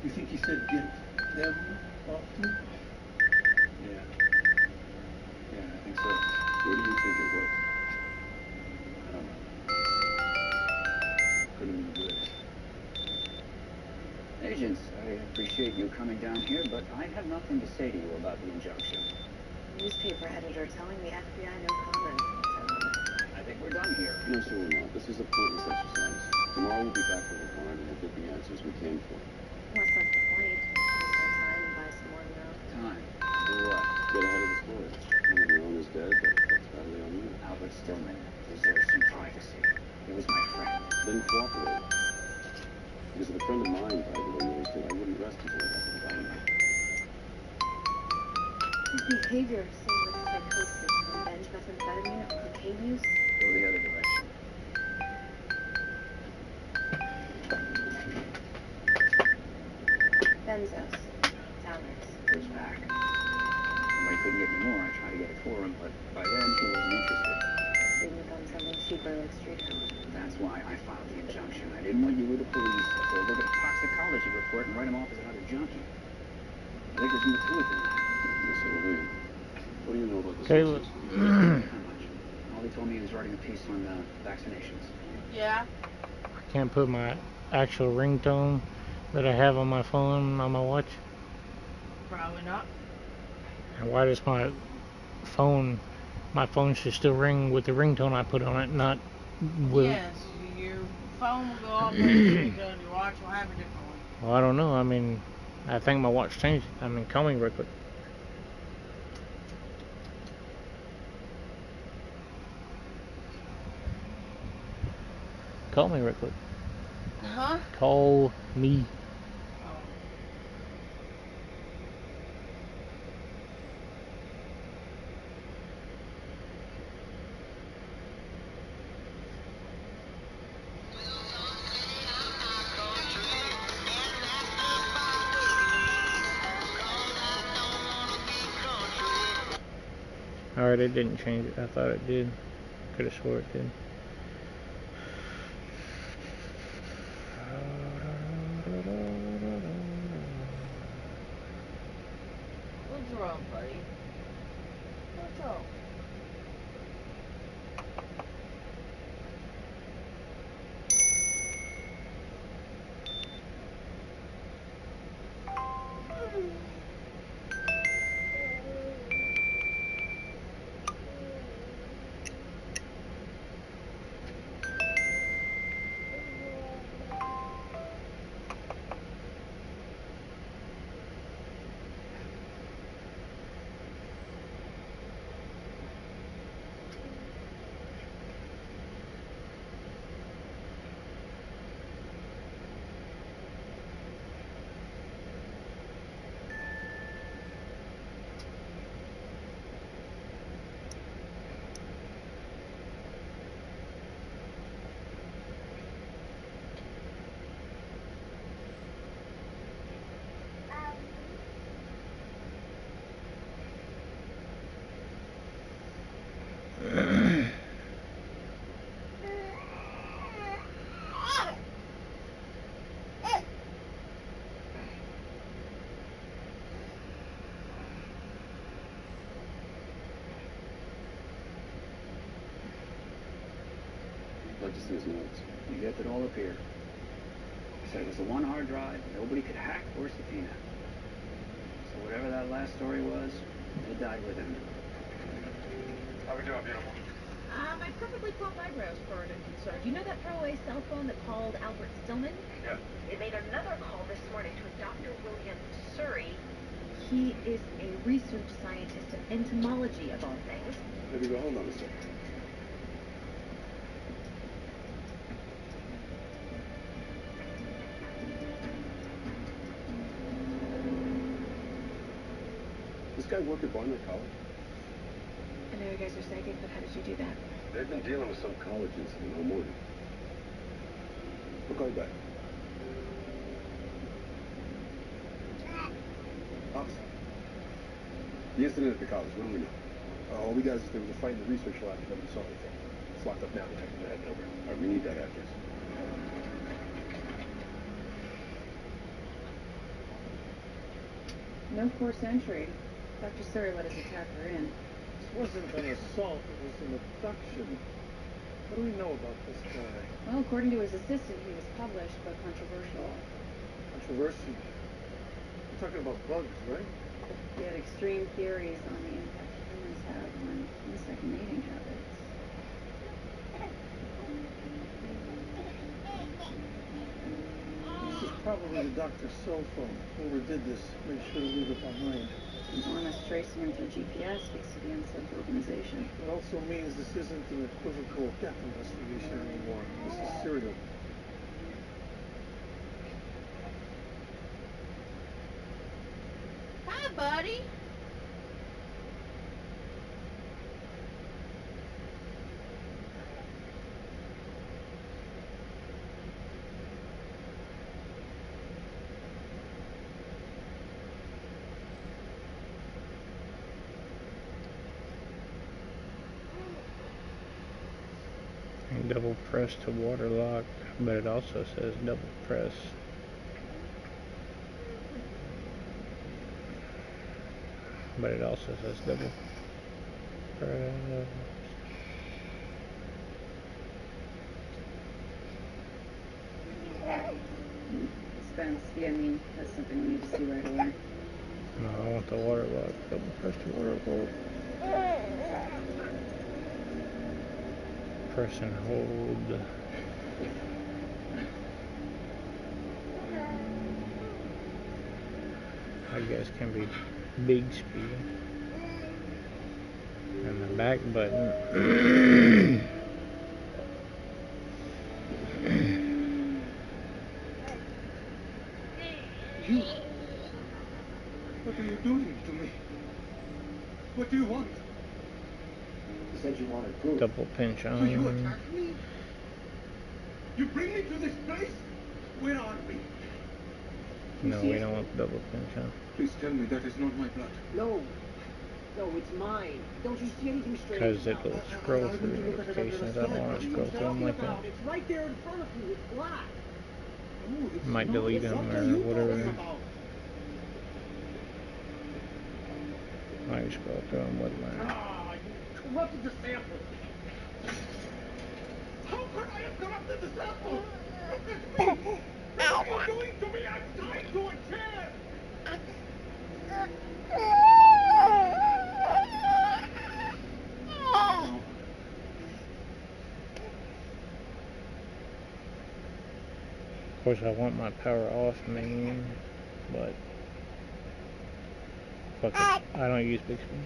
You think he said get them off me? Yeah. Yeah, I think so. What do you think it was? I don't know. Could have been good. Agents, I appreciate you coming down here, but I have nothing to say to you about the injunction. Newspaper editor telling the FBI no comment. I think we're done here. No, sir, we're not. This is a pointless exercise. Tomorrow we'll be back with the warrant and we'll get the answers we can for you. What's that's the point? Waste our time and buy some more now. Time. Do what? Get ahead of the story. One of your own is dead, that reflects badly on you. Albert Stillman deserves some privacy. He was my friend. Then cooperate. Because if a friend of mine died the way yours did, I wouldn't rest until I got to the bottom of it. His behavior seemed like psychosis from binge methamphetamine or cocaine use. Go the other direction. Benzos. Downers. Goes back. When I couldn't get any more, I tried to get it for him, but by then he wasn't interested. Didn't become something cheaper like street heroin. That's why I filed the injunction. I didn't want you with the police to look at a toxicology report and write him off as another junkie. I think there's more to it than that. Yes, Lillian. What do you know about this? Caleb. Not much. All he told me he was writing a piece on vaccinations. Yeah. I can't put my actual ringtone that I have on my phone on my watch. Probably not. And why does my phone should still ring with the ringtone I put on it, not with... Yes, your phone will go off and your watch will have a different one. Well, I don't know. I mean, I think my watch changed. I mean, call me real quick. Call me real quick. Huh? Call me. Alright, it didn't change it. I thought it did. Could have swore it did. What's wrong, buddy? What's wrong? I'd like to see his notes. You get it all up here. Said it was the one hard drive nobody could hack or subpoena. So whatever that last story was, it died with him. How we doing, beautiful? I perfectly caught my eyebrows furrowed and concerned. You know that throwaway cell phone that called Albert Stillman? Yeah. It made another call this morning to a Dr. William Surrey. He is a research scientist in entomology, of all things. Maybe go hold on a second. This guy work at Barnard College? I know you guys are psychic, but how did you do that? They've been dealing with some college incident all morning. I'll call you back. Officer. The incident at the college, what do we know? All we got is there was a fight in the research lab and nobody saw anything. It's locked up now, detective. They're heading over. All right, we need that address. No forced entry. Dr. Surrey let us attack her in. This wasn't an assault, it was an abduction. What do we know about this guy? Well, according to his assistant, he was published, but controversial. Controversy? You're talking about bugs, right? He had extreme theories on the impact humans have on insect mating habits. This is probably the doctor's cell phone. Whoever did this made sure to leave it behind. Enormous tracing him through GPS speaks to the unsubs organization. It also means this isn't an equivocal death investigation anymore. This is serial. Hi, buddy. Double press to water lock, but it also says double press. But it also says double press. Spence, yeah, I mean, that's something we need to see right away. No, I want the water lock. Double press to water lock. Press and hold. I guess can be big speed. And the back button. You? What are you doing to me? What do you want? You said you wanted proof. Double pinch So you on. attack me? You bring me to this place? Where are we? No, we don't want double pinch on. Please tell me that is not my blood. No. No, it's mine. Don't you see anything strange? Because it will scroll through notifications. I don't want to scroll through them like that. It's right there in front of you. It's black. Oh, it's Might not- delete it's them what or are you whatever. talking about? Might scroll through them with mine. Ah, you corrupted the sample. How could I have corrupted the sample? Look at me! What are you doing to me? I'm tied to a chair! Of course, I want my power off main, but fuck it. I don't use big screen.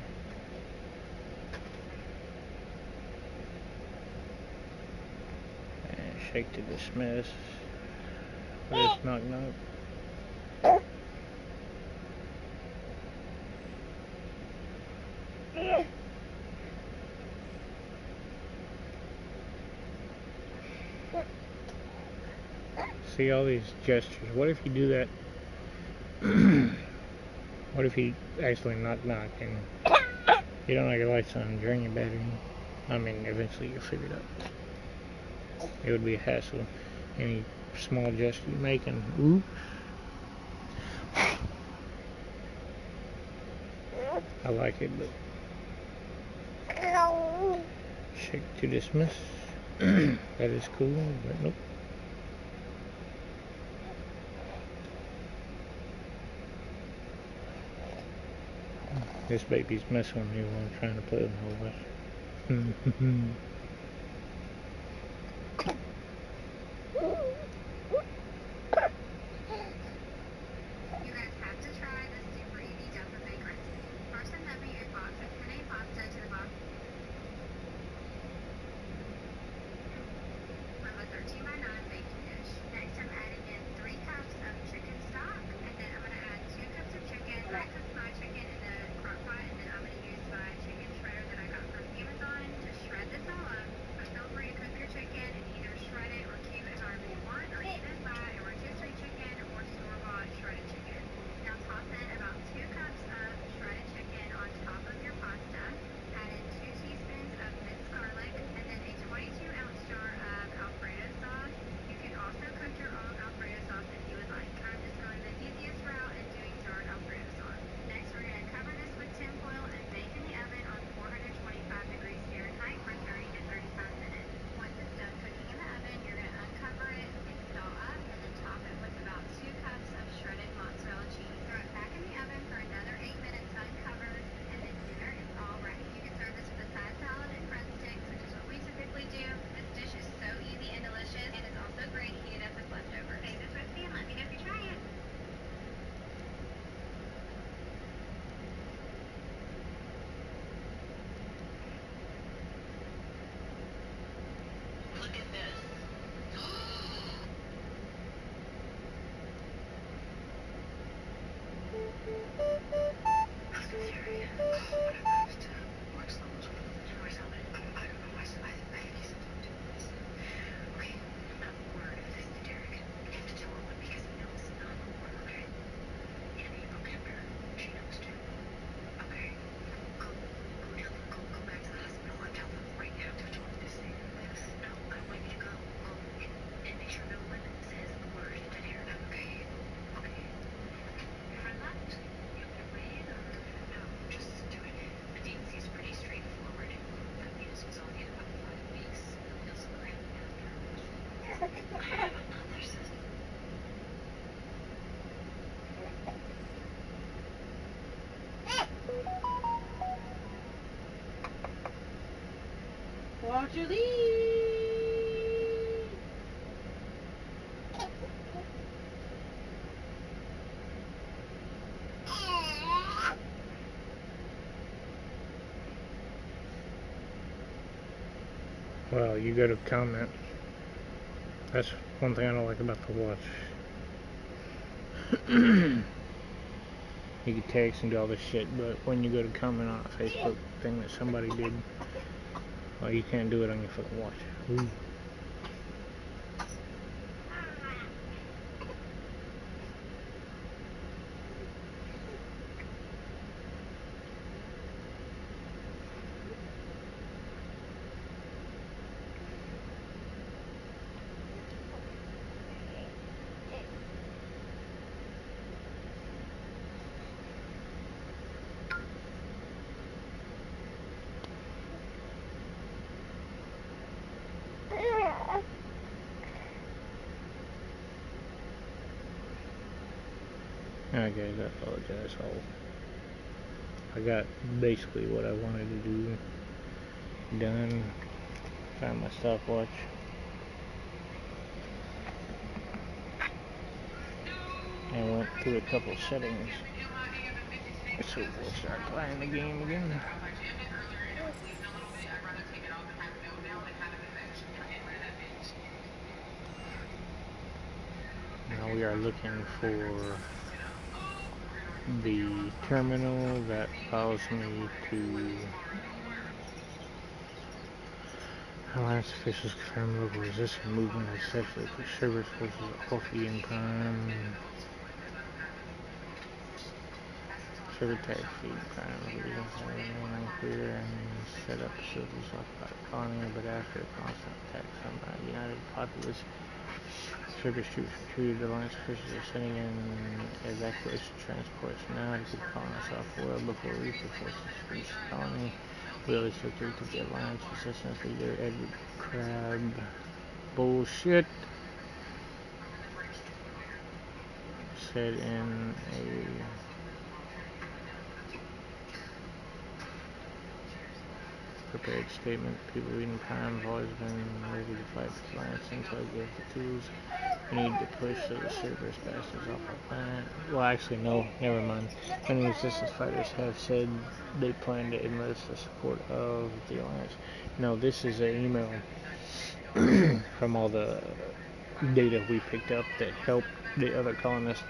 And shake to dismiss. Where's knock knock? See all these gestures. What if you do that? What if you actually knock knock and you don't have your lights on during your battery? I mean, eventually you'll figure it out. It would be a hassle. Any small gesture you make and oops. I like it, but shake to dismiss. That is cool, but nope. This baby's messing with me while I'm trying to play with my wife. Dr. Lee! Well, you go to comment. That's one thing I don't like about the watch. You can text and do all this shit, but when you go to comment on a Facebook thing that somebody did, well, you can't do it on your fucking watch. Ooh. Alright guys, I apologize. I got basically what I wanted to do done. Found my stopwatch. I went through a couple settings. So we'll start playing the game again. Now we are looking for the terminal that allows me to Alliance officials confirm local resistance movement has successfully put service forces off the Prime. Server tag feed Prime unclear and set up facilities occupied the colony, but after a constant attack from the United Populace, service troops retreated. The Alliance officials are sending in evacuation transports now to keep the colonists off oil before Reaper forces reach the colony. Willis victory to the Alliance resistance leader Edward Crabbe. Bullshit. Said in a prepared statement, people reading Prime have always been ready to fight the Alliance until they give the tools we need to push so the Cerberus bastards off our planet. Well, actually, no, never mind. Many resistance fighters have said they plan to enlist the support of the Alliance. No, this is an email from all the data we picked up that helped the other colonists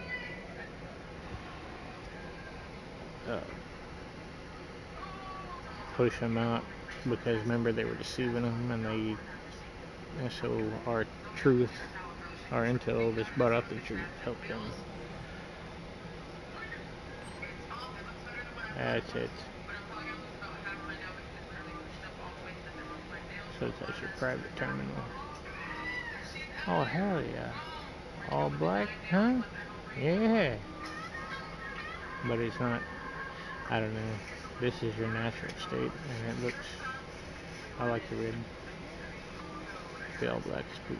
push them out, because remember they were deceiving them, and so our intel just brought out the truth, helped them. That's it. So that's your private terminal. Oh hell yeah. All black, huh? Yeah. But it's not, I don't know. This is your natural state, and it looks, I like the red. The all black is cool.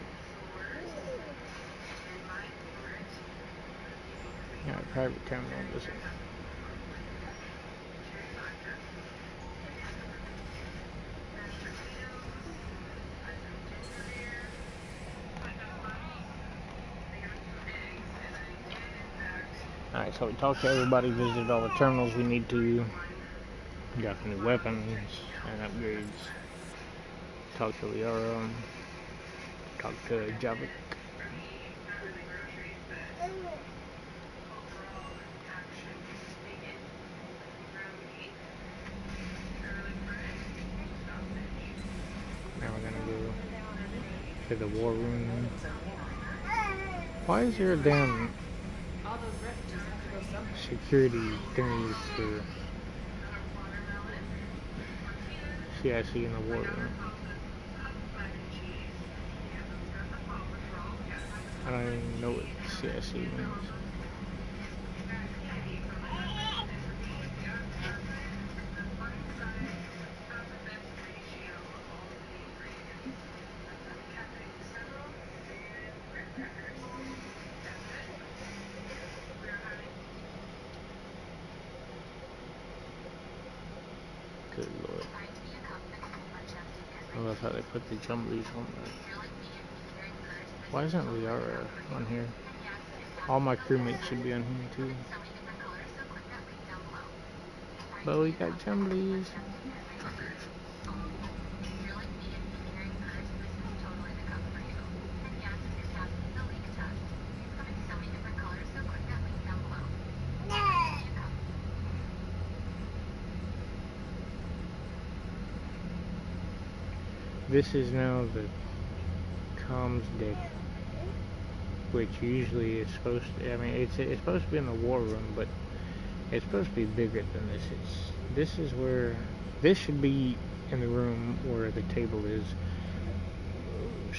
Yeah, private terminal doesn't. Alright, so we talked to everybody, visited all the terminals we need to, got the new weapons and upgrades, talked to Liara, talked to Javik. Now we're gonna go to the war room. Why is there a damn security thingies for CIC in the war room? I don't even know what CIC means. Good lord. love how they put the jumblies on there. Why isn't Liara on here? All my crewmates should be on here too. But we got jumblies. This is now the comms deck, which usually is supposed to, I mean, it's supposed to be in the war room, but it's supposed to be bigger than this. This is where, this should be in the room where the table is.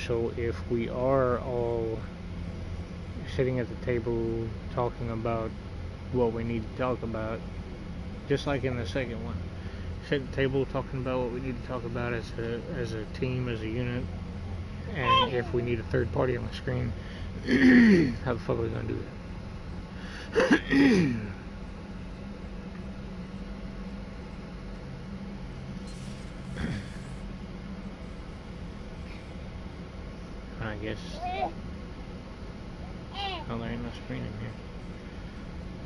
So if we are all sitting at the table talking about what we need to talk about, just like in the second one, sit at the table talking about what we need to talk about as a team, as a unit, and if we need a third party on the screen, how the fuck are we gonna do that? I guess. Oh, there ain't no screen in here.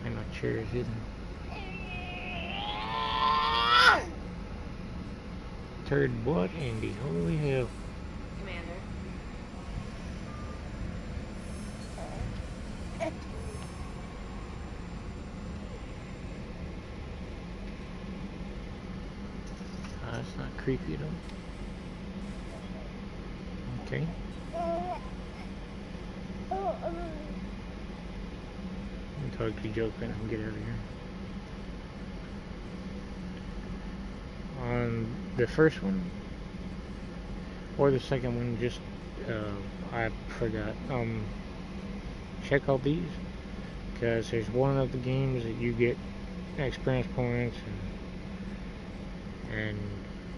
Ain't no chairs either. Turd what, Andy? Holy hell. Commander. That's not creepy at all. Okay. Talk to Joker and get out of here. On the first one or the second one, just I forgot. Check all these, because there's one of the games that you get experience points and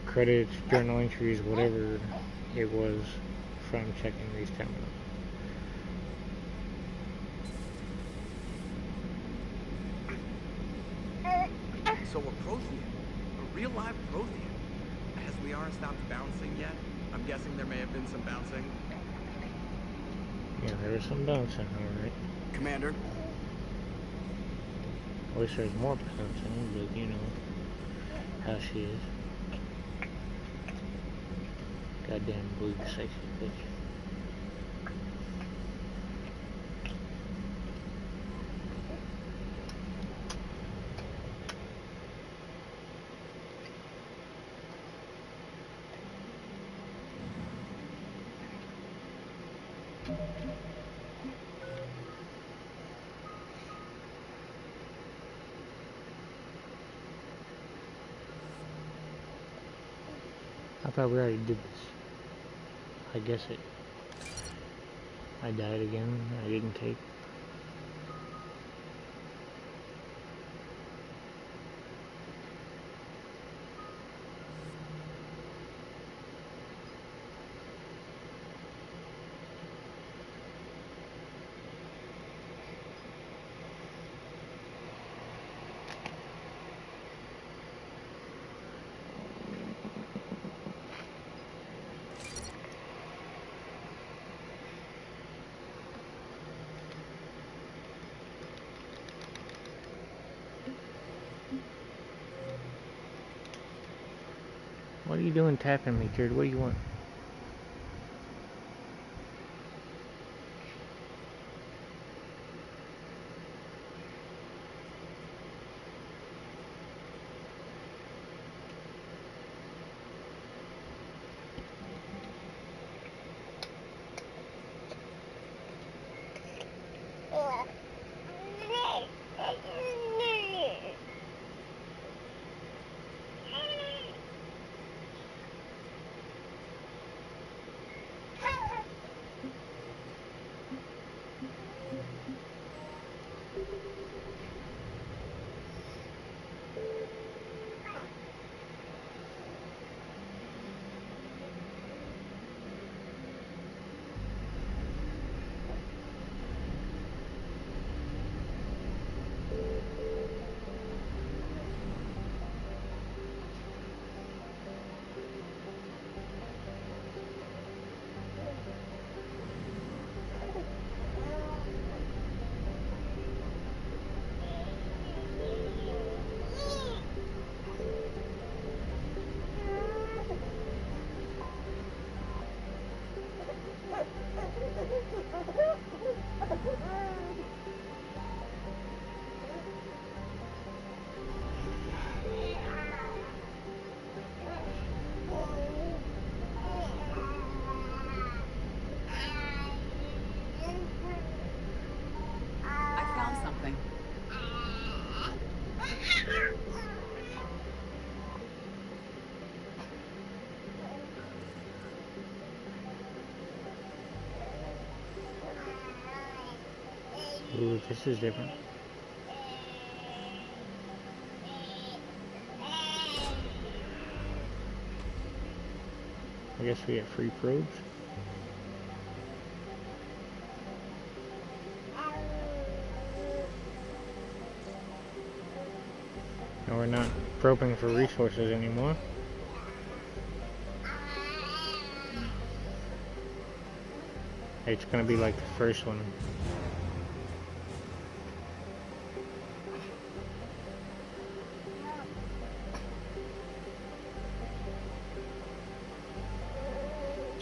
credits, journal entries, whatever it was from checking these terminals. So a Prothean, a real live Prothean. Has Liara stopped bouncing yet? I'm guessing there may have been some bouncing. Yeah, there was some bouncing, alright. Commander? I wish there was more bouncing, but you know how she is. Goddamn blue sexy bitch. I thought we already did this. I guess it. I died again. I didn't take. What are you doing tapping me, Jared? What do you want? This is different. I guess we have free probes. And we're not probing for resources anymore. It's gonna be like the first one.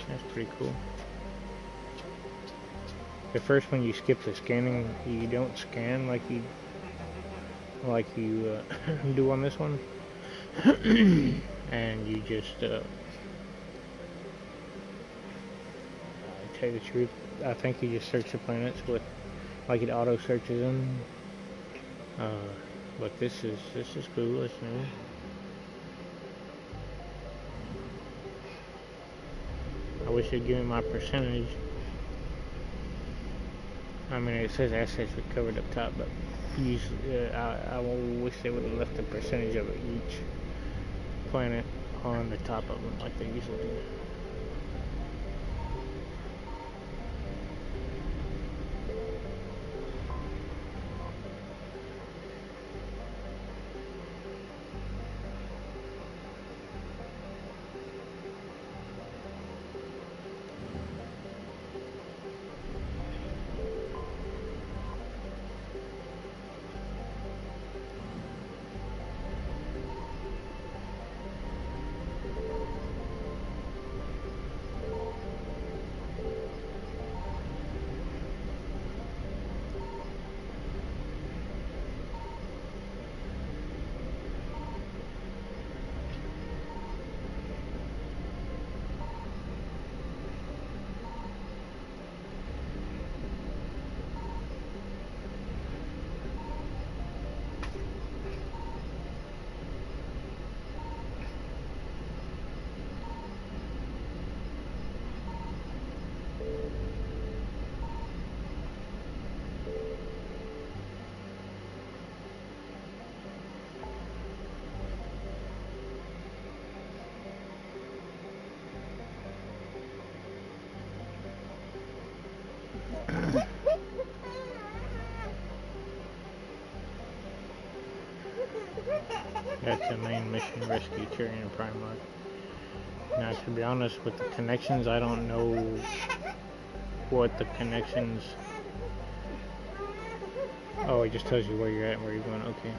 That's pretty cool. The first one you skip the scanning, you don't scan like you do on this one. And you just tell you the truth, I think you just search the planets with, like it auto searches them. But this is cool. It's new. I wish they'd give me my percentage. I mean, it says assets recovered up top, but usually, I wish they would have left the percentage of each planet on the top of them like they usually do. That's the main mission, rescue Tyrion Primarch. Now, to be honest, with the connections, I don't know what the connections... Oh, it just tells you where you're at and where you're going. Okay.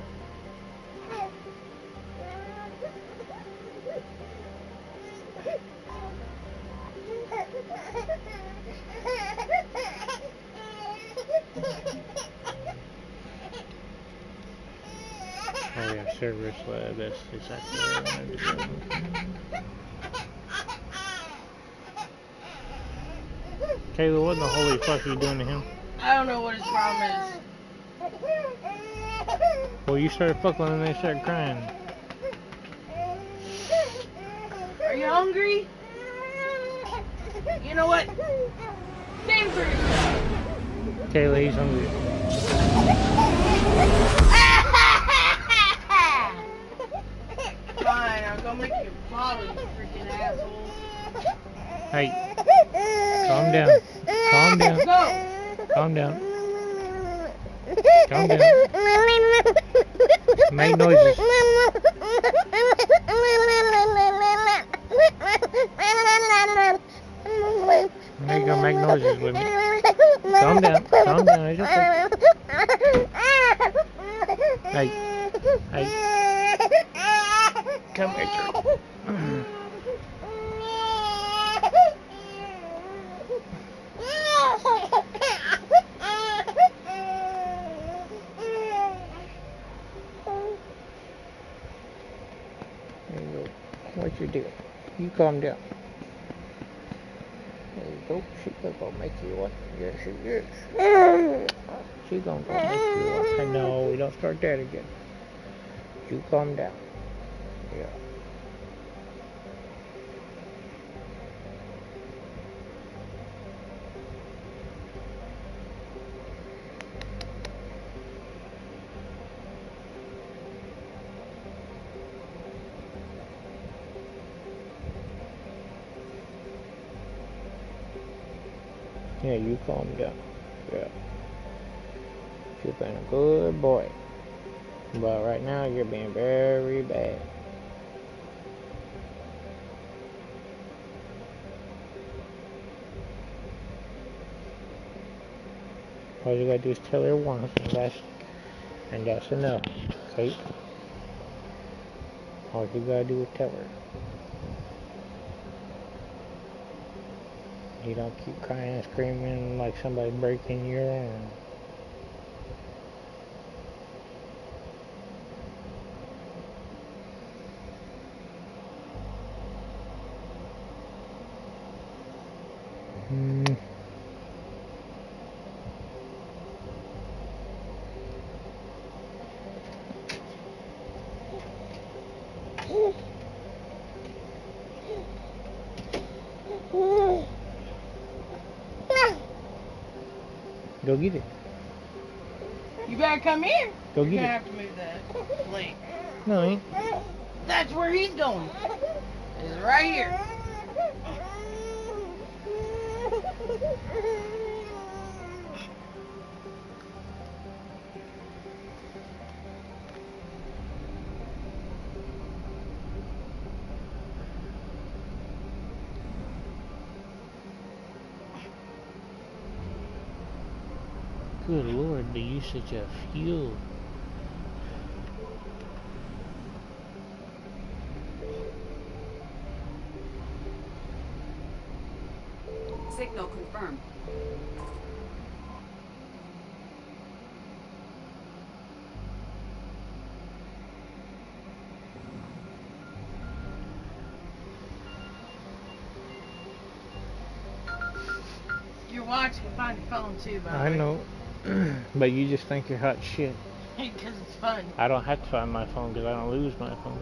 Oh yeah, Cerberus Lab, that's exactly where I wanted to go. Kayla, what in the holy fuck are you doing to him? I don't know what his problem is. Well, you started fucking and they started crying. Are you hungry? You know what? Name for yourself. Kayla, he's hungry. Fine, I'll go make you a bottle, you freaking asshole. Hey, calm down. Calm down. Go. Calm down. Calm down. Make noises. There you go, make noises with me. Calm down. Calm down. It's okay. Hey. Hey. Come here. What you do? You calm down. There you go. She's gonna make you one. Yes, she is. She's gonna make you one. And no, we don't start that again. You calm down. Yeah. Yeah, you calm down. Yeah. You're being a good boy. But right now, you're being very bad. All you gotta do is tell her once, and that's enough. Okay? All you gotta do is tell her. You don't keep crying and screaming like somebody breaking your arm. Go get it. You better come here. Go You're get gonna it. have to move that plate. No, ain't. That's where he's going. It's right here. Good Lord, the usage of fuel. Signal confirmed. Your watch can find your phone too, by the I way. know. But you just think you're hot shit. Because it's fun. I don't have to find my phone because I don't lose my phone.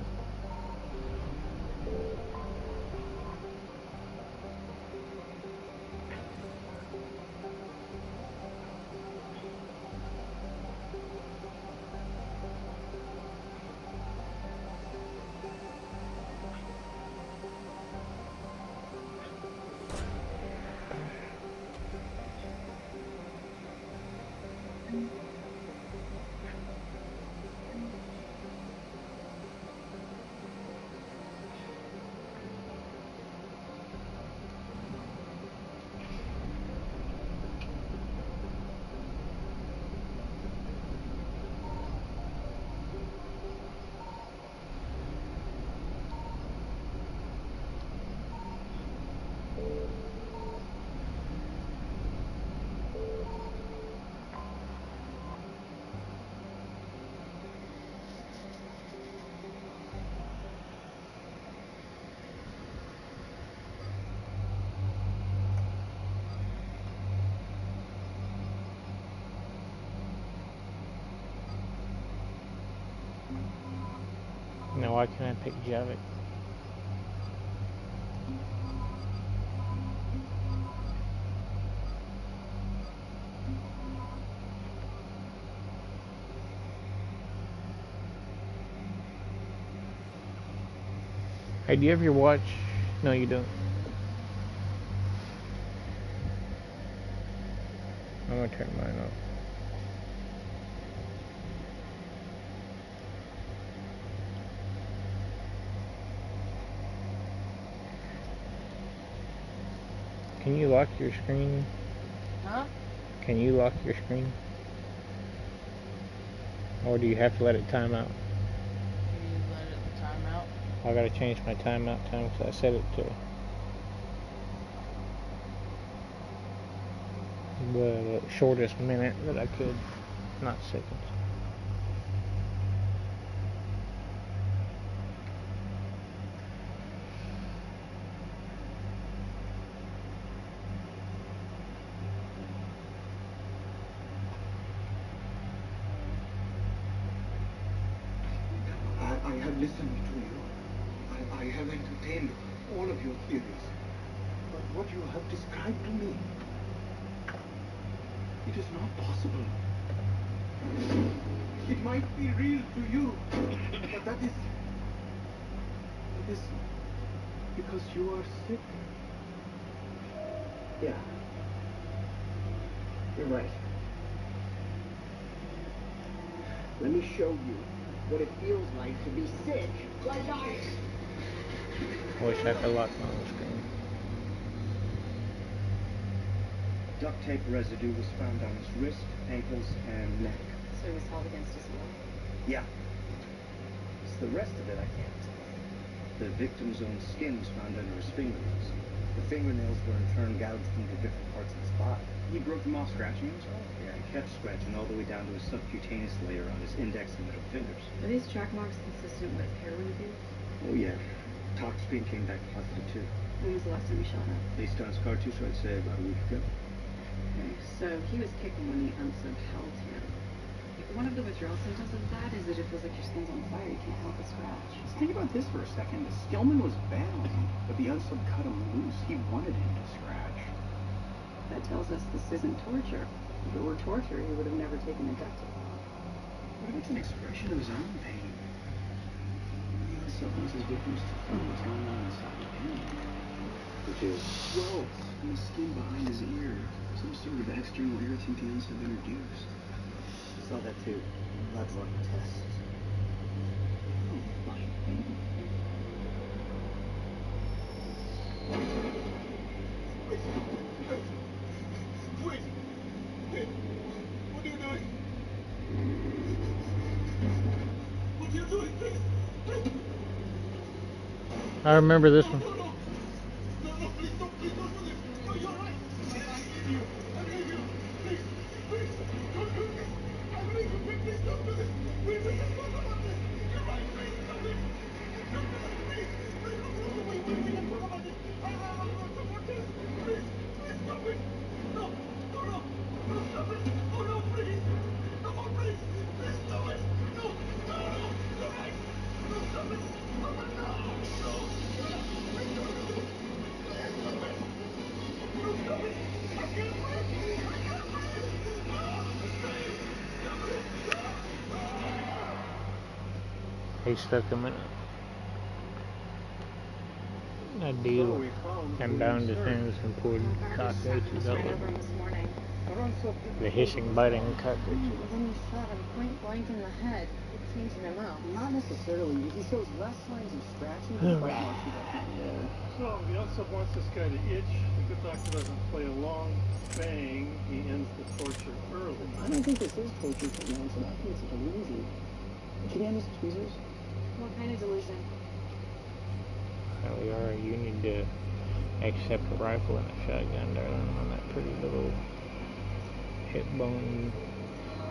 Now why can't I pick Javik? Hey, do you have your watch? No, you don't. I'm gonna turn mine off. Can you lock your screen? Huh? Can you lock your screen? Or do you have to let it time out? You let it time out. I gotta change my timeout time because I set it to the shortest minute that I could, not seconds. I have listened to you. I have entertained all of your theories. But what you have described to me, it is not possible. It might be real to you, but that is because you are sick. Yeah. You're right. Let me show you what it feels like to be sick like I am. Wish I could lock my own screen. Duct tape residue was found on his wrist, ankles, and neck. So he was held against his will. Yeah. It's the rest of it I can't tell. The victim's own skin was found under his fingernails. The fingernails were in turn gouged into different parts of his body. He broke them off scratching himself? Yeah, he kept scratching all the way down to his subcutaneous layer on his index and middle fingers. Are these track marks consistent with heroin abuse? Oh yeah. Tox screen came back positive too. When was the last time you shot him? Based on his cartouche, I'd say about a week ago. Okay, so he was kicking when the unsub held him. One of the withdrawal symptoms of that is that it feels like your skin's on fire. You can't help but scratch. Just think about this for a second. Skillman was bound, but the unsub cut him loose. He wanted him to scratch. That tells us this isn't torture. If it were torture, he would have never taken a duct tape. What if it's an expression of his own pain? The unsub wants his victims to feel what's going on inside of him. Which is welts in the skin behind his ear. Some sort of external irritant the unsub introduced. Saw that too. Blood work test. Oh my. Wait! Hey! What are you doing? What are you doing, please? I remember this one. No, please don't do this. No, you're right. I beg you. Please, don't do this. I beg you, please don't do this. Please, don't about this. You're right, please, don't do this. Don't do this, please. Wait, talk about this. I want to support this. Please, stop it. No, stop it. Oh, no, please. No more, please. Please, stop it. No, you're right. No, stop it. No, no. He stuck him in a deal and bound his hands and poured cockroaches out of him. The hissing, biting cockroaches. Then you shot him point blank in the head. It came to him out. Not necessarily. He shows less signs of scratching than bite marks he got in the air. So, the unsub wants this guy to itch. The good doctor doesn't play along. Bang, he ends the torture early. I don't think this is torture for the unsub. I think it's a delusion. Can you hand me some tweezers? What kind of delusion? We are. You need to accept a rifle and a shotgun, darling, on that pretty little hip bone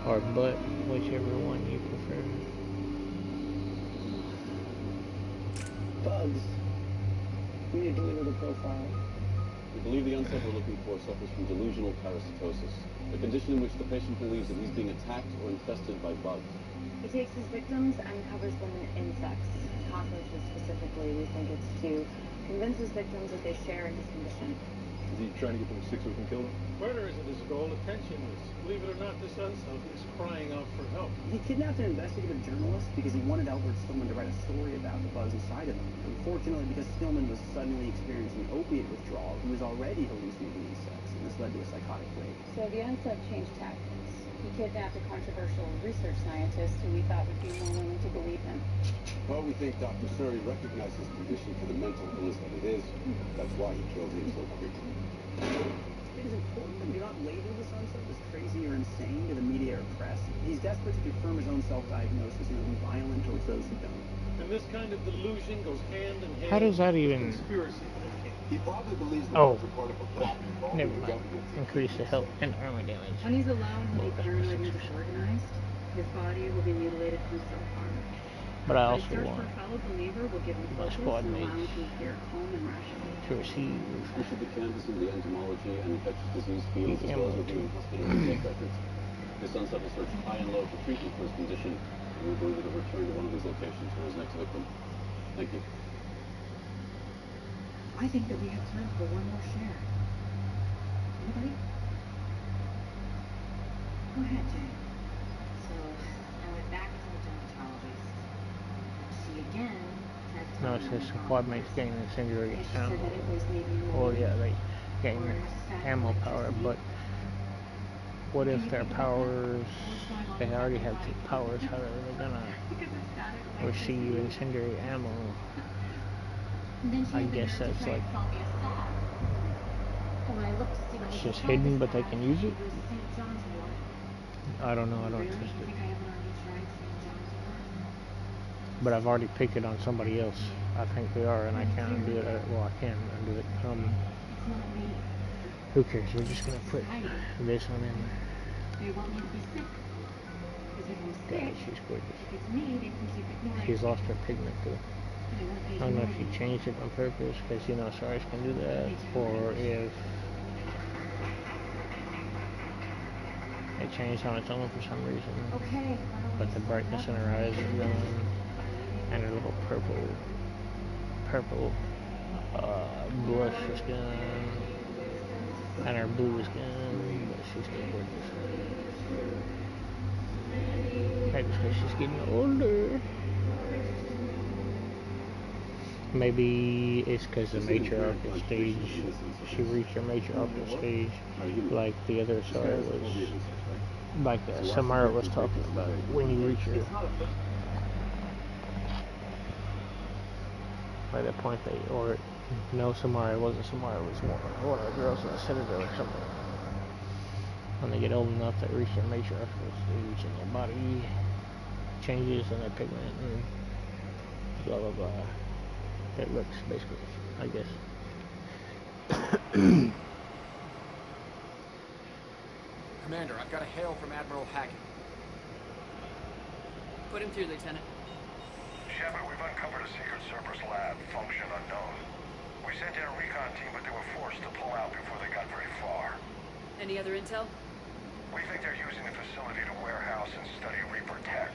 or butt, whichever one you prefer. Bugs. We need to deliver the profile. We believe the unsub we're looking for suffers from delusional parasitosis, a condition in which the patient believes that he's being attacked or infested by bugs. He takes his victims and covers them in insects. Cockroaches specifically, we think it's to convince his victims that they share in his condition. Is he trying to get them sick so we can kill them? Murder isn't his goal, attention is. Believe it or not, this unsub is crying out for help. He kidnapped an investigative journalist because he wanted Albert Stillman to write a story about the bugs inside of him. Unfortunately, because Stillman was suddenly experiencing opiate withdrawal, he was already hallucinating insects, and this led to a psychotic break. So the unsub changed tactics. He kidnapped a controversial research scientist who we thought would be more willing to believe him. Well, we think Dr. Suri recognized his condition for the mental illness that it is. That's why he killed him so quickly. It is important that we not label this unsub as crazy or insane to the media or press. He's desperate to confirm his own self-diagnosis and will be violent towards those who don't. And this kind of delusion goes hand in hand How does that even... with conspiracy. He probably believes Oh, that part of a plot involving never the mind. government. Increase the health and armor damage. When he's alone, he'll be paranoid and disorganized. His body will be mutilated through self-harm. But I A also search want for a fellow believer will give him my focus squad and allow him mates to appear calm and rational. to receive We should be canvassing the entomology and infectious disease fields as well as reviewing hospital intake records. This unsub will search high and low for treatment for his condition, and we believe it'll return to one of these locations for his next victim. Thank you. I think that we have time for one more share. Anybody? Go ahead, Jane. So, I went back to the dermatologist. She again tried to No, tell it me says my squad mates gain incendiary And she said ammo. that it was maybe Well, more yeah, they gain or something ammo like power, this. but what if their powers, they already have two powers, how are they gonna receive incendiary ammo? I guess that's like, it's just hidden but they can use it? I don't know, I don't trust it. But I've already picked it on somebody else. I think we are, and I can't undo it. Well, I can undo it. Who cares? We're just gonna put this one in there. God, she's gorgeous. She's lost her pigment too. I don't know if she changed it on purpose, because you know Saris can do that, or if it changed on its own for some reason. But the brightness in her eyes is gone, and her little purple blush is gone, and her blue is gone, but she's still gorgeous. Maybe because she's getting older. Maybe it's because the matriarchal stage, she reached her matriarchal stage, like the other side was, like Samara was talking about, when you reach your, by that point they, or no, Samara, it wasn't Samara, it was one of the girls in the Citadel or something. When they get old enough, they reach their matriarchal stage and their body changes and their pigment and blah blah blah. It looks, basically, I guess. Commander, I've got a hail from Admiral Hackett. Put him through, Lieutenant. Shepard, we've uncovered a secret Cerberus lab, function unknown. We sent in a recon team, but they were forced to pull out before they got very far. Any other intel? We think they're using the facility to warehouse and study Reaper tech.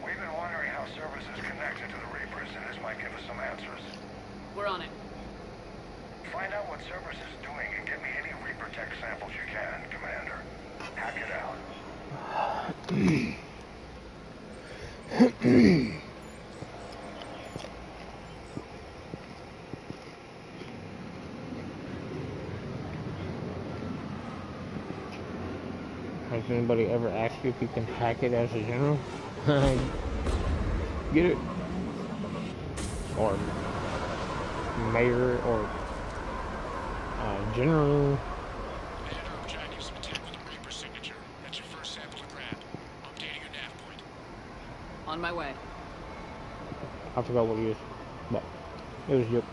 We've been wondering how Cerberus is connected to the Reapers, and this might give us some answers. We're on it. Find out what Cerberus is doing and get me any Reaper tech samples you can, Commander. Hack it out. Has anybody ever asked you if you can hack it as a general? Get it? Or mayor, or general. Editor objectives obtained with a Reaper signature. That's your first sample to grab. Updating your nav point. On my way. I forgot what he is, but it was Yip.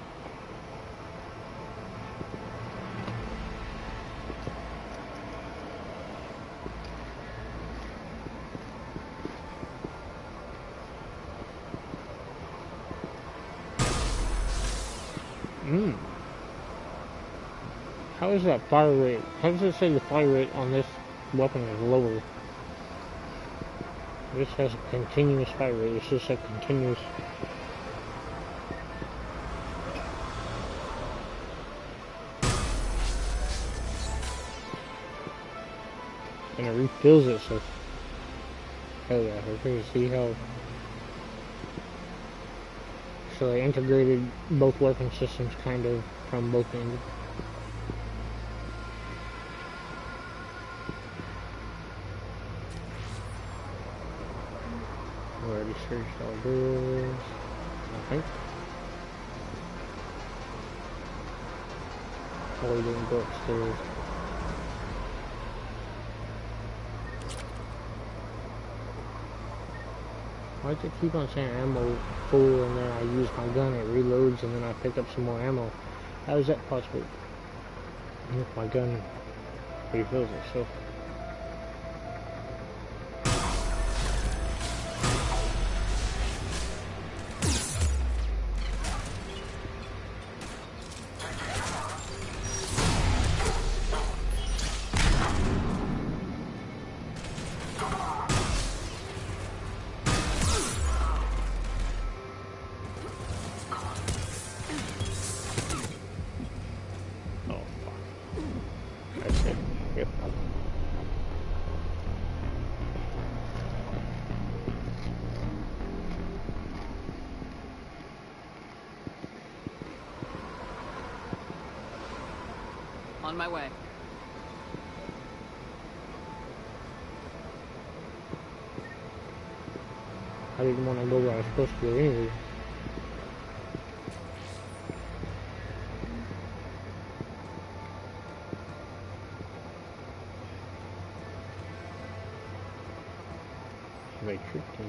How is that fire rate? How does it say the fire rate on this weapon is lower? This has a continuous fire rate. It's just a continuous. And it refills itself. Hell yeah, we're going to see how. So they integrated both weapon systems kind of from both ends. Already searched all this, I think. Oh, we didn't go upstairs. Why does it keep on saying ammo full and then I use my gun, it reloads and then I pick up some more ammo? How is that possible? If my gun refills itself. On my way. I didn't want to go where I was supposed to go anyway. They tricked me.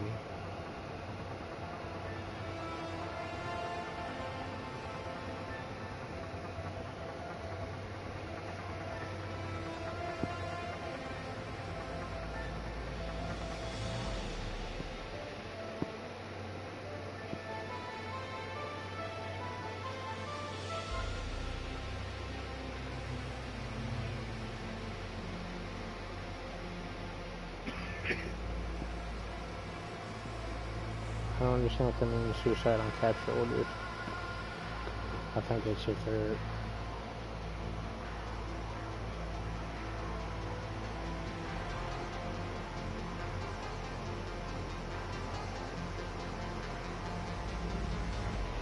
I don't understand what the name suicide on capture orders. I think it's if they're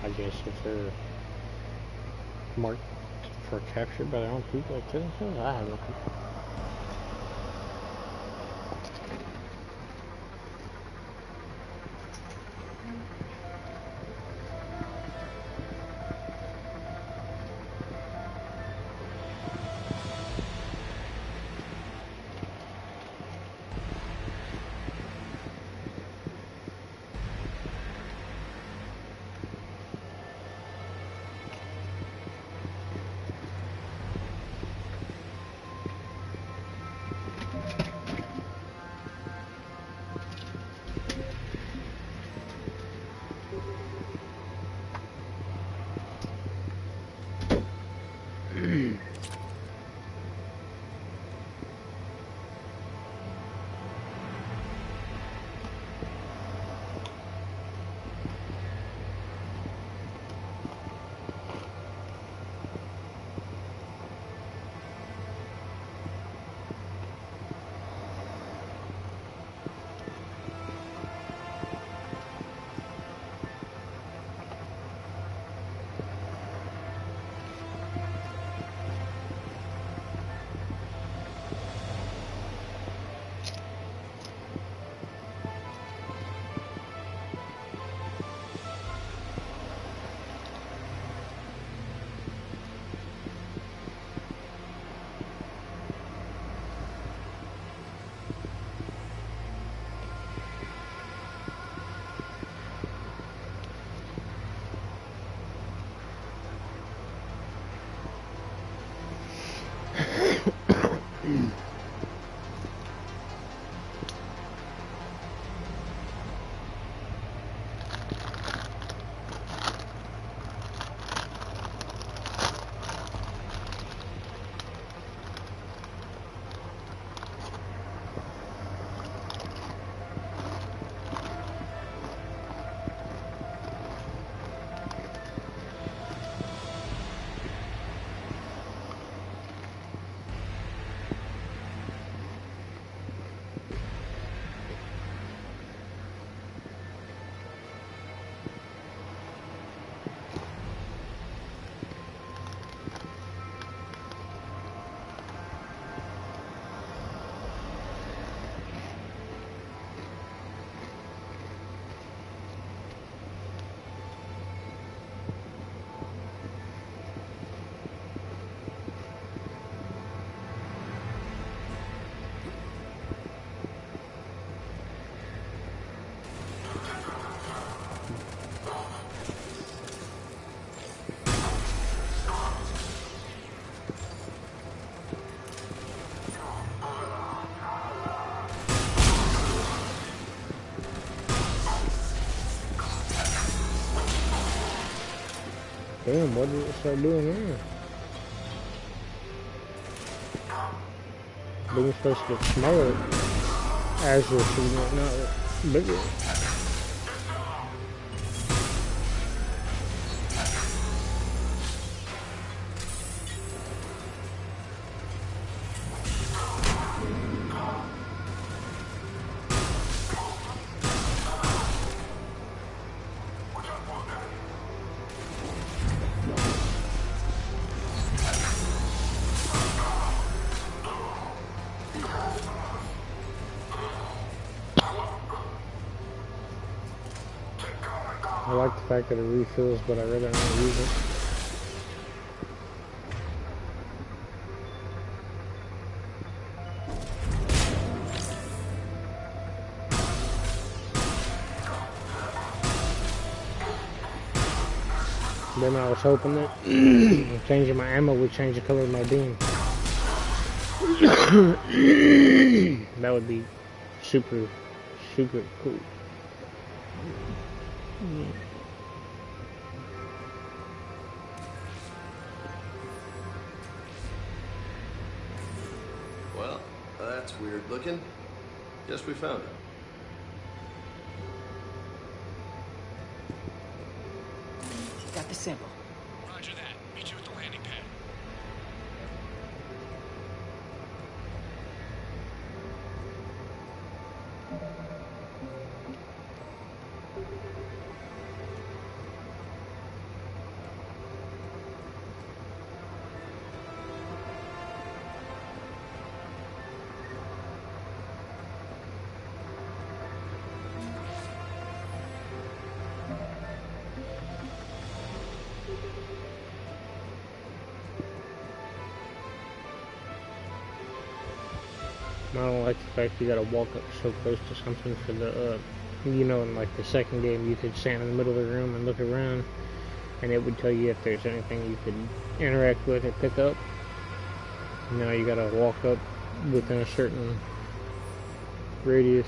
I guess if they're marked for capture by their own people like citizens, I have no clue. Damn, what did it start doing there? Being supposed to get smaller as you're shooting it, not bigger. I like the fact that it refills, but I really don't want to use it. Then I was hoping that changing my ammo would change the color of my beam. That would be super, super cool. Well, that's weird looking. Guess we found it. Got the sample. Roger that. Meet you at the landing pad. I don't like the fact you gotta walk up so close to something for the, you know, in like the second game you could stand in the middle of the room and look around and it would tell you if there's anything you could interact with or pick up. Now you gotta walk up within a certain radius.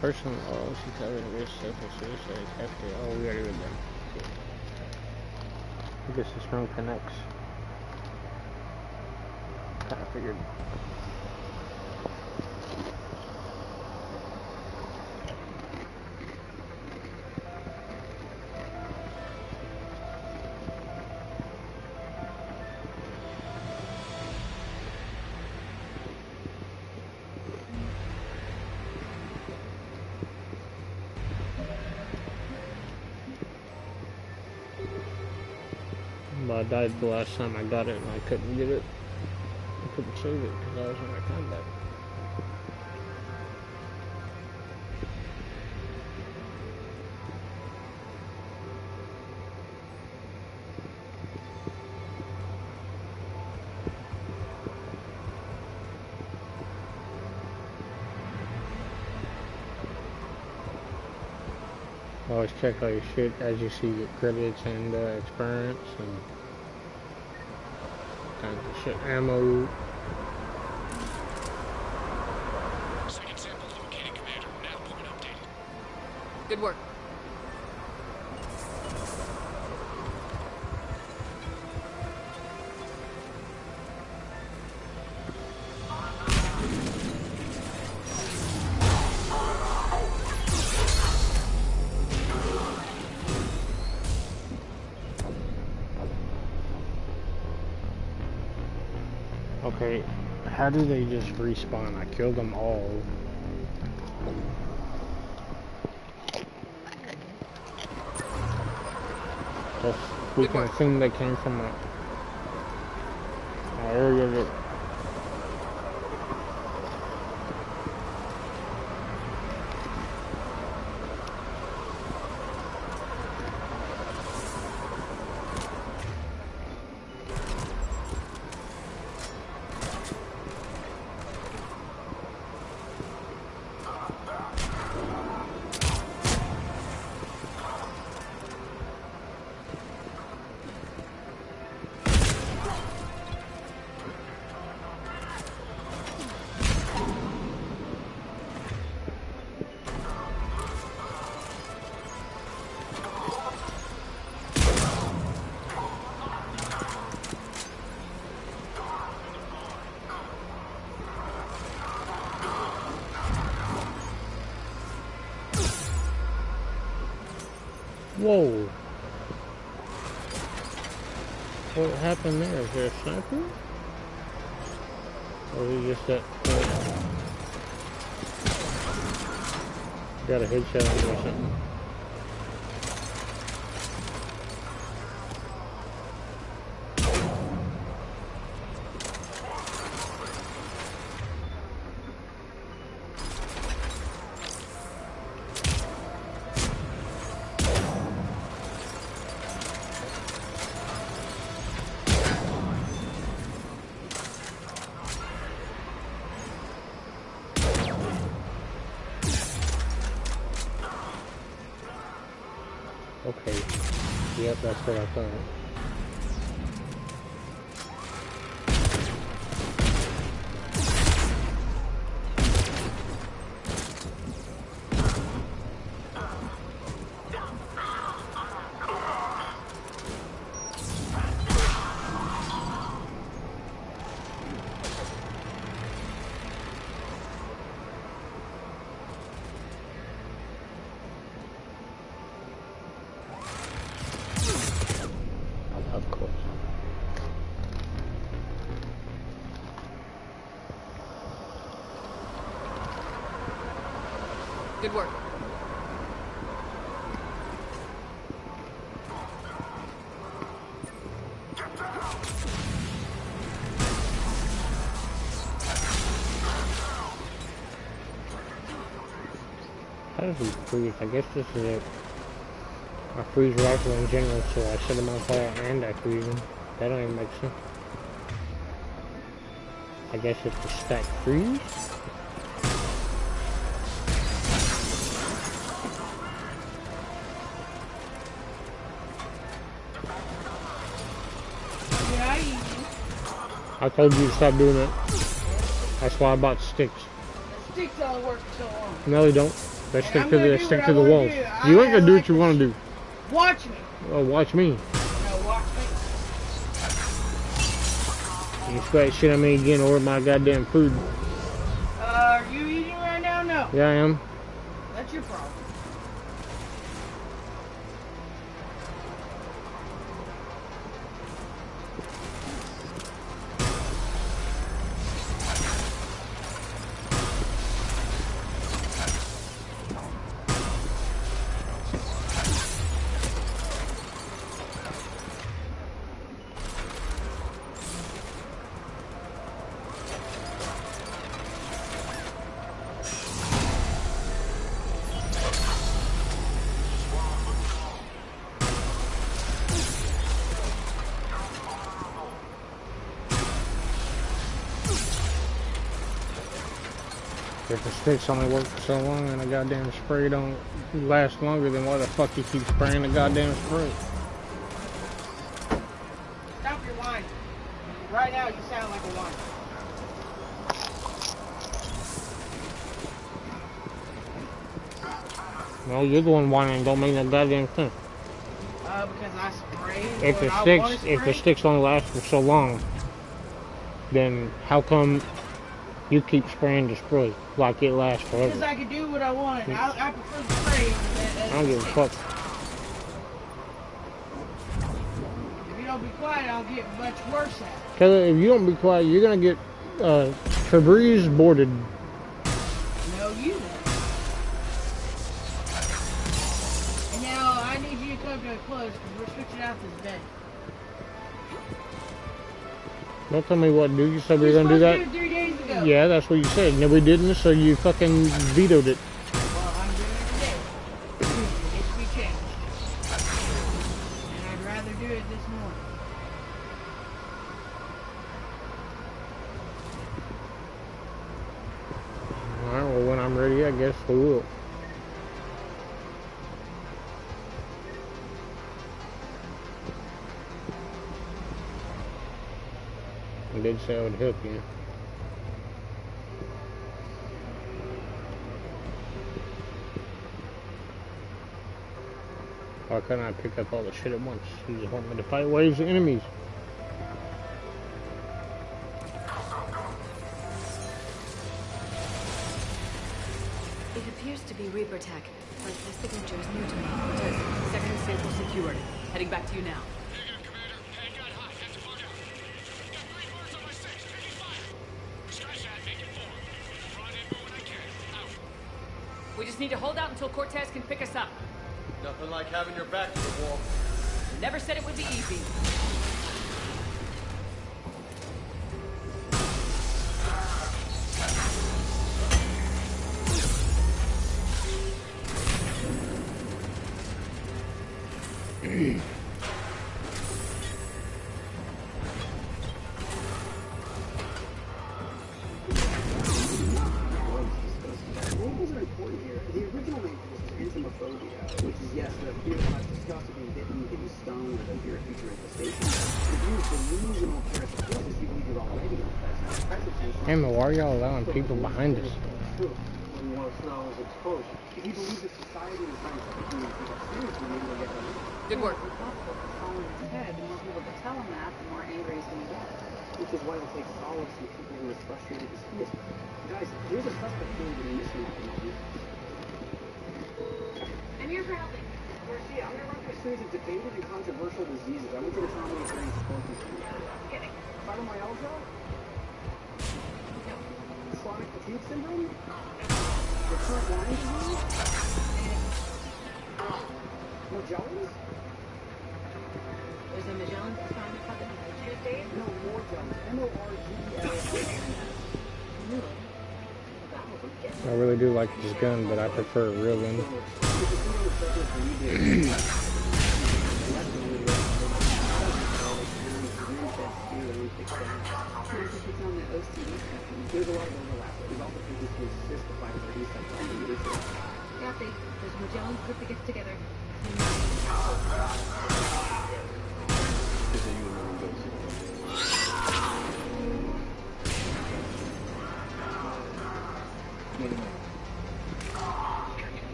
Personal, oh, she covered the risk of suicide after, oh, we already read that. Okay. I guess this room connects. Kinda figured. I died the last time I got it and I couldn't get it. I couldn't save it because I was in my combat. Always check all your shit as you see your credits and experience and kinds of shit, ammo. Second sample located, Commander. Now point updated. Good work. Okay, how do they just respawn? I killed them all. Just, we can assume they came from an area that... Whoa! What happened there? Is there a sniper? Or is it just that... got a headshot on me or something? Okay. Yep, that's what I thought. Of course. Good work. How does he freeze? I guess this is it. I freeze rifle in general, so I set them on fire and I freeze them. That don't even make sense. I guess it's the stack freeze? I told you to stop doing that. That's why I bought sticks. The sticks only work so long. No, they don't. They stick to the walls. You ain't gonna do what you want to do. Watch me. Oh, watch me. No, watch me. You expect shit on me again or my goddamn food. Are you eating right now? No. Yeah, I am. That's your problem. If the sticks only work for so long and the goddamn spray don't last longer, then why the fuck you keep spraying the goddamn spray? Stop your whining. Right now you sound like a whiner. No, you're the one whining, don't make no goddamn sense. Because I sprayed. If the sticks only last for so long, then how come you keep spraying the spray like it lasts forever? Because I can do what I want. I prefer the spray. I don't give a fuck. If you don't be quiet, I'll get much worse at it. Cause if you don't be quiet, you're gonna get Febreze boarded. No, you. And now I need you to come to a close because we're switching out this bed. Don't tell me what to do. You said we were gonna do that? To do it 3 days ago. Yeah, that's what you said. No, we didn't, so you fucking vetoed it. Well, I'm doing it today. It needs to be changed. And I'd rather do it this morning. Alright, well, when I'm ready, I guess we will. I did say I would help you. Why couldn't I pick up all the shit at once? You just want me to fight waves of enemies. It appears to be Reaper tech, but the signature is new to me. Second sample secured. Heading back to you now. We just need to hold out until Cortez can pick us up. Nothing like having your back to the wall. Never said it would be easy. What wasn't important here? The original name was Phantomophobia, which is, yes, the fear of disgust drone or the beer feature at the station. Use delusional character forces you believe you're already on president. Damn it, why are y'all allowing people behind us? True. When once knowledge is exposed. If you believe that society and scientific community take it seriously, maybe they'll get that. Good work. Following his head, the more people that tell him that, the more angry he's going to get. Which is why it'll take solace in people who are as frustrated as he is. Guys, there's a suspect here that are missing at the moment. I'm here for helping. Garcia, I'm going to run through a series of debated and controversial diseases. I want you to tell me if they're spoken to. Kidding. Fibromyalgia? No. Chronic fatigue syndrome? Recurrent Lyme disease? Morgellons? There's a Magellan found in the Tuesdays? No, Morgellons. M-O-R-G-E-L-L-A-N-S. I really do like this gun, but I prefer a real gun. There's a lot of overlap. There's also patients who assist the fighters with these types of Kathy, there's Magellan group that gets together.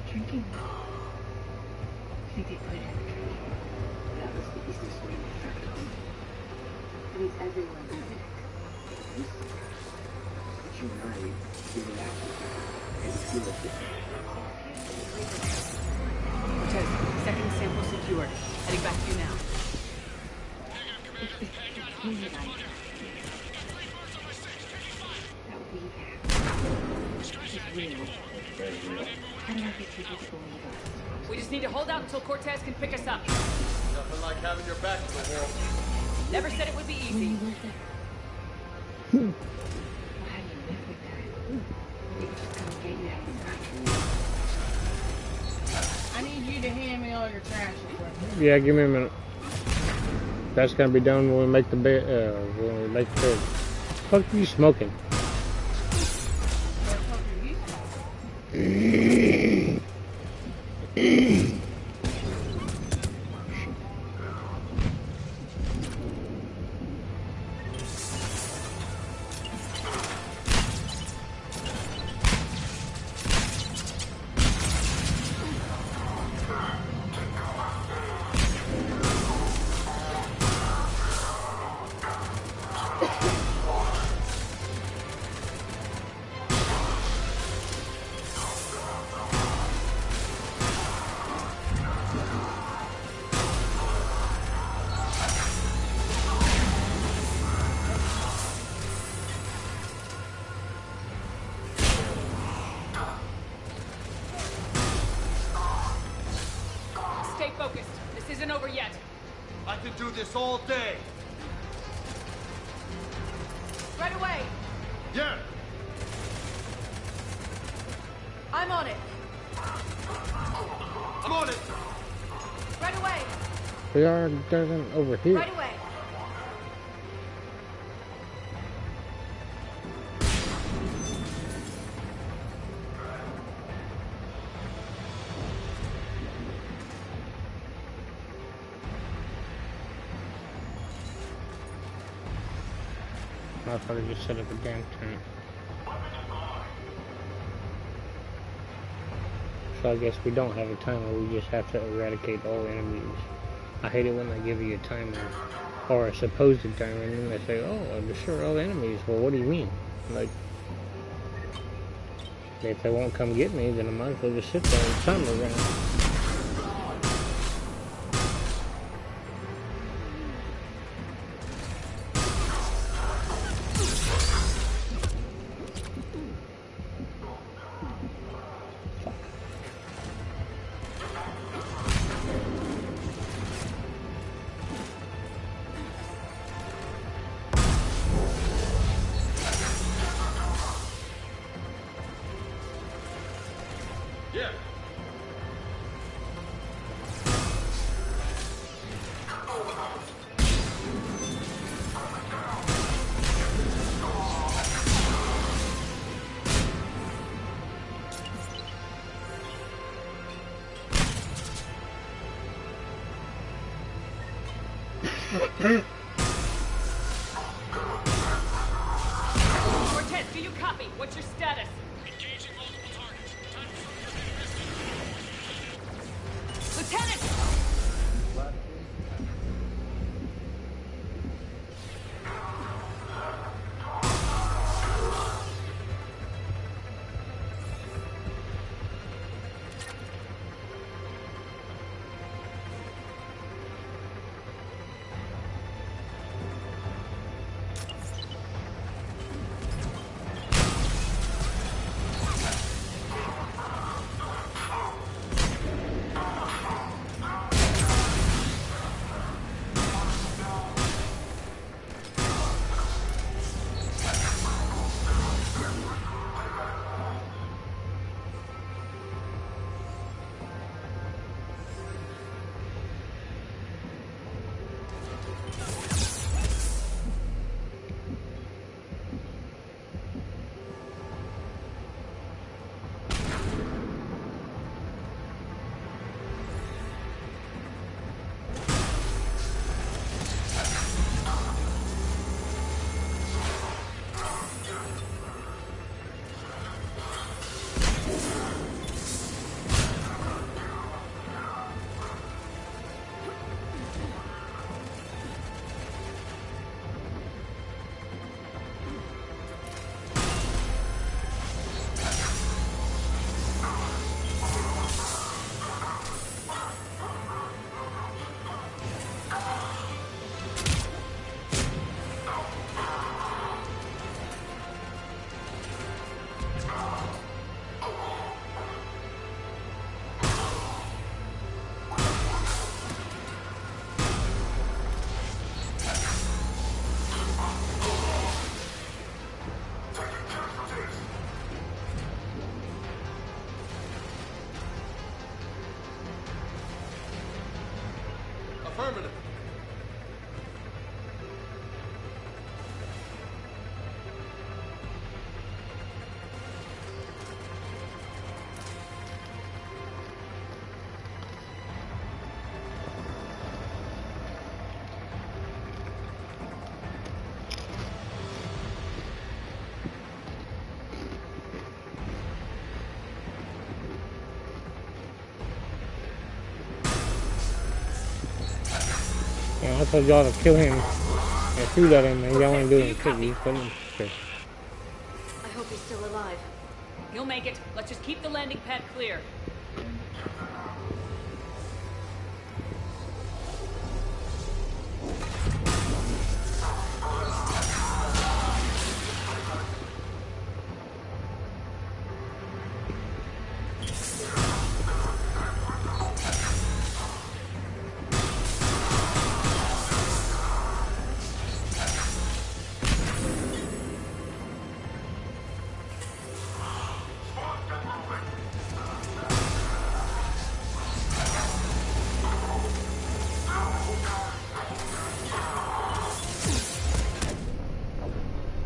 Drinking. I think they put it in the drinking. That was the easiest way to affect them. And it's everywhere. But you and I, we react to it. And feel it different. Cortez, second sample secured. Heading back to you now. It's me and I. That we have. It's real. How do I get people to go in with us? We just need to hold out until Cortez can pick us up. Nothing like having your back to the wall. Never said it would be easy. How do you live with that? They just come get you every night. I need you to hand me all your trash. Yeah, give me a minute. That's gonna be done when we make the bed. When we make the bed. What are you smoking? Stay focused. This isn't over yet. I could do this all day. Right away. Yeah. I'm on it. I'm on it. Right away. We are doesn't over here. Right away. Motherfucker just set up a damn tent. So I guess we don't have a timer, we just have to eradicate all enemies. I hate it when they give you a timer, or a supposed timer, and then they say, oh, destroy all enemies. Well, what do you mean? Like, if they won't come get me, then I might as well just sit there and timer around. Yeah. Cortez, do you copy? What's your status? Engaging multiple targets. Time to focus the Lieutenant! Affirmative. Yeah, I told y'all to kill him. I threw that in there. Y'all ain't doing it. Okay. I hope he's still alive. He'll make it. Let's just keep the landing pad clear.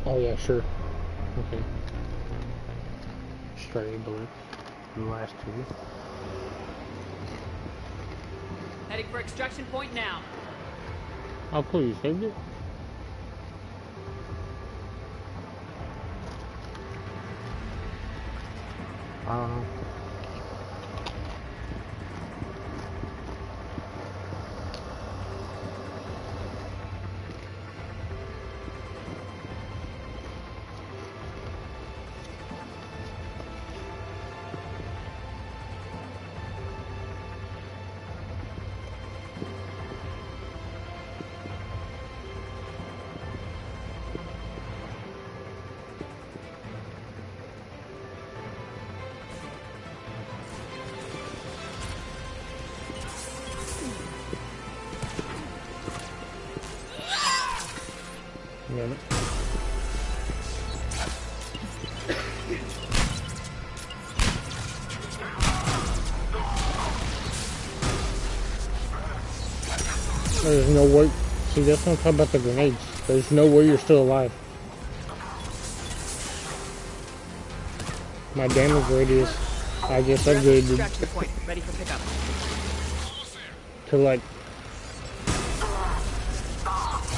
Oh yeah, sure. Okay. Straight bullet. The last two. Heading for extraction point now. Oh please, saved it? I don't know. Damn it. There's no way. See, that's what I'm talking about the grenades. There's no way you're still alive. My damage radius, I just upgraded Extraction point. Ready for pickup. to like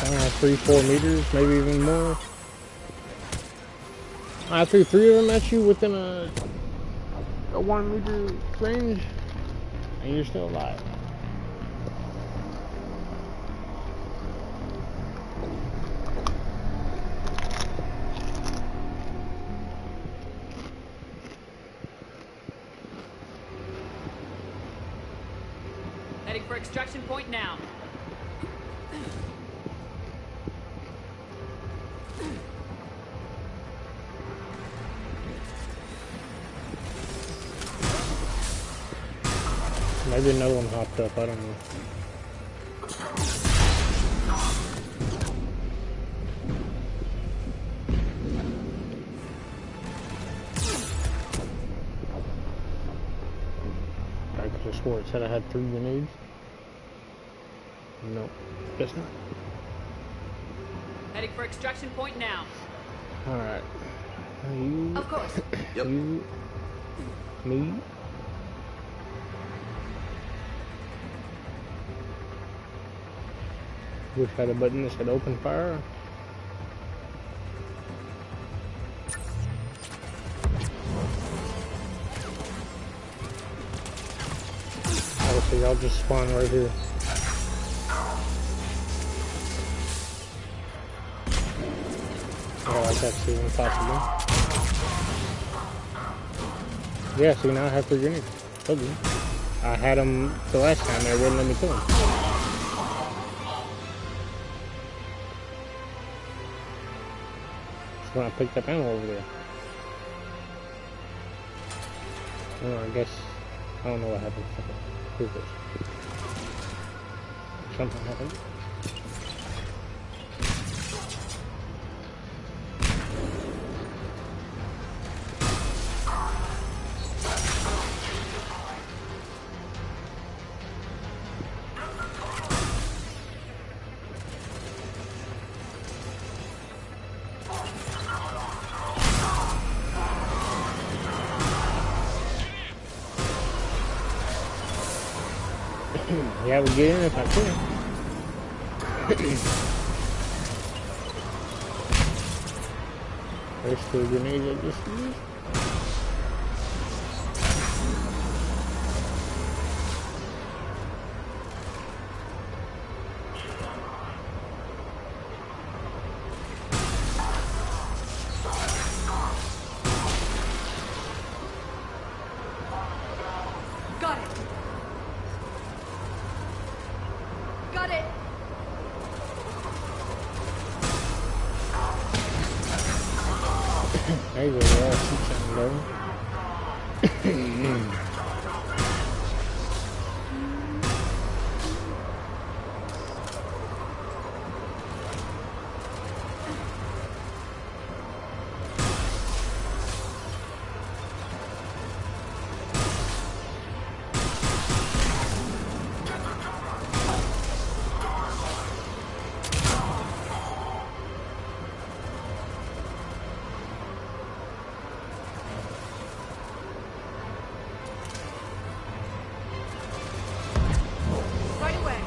3-4 meters, maybe even more. I threw 3 of them at you within a 1 meter range, and you're still alive. Heading for extraction point now. Maybe another one hopped up, I don't know. I could have swore it said I had 3 grenades. Nope, guess not. Heading for extraction point now. Alright. You. Of course. Yep. You. Me. Wish I had a button that said open fire. Obviously, y'all just spawn right here. Oh, like that's even possible. Yeah, see, now I have 3 grenades. Told you. I had them the last time, they wouldn't let me kill them. When I picked up ammo over there. Well, I guess I don't know what happened. Who's this? Something happened. Yeah, I would get in if I could. There's 2 grenades I just used. Got it. Got it. There you go, they're all shoot something low. Right away.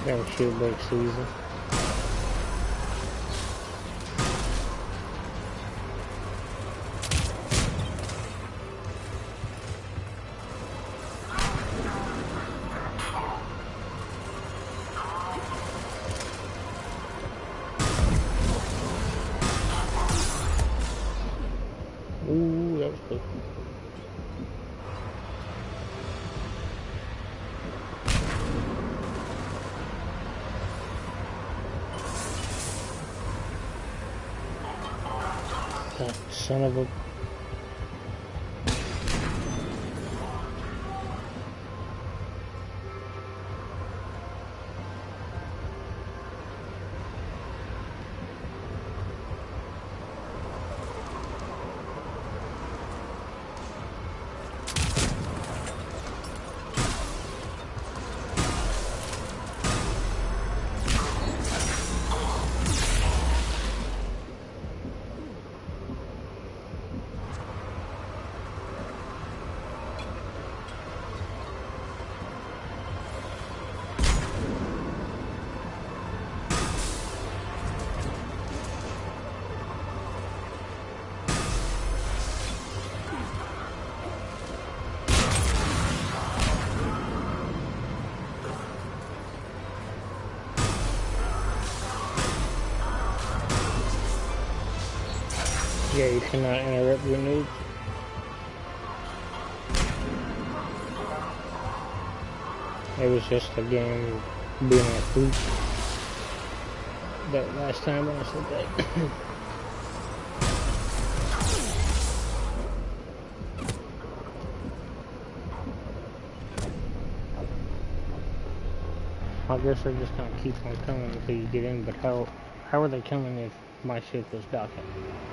Damn shit break season. Ooh, that was close. That son of a... Yeah, you cannot interrupt your news. It was just a game being a fluke. That last time when I said that. I guess they're just gonna keep on coming until you get in, but how are they coming if my ship is docking?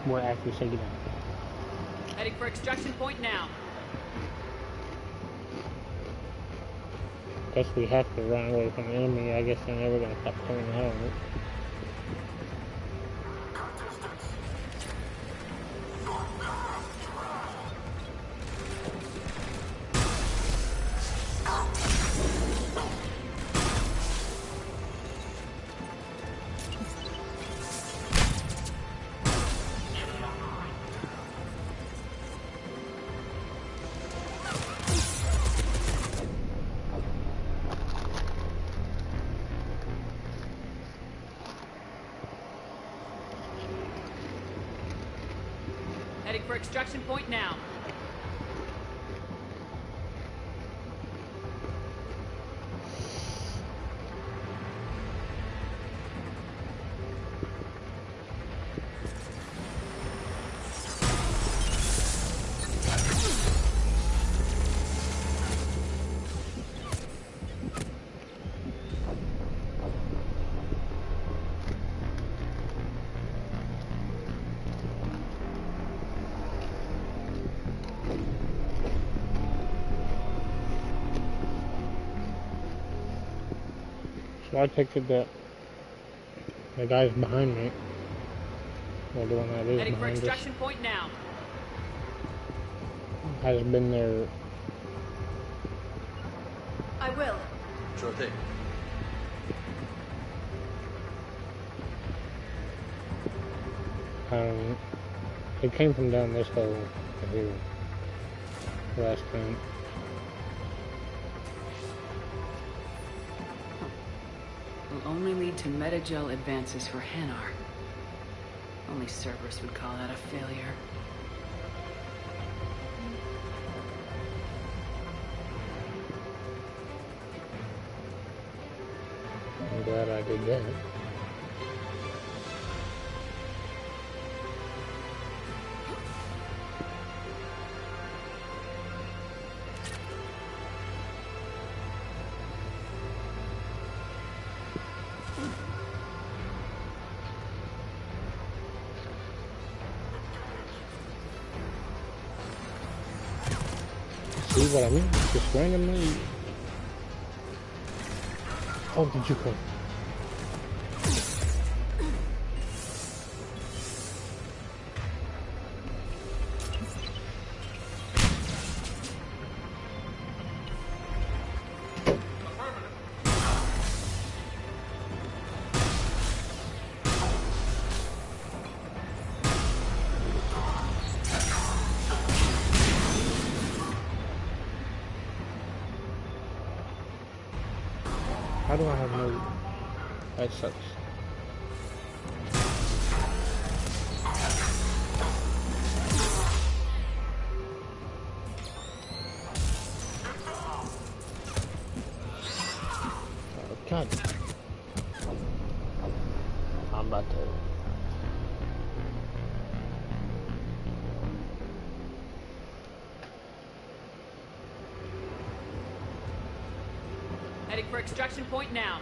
We're actually taking out. Heading for extraction point now. Guess we have to run away from the enemy. I guess they're never gonna stop coming out of it. Heading for extraction point now. So I pictured that the guys behind me, or the one that is Heading for behind us, extraction point now. has been there. I will. Sure thing. It came from down this hole here last time. Will only lead to metagel advances for Hanar. Only Cerberus would call that a failure. I'm glad I did that. See what I mean? Just randomly. Oh, did you come? How do I have no... That sucks. Oh, God. I'm about to... Heading for extraction point now.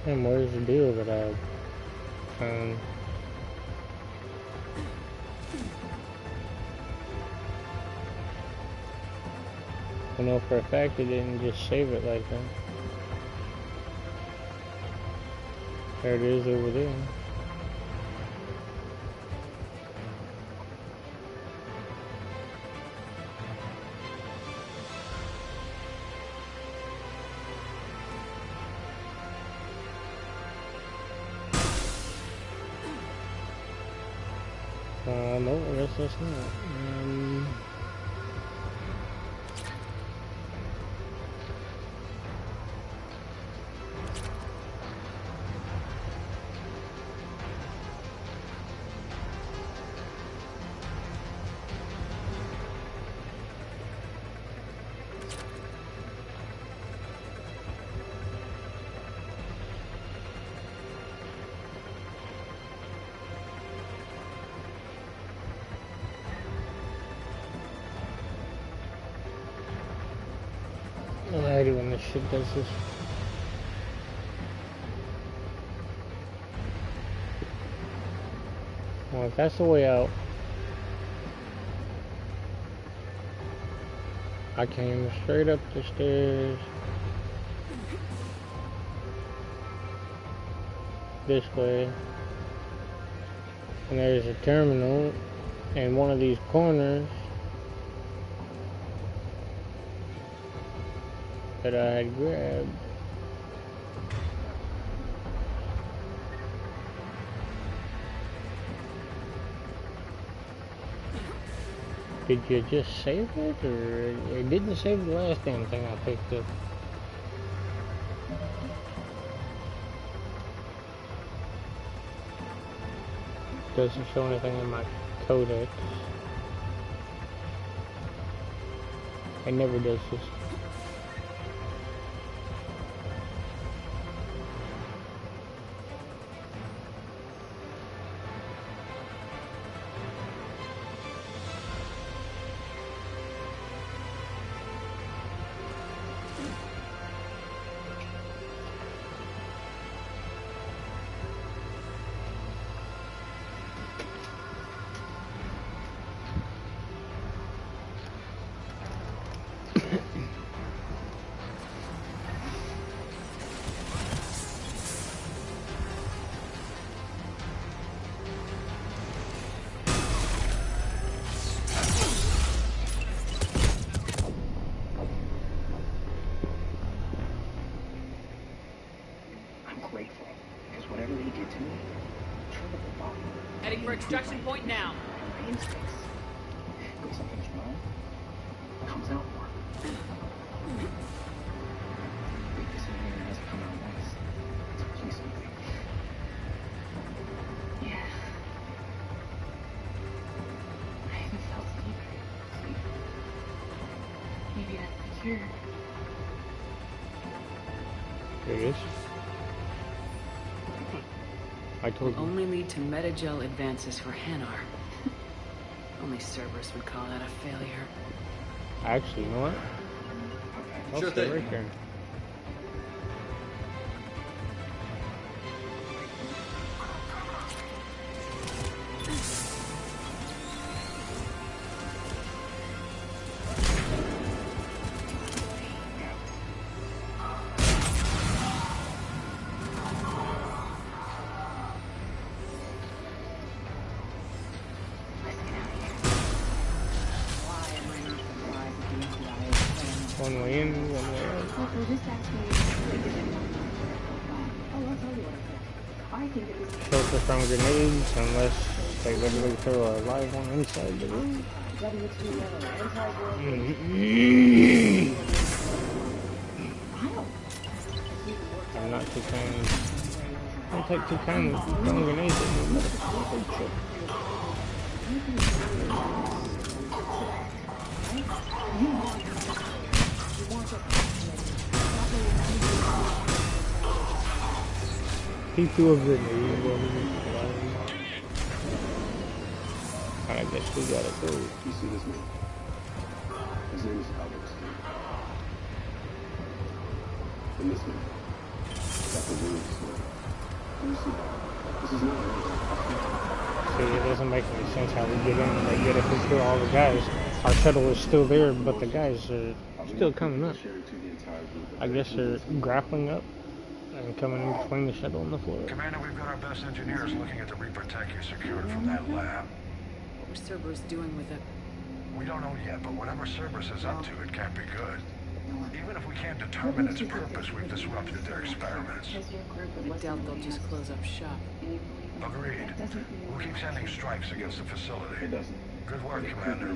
And where's the deal that I found? I know for a fact it didn't just save it like that. There it is over there. No, I guess that's not. I hate it when this shit does this. Well, if that's the way out, I came straight up the stairs this way, and there's a terminal in one of these corners that I had grabbed. Did you just save it, or it didn't save the last damn thing I picked up? Doesn't show anything in my codex. It never does this. Heading for extraction point now. My instincts. When something's wrong, it comes out more. Weakness in here has come out once. It's a policeman thing. Yeah. I haven't felt sleep. Maybe that's the cure. There it is. I told you. Only lead to metagel advances for Hanar. Only Cerberus would call that a failure. Actually, you know what? I'll Sure stay thing. right there. One way in, one way out. Well, this actually I'll tell you what I think. I think it was Shelter from grenades, unless they literally throw a live one inside the room. I'm not too kind. I don't take too kind of throwing grenades at me, motherfucker. Shit. He threw a grenade over me. I guess we gotta go. You see this man? His name is Albert. And this man, Dr. Williams. You see that? This is not See, it doesn't make any sense how we get in and they get us through all the guys. Our shuttle is still there, but the guys are still coming up. I guess they're grappling up and coming in between the shuttle and the floor. Commander, we've got our best engineers looking at the Reaper tech you secured from that lab. What was Cerberus doing with it? We don't know yet, but whatever Cerberus is up to, it can't be good. Even if we can't determine its purpose, we've disrupted their experiments. I doubt they'll just close up shop. Agreed. We'll keep sending strikes against the facility. Good work, Commander.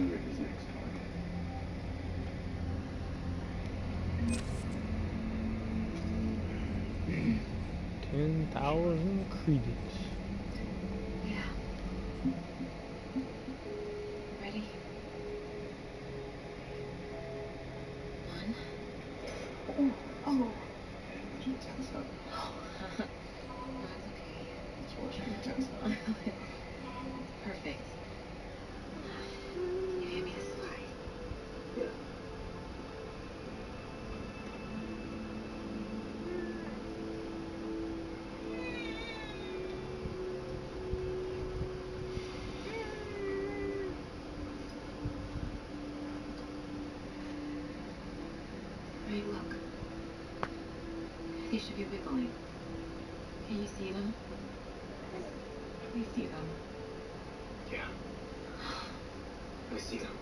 10,000 credits. Yeah. Ready? 1. Oh. Put your tense up. No, it's okay. It's watching your tense up. Perfect. You hand me the slide. Yeah. Right, look. They should be wiggling. Can you see them? We see them. Yeah. I see them.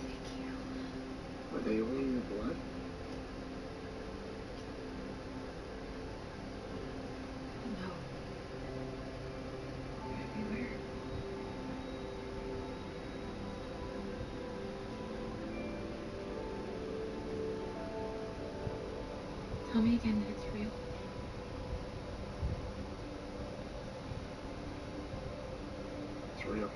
Thank you. Are they all in your blood? No. Everywhere. Tell me again that it's real. It's real.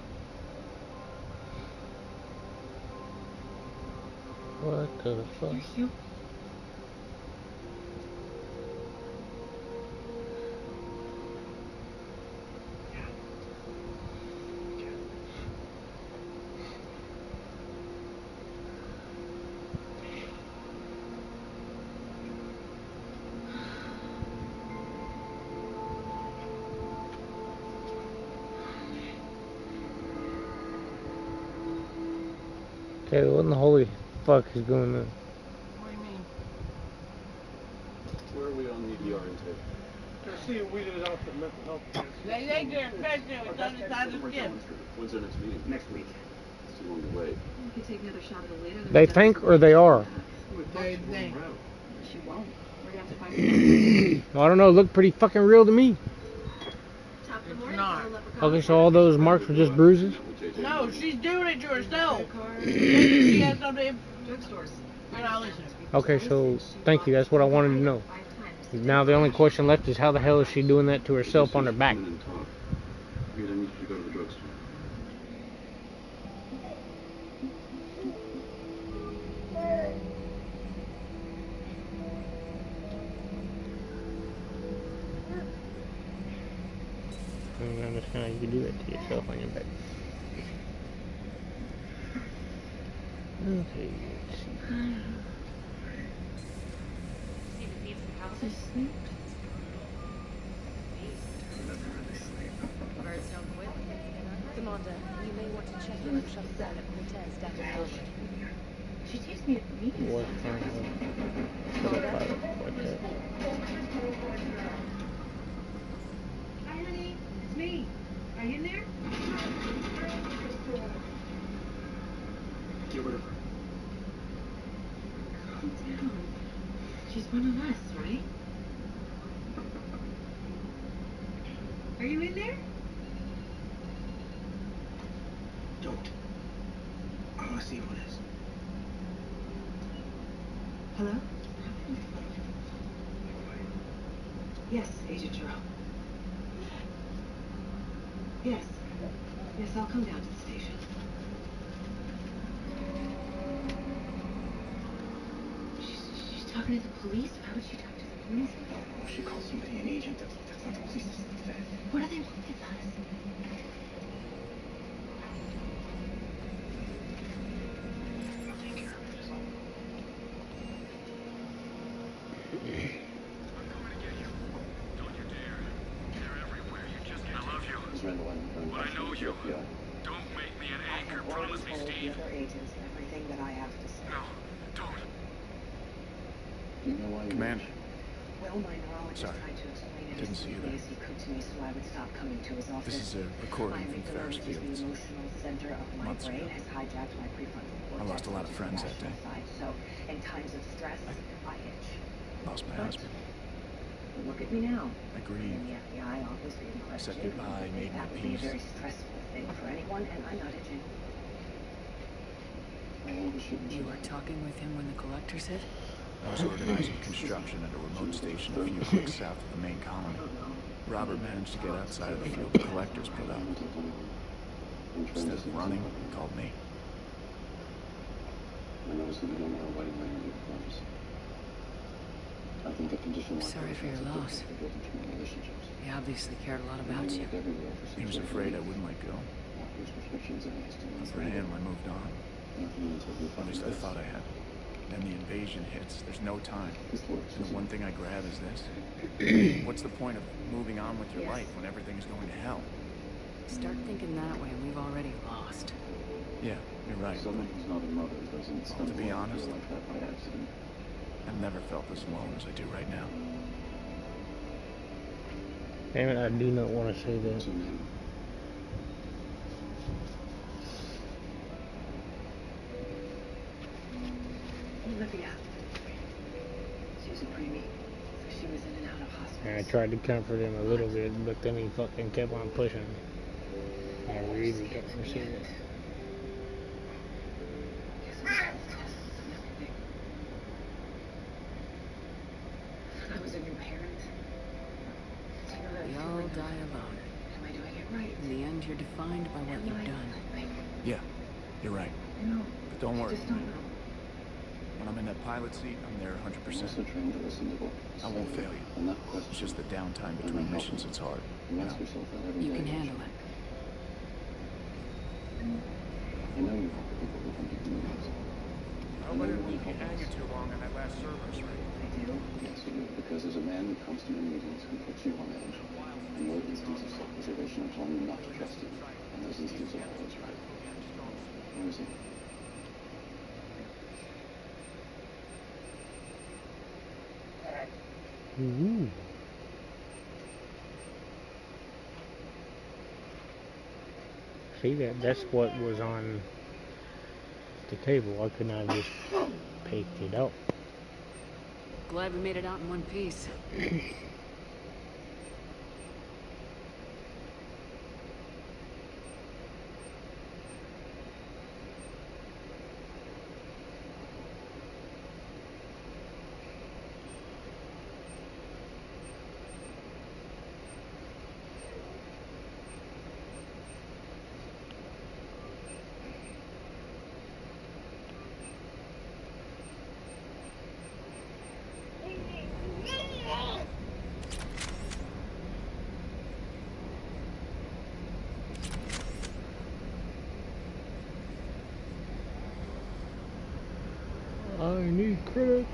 What the fuck? You're human. Okay, what in the holy fuck is going on? What do you mean? Where are we on the ER intake? They're seeing weeded out the mental health care. They get president with other side of the skin. When's our next meeting? Next week. It's too long to wait. We could take another shot at it later. They think or they are? They think. She won't. We're gonna have to find I don't know, it looked pretty fucking real to me. Top of the It's morning. not. Okay, so all those marks were just bruises? No, she's doing it to herself. She has something. Drugstores. You're not listening. Okay, so thank you, that's what I wanted to know. Now the only question left is how the hell is she doing that to herself on her back? Wait, I need you to go to the drugstore. I don't understand how you can do that to yourself on your back. Okay, let's see. Birds don't quit. Commander, you may want to check in and shut down at Cortez down in Albany. She takes me to meetings. What kind of what Hi, honey. It's me. Are you in there? Get rid of her. Calm down. She's one of us, right? Are you in there? Don't. I want to see who it is. Hello? Yes, Agent Jerome. Yes. Yes, I'll come down to the station. She's talking to the police? Why would she talk to the police? Oh, she calls somebody an agent. That's not the police. That's the Fed. What do they want with us? I'll take care of it. I'm coming to get you. Don't you dare. They're everywhere. You just can't. I love you. Ms. Randall, I'm But I know you. FBI. Don't make me an anchor. Promise me, Steve. other agents everything that I have to say. No, don't. Do you know why you're Commander. Well, my neurologist Sorry. tried to explain it Didn't as see you simply there. as he could to me so I would stop coming to his office. This is a recording from Ferris The Fields. emotional center of my Months brain ago. has hijacked my prefrontal cortex. I lost a lot of which is friends the that day. rational side. So, in times of stress, I itch. Lost my But husband. look at me now. I grieved. In the FBI office being I said questioned. goodbye, made my That would be a peace. very stressful thing for anyone, and I'm not itching. You were talking with him when the collectors hit? I was organizing construction at a remote station a few clicks south of the main colony. Robert managed to get outside of the field the collectors put up. Instead of running, he called me. I noticed that you don't wear a wedding ring on your clothes. I think a condition like Sorry that for your is a good loss. way to build human relationships. He obviously cared a lot about you. He was afraid I wouldn't let go. For him, I moved on. At least I thought I had. Then the invasion hits. There's no time. And the one thing I grab is this. What's the point of moving on with your life when everything's going to hell? Start thinking that way and we've already lost. Yeah, you're right. Someone who's not a mother doesn't Well, to be honest, like that by accident. I've never felt as alone as I do right now. Damn it, I do not want to say that. Olivia. Susan Preemy. She was in and out of hospital. And I tried to comfort him a little bit, but then he fucking kept on pushing. I really don't want to say that. I was a new parent. We all die alone. Am I doing it right? In the end, you're defined by what you've done. Yeah, you're right. No. But don't worry. Just don't know. When I'm in that pilot seat, I'm there 100%. I won't fail you. It's just the downtime between missions that's hard. You know? You can handle it. I know you have people who can give you news. I'll let it leave you hanging too long on that last service ring. I do? Yes, you do. Because there's a man who comes to your meetings who puts you on edge. And your instincts of self-preservation are telling you not to trust him. And those instincts are always right. Where is he? Ooh. See that's what was on the table. I could not just picked it up. Glad we made it out in one piece. I need credits.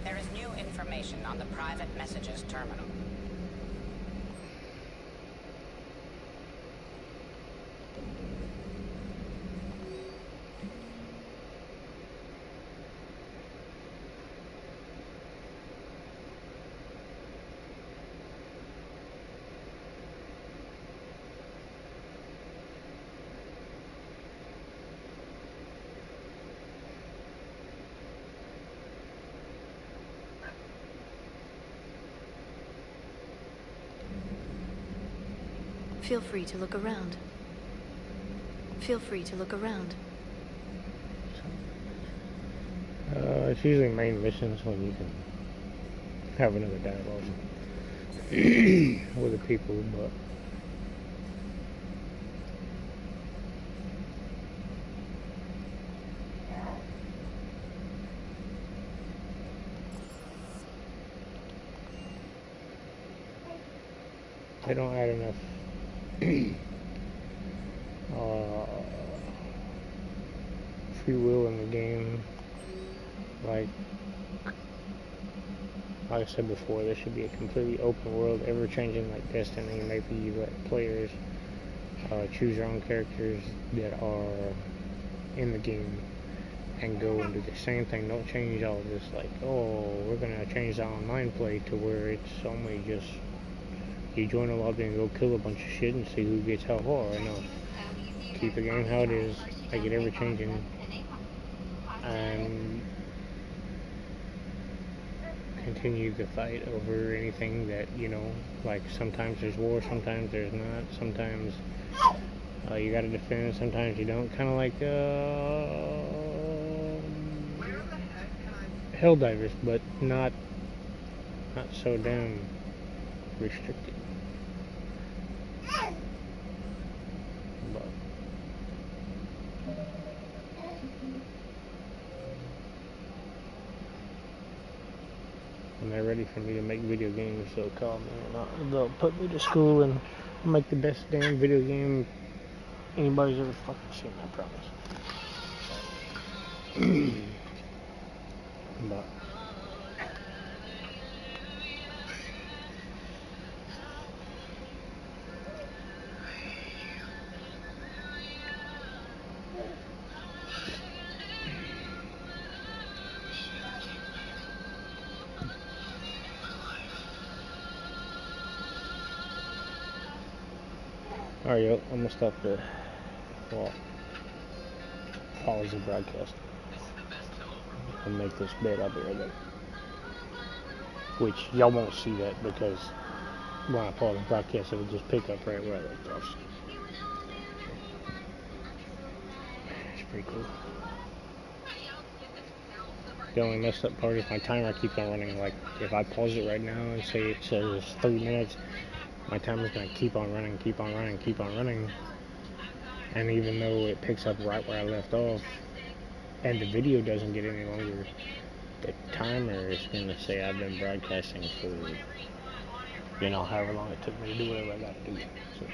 There is new information on the private messages terminal. Feel free to look around. Feel free to look around. It's usually main missions when you can have another dialogue with the people, but they don't add enough free will in the game. Like I said before, there should be a completely open world, ever-changing like Destiny. Maybe you let players choose your own characters that are in the game and go and do the same thing. Don't change all this like, oh, we're gonna change the online play to where it's only just you join a lobby and go kill a bunch of shit and see who gets how far. No, keep the game how it is, make it ever-changing, and continue the fight over anything that, you know, like sometimes there's war, sometimes there's not, sometimes you gotta defend, sometimes you don't, kind of like Helldivers, but not so damn restricted. But when they're ready for me to make video games, they'll call me and they'll put me to school and I'll make the best damn video game anybody's ever fucking seen, I promise. But alright, yo, I'm gonna stop the pause the broadcast and make this bed. I'll be right back. Which y'all won't see that because when I pause the broadcast, it'll just pick up right where I left off. It's pretty cool. The only messed up part is my timer keeps on running. Like if I pause it right now and say it says 3 minutes, my timer's gonna keep on running, keep on running, keep on running. And even though it picks up right where I left off, and the video doesn't get any longer, the timer is going to say I've been broadcasting for, you know, however long it took me to do whatever I got to do. So